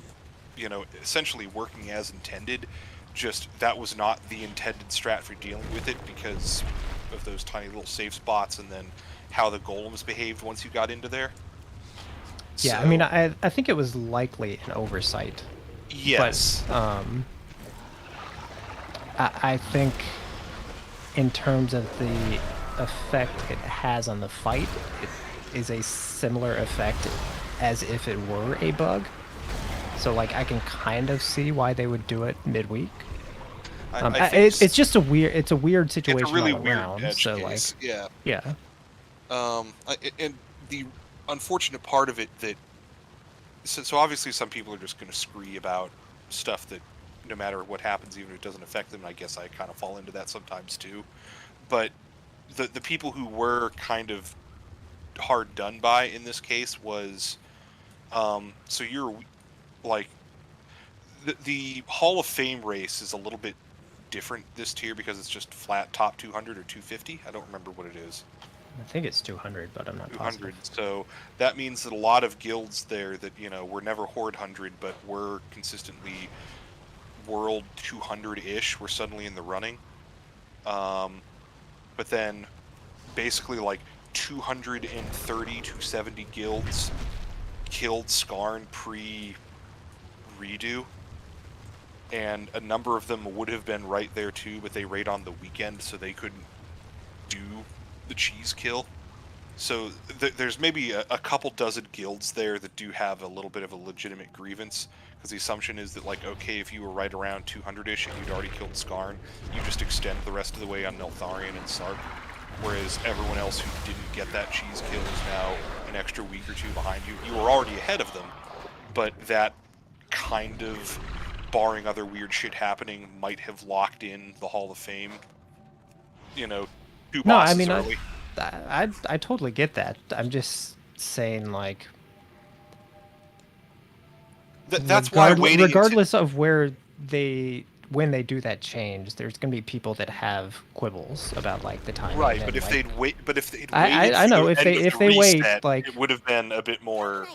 essentially working as intended, just that was not the intended strat for dealing with it because of those tiny little safe spots and then how the golems behaved once you got into there. Yeah, So, I mean, I think it was likely an oversight Yes. But I think in terms of the effect it has on the fight, it is a similar effect as if it were a bug. So like I can kind of see why they would do it midweek. I think it's just a weird situation It's a really all weird around. edge So case. like Yeah. yeah. And the unfortunate part of it that so obviously some people are just going to scree about stuff that no matter what happens, even if it doesn't affect them. And I guess I kind of fall into that sometimes too. But the people who were kind of hard done by in this case was, so you're like the Hall of Fame race is a little bit different this tier because it's just flat top 200 or 250. I don't remember what it is. I think it's 200, but I'm not 200. positive. So that means that a lot of guilds there that, you know, were never Horde 100, but were consistently World 200-ish were suddenly in the running. But then basically like 230, 270 guilds killed Skarn pre-redo. And a number of them would have been right there too, but they raid on the weekend, so they couldn't do the cheese kill. So there's maybe a couple dozen guilds there that do have a little bit of a legitimate grievance, because the assumption is that, like, okay, if you were right around 200-ish and you'd already killed Skarn, you just extend the rest of the way on Neltharion and Sark, whereas everyone else who didn't get that cheese kill is now an extra week or two behind you. You were already ahead of them, but that kind of, barring other weird shit happening, might have locked in the Hall of Fame, you know, two bosses early. I totally get that. I'm just saying, like, that's why regardless of when they do that change, there's gonna be people that have quibbles about like the timing. Right, but if they'd wait, I know if they wait, like, it would have been a bit more.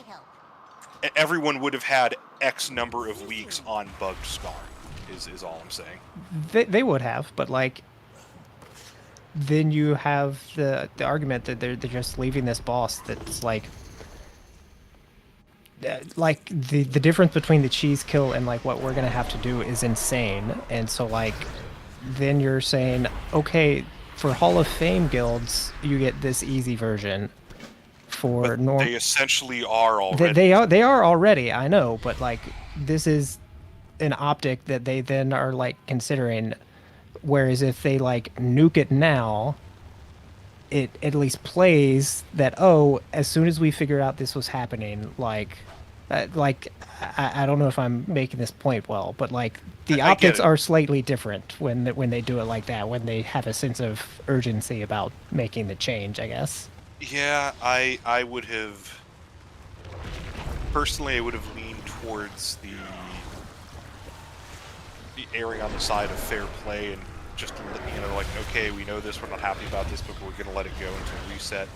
Everyone would have had X number of weeks on bugged Skarn. Is all I'm saying. They would have, but like, then you have the argument that they're just leaving this boss that's like the difference between the cheese kill and like what we're gonna have to do is insane. And so like then you're saying, okay, for Hall of Fame guilds you get this easy version. For they essentially are already. They are already, I know, but like this is an optic that they then are like considering. Whereas if they like nuke it now, it at least plays that, oh, as soon as we figured out this was happening, like I don't know if I'm making this point well, but like the optics are slightly different when they do it like that, when they have a sense of urgency about making the change, I guess. Yeah, I would have personally, I would have leaned towards the erring on the side of fair play and just, you know, like, okay, we know this, we're not happy about this, but we're gonna let it go until reset.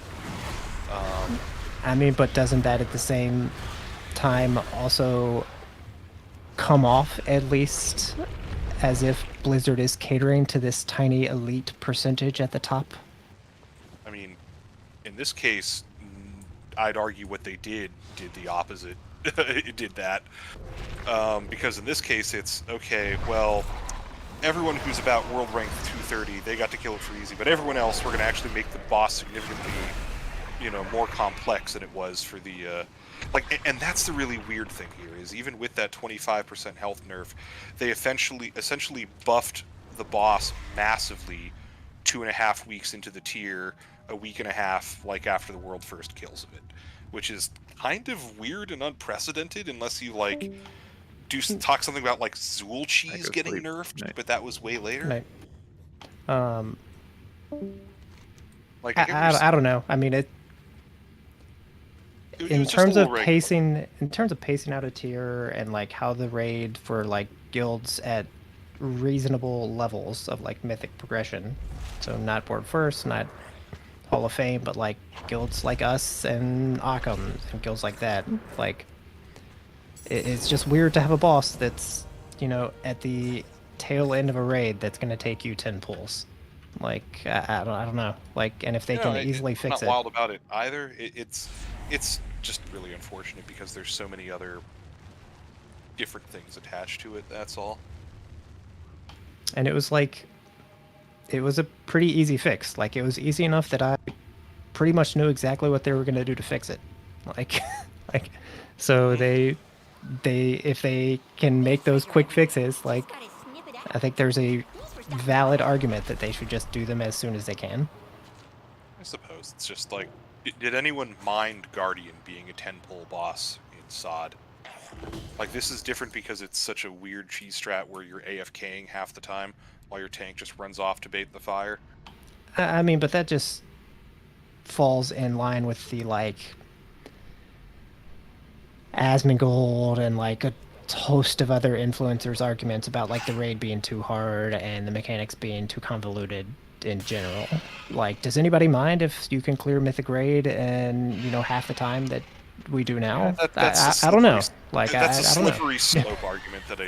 I mean, but doesn't that at the same time also come off at least as if Blizzard is catering to this tiny elite percentage at the top? I mean, in this case, I'd argue what they did the opposite. It did that. Because in this case, it's, okay, well, everyone who's about world rank 230, they got to kill it for easy, but everyone else, we're going to actually make the boss significantly, you know, more complex than it was for the, like, and that's the really weird thing here, is even with that 25% health nerf, they essentially buffed the boss massively 2.5 weeks into the tier, a week and a half, like, after the world first kills of it, which is kind of weird and unprecedented unless you, like, talk something about, like, Zool cheese getting nerfed, but that was way later. Right. Like, I don't know. I mean, in terms of pacing out a tier and like how the raid for like guilds at reasonable levels of like mythic progression, so not board first, not Hall of Fame, but like guilds like us and Occam and guilds like that, like it's just weird to have a boss that's, you know, at the tail end of a raid that's going to take you 10 pulls. Like, I don't know. Like, and if they can easily fix it. I'm not wild about it either. It's just really unfortunate because there's so many other different things attached to it, that's all. And it was like, it was a pretty easy fix. Like, it was easy enough that I pretty much knew exactly what they were going to do to fix it. Like, like, so they, if they can make those quick fixes, like, I think there's a valid argument that they should just do them as soon as they can. I suppose it's just like, did anyone mind Guardian being a 10-pull boss in SOD? Like, this is different because it's such a weird cheese strat where you're AFKing half the time while your tank just runs off to bait the fire. I mean, but that just falls in line with the, like, Asmongold and, like, a host of other influencers' arguments about, like, the raid being too hard and the mechanics being too convoluted in general. Like, does anybody mind if you can clear Mythic Raid in, you know, half the time that we do now? Yeah, I don't know. Like, that's a I don't know. slippery slope argument that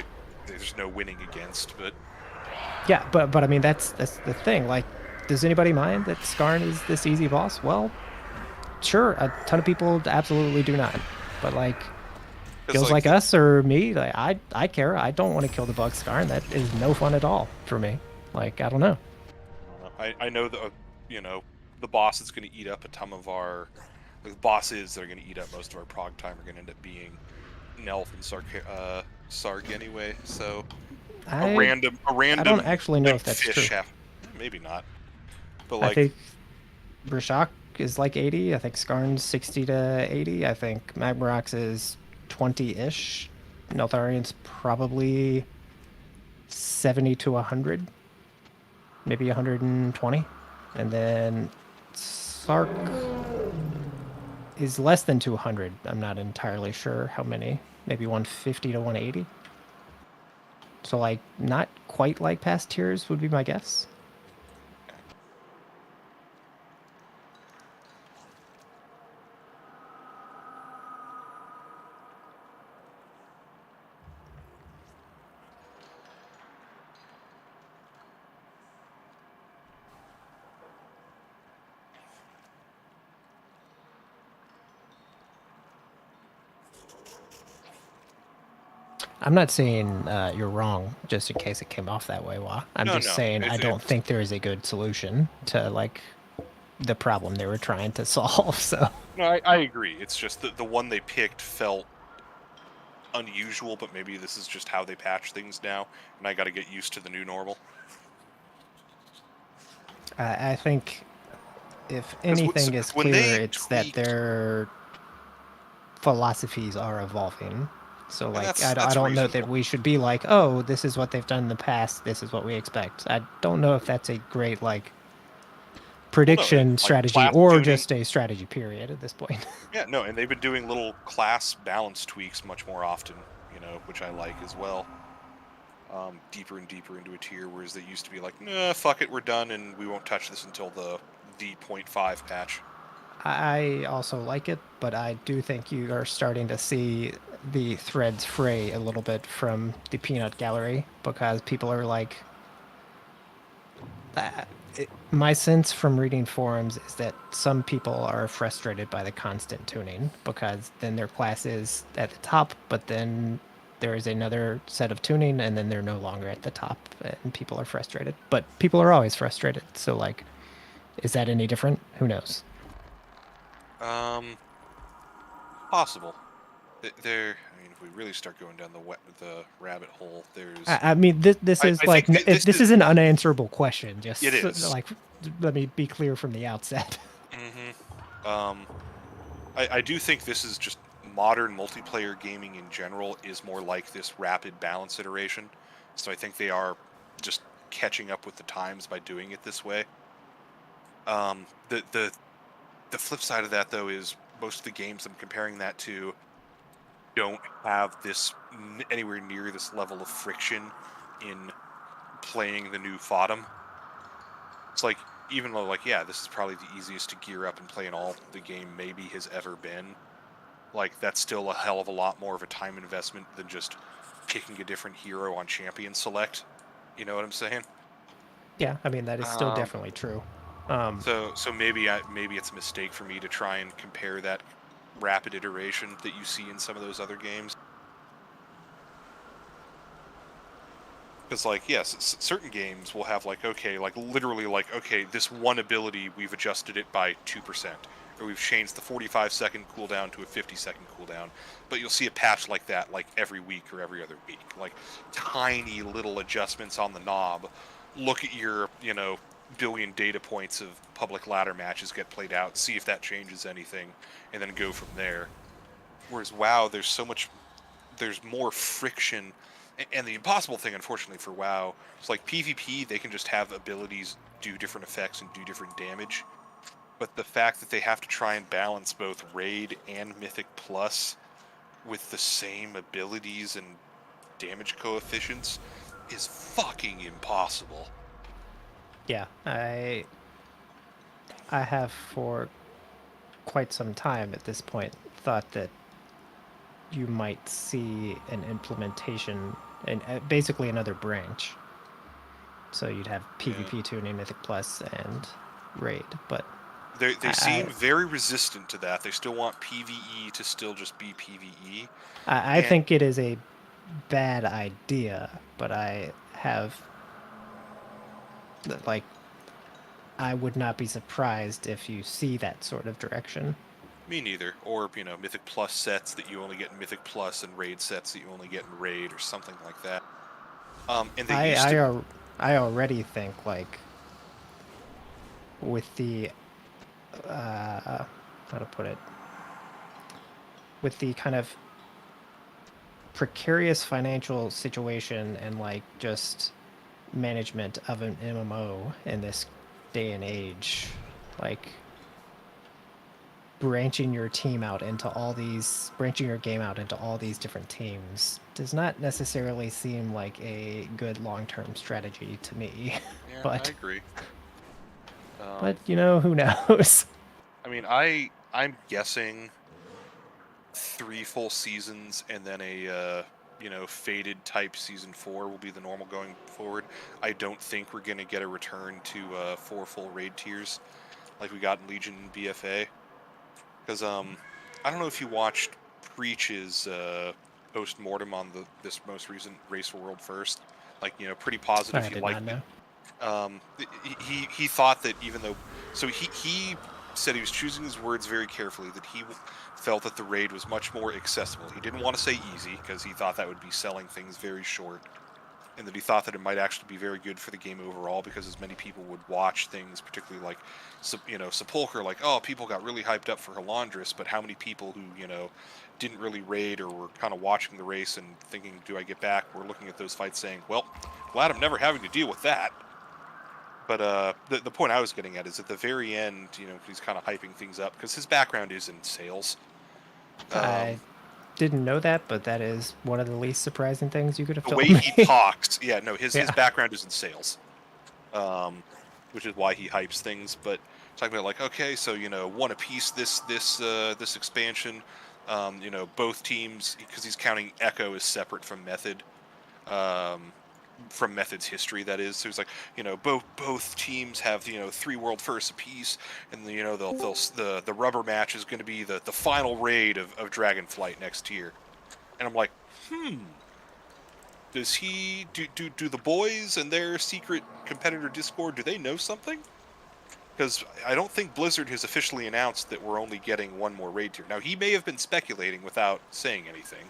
there's no winning against, but... Yeah, but I mean, that's the thing. Like, does anybody mind that Skarn is this easy boss? Well, sure, a ton of people absolutely do not. But, like, feels like us or me, like, I care. I don't want to kill the bug Skarn. That is no fun at all for me. Like, I don't know. I know that, you know, the boss is going to eat up a ton of our... The bosses that are going to eat up most of our prog time are going to end up being Nelf and Sarg anyway, so... A random I don't actually know if that's fish true. Maybe not. But, like... I think Rashok is like 80. I think Skarn's 60 to 80. I think Magmarox is 20-ish. Neltharian's probably 70 to 100. Maybe 120. And then Sark is less than 200. I'm not entirely sure how many. Maybe 150 to 180. So, like, not quite like past tiers would be my guess. I'm not saying you're wrong, just in case it came off that way, Wah. I'm just saying I don't think there is a good solution to, like, the problem they were trying to solve, so... No, I agree. It's just that the one they picked felt unusual, but maybe this is just how they patch things now, and I gotta get used to the new normal. I think if anything is clear, it's that their philosophies are evolving. So, like, I don't know that we should be like, oh, this is what they've done in the past, this is what we expect. I don't know if that's a great, like, prediction strategy or just a strategy period at this point. Yeah, no, and they've been doing little class balance tweaks much more often, you know, which I like as well. Deeper and deeper into a tier, whereas they used to be like, nah, fuck it, we're done, and we won't touch this until the D.5 patch. I also like it, but I do think you are starting to see the threads fray a little bit from the peanut gallery, because people are like... my sense from reading forums is that some people are frustrated by the constant tuning, because then their class is at the top, but then there is another set of tuning, and then they're no longer at the top, and people are frustrated. But people are always frustrated, so, like, is that any different? Who knows? Possible. I mean, if we really start going down the rabbit hole, there's... I mean, this is like, this is an unanswerable question. Just it is. Like, let me be clear from the outset. I do think this is just modern multiplayer gaming in general is more like this rapid balance iteration. So I think they are just catching up with the times by doing it this way. The flip side of that, though, is most of the games I'm comparing that to don't have this anywhere near this level of friction in playing the new FODM. It's like, even though, like, yeah, this is probably the easiest to gear up and play in all the game maybe has ever been, like, that's still a hell of a lot more of a time investment than just picking a different hero on champion select. You know what I'm saying? Yeah, I mean, that is still definitely true. So maybe it's a mistake for me to try and compare that rapid iteration that you see in some of those other games. Because, like, yes, certain games will have, like, okay, like, literally, like, okay, this one ability, we've adjusted it by 2%. Or we've changed the 45-second cooldown to a 50-second cooldown. But you'll see a patch like that, like, every week or every other week. Like, tiny little adjustments on the knob. Look at your, you know, billion data points of public ladder matches get played out, see if that changes anything, and then go from there. Whereas WoW, there's more friction. And the impossible thing, unfortunately, for WoW, is like PvP, they can just have abilities do different effects and do different damage. But the fact that they have to try and balance both Raid and Mythic Plus with the same abilities and damage coefficients is fucking impossible. Yeah, I have for quite some time at this point thought that you might see an implementation and basically another branch. So you'd have PvP tuning, Mythic Plus, and Raid, but they seem very resistant to that. They still want PvE to still just be PvE. I think it is a bad idea, but I have, like, I would not be surprised if you see that sort of direction. Me neither. Or, you know, Mythic Plus sets that you only get in Mythic Plus and Raid sets that you only get in Raid or something like that. And they used to... I already think, like, with the, how to put it, with the kind of precarious financial situation and, like, just management of an MMO in this day and age, like, branching your game out into all these different teams does not necessarily seem like a good long-term strategy to me. Yeah, But I agree. but you know, who knows? I mean, I'm guessing 3 full seasons and then a you know, faded type season 4 will be the normal going forward. I don't think we're gonna get a return to 4 full raid tiers like we got in Legion and BFA. Because I don't know if you watched Preach's post-mortem on this most recent Race for World First. Like, you know, pretty positive. I He did liked not know. it. He thought that even though, so he said he was choosing his words very carefully, that he felt that the raid was much more accessible. He didn't want to say easy because he thought that would be selling things very short, and that he thought that it might actually be very good for the game overall because as many people would watch things, particularly like, you know, Sepulchre, like, oh, people got really hyped up for Halandris, but how many people who, you know, didn't really raid or were kind of watching the race and thinking, do I get back, were looking at those fights saying, well, glad I'm never having to deal with that. But the point I was getting at is at the very end, you know, he's kind of hyping things up because his background is in sales. I didn't know that, but that is one of the least surprising things you could have the told way me. he talks, yeah, no, his background is in sales, which is why he hypes things. But talking about like, okay, so you know, one apiece this expansion, you know, both teams, because he's counting Echo as separate from Method, from Method's history, that is. So he's like, you know, both teams have, you know, 3 world firsts apiece, and you know, the rubber match is going to be the final raid of Dragonflight next year. And I'm like, does he do the boys and their secret competitor Discord, do they know something? Because I don't think Blizzard has officially announced that we're only getting 1 more raid tier. Now, he may have been speculating without saying anything,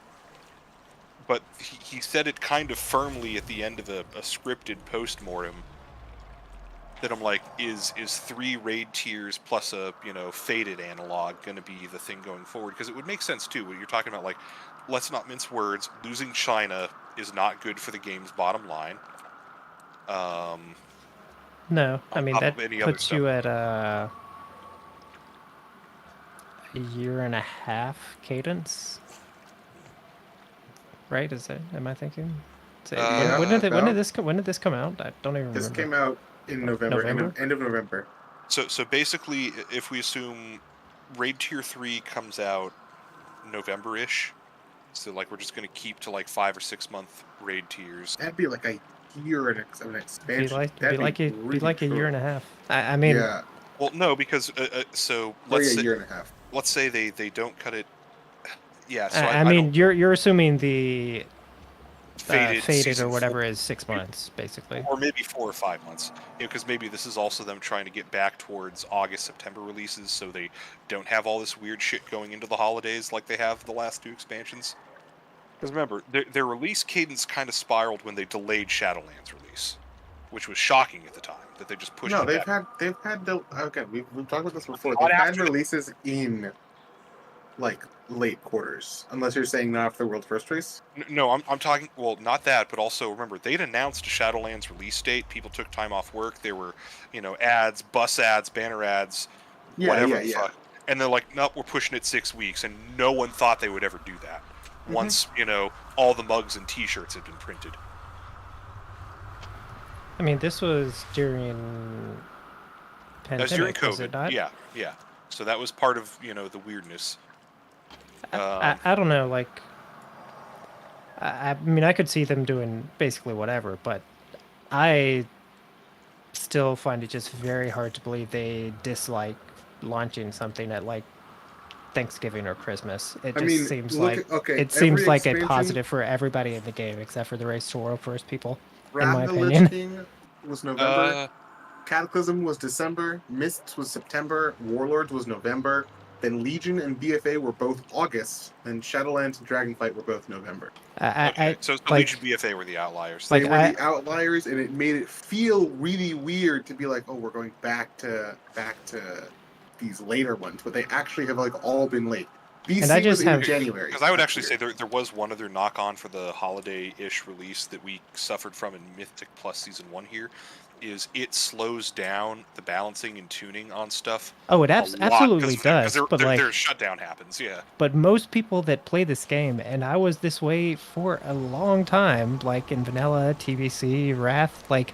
but he said it kind of firmly at the end of a scripted post-mortem that I'm like, is 3 raid tiers plus a, you know, faded analog going to be the thing going forward? Because it would make sense, too, when you're talking about, like, let's not mince words, losing China is not good for the game's bottom line. No, I mean, that puts you at a 1.5-year cadence, right? Is that? Am I thinking? When did this come out? I don't even remember. This came out in November? End of November. So basically, if we assume Raid Tier 3 comes out November-ish, so like we're just going to keep to like 5 or 6 month raid tiers. That'd be like a year and an expansion. Be like a year and a half. I mean, yeah. Well, no, because so let's say, a year and a half. Let's say they don't cut it. Yeah. So I mean, you're assuming the Faded, Faded season or whatever 4, is 6 months, basically. or maybe 4 or 5 months. Because maybe this is also them trying to get back towards August, September releases, so they don't have all this weird shit going into the holidays like they have the last 2 expansions. Because remember, their release cadence kind of spiraled when they delayed Shadowlands release, which was shocking at the time that they just pushed No, it back. they've had okay. We've talked about this before. Not They've had after releases in like late quarters, unless you're saying not after the World First Race. No, I'm talking. Well, not that, but also remember they'd announced a Shadowlands release date. People took time off work. There were, ads, bus ads, banner ads, whatever the fuck. And they're like, nope, we're pushing it 6 weeks, and no one thought they would ever do that. Once all the mugs and T-shirts had been printed. I mean, this was during pandemic, That was during was it COVID. not? Yeah. So that was part of the weirdness. I don't know, like, I mean, I could see them doing basically whatever, but I still find it just very hard to believe they dislike launching something at like Thanksgiving or Christmas. It just seems like it seems like a positive for everybody in the game except for the Race to World First people, in my opinion. King was November. Cataclysm was December. Mists was September. Warlords was November. Then Legion and BFA were both August. Then Shadowlands and Dragonflight were both November. So Legion BFA were the outliers. They were the outliers, and it made it feel really weird to be like, oh, we're going back to these later ones, but they actually have like all been late. BC was in January. Because I would actually say there was one other knock-on for the holiday-ish release that we suffered from in Mythic Plus Season 1 here, is it slows down the balancing and tuning on stuff. Oh, it absolutely does. But their shutdown happens, yeah. But most people that play this game, and I was this way for a long time, like in Vanilla, TBC, Wrath, like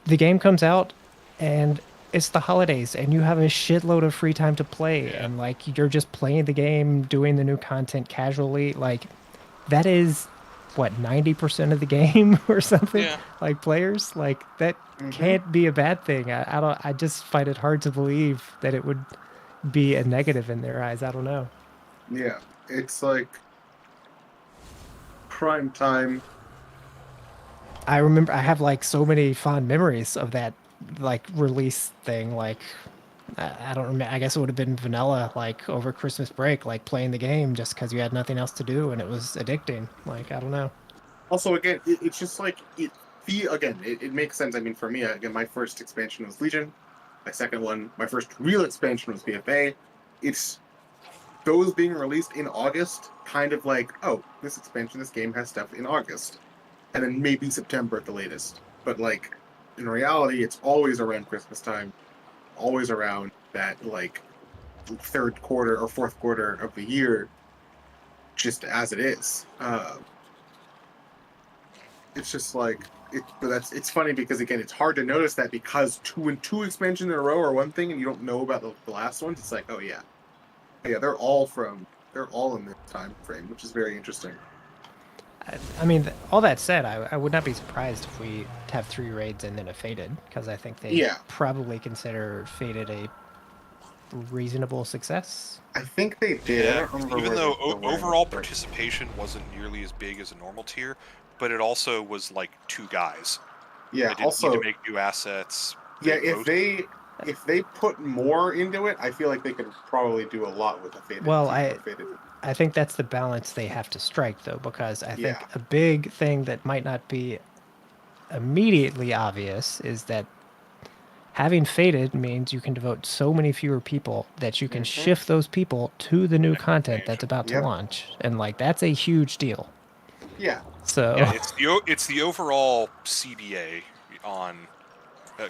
the game comes out and it's the holidays and you have a shitload of free time to play, and like you're just playing the game, doing the new content casually. Like that is what, 90% of the game or something. Like players, like that can't be a bad thing. I just find it hard to believe that it would be a negative in their eyes. I don't know. Yeah, it's like prime time. I remember I have like so many fond memories of that like release thing. Like I don't remember. I guess it would have been vanilla, like over Christmas break, like playing the game just because you had nothing else to do and it was addicting. Like I don't know. Also, again, it's just like it makes sense. I mean, for me, again, my first expansion was Legion. My second one, my first real expansion was BFA. It's those being released in August, kind of like, oh, this game has stuff in August, and then maybe September at the latest. But like in reality, it's always around Christmas time. Always around that like third quarter or fourth quarter of the year, just as it is. It's just like it's funny because again, it's hard to notice that because two expansions in a row are one thing and you don't know about the last ones. It's like, oh yeah, they're all in this time frame, which is very interesting. I mean, all that said, I would not be surprised if we have 3 raids and then a Faded, because I think they probably consider Faded a reasonable success. I think they did. Yeah, I don't remember even though overall participation wasn't nearly as big as a normal tier, but it also was like 2 guys. Yeah, they didn't also need to make new assets. Yeah, if they put more into it, I feel like they could probably do a lot with the Faded. Well, I think that's the balance they have to strike, though, because I think a big thing that might not be immediately obvious is that having Faded means you can devote so many fewer people that you can shift those people to the new content that's about to launch, and like that's a huge deal. Yeah. So it's the overall CBA on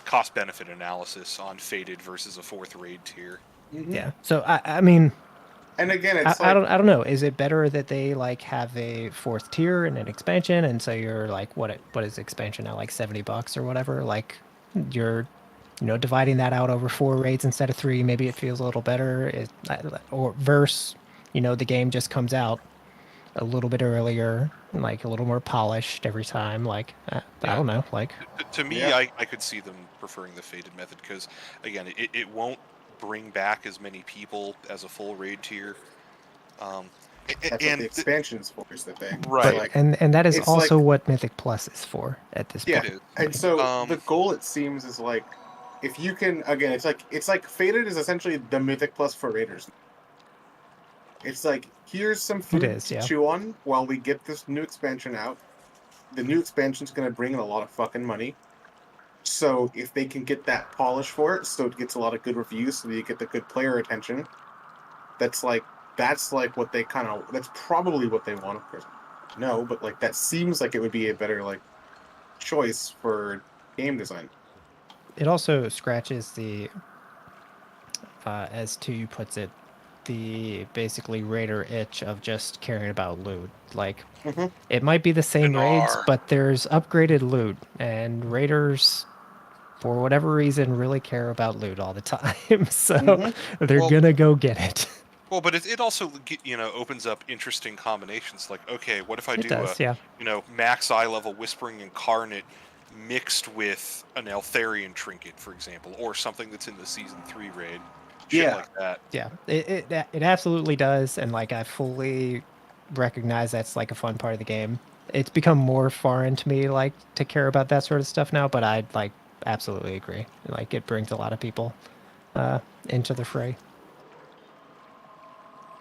cost benefit analysis on Faded versus a 4th raid tier. Yeah. So I mean. And again, it's I don't know. Is it better that they like have a 4th tier and an expansion, and so you're like, what is expansion now, like $70 or whatever? Like you're, dividing that out over 4 raids instead of 3. Maybe it feels a little better. Or verse, the game just comes out a little bit earlier, like a little more polished every time. Like I don't know. Like to me, I could see them preferring the Faded method because again, it won't bring back as many people as a full raid tier. That's what the expansion's for, is the thing. Right. Like, and that is it's also like, what Mythic Plus is for at this yeah, point. and so the goal, it seems, is like, if you can, again, it's like Fated is essentially the Mythic Plus for Raiders. It's like, here's some food is, to yeah. chew on while we get this new expansion out. The new expansion's going to bring in a lot of fucking money. So if they can get that polish for it, so it gets a lot of good reviews, so you get the good player attention, that's like what they kind of, that's probably what they want, of course. No, but like that seems like it would be a better like choice for game design. It also scratches the, as Tu puts it, the basically raider itch of just caring about loot. Like, it might be the same raids, but there's upgraded loot, and raiders, for whatever reason, really care about loot all the time. So they're gonna go get it. Well, but it also, you know, opens up interesting combinations. Like, okay, what if I do does, a, yeah. you know, max eye level Whispering Incarnate mixed with an Eltharian trinket, for example, or something that's in the Season 3 raid. Shit like that. Yeah, it absolutely does, and like I fully recognize that's like a fun part of the game. It's become more foreign to me, like, to care about that sort of stuff now, but I like absolutely agree. Like, it brings a lot of people into the fray.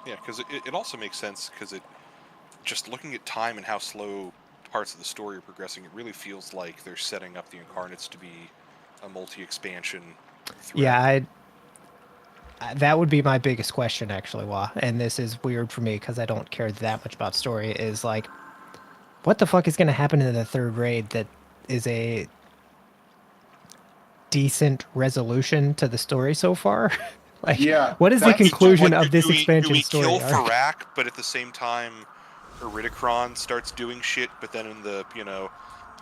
Yeah, because it also makes sense, because it, just looking at time and how slow parts of the story are progressing, it really feels like they're setting up the Incarnates to be a multi-expansion threat. Yeah, that would be my biggest question, actually, Wah. And this is weird for me because I don't care that much about story. Is like, what the fuck is going to happen in the third raid that is a decent resolution to the story so far? Like, what is the conclusion of this expansion story? Do we kill Farak, but at the same time, Iridikron starts doing shit, but then in the, you know,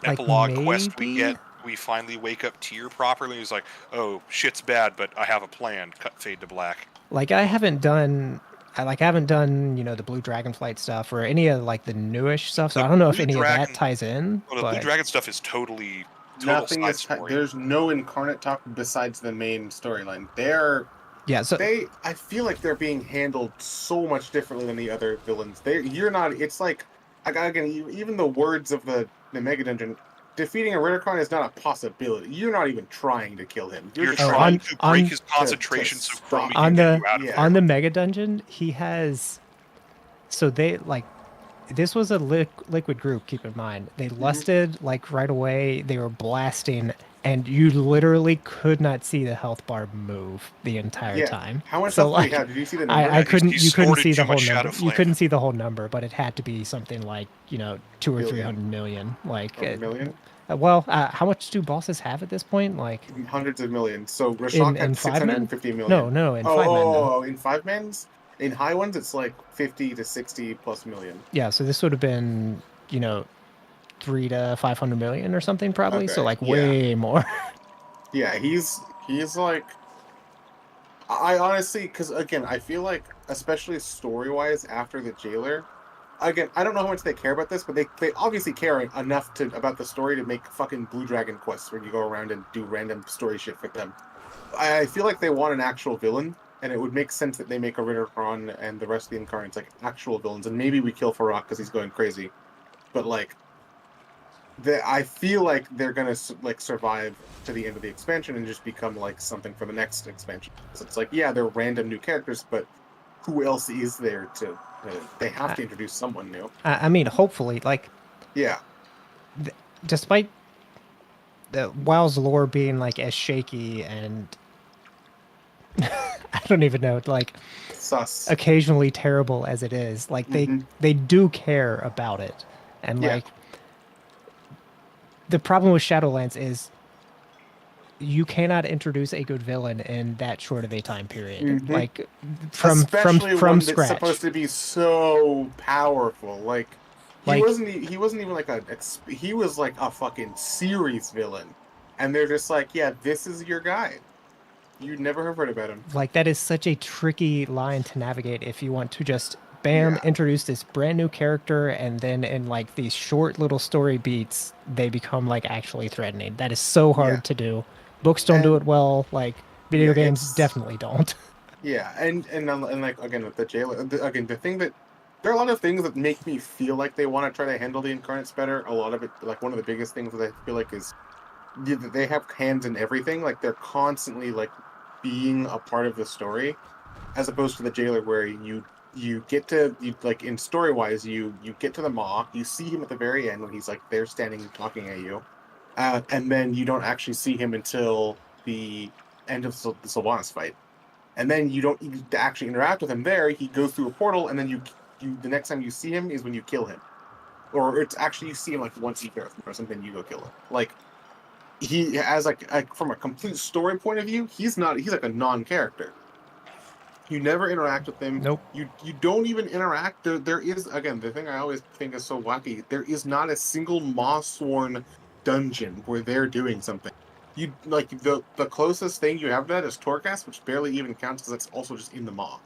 Like, epilogue quest we maybe? get, we finally wake up Tyr properly. He's like, oh, shit's bad, but I have a plan. Cut, fade to black. Like, I haven't done, you know, the Blue Dragonflight stuff or any of like the newish stuff. So I don't know if any of that ties in. Well, the Blue Dragon stuff is total Nothing side is. story. There's no Incarnate talk besides the main storyline. So I feel like they're being handled so much differently than the other villains. You're not. It's like, again, even the words of the Mega Dungeon, defeating a Riddercron is not a possibility. You're not even trying to kill him. You're just trying to break his concentration so Chromie can get you out of on the Mega Dungeon, he has. So they like, this was a liquid group. Keep in mind, they lusted like right away. They were blasting, and you literally could not see the health bar move the entire time. How much so, health like, do you have? Did you see the number? I couldn't. You couldn't see the too whole much number. Shadow You Flame. couldn't see the whole number, but it had to be something like, you know, 200 or 300 million. Like, A million? How much do bosses have at this point? Like hundreds of millions. So Rashok had 650 million. No, in 5 men. though. In 5 mans? In high ones, it's like 50 to 60 plus million. Yeah, so this would have been, you know, 300 to 500 million or something probably. So Okay, like yeah. way more. Yeah, he's like, I honestly, because again, I feel like, especially story-wise, after the Jailer, again, I don't know how much they care about this, but they obviously care enough about the story to make fucking Blue Dragon quests where you go around and do random story shit for them. I feel like they want an actual villain, and it would make sense that they make a Riddercron and the rest of the Incarnates like actual villains, and maybe we kill Farak because he's going crazy. But like, I feel like they're gonna like survive to the end of the expansion and just become like something for the next expansion. So it's like, yeah, they're random new characters, but who else is there to? They have to introduce someone new. I mean, hopefully, like, yeah. Despite the WoW's lore being like as shaky and I don't even know, like, sus, occasionally terrible as it is, like they do care about it, and like the problem with Shadowlands is you cannot introduce a good villain in that short of a time period, like Especially from one scratch. that's supposed to be so powerful. Like he wasn't even like he was like a fucking series villain, and they're just like, yeah, this is your guy. You'd never have heard about him. Like, that is such a tricky line to navigate if you want to just bam introduce this brand new character, and then in like these short little story beats they become like actually threatening. That is so hard to do. Books don't do it well, like video games definitely don't. Yeah, and like again with the Jailer, again the thing that there are a lot of things that make me feel like they want to try to handle the incarnates better. A lot of it, like one of the biggest things that I feel like is they have hands in everything. Like they're constantly like being a part of the story, as opposed to the jailer where you get to like in story wise you get to the maw, you see him at the very end when he's like there standing talking at you, and then you don't actually see him until the end of the Sylvanas fight, and then you don't actually interact with him there. He goes through a portal, and then you the next time you see him is when you kill him, or it's actually you see him like once he goes or something, you go kill him. Like he has like from a complete story point of view, he's like a non-character. You never interact with them. Nope. You don't even interact. There is, again, the thing I always think is so wacky. There is not a single Moss-sworn dungeon where they're doing something. You like the closest thing you have to that is Torghast, which barely even counts because it's also just in the Maw.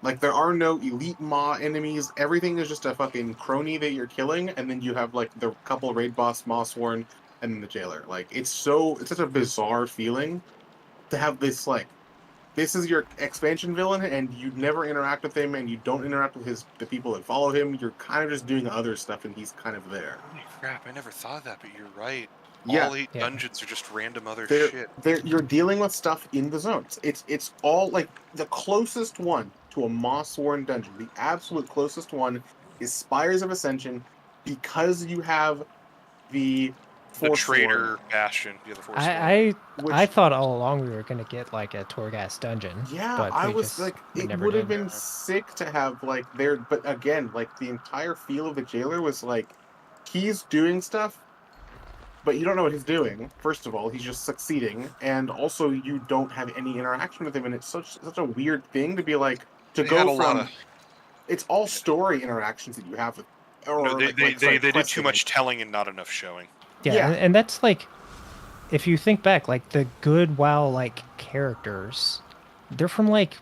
Like there are no elite Maw enemies. Everything is just a fucking crony that you're killing, and then you have like the couple raid boss Moss-sworn and then the jailer. Like it's such a bizarre feeling to have this like. This is your expansion villain, and you never interact with him, and you don't interact with the people that follow him. You're kind of just doing other stuff, and he's kind of there. Holy crap, I never thought of that, but you're right. Yeah. All 8 dungeons are just random other shit. shit. You're dealing with stuff in the zones. It's all, like, the closest one to a Moss-sworn dungeon, the absolute closest one is Spires of Ascension, because you have the Traitor Bastion, the other Force I thought all along we were gonna get like a Torghast dungeon. Yeah, but I we was just, like, we it never would have did. been sick to have like there, but again, like the entire feel of the jailer was like, he's doing stuff, but you don't know what he's doing. First of all, he's just succeeding, and also you don't have any interaction with him, and it's such a weird thing to be like They go had a from. lot of- It's all story interactions that you have with. Or No, they did quest too much telling and not enough showing. Yeah, and that's like, if you think back, like the good WoW like characters, they're from like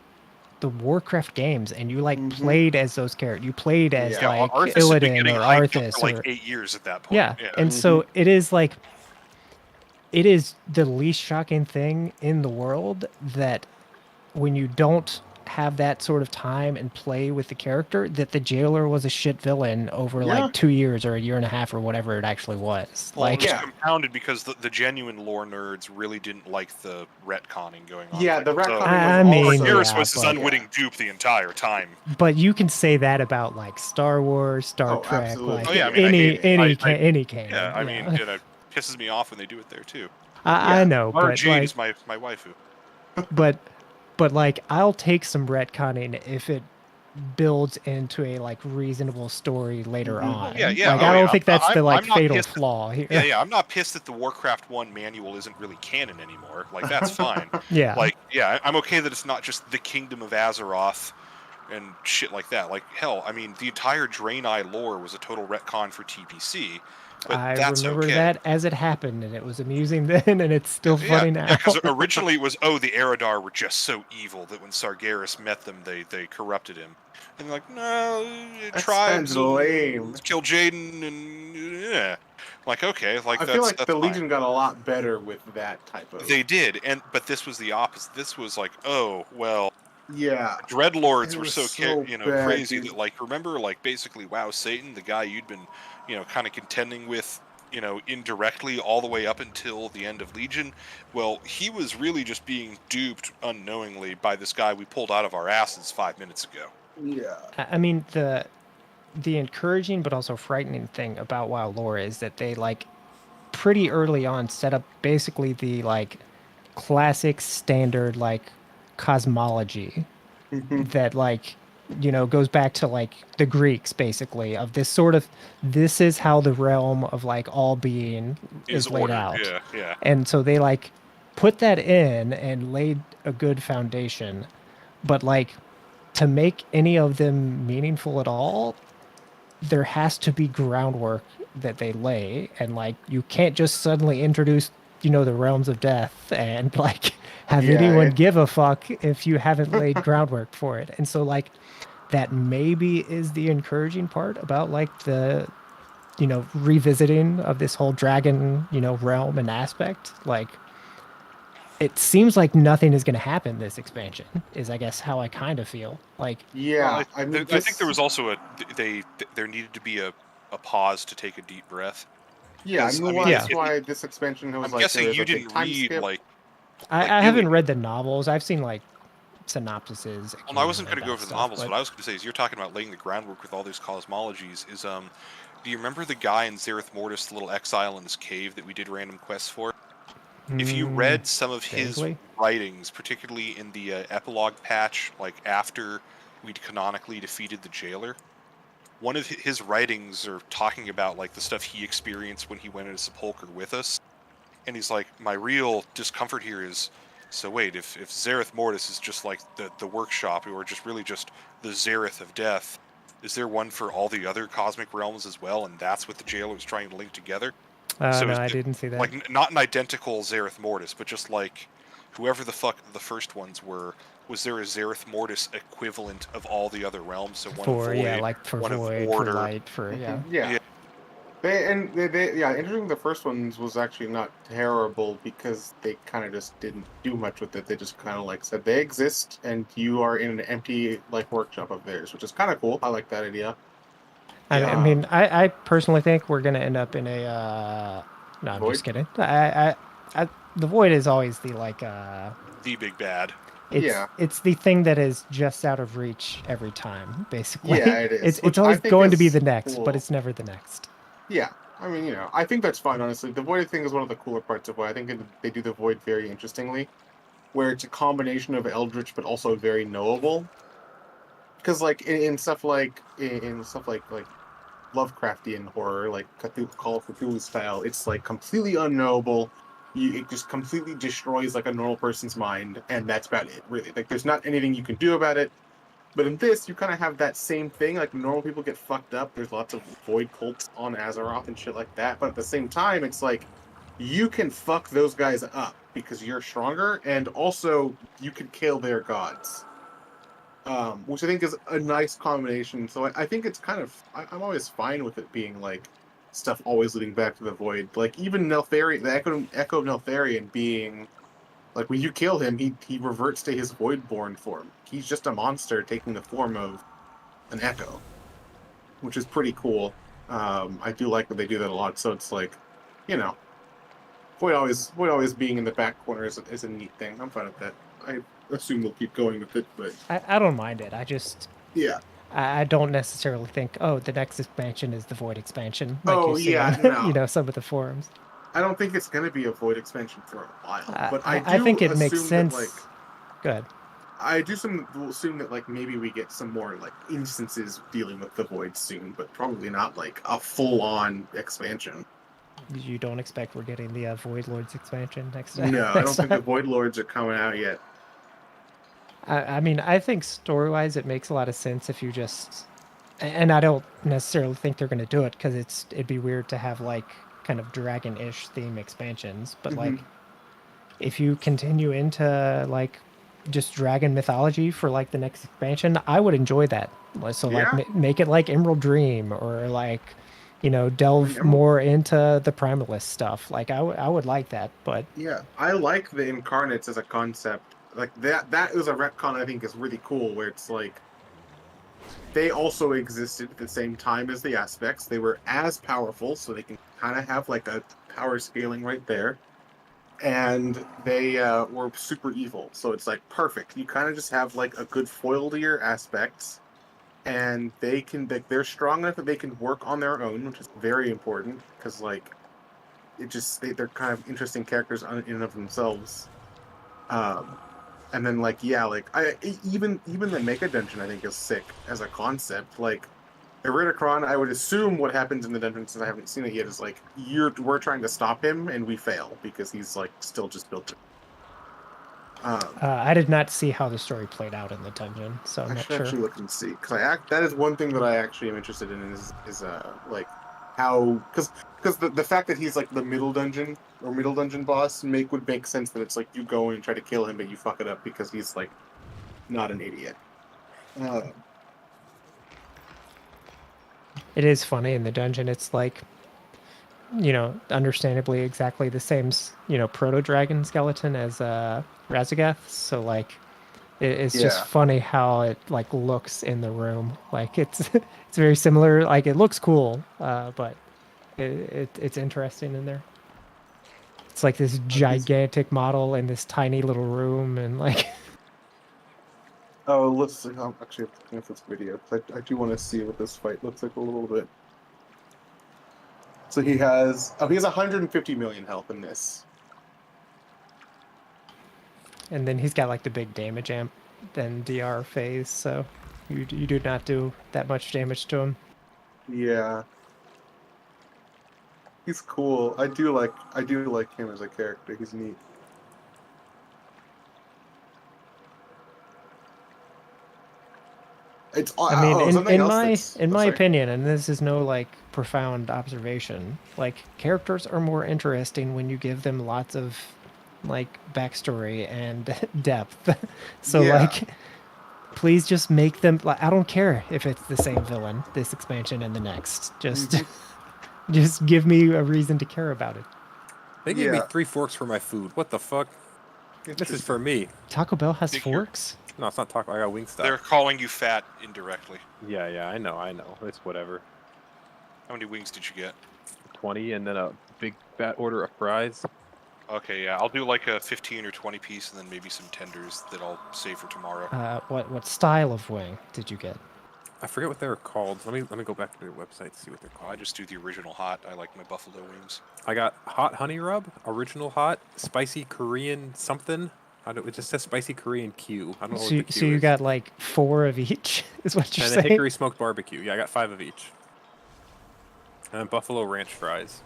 the Warcraft games, and you like played as those characters. You played as like Arthas had been Illidan getting or hyped up Arthas for like or 8 years at that point. yeah. And so it is like, it is the least shocking thing in the world that when you don't have that sort of time and play with the character, that the jailer was a shit villain over like 2 years or a year and a half or whatever it actually was. Well, Like, it was compounded because the genuine lore nerds really didn't like the retconning going on. Yeah, the retconning I mean, Aberrus yeah, was his but- unwitting dupe the entire time. but you can say that about like Star Wars, Star Trek, absolutely. like Oh, yeah, I mean, I hate it. any canon. Yeah, I mean, it pisses me off when they do it there too. I know, Mara but Jade like, is my waifu. but like, I'll take some retconning if it builds into a like reasonable story later on. Yeah, yeah. Like, I don't think that's the like fatal flaw here. Yeah. I'm not pissed that the Warcraft 1 manual isn't really canon anymore. Like, that's fine. Yeah. Like, yeah, I'm okay that it's not just the Kingdom of Azeroth and shit like that. Like, hell, I mean, the entire Draenei lore was a total retcon for TPC. But I that's remember okay. that as it happened, and it was amusing then, and it's still funny now. Yeah, because originally it was, the Eridar were just so evil that when Sargeras met them, they corrupted him. And they're like, no, tribes, lame. Kill Jaden, and yeah. Like, okay, like I that's feel like that's the fine. Legion got a lot better with that type of. They did, but this was the opposite. This was like, oh, well. Yeah. Dreadlords It were was so bad, crazy dude. that, like, remember, like, basically, WoW Satan, the guy you'd been, kind of contending with, indirectly all the way up until the end of Legion. Well, he was really just being duped unknowingly by this guy we pulled out of our asses 5 minutes ago. Yeah. I mean, the encouraging but also frightening thing about WoW lore is that they like pretty early on set up basically the like classic standard like cosmology that like goes back to like the Greeks basically, of this sort of, this is how the realm of like all being is laid ordered. out. Yeah. And so they like put that in and laid a good foundation, but like to make any of them meaningful at all, there has to be groundwork that they lay, and like you can't just suddenly introduce the realms of death and like have anyone give a fuck if you haven't laid groundwork for it. And so like that maybe is the encouraging part about like the revisiting of this whole dragon realm and aspect. Like it seems like nothing is going to happen this expansion. Is I guess how I kind of feel. Like Yeah, I think there was also there needed to be a pause to take a deep breath. Yeah, I 'Cause, mean, that's why this expansion was I'm like guessing there was you a big didn't time read skip. like I haven't read the novels. I've seen like synopsises. Well, I wasn't going to go occasionally over the about novels. stuff, What I was going to say is, you're talking about laying the groundwork with all these cosmologies. Do you remember the guy in Zereth Mortis, the little exile in this cave that we did random quests for? If you read some of his vaguely. writings, particularly in the epilogue patch, like after we'd canonically defeated the jailer, one of his writings are talking about like the stuff he experienced when he went into Sepulchre with us, and he's like, my real discomfort here is, so wait, if Zereth Mortis is just like the workshop, or just really just the Zereth of death, is there one for all the other cosmic realms as well, and that's what the jailer is trying to link together? No, is I it, didn't see that. Like, not an identical Zereth Mortis, but just like whoever the fuck the first ones were, was there a Zereth Mortis equivalent of all the other realms? So one for of Void, yeah, like for one void, of Order. for light, for yeah. Yeah. They interesting. The first ones was actually not terrible because they kind of just didn't do much with it. They just kind of like said they exist and you are in an empty like workshop of theirs, which is kind of cool. I like that idea. I mean, I personally think we're gonna end up in a. No, I'm Void? just kidding. The void is always the like. The big bad. It's the thing that is just out of reach every time, basically. Yeah, it is. It's always going to be the next, but it's never the next. Yeah, I mean, I think that's fine, honestly. The Void thing is one of the cooler parts of Void. I think they do the Void very interestingly, where it's a combination of Eldritch but also very knowable. Because, like, in stuff like Lovecraftian horror, like Call of Cthulhu style, it's, like, completely unknowable. It just completely destroys, like, a normal person's mind, and that's about it, really. Like, there's not anything you can do about it. But in this, you kind of have that same thing. Like, normal people get fucked up. There's lots of void cults on Azeroth and shit like that. But at the same time, it's like, you can fuck those guys up because you're stronger, and also, you can kill their gods. Which I think is a nice combination. So I think it's kind of... I'm always fine with it being, like, stuff always leading back to the void. Like, even Neltharion, the Echo of Neltharion being... Like, when you kill him, he reverts to his Voidborn form. He's just a monster taking the form of an Echo, which is pretty cool. I do like that they do that a lot, so it's like, Void always being in the back corner is a neat thing. I'm fine with that. I assume they'll keep going with it, but... I don't mind it. I just... Yeah. I don't necessarily think, the next expansion is the Void expansion. Like Oh, you see yeah, on, no. some of the forums. I don't think it's going to be a Void expansion for a while, but I think it makes sense. Go ahead. I do assume that, like, maybe we get some more, like, instances dealing with the Void soon, but probably not, like, a full-on expansion. You don't expect we're getting the Void Lords expansion next time? No, I don't think the Void Lords are coming out yet. I mean, I think story-wise it makes a lot of sense if you just... And I don't necessarily think they're going to do it, because it'd be weird to have, like, kind of dragon-ish theme expansions, but, like, if you continue into, like, just dragon mythology for, like, the next expansion, I would enjoy that. So, like, make it like Emerald Dream, or, like, delve more into the Primalist stuff. Like, I would like that, but... Yeah, I like the Incarnates as a concept. Like, that is a retcon I think is really cool, where it's like, they also existed at the same time as the Aspects. They were as powerful, so they can kind of have, like, a power scaling right there. And they were super evil, so it's, like, perfect. You kind of just have, like, a good foil to your Aspects, and they're strong enough that they can work on their own, which is very important, because, like, they're kind of interesting characters in and of themselves. And then, like, yeah, like, even the Mega Dungeon, I think, is sick as a concept. Like, Iridikron, I would assume what happens in the dungeon, since I haven't seen it yet, is, like, we're trying to stop him, and we fail, because he's, like, still just built it. I did not see how the story played out in the dungeon, so I'm I not should sure. actually look and see, because that is one thing that I actually am interested in, is like, how... Because the fact that he's, like, the middle dungeon boss would make sense that it's, like, you go in and try to kill him, but you fuck it up because he's, like, not an idiot. It is funny in the dungeon. It's like you know, understandably exactly the same, proto dragon skeleton as Razagath. So like, it's just Yeah. funny how it like looks in the room. Like it's it's very similar. Like it looks cool, but it's interesting in there. It's like this gigantic model in this tiny little room, and like. Oh, let's see. I'm actually looking at this video. I do want to see what this fight looks like a little bit. So he has 150 million health in this. And then he's got like the big damage amp, then DR phase, so you do not do that much damage to him. Yeah. He's cool. I do like him as a character. He's neat. It's I mean, something in else my sorry. opinion, and this is no like profound observation, like characters are more interesting when you give them lots of like backstory and depth. So Yeah. like, please just make them. Like, I don't care if it's the same villain this expansion and the next. Just just give me a reason to care about it. They gave me 3 forks for my food. What the fuck? This is for me. Taco Bell has forks? No, it's not Taco. I got Wingstop. They're calling you fat indirectly. Yeah, I know. It's whatever. How many wings did you get? 20, and then a big fat order of fries. Okay, yeah, I'll do like a 15 or 20 piece, and then maybe some tenders that I'll save for tomorrow. What style of wing did you get? I forget what they were called. Let me go back to their website to see what they're called. I just do the original hot. I like my buffalo wings. I got hot honey rub, original hot, spicy Korean something. It just says spicy Korean Q. I don't know what the Q So you is. got like 4 of each, is what you're And saying? then hickory smoked barbecue. Yeah, I got 5 of each. And then buffalo ranch fries.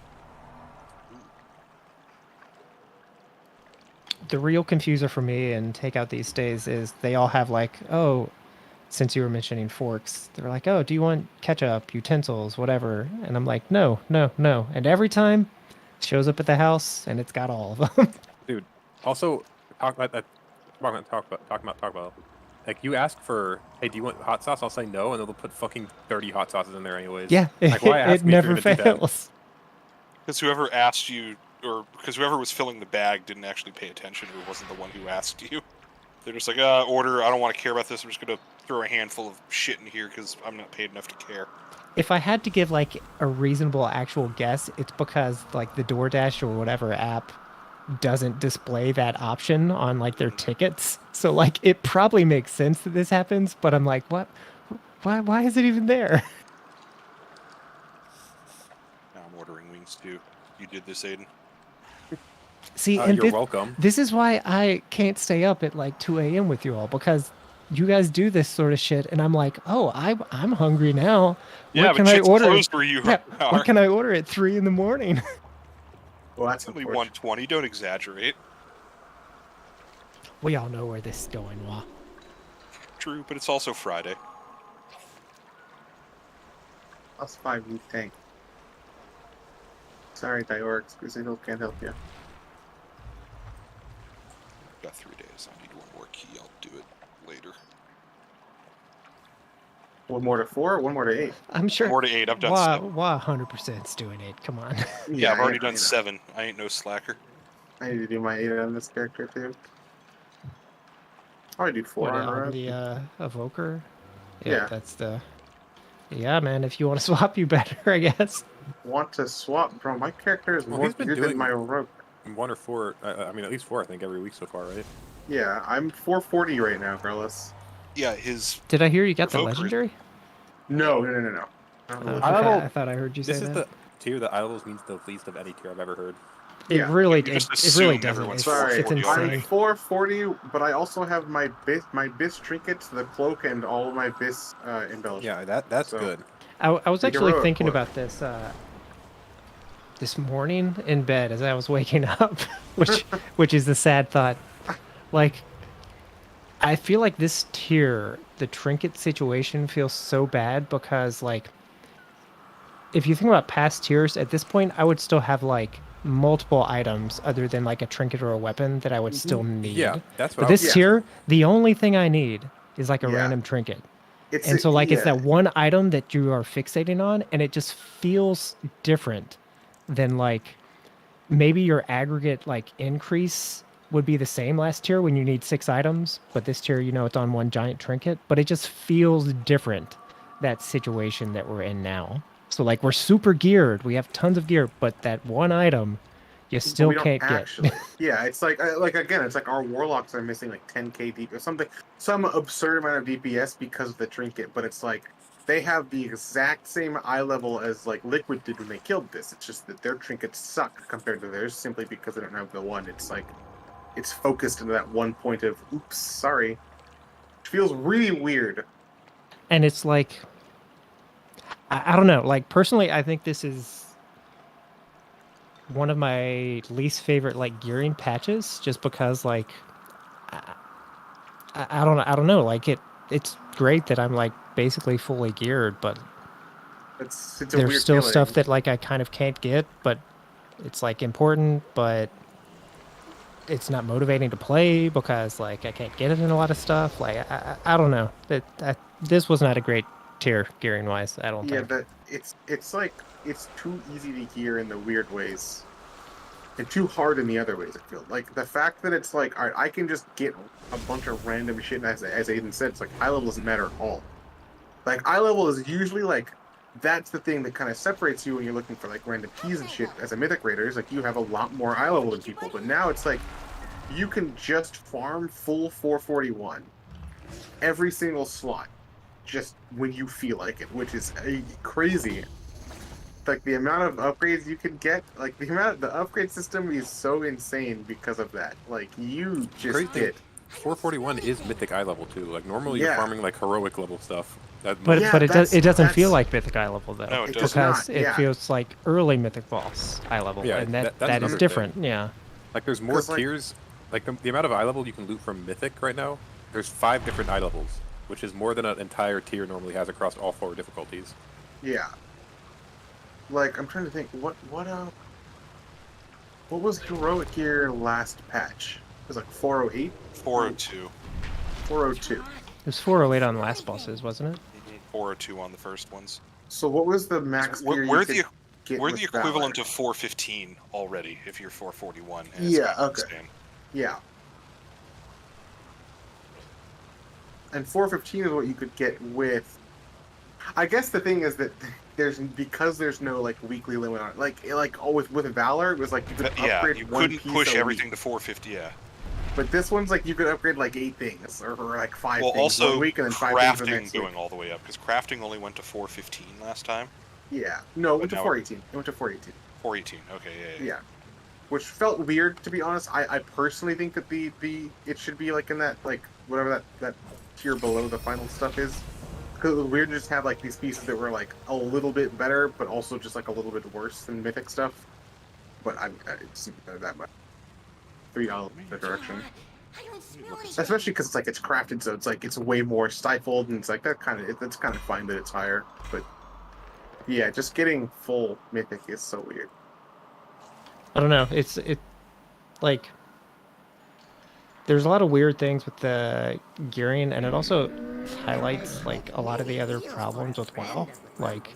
The real confuser for me in takeout these days is they all have like, oh, since you were mentioning forks, they're like, oh, do you want ketchup, utensils, whatever? And I'm like, no. And every time it shows up at the house and it's got all of them. Dude, also, talking about, like, you ask for, hey, do you want hot sauce? I'll say no, and they'll put fucking 30 hot sauces in there anyways. Yeah, like, why ask it me if never you're gonna do that? fails. Because whoever asked you, or because whoever was filling the bag didn't actually pay attention, who wasn't the one who asked you. They're just like, order, I don't want to care about this, I'm just going to throw a handful of shit in here because I'm not paid enough to care. If I had to give like a reasonable actual guess, it's because like the DoorDash or whatever app doesn't display that option on like their tickets. So like it probably makes sense that this happens, but I'm like, what? Why is it even there? Now I'm ordering wings too. You did this, Aiden? See, and you're welcome. This is why I can't stay up at like 2 a.m. with you all, because you guys do this sort of shit, and I'm like, oh, I'm hungry now. Yeah, What can but I shit's order? closed where you are. What can I order at 3 in the morning? Well, that's only 120. Don't exaggerate. We all know where this is going, Wah. True, but it's also Friday. +5 weak tank. Sorry, Diorix, because I can't help you. Got 3 days. I need one more key. I'll do it later. 1 more to 4, 1 more to 8. I'm sure. More to 8. I've done Wah 7. 100% is doing 8. Come on. Yeah, I've already done know. 7. I ain't no slacker. I need to do my 8 on this character too. I do 4 What, armor. on the evoker? Yeah. That's the. Yeah, man. If you want to swap, you better, I guess. Want to swap, bro? My character is Well, more he's been good doing than my rogue. 1 or 4, I mean, at least 4, I think, every week so far, right? Yeah, I'm 440 right now, Carlos. Yeah, his. Did I hear you got the Evoker is- legendary? No. I thought I heard you say This is that. the tier that Idols means the least of any tier I've ever heard. It Yeah. really, You just it really assume doesn't. everyone's It's, Sorry, it's I'm insane. 440, but I also have my bis trinkets, the cloak, and all of my bis embellishments. Yeah, that's So- good. I was The actually heroic thinking one. about this this morning in bed as I was waking up, which is a sad thought. Like, I feel like this tier, the trinket situation, feels so bad because, like, if you think about past tiers, at this point, I would still have like multiple items other than like a trinket or a weapon that I would still need. Yeah, that's what But I was- this tier, the only thing I need is like a Yeah. random trinket. It's And so like it's yeah. that one item that you are fixating on, and it just feels different then like maybe your aggregate like increase would be the same last tier when you need 6 items, but this tier, you know, it's on one giant trinket, but it just feels different, that situation that we're in now. So like we're super geared, we have tons of gear, but that one item you still we don't can't actually. get. Yeah, it's like again, it's like our warlocks are missing like 10k DPS or something, some absurd amount of DPS because of the trinket. But it's like they have the exact same eye level as like Liquid did when they killed this. It's just that their trinkets suck compared to theirs simply because they don't have the one. It's like it's focused into that one point of oops, sorry. It feels really weird. And it's like I don't know, like personally I think this is one of my least favorite like gearing patches, just because like I don't know, like it's great that I'm like basically fully geared, but it's a there's weird still feeling. stuff that like I kind of can't get, but it's like important, but it's not motivating to play because like I can't get it in a lot of stuff. Like I don't know, this was not a great tier gearing wise, I don't think. That it's like it's too easy to gear in the weird ways, and too hard in the other ways. I feel like the fact that it's like, all right, I can just get a bunch of random shit, and as Aiden said, it's like eye level doesn't matter at all. Like eye level is usually like that's the thing that kind of separates you when you're looking for like random keys and shit. As a Mythic Raider, is like you have a lot more eye level than people, but now it's like you can just farm full 441 every single slot just when you feel like it, which is crazy. Like the amount of upgrades you can get, like the upgrade system is so insane because of that. Like you just get 441 is mythic eye level too. Like normally you're farming like heroic level stuff. But it doesn't feel like mythic eye level though. No, it because does not, it feels like early mythic boss eye level, Yeah, and that's that is another different. thing. Yeah. Like there's more tiers. Like the amount of eye level you can loot from mythic right now. There's 5 different eye levels, which is more than an entire tier normally has across all 4 difficulties. Yeah. Like I'm trying to think what was heroic here last patch? It was like 408? 402. 402. It was 408 on the last bosses, wasn't it? 402 on the first ones. So what was the max gear We're you the could get we're with the equivalent Valor? of 415 already if you're 441. And it's Yeah, got okay. Stan. Yeah. And 415 is what you could get with. I guess the thing is that there's no like weekly limit on it. Like always with Valor, it was like you could upgrade you one couldn't piece push a everything week. to 450. Yeah. But this one's like you could upgrade like 8 things or like 5 Well, things also one week and then 5 things the crafting next going week. all the way up because crafting only went to 415 last time. Yeah. No, it went to now 418. It went to 418. 418. Okay. Yeah. Yeah. Which felt weird to be honest. I personally think that the it should be like in that like whatever that tier below the final stuff is. Because it was weird to just have like these pieces that were like a little bit better, but also just like a little bit worse than mythic stuff. But I it's not that much. $3 the direction. Especially because it's like it's crafted, so it's like it's way more stifled, and it's like that's kind of fine that it's higher. But yeah, just getting full mythic is so weird. I don't know. It like there's a lot of weird things with the gearing, and it also highlights like a lot of the other problems with WoW. Like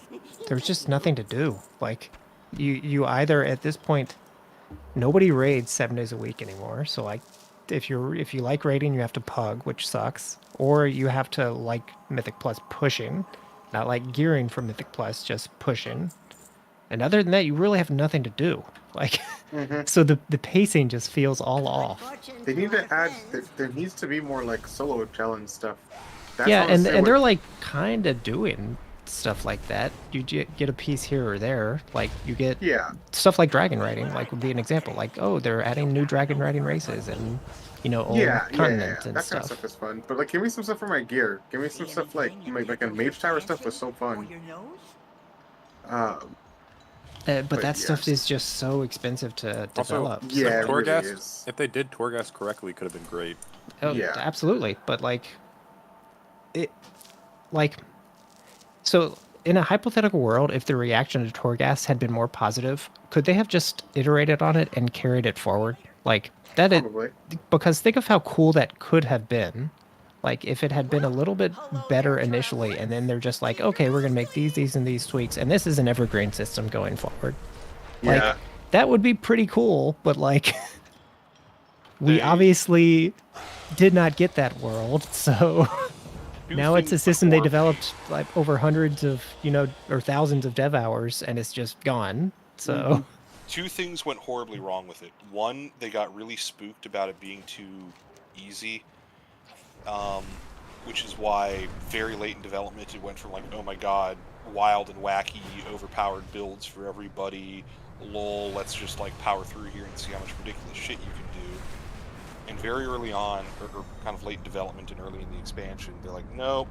there's just nothing to do. Like you either at this point nobody raids 7 days a week anymore. So like if you like raiding, you have to pug, which sucks, or you have to like Mythic Plus pushing, not like gearing for Mythic Plus, just pushing. And other than that, you really have nothing to do. Like, so the pacing just feels all off. They need to add. There needs to be more like solo challenge stuff. That's Yeah, honestly and what- they're like kind of doing stuff like that. You get a piece here or there. Like you get stuff like dragon riding. Like would be an example. Like they're adding new dragon riding races and old continents and that stuff. kind of stuff is fun. But like, give me some stuff for my gear. Give me some stuff like a mage tower stuff was so fun. But that stuff is just so expensive to develop. Also, like, Torghast, if they did Torghast correctly, could have been great. Oh, absolutely. But so in a hypothetical world, if the reaction to Torghast had been more positive, could they have just iterated on it and carried it forward? Like that, because think of how cool that could have been. Like if it had been a little bit better initially, and then they're just like, okay, we're gonna make these, and these tweaks, and this is an evergreen system going forward. Like, Yeah. that would be pretty cool, but like, we obviously did not get that world, so now it's a system they developed like over hundreds of, or thousands of dev hours, and it's just gone. So. Two things went horribly wrong with it. One, they got really spooked about it being too easy, which is why very late in development it went from like, oh my god, wild and wacky, overpowered builds for everybody, lol, let's just like power through here and see how much ridiculous shit you can do. And very early on, or kind of late in development and early in the expansion, they're like, no.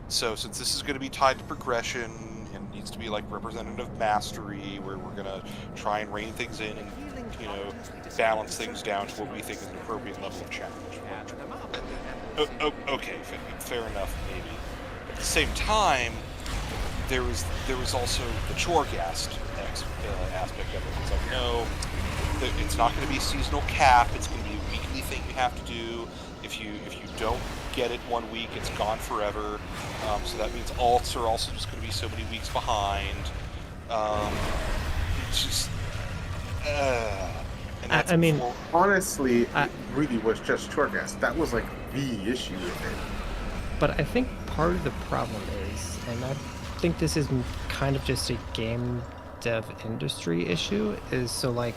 So since this is going to be tied to progression and needs to be like representative mastery, where we're going to try and rein things in and, balance things down to what we think is an appropriate level of challenge. Okay, fair enough, maybe. At the same time, there was also the Choregast aspect of it. It's like, no, it's not going to be a seasonal cap. It's going to be a weekly thing you have to do. If you don't get it 1 week, it's gone forever. So that means alts are also just going to be so many weeks behind. It's just, and that's I mean, honestly, it really was just Choregast. That was like the issue with it. But I think part of the problem is, and I think this is kind of just a game dev industry issue, is so like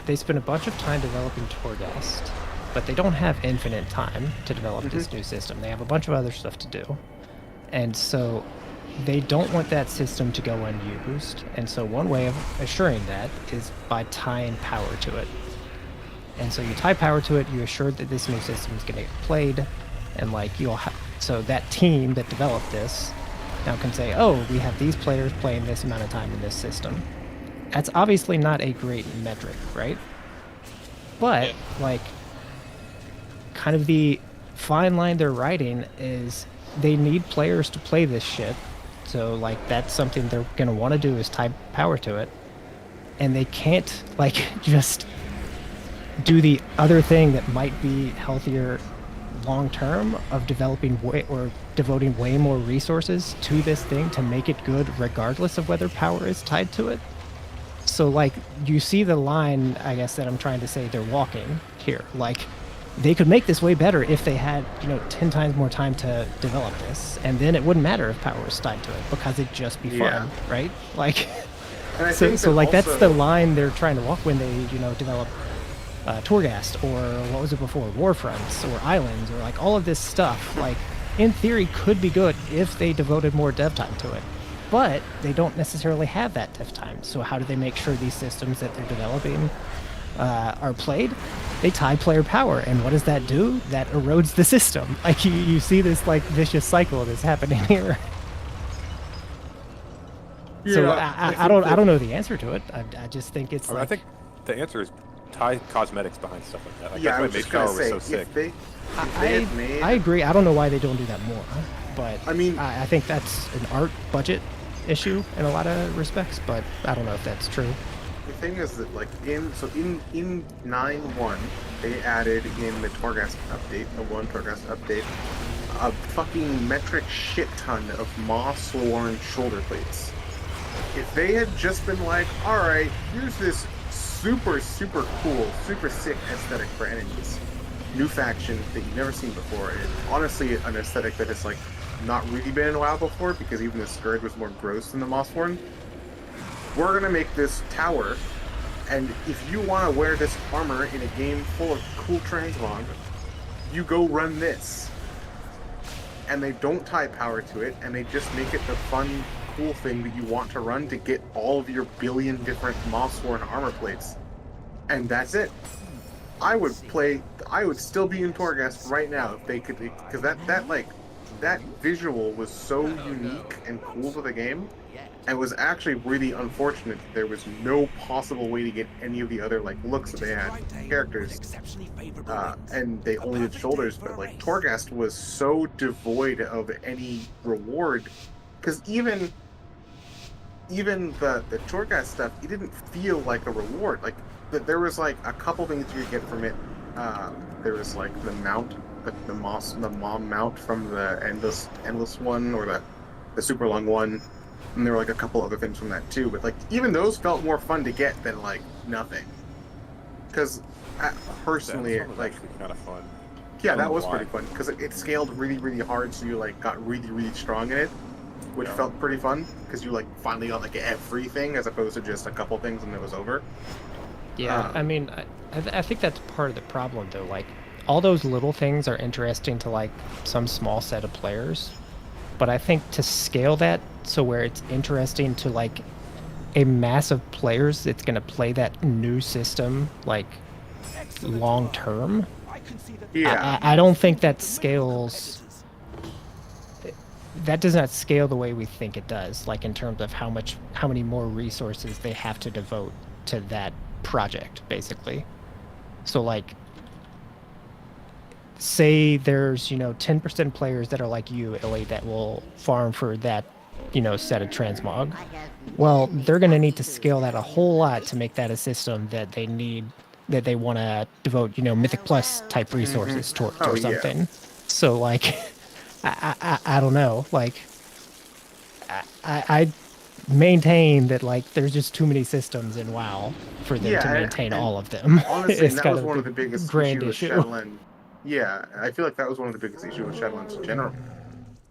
they spend a bunch of time developing Torghast, but they don't have infinite time to develop this new system. They have a bunch of other stuff to do. And so they don't want that system to go unused. And so one way of assuring that is by tying power to it. And so you tie power to it, you assure that this new system is going to get played, and like so that team that developed this now can say, oh, we have these players playing this amount of time in this system. That's obviously not a great metric, right? But like, kind of the fine line they're writing is they need players to play this shit. So like, that's something they're going to want to do, is tie power to it. And they can't like just do the other thing that might be healthier long term of developing devoting way more resources to this thing to make it good regardless of whether power is tied to it. So like, you see the line, I guess, that I'm trying to say they're walking here. Like, they could make this way better if they had 10 times more time to develop this, and then it wouldn't matter if power was tied to it because it'd just be fun, right? Like, so like that's the line they're trying to walk when they develop Torghast, or what was it before, Warfronts, or Islands, or like all of this stuff. Like, in theory, could be good if they devoted more dev time to it, but they don't necessarily have that dev time. So how do they make sure these systems that they're developing are played? They tie player power, and what does that do? That erodes the system. Like, you see this like vicious cycle that's happening here. Yeah, so I don't know the answer to it. I just think it's I think the answer is tie cosmetics behind stuff like that. Like, Yeah, I that's was why just gonna Mayflower was say, so sick. I agree. I don't know why they don't do that more, but I mean, I think that's an art budget issue in a lot of respects, but I don't know if that's true. The thing is that, like, in 9.1, they added in the Torghast update, the one Torghast update, a fucking metric shit ton of moss-worn shoulder plates. If they had just been like, alright, here's this super, super cool, super sick aesthetic for enemies, new faction that you've never seen before, and honestly an aesthetic that has, like, not really been in a while before, because even the Scourge was more gross than the moss-worn. We're gonna make this tower, and if you want to wear this armor in a game full of cool Translog, you go run this. And they don't tie power to it, and they just make it the fun, cool thing that you want to run to get all of your billion different moss-worn armor plates. And that's it. I would still be in Torghast right now if they could, because that visual was so unique and cool to the game. And it was actually really unfortunate that there was no possible way to get any of the other like looks that they had characters, and they only did shoulders. But like, Torghast was so devoid of any reward, because even the Torghast stuff, it didn't feel like a reward. Like, there was like a couple things you could get from it. There was like the mount, the mom mount from the endless one, or the super long one. And there were like a couple other things from that too, but like even those felt more fun to get than like nothing. Because personally, like kind of fun. Yeah, that was pretty fun because it scaled really, really hard, so you like got really, really strong in it, which felt pretty fun because you like finally got like everything as opposed to just a couple things and it was over. Yeah, I mean, I think that's part of the problem though. Like, all those little things are interesting to like some small set of players, but I think to scale that so where it's interesting to like a mass of players that's going to play that new system like long term. Yeah, I don't think that scales. That does not scale the way we think it does. Like in terms of how many more resources they have to devote to that project, basically. So like, say there's 10% players that are like you, Illy, that will farm for that set of transmog. Well, they're going to need to scale that a whole lot to make that a system that they need. That they want to devote, Mythic Plus type resources towards or something. Yeah. So like, I don't know. Like, I maintain that like there's just too many systems in WoW for them to maintain all of them. Honestly, it's that was one of the biggest grand issues with Shadowland. Yeah, I feel like that was one of the biggest issues with Shadowlands in general.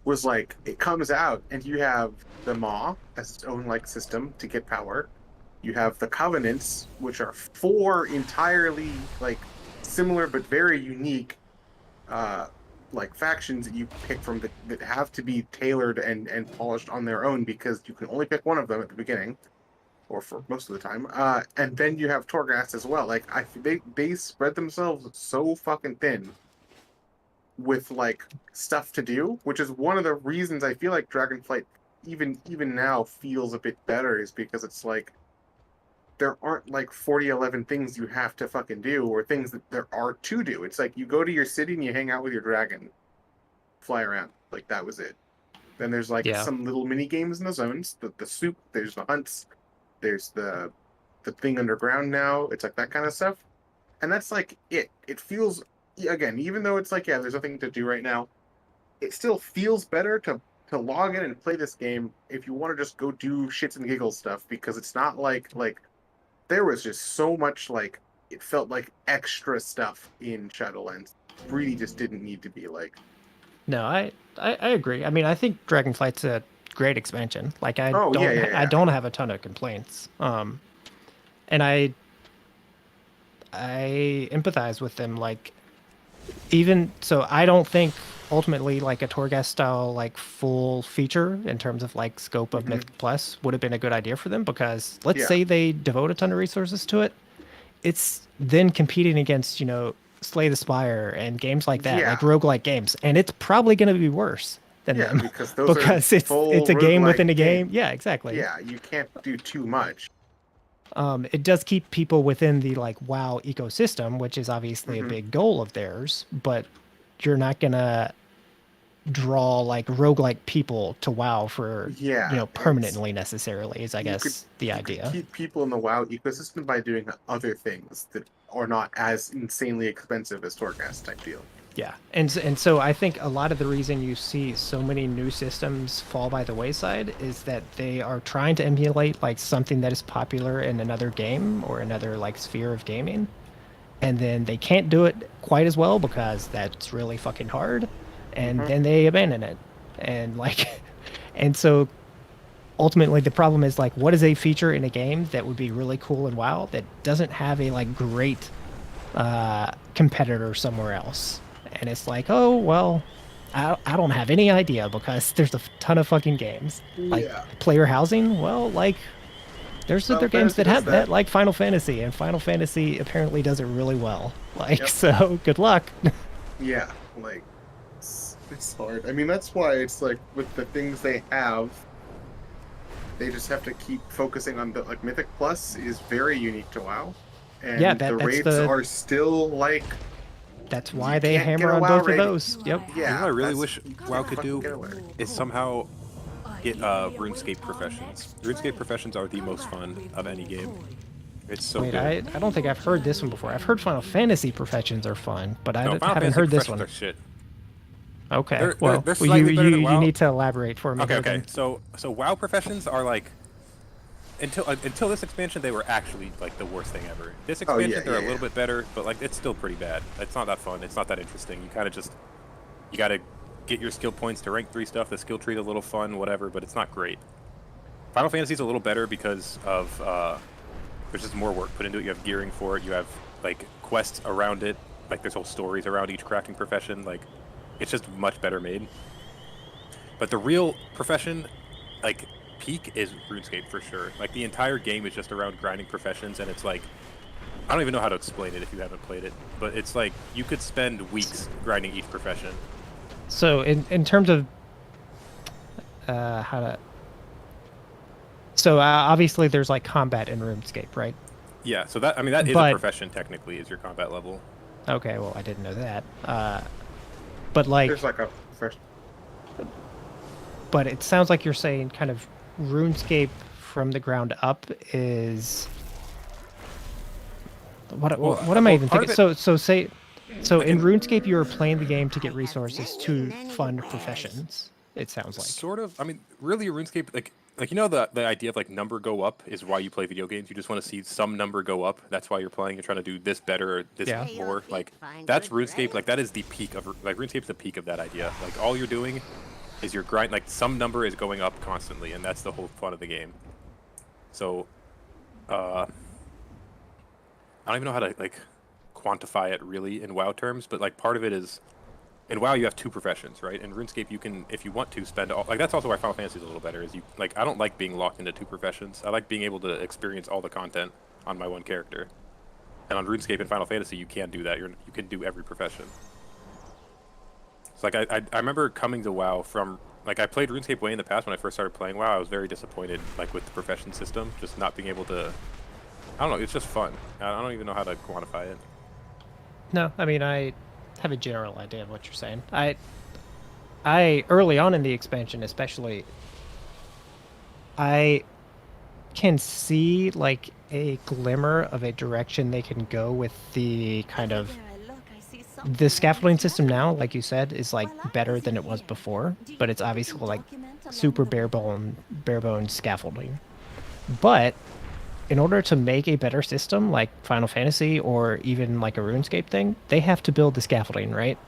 Was like it comes out and you have the Maw as its own like system to get power. You have the Covenants, which are 4 entirely like similar but very unique like factions that you pick from that have to be tailored and polished on their own because you can only pick one of them at the beginning, or for most of the time. And then you have Torghast as well. Like they spread themselves so fucking thin with like stuff to do, which is one of the reasons I feel like Dragonflight even now feels a bit better, is because it's like there aren't like 40-11 things you have to fucking do or things that there are to do. It's like you go to your city and you hang out with your dragon, fly around. Like that was it. Then there's like some little mini games in the zones, the soup, there's the hunts, there's the thing underground now. It's like that kind of stuff. And that's like it. It feels, again, even though it's like, yeah, there's nothing to do right now, it still feels better to log in and play this game if you want to just go do shits and giggles stuff, because it's not like there was just so much like it felt like extra stuff in Shadowlands. Really just didn't need to be like. No, I agree. I mean, I think Dragonflight's a great expansion. Like I don't have a ton of complaints. And I empathize with them. Like, even so, I don't think ultimately like a Torghast style like full feature in terms of like scope of Mythic Plus would have been a good idea for them, because let's say they devote a ton of resources to it, it's then competing against Slay the Spire and games like that, like roguelike games, and it's probably going to be worse than them because those it's a game within a game. Yeah, exactly. Yeah, you can't do too much. It does keep people within the like WoW ecosystem, which is obviously a big goal of theirs, but you're not gonna draw like roguelike people to WoW for permanently necessarily, is I guess the idea. Keep people in the WoW ecosystem by doing other things that are not as insanely expensive as Torghast type deal. Yeah, and so I think a lot of the reason you see so many new systems fall by the wayside is that they are trying to emulate like something that is popular in another game or another like sphere of gaming, and then they can't do it quite as well because that's really fucking hard, and then they abandon it, and like, and so ultimately the problem is like, what is a feature in a game that would be really cool in WoW that doesn't have a like great competitor somewhere else? And it's like, oh, well, I don't have any idea because there's a ton of fucking games. Like player housing, well, like there's other games that have that, like Final Fantasy, and Final Fantasy apparently does it really well. Like, so good luck. Yeah, like it's hard. I mean, that's why it's like with the things they have, they just have to keep focusing on the like Mythic Plus is very unique to WoW, and the raids are still like. That's why they hammer on both of those. Yep. Yeah. You know what I really wish WoW could do is somehow get RuneScape professions. RuneScape professions are the most fun of any game. It's so good. I don't think I've heard this one before. I've heard Final Fantasy professions are fun, but I haven't heard this one. Are shit. Okay. They're well, slightly better than WoW. you need to elaborate for me. Okay, here okay. then. So WoW professions are like until this expansion they were actually like the worst thing ever. This expansion they're a little bit better, but like it's still pretty bad. It's not that fun. It's not that interesting. You kind of you got to get your skill points to rank 3 stuff. The skill tree is a little fun, whatever, but it's not great. Final Fantasy is a little better because of there's just more work put into it. You have gearing for it. You have like quests around it. Like there's whole stories around each crafting profession. Like it's just much better made. But the real profession, like peak, is RuneScape for sure. Like the entire game is just around grinding professions, and it's like I don't even know how to explain it if you haven't played it. But it's like you could spend weeks grinding each profession. So in terms of how to. So obviously there's like combat in RuneScape, right? Yeah. So that that is a profession technically. Is your combat level? Okay. Well, I didn't know that. But like. There's like a profession. But it sounds like you're saying kind of RuneScape from the ground up is what am I even thinking? So in RuneScape you were playing the game to get resources to fund professions. It sounds like. Sort of. I mean, really, RuneScape like you know the idea of like number go up is why you play video games. You just want to see some number go up. That's why you're playing. You're trying to do this better or this more. Like that's RuneScape. Like that is the peak of like RuneScape's the peak of that idea. Like all you're doing is your grind, like some number is going up constantly, and that's the whole fun of the game. So, I don't even know how to like quantify it really in WoW terms, but like part of it is, in WoW you have 2 professions, right? In RuneScape you can, if you want to, spend all, like that's also why Final Fantasy is a little better, is you, like I don't like being locked into 2 professions. I like being able to experience all the content on my one character. And on RuneScape and Final Fantasy you can't do that. You can do every profession. Like I remember coming to WoW from like I played RuneScape way in the past when I first started playing WoW. I was very disappointed like with the profession system, just not being able to. I don't know. It's just fun. I don't even know how to quantify it. No, I mean I have a general idea of what you're saying. I early on in the expansion, especially, I can see like a glimmer of a direction they can go with the kind of. The scaffolding system now, like you said, is like better than it was before, but it's obviously like super bare bone scaffolding. But in order to make a better system like Final Fantasy or even like a RuneScape thing, they have to build the scaffolding, right?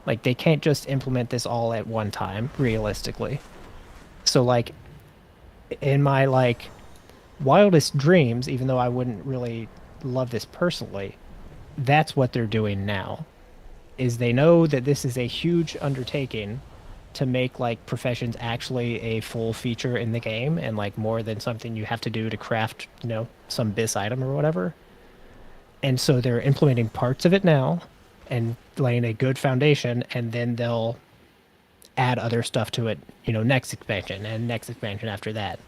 Like they can't just implement this all at one time, realistically. So like in my like wildest dreams, even though I wouldn't really love this personally, that's what they're doing now. Is they know that this is a huge undertaking to make like professions actually a full feature in the game and like more than something you have to do to craft, you know, some bis item or whatever. And so they're implementing parts of it now and laying a good foundation, and then they'll add other stuff to it, you know, next expansion and next expansion after that.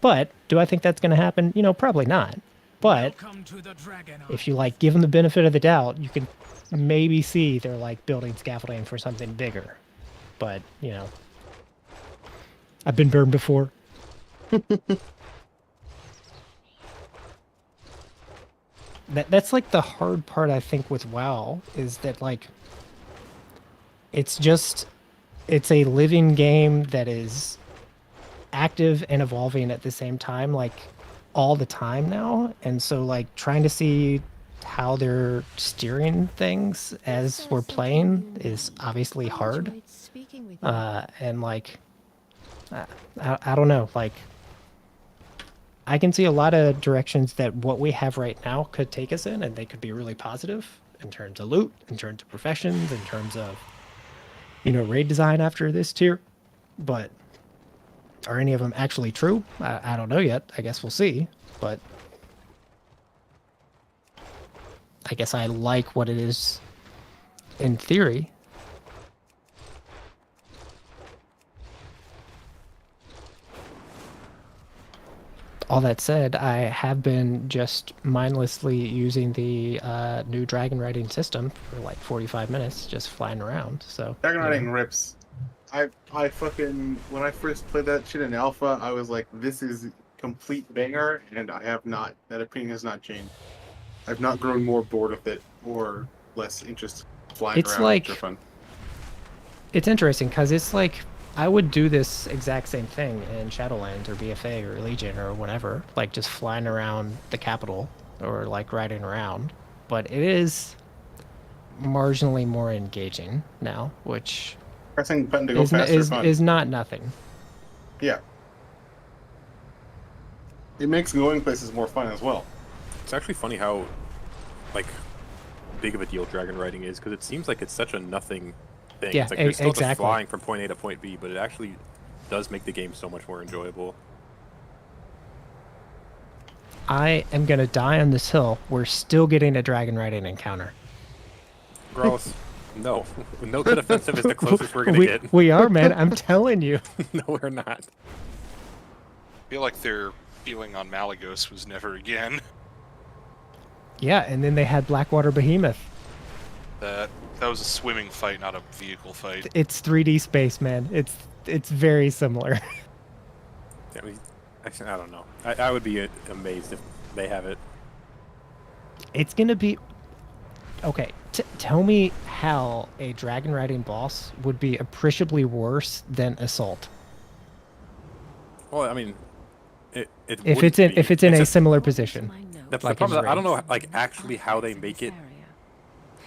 But do I think that's going to happen? You know, probably not. But if you like give them the benefit of the doubt, you can maybe see they're like building scaffolding for something bigger. But, you know, I've been burned before. That's like the hard part, I think, with WoW, is that like it's a living game that is active and evolving at the same time, like all the time now. And so like trying to see how they're steering things as we're playing is obviously hard. And like I don't know, like I can see a lot of directions that what we have right now could take us in, and they could be really positive in terms of loot, in terms of professions, in terms of, you know, raid design after this tier. But are any of them actually true? I don't know yet. I guess we'll see. But I guess I like what it is in theory. All that said, I have been just mindlessly using the new dragon riding system for like 45 minutes, just flying around. So dragon riding rips. I fucking, when I first played that shit in alpha, I was like, this is complete banger, and I have not. That opinion has not changed. I've not grown more bored with it or less interested in flying around. Like, fun. it's interesting because it's like I would do this exact same thing in Shadowlands or BFA or Legion or whatever, like just flying around the capital or like riding around. But it is marginally more engaging now, which Pressing button to go is, faster fun. is not nothing. Yeah. It makes going places more fun as well. It's actually funny how, like, big of a deal dragon riding is, because it seems like it's such a nothing thing. Yeah, it's like you're still just exactly. flying from point A to point B, but it actually does make the game so much more enjoyable. I am gonna die on this hill. We're still getting a dragon riding encounter. Gross. No. No good offensive is the closest we're gonna get. We are, man. I'm telling you. No, we're not. I feel like their feeling on Malagos was never again. Yeah, and then they had Blackwater Behemoth. That was a swimming fight, not a vehicle fight. It's 3D space, man. It's very similar. I mean, actually, I don't know. I would be amazed if they have it. It's gonna be okay. Tell me how a dragon riding boss would be appreciably worse than Assault. Well, I mean, if it's in a similar position. The problem is, I don't know, like, actually how they make it,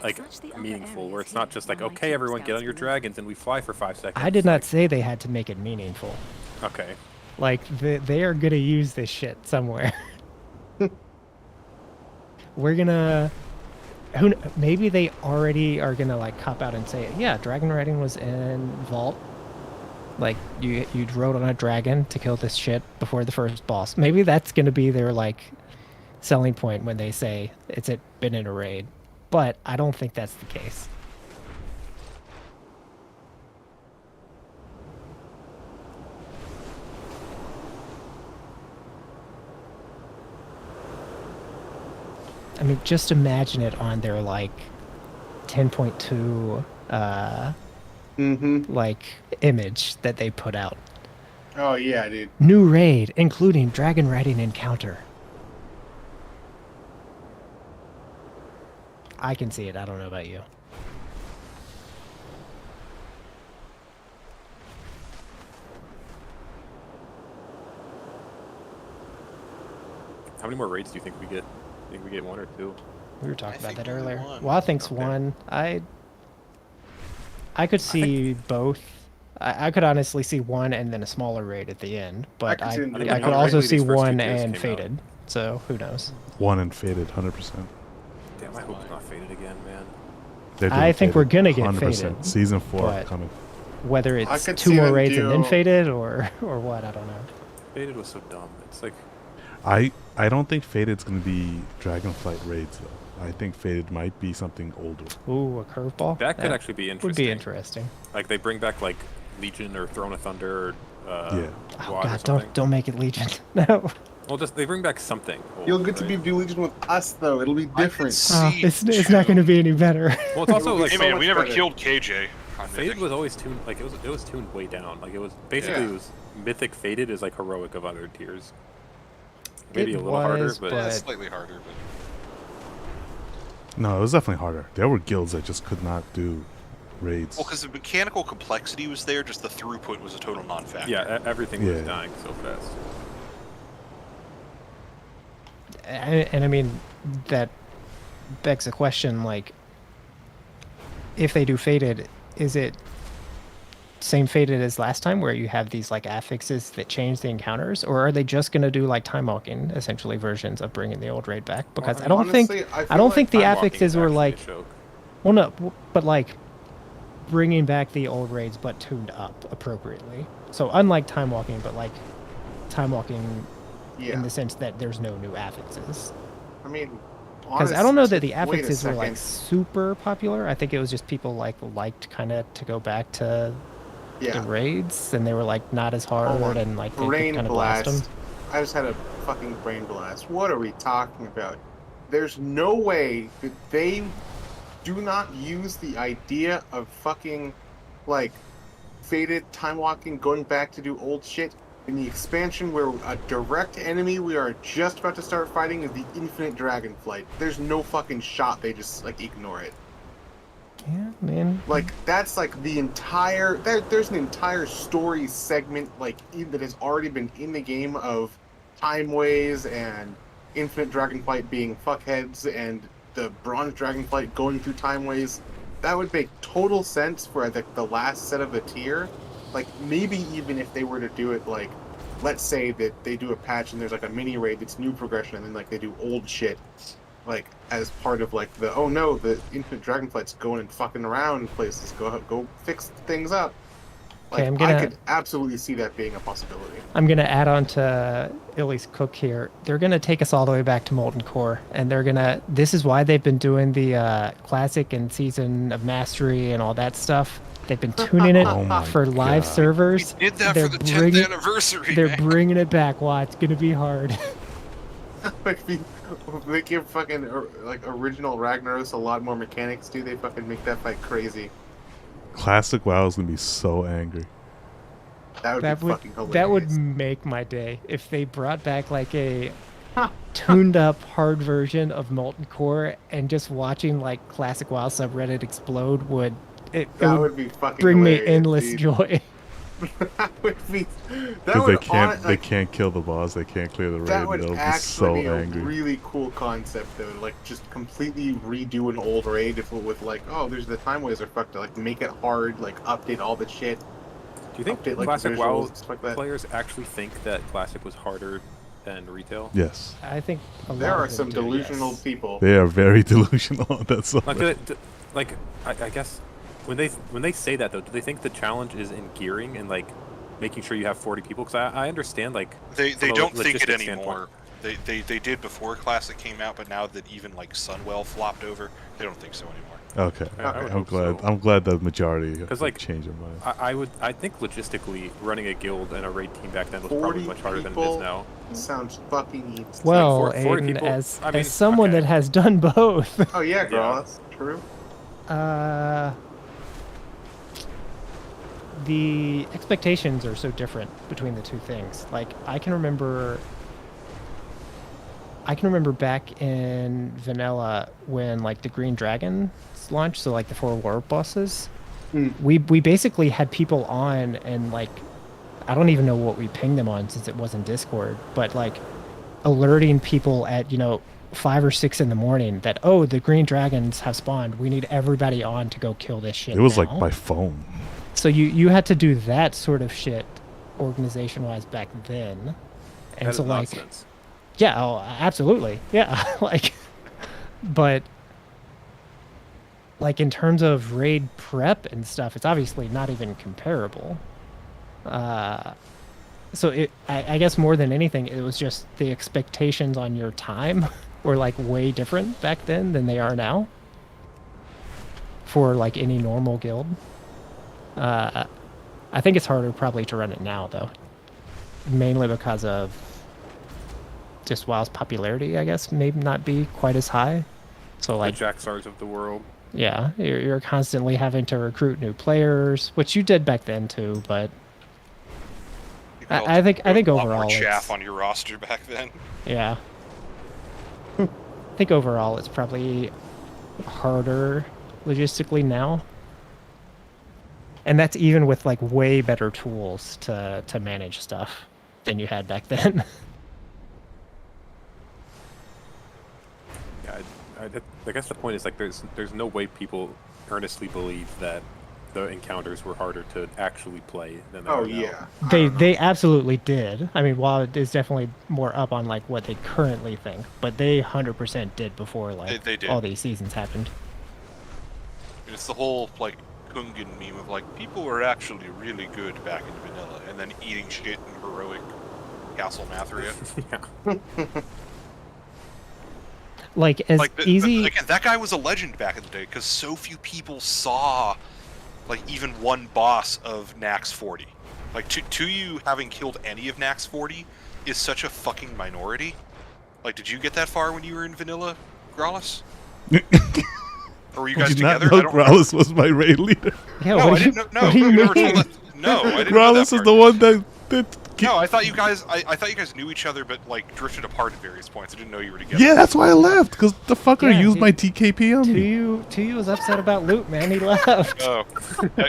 like, meaningful, where it's not just like, okay, everyone get on your dragons and we fly for 5 seconds. I did not say they had to make it meaningful. Okay. Like, they are gonna use this shit somewhere. We're gonna... maybe they already are gonna, like, cop out and say, yeah, dragon riding was in Vault. Like, you rode on a dragon to kill this shit before the first boss. Maybe that's gonna be their, like, selling point when they say it's been in a raid. But I don't think that's the case. I mean, just imagine it on their, like, 10.2 like image that they put out. Oh yeah, dude. New raid, including dragon riding encounter. I can see it. I don't know about you. How many more raids do you think we get? I think we get 1 or 2. We were talking about that earlier. Well, I think's one. I could see both. I could honestly see one and then a smaller raid at the end, but I could also see one and Faded. So who knows? One and Faded, 100%. Damn, I hope it's not Faded again, man. I think we're gonna get 100%. Faded. Season 4 but coming. Whether it's 2 more raids and then Faded or what, I don't know. Faded was so dumb. It's like I don't think Faded's gonna be Dragonflight raids though. I think Faded might be something older. Ooh, a curveball? That could actually be interesting. Would be interesting. Like they bring back like Legion or Throne of Thunder or yeah. Oh god, don't make it Legion. No. Well, just they bring back something. You'll get to be Legion with us though. It'll be different. It's not going to be any better. Well, it's also like hey man, we never killed KJ. Faded was always tuned like it was tuned way down. Like it was basically it was Mythic Faded is like heroic of other tiers. Maybe a little harder, but yeah, slightly harder. But no, it was definitely harder. There were guilds that just could not do raids. well, because the mechanical complexity was there, just the throughput was a total non-factor. Yeah, everything was dying so fast. And I mean, that begs a question, like, if they do Faded, is it same Faded as last time where you have these, like, affixes that change the encounters? Or are they just going to do, like, time walking, essentially, versions of bringing the old raid back? Because Well, I don't honestly, think, I I don't feel think like the time walking affixes is were, actually a like, joke. well, no, but, like, bringing back the old raids but tuned up appropriately. So unlike time walking, but, like, time walking in the sense that there's no new affixes. I mean, because I don't know that the wait a affixes were like second. super popular. I think it was just people liked kind of to go back to the raids, and they were like not as hard and like they could Brain kind of blast them. blast. I just had a fucking brain blast. What are we talking about? There's no way that they do not use the idea of fucking like Faded, time walking, going back to do old shit in the expansion where a direct enemy we are just about to start fighting is the infinite Dragonflight. There's no fucking shot they just like ignore it. Yeah, man. Like that's like the entire there's an entire story segment like that has already been in the game of time ways and infinite Dragonflight being fuckheads and the bronze Dragonflight going through time ways. That would make total sense for the last set of the tier. Like maybe even if they were to do it like, let's say that they do a patch and there's like a mini raid that's new progression and then like they do old shit. Like as part of like the oh no, the infinite Dragonflight's going and fucking around places. Go fix things up. Like Okay, I could absolutely see that being a possibility. I'm gonna add on to Illy's cook here. They're gonna take us all the way back to Molten Core, and they're gonna. This is why they've been doing the classic and season of mastery and all that stuff. They've been tuning it for live servers. We did that for the 10th anniversary. They're bringing it back. Wow, it's gonna be hard. They give fucking like original Ragnaros a lot more mechanics, dude. They fucking make that fight crazy. Classic WoW is gonna be so angry. That would be fucking hilarious. That would make my day if they brought back like a tuned up hard version of Molten Core, and just watching like classic WoW subreddit explode would be fucking bring me endless dude. Joy. That would be Because they can't kill the boss, they can't clear the raid. That would They'll be actually so be a angry. really cool concept, though. Like, just completely redo an old raid with like, oh, there's the time ways are fucked. Like, make it hard, like, update all the shit. Do you think update, Classic WoW stuff like that. players actually think that Classic was harder than retail? Yes. I think there are some delusional people. They are very delusional. That's all. I guess when they say that though, do they think the challenge is in gearing and like making sure you have 40 people? Because I understand like they don't think it logistics anymore. They did before Classic came out, but now that even like Sunwell flopped over, they don't think so anymore. Okay, I'm glad. So. I'm glad the majority because like change their mind. I think logistically running a guild and a raid team back then was probably much harder than it is now. Sounds fucking easy. Well, like 40 Aiden, people, as someone that has done both. Oh yeah, girl, that's true. The expectations are so different between the two things. Like I can remember back in vanilla when like the Green Dragon launched, so like the 4 war bosses. We basically had people on, and like I don't even know what we pinged them on since it wasn't Discord, but like alerting people at 5 or 6 in the morning that the Green Dragons have spawned. We need everybody on to go kill this shit. It was now. like by phone. So you had to do that sort of shit organization wise back then. And that so is like nonsense. yeah, absolutely. Yeah. like but like in terms of raid prep and stuff, it's obviously not even comparable. So I guess more than anything, it was just the expectations on your time were like way different back then than they are now for like any normal guild. I think it's harder probably to run it now though, mainly because of just WoW's popularity, I guess, maybe not be quite as high. So like the Jaxars of the world. Yeah, you're constantly having to recruit new players, which you did back then too, but I think overall more chaff it's, on your roster back then. yeah. I think overall it's probably harder logistically now. And that's even with like way better tools to manage stuff than you had back then. Yeah, I guess the point is like there's no way people earnestly believe that the encounters were harder to actually play than they are now. They absolutely did. I mean, while it is definitely more up on like what they currently think, but they 100% did before like they did. all these seasons happened. It's the whole like Kungan meme of like people were actually really good back in vanilla, and then eating shit in heroic Castle Mathria. Like as easy. Again, that guy was a legend back in the day because so few people saw like even one boss of Nax 40. Like to you having killed any of Nax 40 is such a fucking minority. Like, did you get that far when you were in vanilla, Growlus? Or were you guys together? Not know Growlus was my raid leader. Yeah, no, I didn't know. No, what do you never mean? told that. No, I didn't know Growlus that is the one that No, I thought you guys. I thought you guys knew each other, but like drifted apart at various points. I didn't know you were together. Yeah, that's why I left. Because the fucker Yeah, used my TKP on me. Tuyu was upset about loot, man. He left. Oh,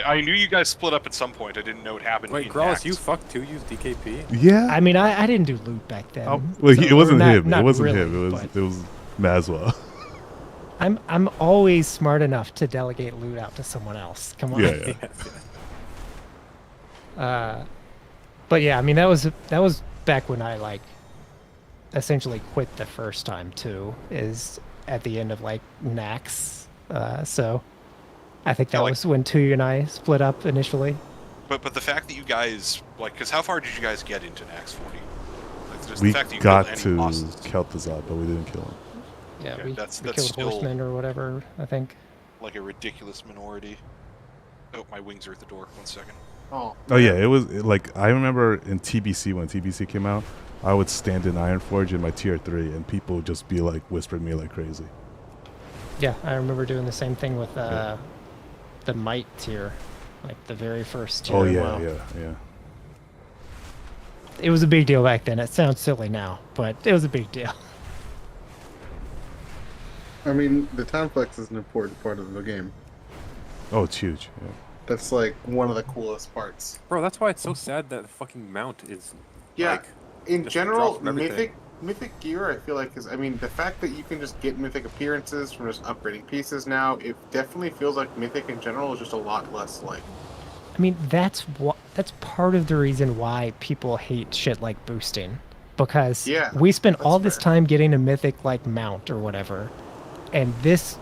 I knew you guys split up at some point. I didn't know it happened. Wait, in Gralis, Act. you fucked too? Use DKP? Yeah. I mean, I didn't do loot back then. Well, so- it wasn't or not- him. not It wasn't really, him. but It was Maswell. I'm always smart enough to delegate loot out to someone else. Come on. Yeah, But yeah, I mean that was back when I like essentially quit the first time too. Is at the end of like Nax. So I think that was when Tuyu and I split up initially. But the fact that you guys like, because how far did you guys get into Nax 40? Like, just We the fact that you got killed any to bosses. Kel'Thuzad, but we didn't kill him. Yeah, Okay, we that's killed still horsemen or whatever. I think. like a ridiculous minority. Oh, my wings are at the door. 1 second. Oh. Oh yeah, it was like I remember in TBC when TBC came out, I would stand in Ironforge in my tier 3, and people would just be like whispering me like crazy. Yeah, I remember doing the same thing with the Might tier, like the very first tier. Oh yeah, WoW. yeah. It was a big deal back then. It sounds silly now, but it was a big deal. I mean, the time flex is an important part of the game. Oh, it's huge. Yeah. That's like one of the coolest parts. Bro, that's why it's so sad that the fucking mount is. Yeah, like, in just general, drops from everything. mythic gear, I feel like is. I mean, the fact that you can just get mythic appearances from just upgrading pieces now, it definitely feels like mythic in general is just a lot less like. I mean, that's part of the reason why people hate shit like boosting, because Yeah, we spent that's all this fair. time getting a mythic like mount or whatever, and this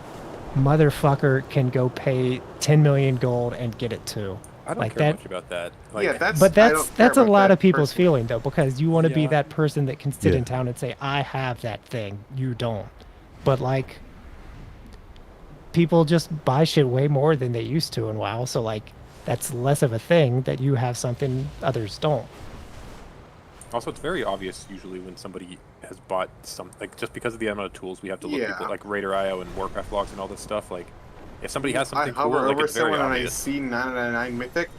motherfucker can go pay 10 million gold and get it too. I don't like care that. much about that. Like, Yeah, that's. But I don't care that's a about lot that of people's personally. feeling though, because you want to be Yeah. that person that can sit Yeah. in town and say, I have that thing, you don't. But like, people just buy shit way more than they used to in WoW, so like, that's less of a thing that you have something others don't. Also, it's very obvious usually when somebody has bought some, like just because of the amount of tools we have to look Yeah. at, like Raider IO and Warcraft logs and all this stuff. Like, if somebody has I something cool, hover like over it's very someone and I obvious. see 999 mythic.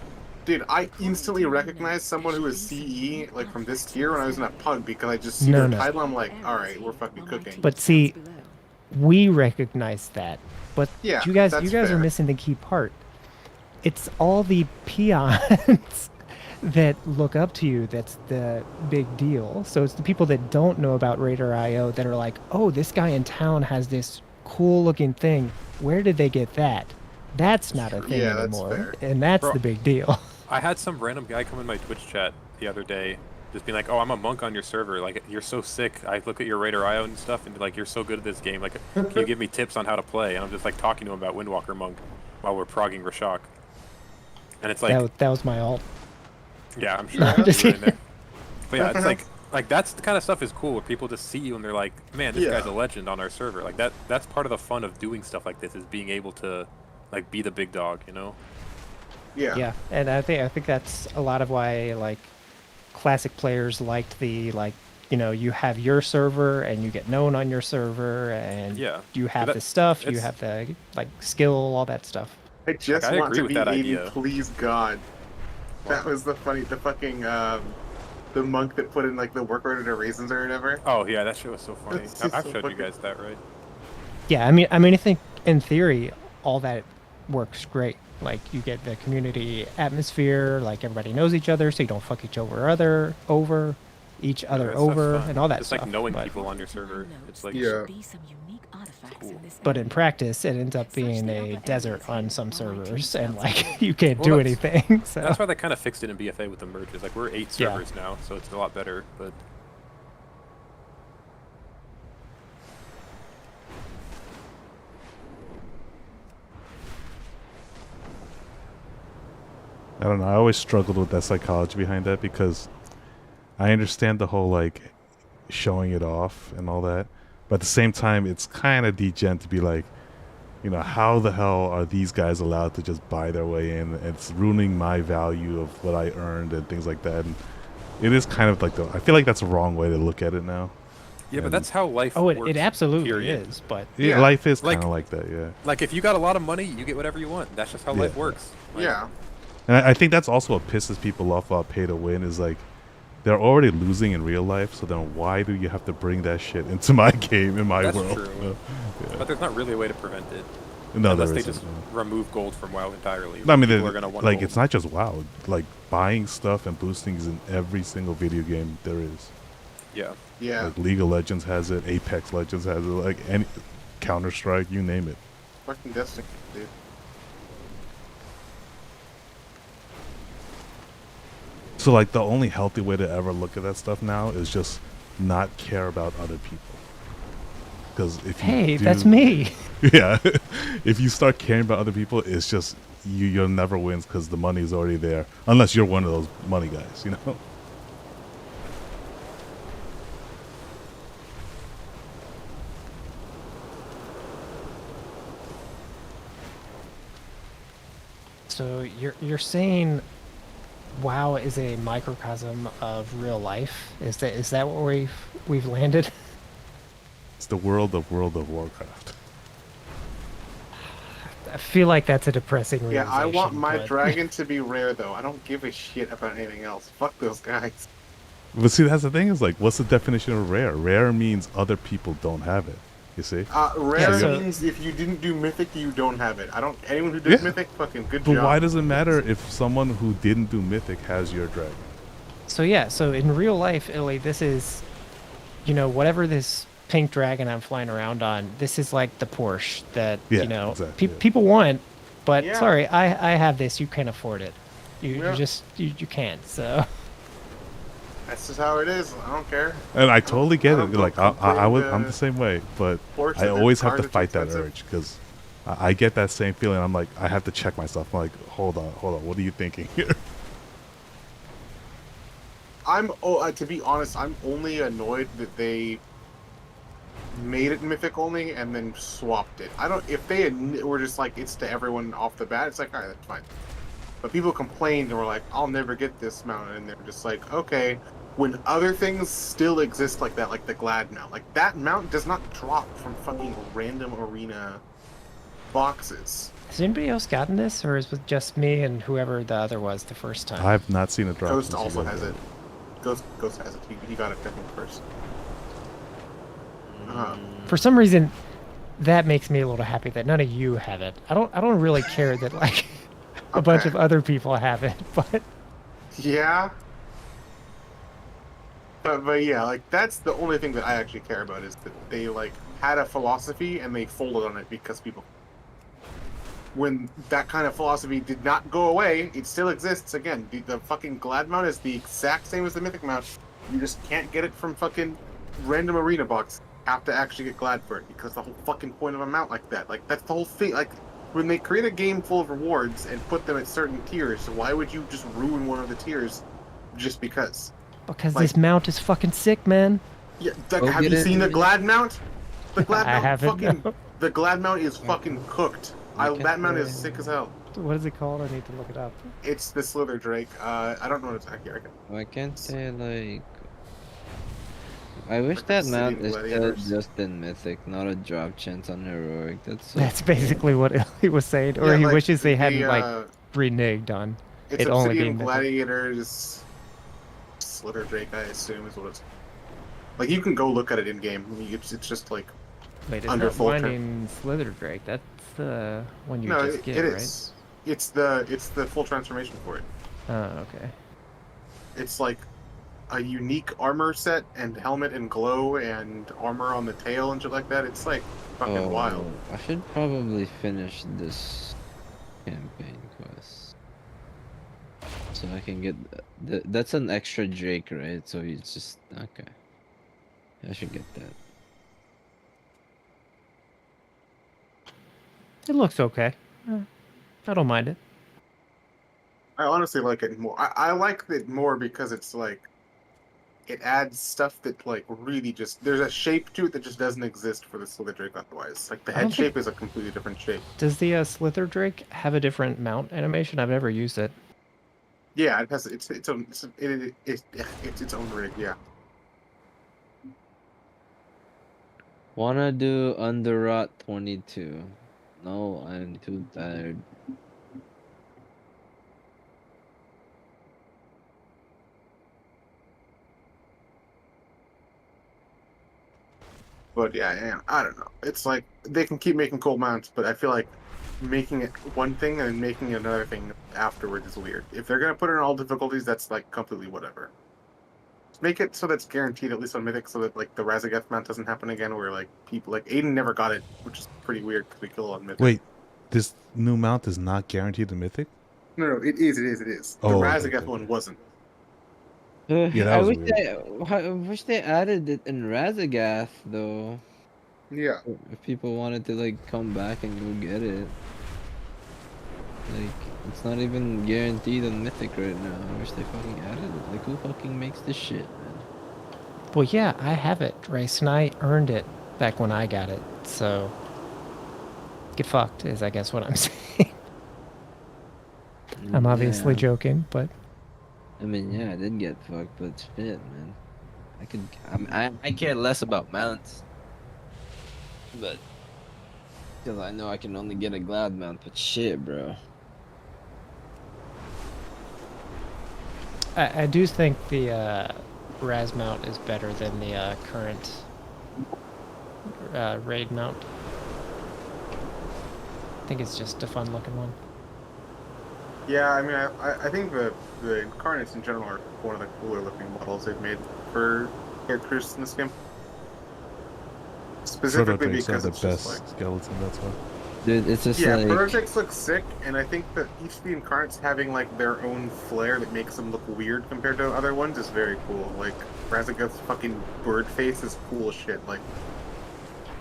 Dude, I instantly recognize someone who is CE like from this tier when I was in a pug because I just see No, their no. title. I'm like, all right, we're fucking cooking. But see, we recognize that. But Yeah, you guys that's are fair. missing the key part. It's all the peons that look up to you that's the big deal. So it's the people that don't know about Raider IO that are like, oh, this guy in town has this cool looking thing. Where did they get that? That's not a thing Yeah, that's anymore. fair. And that's Bro, the big deal. I had some random guy come in my Twitch chat the other day, just being like, "Oh, I'm a monk on your server. Like, you're so sick. I look at your Raider IO and stuff, and like, you're so good at this game. Like, can you give me tips on how to play?" And I'm just like talking to him about Windwalker Monk while we're progging Rashok. And it's like, that was my alt. yeah, I'm sure. No, I'm just you were in there. But yeah, it's like that's the kind of stuff is cool where people just see you and they're like, "Man, this Yeah. guy's a legend on our server." Like that's part of the fun of doing stuff like this is being able to like be the big dog, you know? Yeah. Yeah, and I think that's a lot of why like classic players liked the like, you know, you have your server and you get known on your server and Yeah, you have but the stuff, you it's- have the like skill, all that stuff. I just Like, I want agree to with be that 80, idea. please God. That was the fucking the monk that put in like the work order to raisins or whatever. Oh yeah, that shit was so funny. That's I've just so showed you fucking- guys that, right? Yeah, I mean I think in theory all that works great. Like you get the community atmosphere, like everybody knows each other, so you don't fuck each other over, each other Yeah, that stuff's over, fun. and all that Just stuff. like knowing but, people on your server. It's like Yeah. cool. but in practice, it ends up being a desert on some servers, and like you can't Well, do that's- anything. So That's why they kind of fixed it in BFA with the merges. Like we're 8 Yeah. servers now, so it's a lot better. But I don't know. I always struggled with that psychology behind that because I understand the whole like showing it off and all that, but at the same time, it's kind of degen to be like, you know, how the hell are these guys allowed to just buy their way in? It's ruining my value of what I earned and things like that. And it is kind of like I feel like that's a wrong way to look at it now. yeah, but And- that's how life oh, works. it absolutely period. is. But Yeah, life is Like- kind of like that, yeah. Like if you got a lot of money, you get whatever you want. That's just how Yeah. life works. Like, Yeah. And I think that's also what pisses people off about pay to win is like, they're already losing in real life, so then why do you have to bring that shit into my game, in my That's world? true. You know? Yeah. But there's not really a way to prevent it. No, unless there they isn't, just no. remove gold from WoW entirely. No, I mean, People are gonna want like, gold. it's not just WoW. Like, buying stuff and boosting is in every single video game there is. Yeah. Yeah. Like, League of Legends has it, Apex Legends has it, like, any Counter-Strike, you name it. Fucking Destiny, dude. So, like, the only healthy way to ever look at that stuff now is just not care about other people. Because if you Hey, do, that's me. Yeah. If you start caring about other people, it's just, you'll never win because the money's already there. Unless you're one of those money guys, you know? So you're saying WoW is a microcosm of real life? Is that where we've landed? It's the world of Warcraft. I feel like that's a depressing Yeah, realization. I want my but- dragon to be rare, though. I don't give a shit about anything else. Fuck those guys. But see, that's the thing is, like, what's the definition of rare? Rare means other people don't have it. You see? Rare So- means if you didn't do Mythic, you don't have it. Anyone who does Yeah. Mythic, fucking good But job. why does it matter if someone who didn't do Mythic has your dragon? So yeah, so in real life, Illy, this is, whatever this pink dragon I'm flying around on, this is like the Porsche that, Yeah, exactly, yeah. people want, but Yeah. sorry, I have this, you can't afford it. Yeah. You can't, so. That's just how it is. I don't care. And I totally get I it. don't Like, complain, I'm the same way, but Porsche I and always their have to cars are too fight that expensive. urge because I get that same feeling. I'm like, I have to check myself. I'm like, hold on, what are you thinking here? To be honest, I'm only annoyed that they made it Mythic only and then swapped it. If they were just like, it's to everyone off the bat, it's like, alright, that's fine. But people complained and were like, I'll never get this mount, and they're just like, okay, when other things still exist like that, like the Glad mount, like that mount does not drop from fucking random arena boxes. Has anybody else gotten this, or is it just me and whoever the other was the first time? I've not seen a drop. Ghost since you also guys has did it. Ghost has it. He got it technically first. For some reason, that makes me a little happy that none of you have it. I don't really care that like a bunch of other people have it, but Yeah. But yeah, like that's the only thing that I actually care about is that they like had a philosophy and they folded on it because people. When that kind of philosophy did not go away, it still exists again. The fucking Glad mount is the exact same as the Mythic mount. You just can't get it from fucking random arena box. You have to actually get Glad for it because the whole fucking point of a mount like that. Like that's the whole thing. Like when they create a game full of rewards and put them at certain tiers, why would you just ruin one of the tiers just because? because Like- this mount is fucking sick, man. Yeah, have you seen the Glad mount? The Glad I mount haven't, fucking no. the Glad mount is fucking cooked. That mount is sick as hell. What is it called? I need to look it up. It's the Slither Drake. I don't know what exactly. I can't say like. I wish that mount Obsidian is still Gladiators. just in Mythic, not a drop chance on Heroic. That's so That's basically what he was saying, or Yeah, he like, wishes they hadn't the, like reneged on It's it only Obsidian being Mythic. Gladiators. Slither Drake, I assume, is what it's. Like you can go look at it in game. It's just like Wait, it's under not full Winding Slither Drake. That's the one you no, just it get, is. It's the full transformation for it. right? Oh, okay. It's like a unique armor set and helmet and glow and armor on the tail and shit like that. It's like fucking wild. I should probably finish this campaign quest. So I can get... that's an extra Drake, right? So it's just... Okay. I should get that. It looks okay. I don't mind it. I honestly like it more. I like it more because it's like it adds stuff that like really just there's a shape to it that just doesn't exist for the Slither Drake otherwise. Like the I head don't think- shape is a completely different shape. Does the Slither Drake have a different mount animation? I've never used it. Yeah, it has it's its own it's its own rig. Yeah. Wanna do Underrot 22. No, I'm too tired. But yeah, I don't know. It's like they can keep making cool mounts, but I feel like making it one thing and making it another thing afterwards is weird. If they're gonna put it in all difficulties, that's like completely whatever. Make it so that's guaranteed, at least on Mythic, so that like the Razageth mount doesn't happen again, where like people like Aiden never got it, which is pretty weird because we kill on Mythic. Wait, this new mount is not guaranteed to Mythic? No, it is. The Oh, Razageth one wasn't. Yeah, that I was wish weird. I wish they added it in Razagath though. Yeah. If people wanted to like come back and go get it. Like, it's not even guaranteed on Mythic right now. I wish they fucking added it. Like, who fucking makes this shit, man? Well, yeah, I have it, Race, and I earned it back when I got it. So, get fucked is, I guess, what I'm saying. I'm obviously Yeah. joking, but I mean, yeah, I did get fucked, but shit, man. I care less about mounts. But, because I know I can only get a Glad mount, but shit, bro. I do think the Raz mount is better than the current raid mount. I think it's just a fun looking one. Yeah, I mean, I think the Incarnates in general are one of the cooler looking models they've made for characters in this game. Specifically Prototypes because are it's the just best like... skeleton, that's why. Dude, it's just yeah, like... prototypes look sick, and I think that each of the Incarnates having like their own flair that makes them look weird compared to other ones is very cool. Like, Razageth's fucking bird face is cool as shit. Like,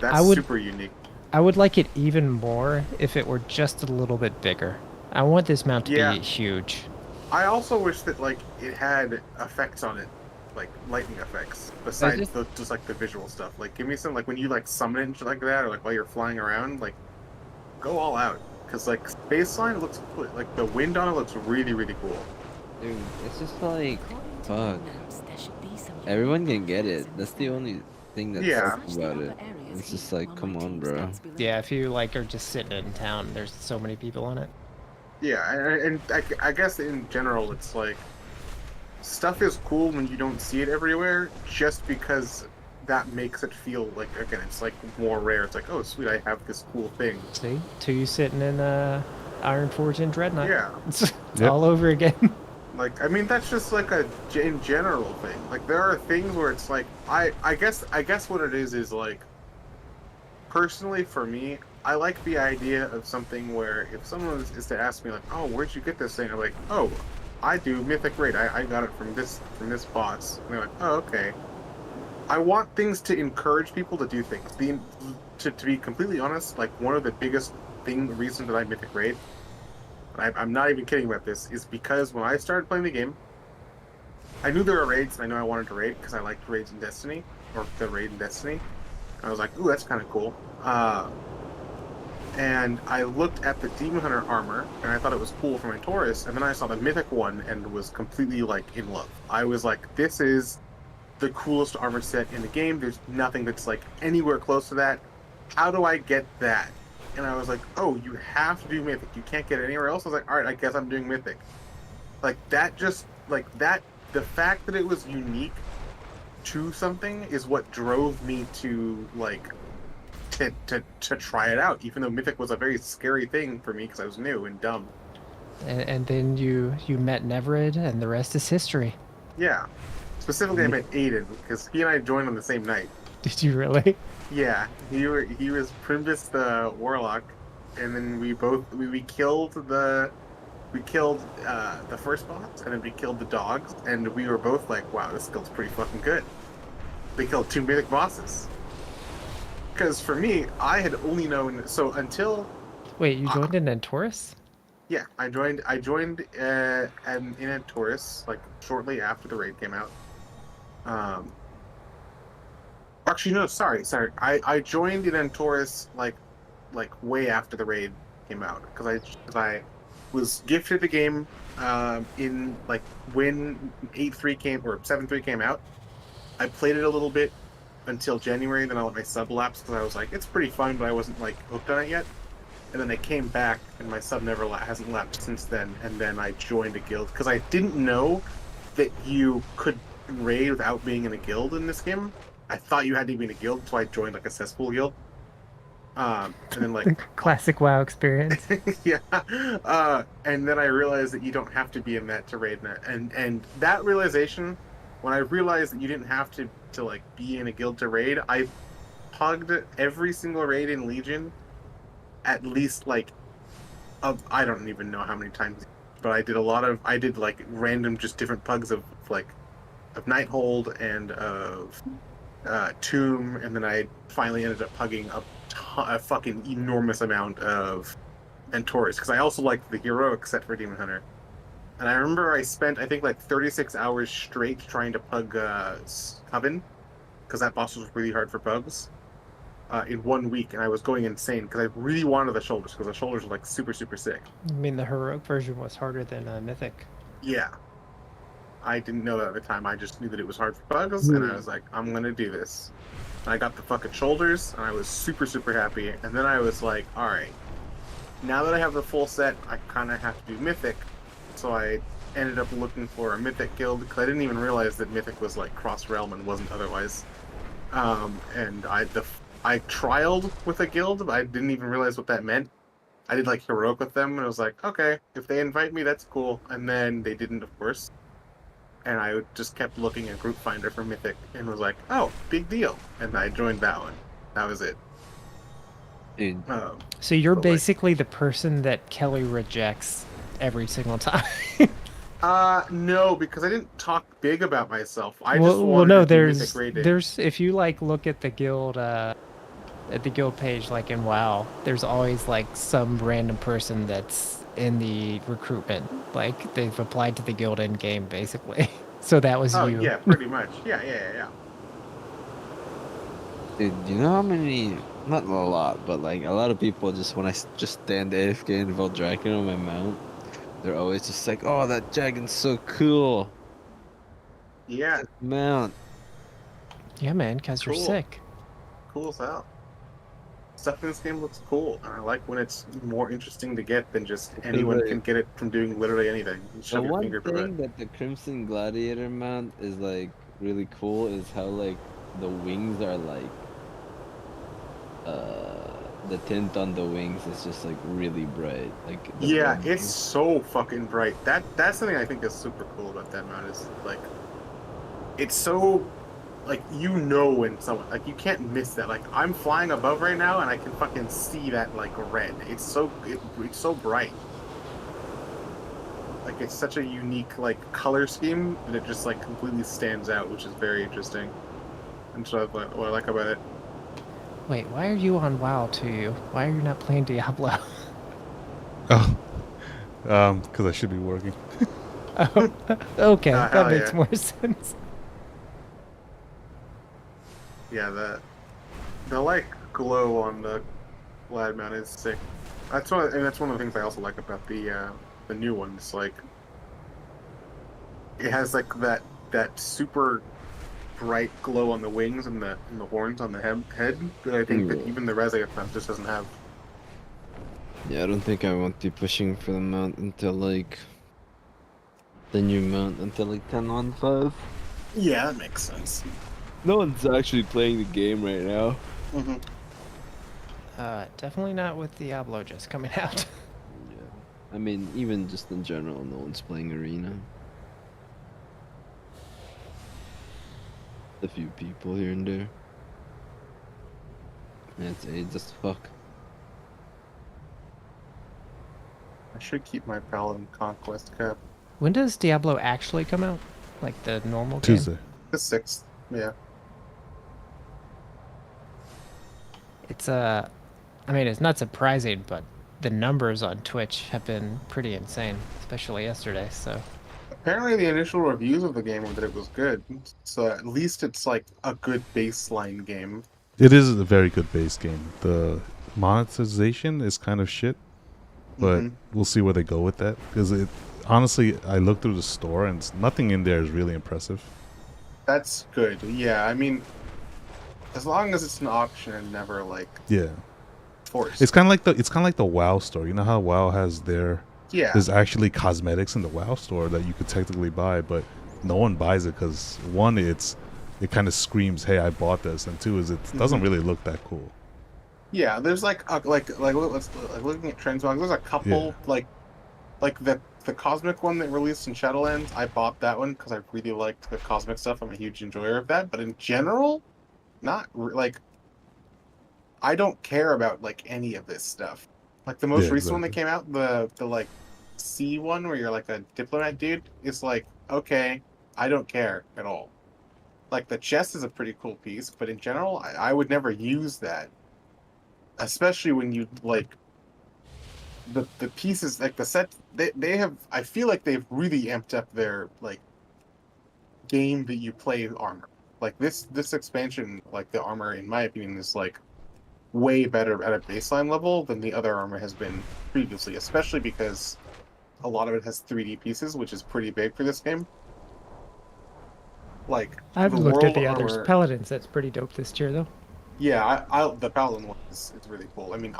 that's super unique. I would like it even more if it were just a little bit bigger. I want this mount to be huge. I also wish that like it had effects on it, like lightning effects, besides just like the visual stuff. Like, give me some, like when you like summon it and shit like that, or like while you're flying around, like go all out. Cause like baseline looks like the wind on it looks really really cool. Dude, it's just like, fuck. Everyone can get it. That's the only thing that sucks about it. It's just like, come on, bro. Yeah, if you like are just sitting in town, there's so many people on it. Yeah, and I guess in general, it's like stuff is cool when you don't see it everywhere, just because that makes it feel like, again, it's like more rare. It's like, oh sweet, I have this cool thing. See, you sitting in Ironforge and Dreadnought. Yeah, it's all over again. Like, I mean, that's just like a in general thing. Like, there are things where it's like, I guess what it is like, personally for me, I like the idea of something where if someone is to ask me like, oh, where'd you get this thing? I'm like, oh, I do Mythic Raid. I got it from this boss. And they're like, oh, okay. I want things to encourage people to do things. To be completely honest, like one of the biggest reasons that I Mythic Raid, I'm not even kidding about this, is because when I started playing the game, I knew there were raids and I know I wanted to raid because I liked raids in Destiny, or the raid in Destiny. I was like, ooh, that's kind of cool. And I looked at the Demon Hunter armor, and I thought it was cool for my Taurus, and then I saw the Mythic one, and was completely, like, in love. I was like, this is the coolest armor set in the game. There's nothing that's, like, anywhere close to that. How do I get that? And I was like, oh, you have to do Mythic. You can't get it anywhere else. I was like, alright, I guess I'm doing Mythic. Like, that just, like, that, the fact that it was unique to something is what drove me to, like, to try it out, even though Mythic was a very scary thing for me because I was new and dumb. And then you met Neverid, and the rest is history. Yeah. Specifically, I met Aiden, because he and I joined on the same night. Did you really? Yeah. He was Primbus the Warlock, and then we killed the first boss, and then we killed the dogs, and we were both like, wow, this skill's pretty fucking good. They killed 2 Mythic bosses. Because for me, I had only known until. Wait, you joined in Antorus? Yeah, I joined in Antorus like shortly after the raid came out. Actually, no, sorry. I joined in Antorus like way after the raid came out because I was gifted the game in like when 8.3 came or 7.3 came out. I played it a little bit until January, then I let my sub lapse because I was like, it's pretty fun, but I wasn't like hooked on it yet. And then I came back, and my sub hasn't lapsed since then. And then I joined a guild because I didn't know that you could raid without being in a guild in this game. I thought you had to be in a guild, so I joined like a cesspool guild. And then like Classic WoW experience. yeah. And then I realized that you don't have to be in that to raid net. And that realization, when I realized that you didn't have to like be in a guild to raid, I pugged every single raid in Legion at least like I don't even know how many times, but I did like random just different pugs of Nighthold and of Tomb, and then I finally ended up pugging a fucking enormous amount of Antorus, because I also liked the heroic set for Demon Hunter. And I remember I spent, I think, like 36 hours straight trying to pug Coven, because that boss was really hard for pugs, in 1 week, and I was going insane, because I really wanted the shoulders, because the shoulders were like super, super sick. I mean, the heroic version was harder than Mythic. Yeah. I didn't know that at the time, I just knew that it was hard for pugs, and I was like, I'm gonna do this. And I got the fucking shoulders, and I was super, super happy, and then I was like, alright, now that I have the full set, I kind of have to do Mythic. So I ended up looking for a Mythic guild, because I didn't even realize that Mythic was like cross-realm and wasn't otherwise. And I trialed with a guild, but I didn't even realize what that meant. I did like heroic with them, and I was like, okay, if they invite me, that's cool. And then they didn't, of course. And I just kept looking at Group Finder for Mythic, and was like, oh, big deal. And I joined that one. That was it. So you're basically the person that Kelly rejects every single time. No, because I didn't talk big about myself. I just well, wanted no, to do Mythic raiding. there's if you like look at the guild page, like in WoW, there's always like some random person that's in the recruitment, like they've applied to the guild in game, basically. So that was you. Yeah, pretty much. Yeah. Dude, you know how many, not a lot, but like a lot of people just, when I just stand AFK and vote Dragon on my mount, they're always just like, oh, that dragon's so cool. Yeah. Mount. Yeah, man, because you're Cool. sick. Cool as hell. Stuff in this game looks cool, and I like when it's more interesting to get than just anyone can get it from doing literally anything. You The shove your one finger through thing it. that the Crimson Gladiator mount is like really cool is how like the wings are like the tint on the wings is just like really bright. Like Yeah, it's so fucking bright. That's something I think is super cool about that mount, is like it's so like, you know, when someone, like, you can't miss that. Like, I'm flying above right now and I can fucking see that like red. It's so bright. Like, it's such a unique like color scheme that it just like completely stands out, which is very interesting. And so what I like about it. Wait, why are you on WoW too? Why are you not playing Diablo? Oh, because I should be working. Oh, okay, that hell makes yeah. more sense. Yeah, the like glow on the Glad mount is sick. That's one of the things I also like about the new one. It's like it has like that super bright glow on the wings and the horns on the head that I think that even the Ryzen mount just doesn't have. Yeah, I don't think I want to be pushing for the mount until like the new mount until like 10-on-5. Yeah, that makes sense. No one's actually playing the game right now. Mm-hmm. Definitely not with Diablo just coming out. Yeah. I mean, even just in general, no one's playing Arena. A few people here and there. Yeah, it's AIDS as fuck. I should keep my Paladin Conquest cap. When does Diablo actually come out? Like the normal Tuesday. game? The 6th, yeah. It's I mean, it's not surprising, but the numbers on Twitch have been pretty insane, especially yesterday, so. Apparently the initial reviews of the game were that it was good, so at least it's like a good baseline game. It is a very good base game. The monetization is kind of shit, but we'll see where they go with that. Because honestly, I looked through the store and nothing in there is really impressive. That's good. Yeah, I mean, as long as it's an option and never like forced. It's kind of like the WoW store. You know how WoW has there's actually cosmetics in the WoW store that you could technically buy, but no one buys it because one, it's it kind of screams, "Hey, I bought this." And two is it doesn't really look that cool. Yeah, there's like looking at transmogs. There's a couple like the cosmic one that released in Shadowlands. I bought that one because I really liked the cosmic stuff. I'm a huge enjoyer of that. But in general, like I don't care about like any of this stuff. Like the most recent one that came out, the like C one where you're like a diplomat dude, is like okay, I don't care at all. Like the chest is a pretty cool piece, but in general, I would never use that. Especially when you like the pieces, like the set, they have. I feel like they've really amped up their like game that you play armor. Like this expansion, like the armor, in my opinion, is like way better at a baseline level than the other armor has been previously. Especially because a lot of it has 3D pieces, which is pretty big for this game. Like I haven't looked at the armor, others. Paladins, that's pretty dope this tier though. Yeah, the Paladin one is really cool. I mean,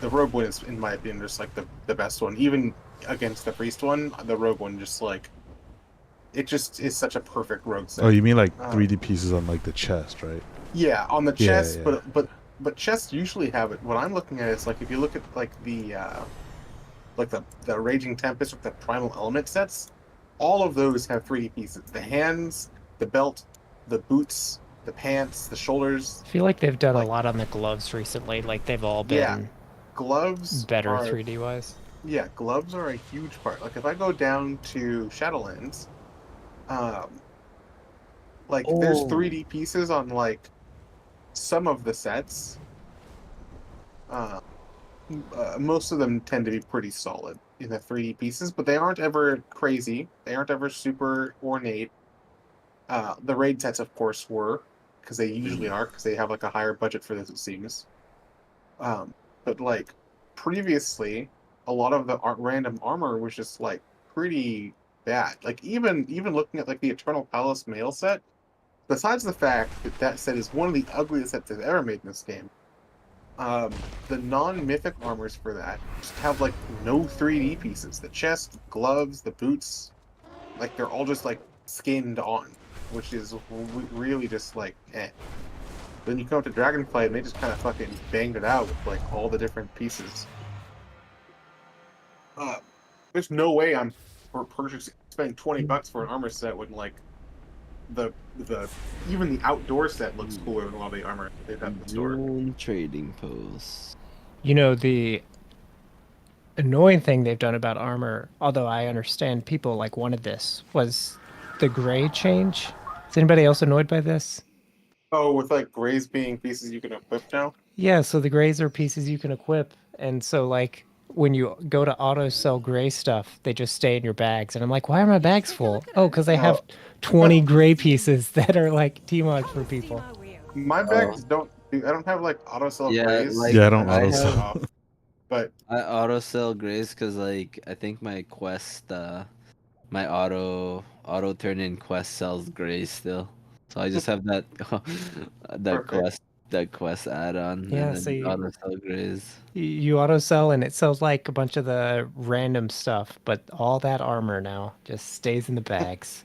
the Rogue one is, in my opinion, just like the best one. Even against the Priest one, the Rogue one just like it just is such a perfect rogue set. Oh, you mean like 3D pieces on like the chest, right? Yeah, on the chest, yeah. but chests usually have it. What I'm looking at is like if you look at like the Raging Tempest with the Primal Element sets, all of those have 3D pieces. The hands, the belt, the boots, the pants, the shoulders. I feel like they've done a lot on the gloves recently. Like they've all been gloves better are, 3D wise. Yeah, gloves are a huge part. Like if I go down to Shadowlands, there's 3D pieces on like some of the sets. Most of them tend to be pretty solid in the 3D pieces, but they aren't ever crazy. They aren't ever super ornate. The raid sets, of course, were, because they usually are, because they have like a higher budget for this, it seems. But like previously, a lot of the random armor was just like pretty bad. Like even looking at like the Eternal Palace mail set, besides the fact that that set is one of the ugliest sets they've ever made in this game, the non-mythic armors for that just have like no 3D pieces. The chest, gloves, the boots, like they're all just like skinned on, which is really just like eh. Then you come up to Dragonflight and they just kind of fucking banged it out with like all the different pieces. There's no way I'm spending $20 for an armor set when like the even the outdoor set looks cooler than a lot of the armor they've got in the store. Trading posts. You know, the annoying thing they've done about armor, although I understand people like wanted this, was the gray change. Is anybody else annoyed by this? Oh, with like grays being pieces you can equip now? Yeah, so the grays are pieces you can equip, and so like when you go to auto sell gray stuff, they just stay in your bags, and I'm like, why are my bags full? Oh, because I have 20 gray pieces that are like T-mods for people. My bags don't. I don't have like auto sell grays. Like, I don't auto sell. But I auto sell grays because like I think my quest, my auto turn in quest sells grays still. So I just have that quest add-on. Yeah, and then so you auto sell grays. You auto sell and it sells like a bunch of the random stuff, but all that armor now just stays in the bags.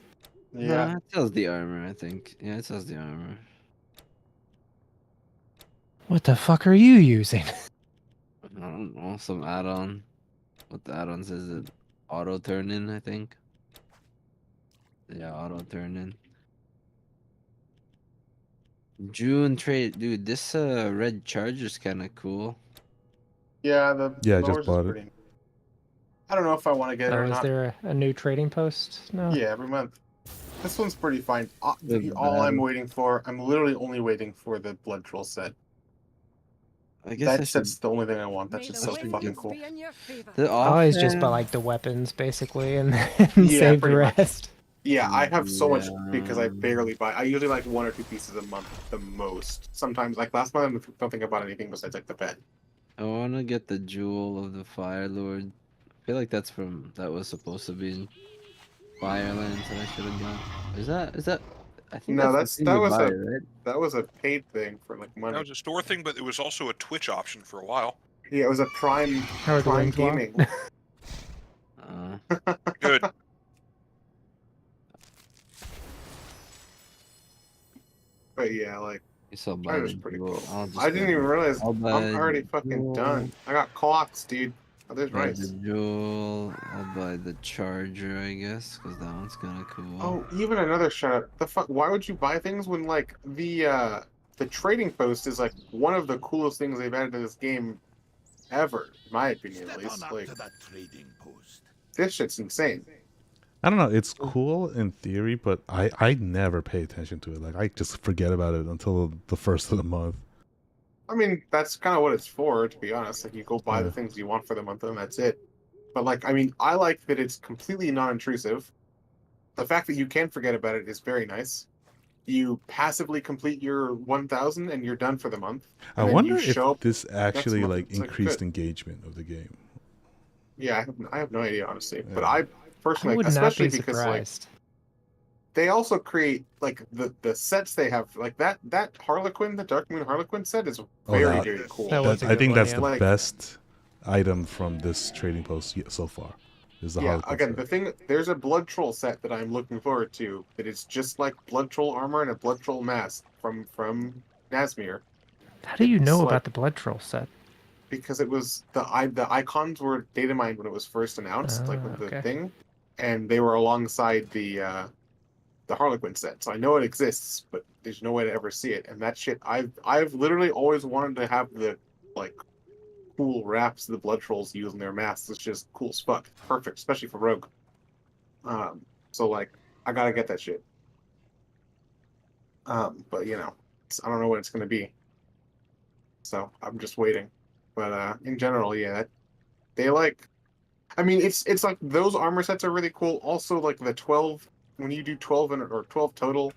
Yeah, it sells the armor. I think. Yeah, it sells the armor. What the fuck are you using? I don't know, some add-on. What the add-ons is it? Auto turn in, I think. Yeah, auto turn in. June trade, dude. This red charger's kind of cool. yeah, I just bought it. pretty... I don't know if I want to get it or Is not. there a new trading post? No. Yeah, every month. This one's pretty fine. All I'm waiting for, I'm literally only waiting for the Blood Troll set. I guess that's the only thing I want. That's just so fucking cool. I always just buy like the weapons basically and then save the rest. Much. Yeah, I have so much because I barely buy. I usually like 1 or 2 pieces a month, the most. Sometimes, like last month, I don't think about anything besides like the pet. I want to get the Jewel of the Fire Lord. I feel like that was supposed to be in Firelands that I should have done. Is that? I think no, that was a paid thing for like money. That was a store thing, but it was also a Twitch option for a while. Yeah, it was a Prime gaming. Good. But yeah, like So Charger's pretty cool. I'll just I didn't even realize I'll I'm buy already the fucking jewel. done. I got clocks, dude. Oh, there's Buy the rice. jewel. I'll buy the charger, I guess, because that one's kind of cool. Oh, even another shout out. The fuck? Why would you buy things when like the trading post is like one of the coolest things they've added to this game ever, in my opinion, at least. Like this shit's insane. I don't know. It's cool in theory, but I never pay attention to it. Like I just forget about it until the first of the month. I mean, that's kind of what it's for, to be honest. Like you go buy Yeah. the things you want for the month, and that's it. But like, I mean, I like that it's completely non-intrusive. The fact that you can forget about it is very nice. You passively complete your 1,000 and you're done for the month. I And then wonder you if show up this actually month, like it's, like, increased good. engagement of the game. Yeah, I have no idea, honestly. But Yeah. I personally, I would especially not be because surprised. like they also create like the sets they have, like that Harlequin, the Dark Moon Harlequin set is very very cool. I think that's the Like, best item from this trading post so far. Is the yeah, Harlequin again, set. the thing, there's a Blood Troll set that I'm looking forward to that is just like Blood Troll armor and a Blood Troll mask from Nazmir. How do you know It's about like- the blood troll set? Because it was the icons were data mined when it was first announced, like with the okay. thing, and they were alongside the Harlequin set. So I know it exists, but there's no way to ever see it. And that shit, I've literally always wanted to have the like cool wraps the Blood Trolls use in their masks. It's just cool as fuck. Perfect, especially for Rogue. So like, I gotta get that shit. But you know, I don't know what it's gonna be. So I'm just waiting. But in general, yeah, they like. I mean, it's like those armor sets are really cool. Also, like the 12 when you do 12 or 12 total,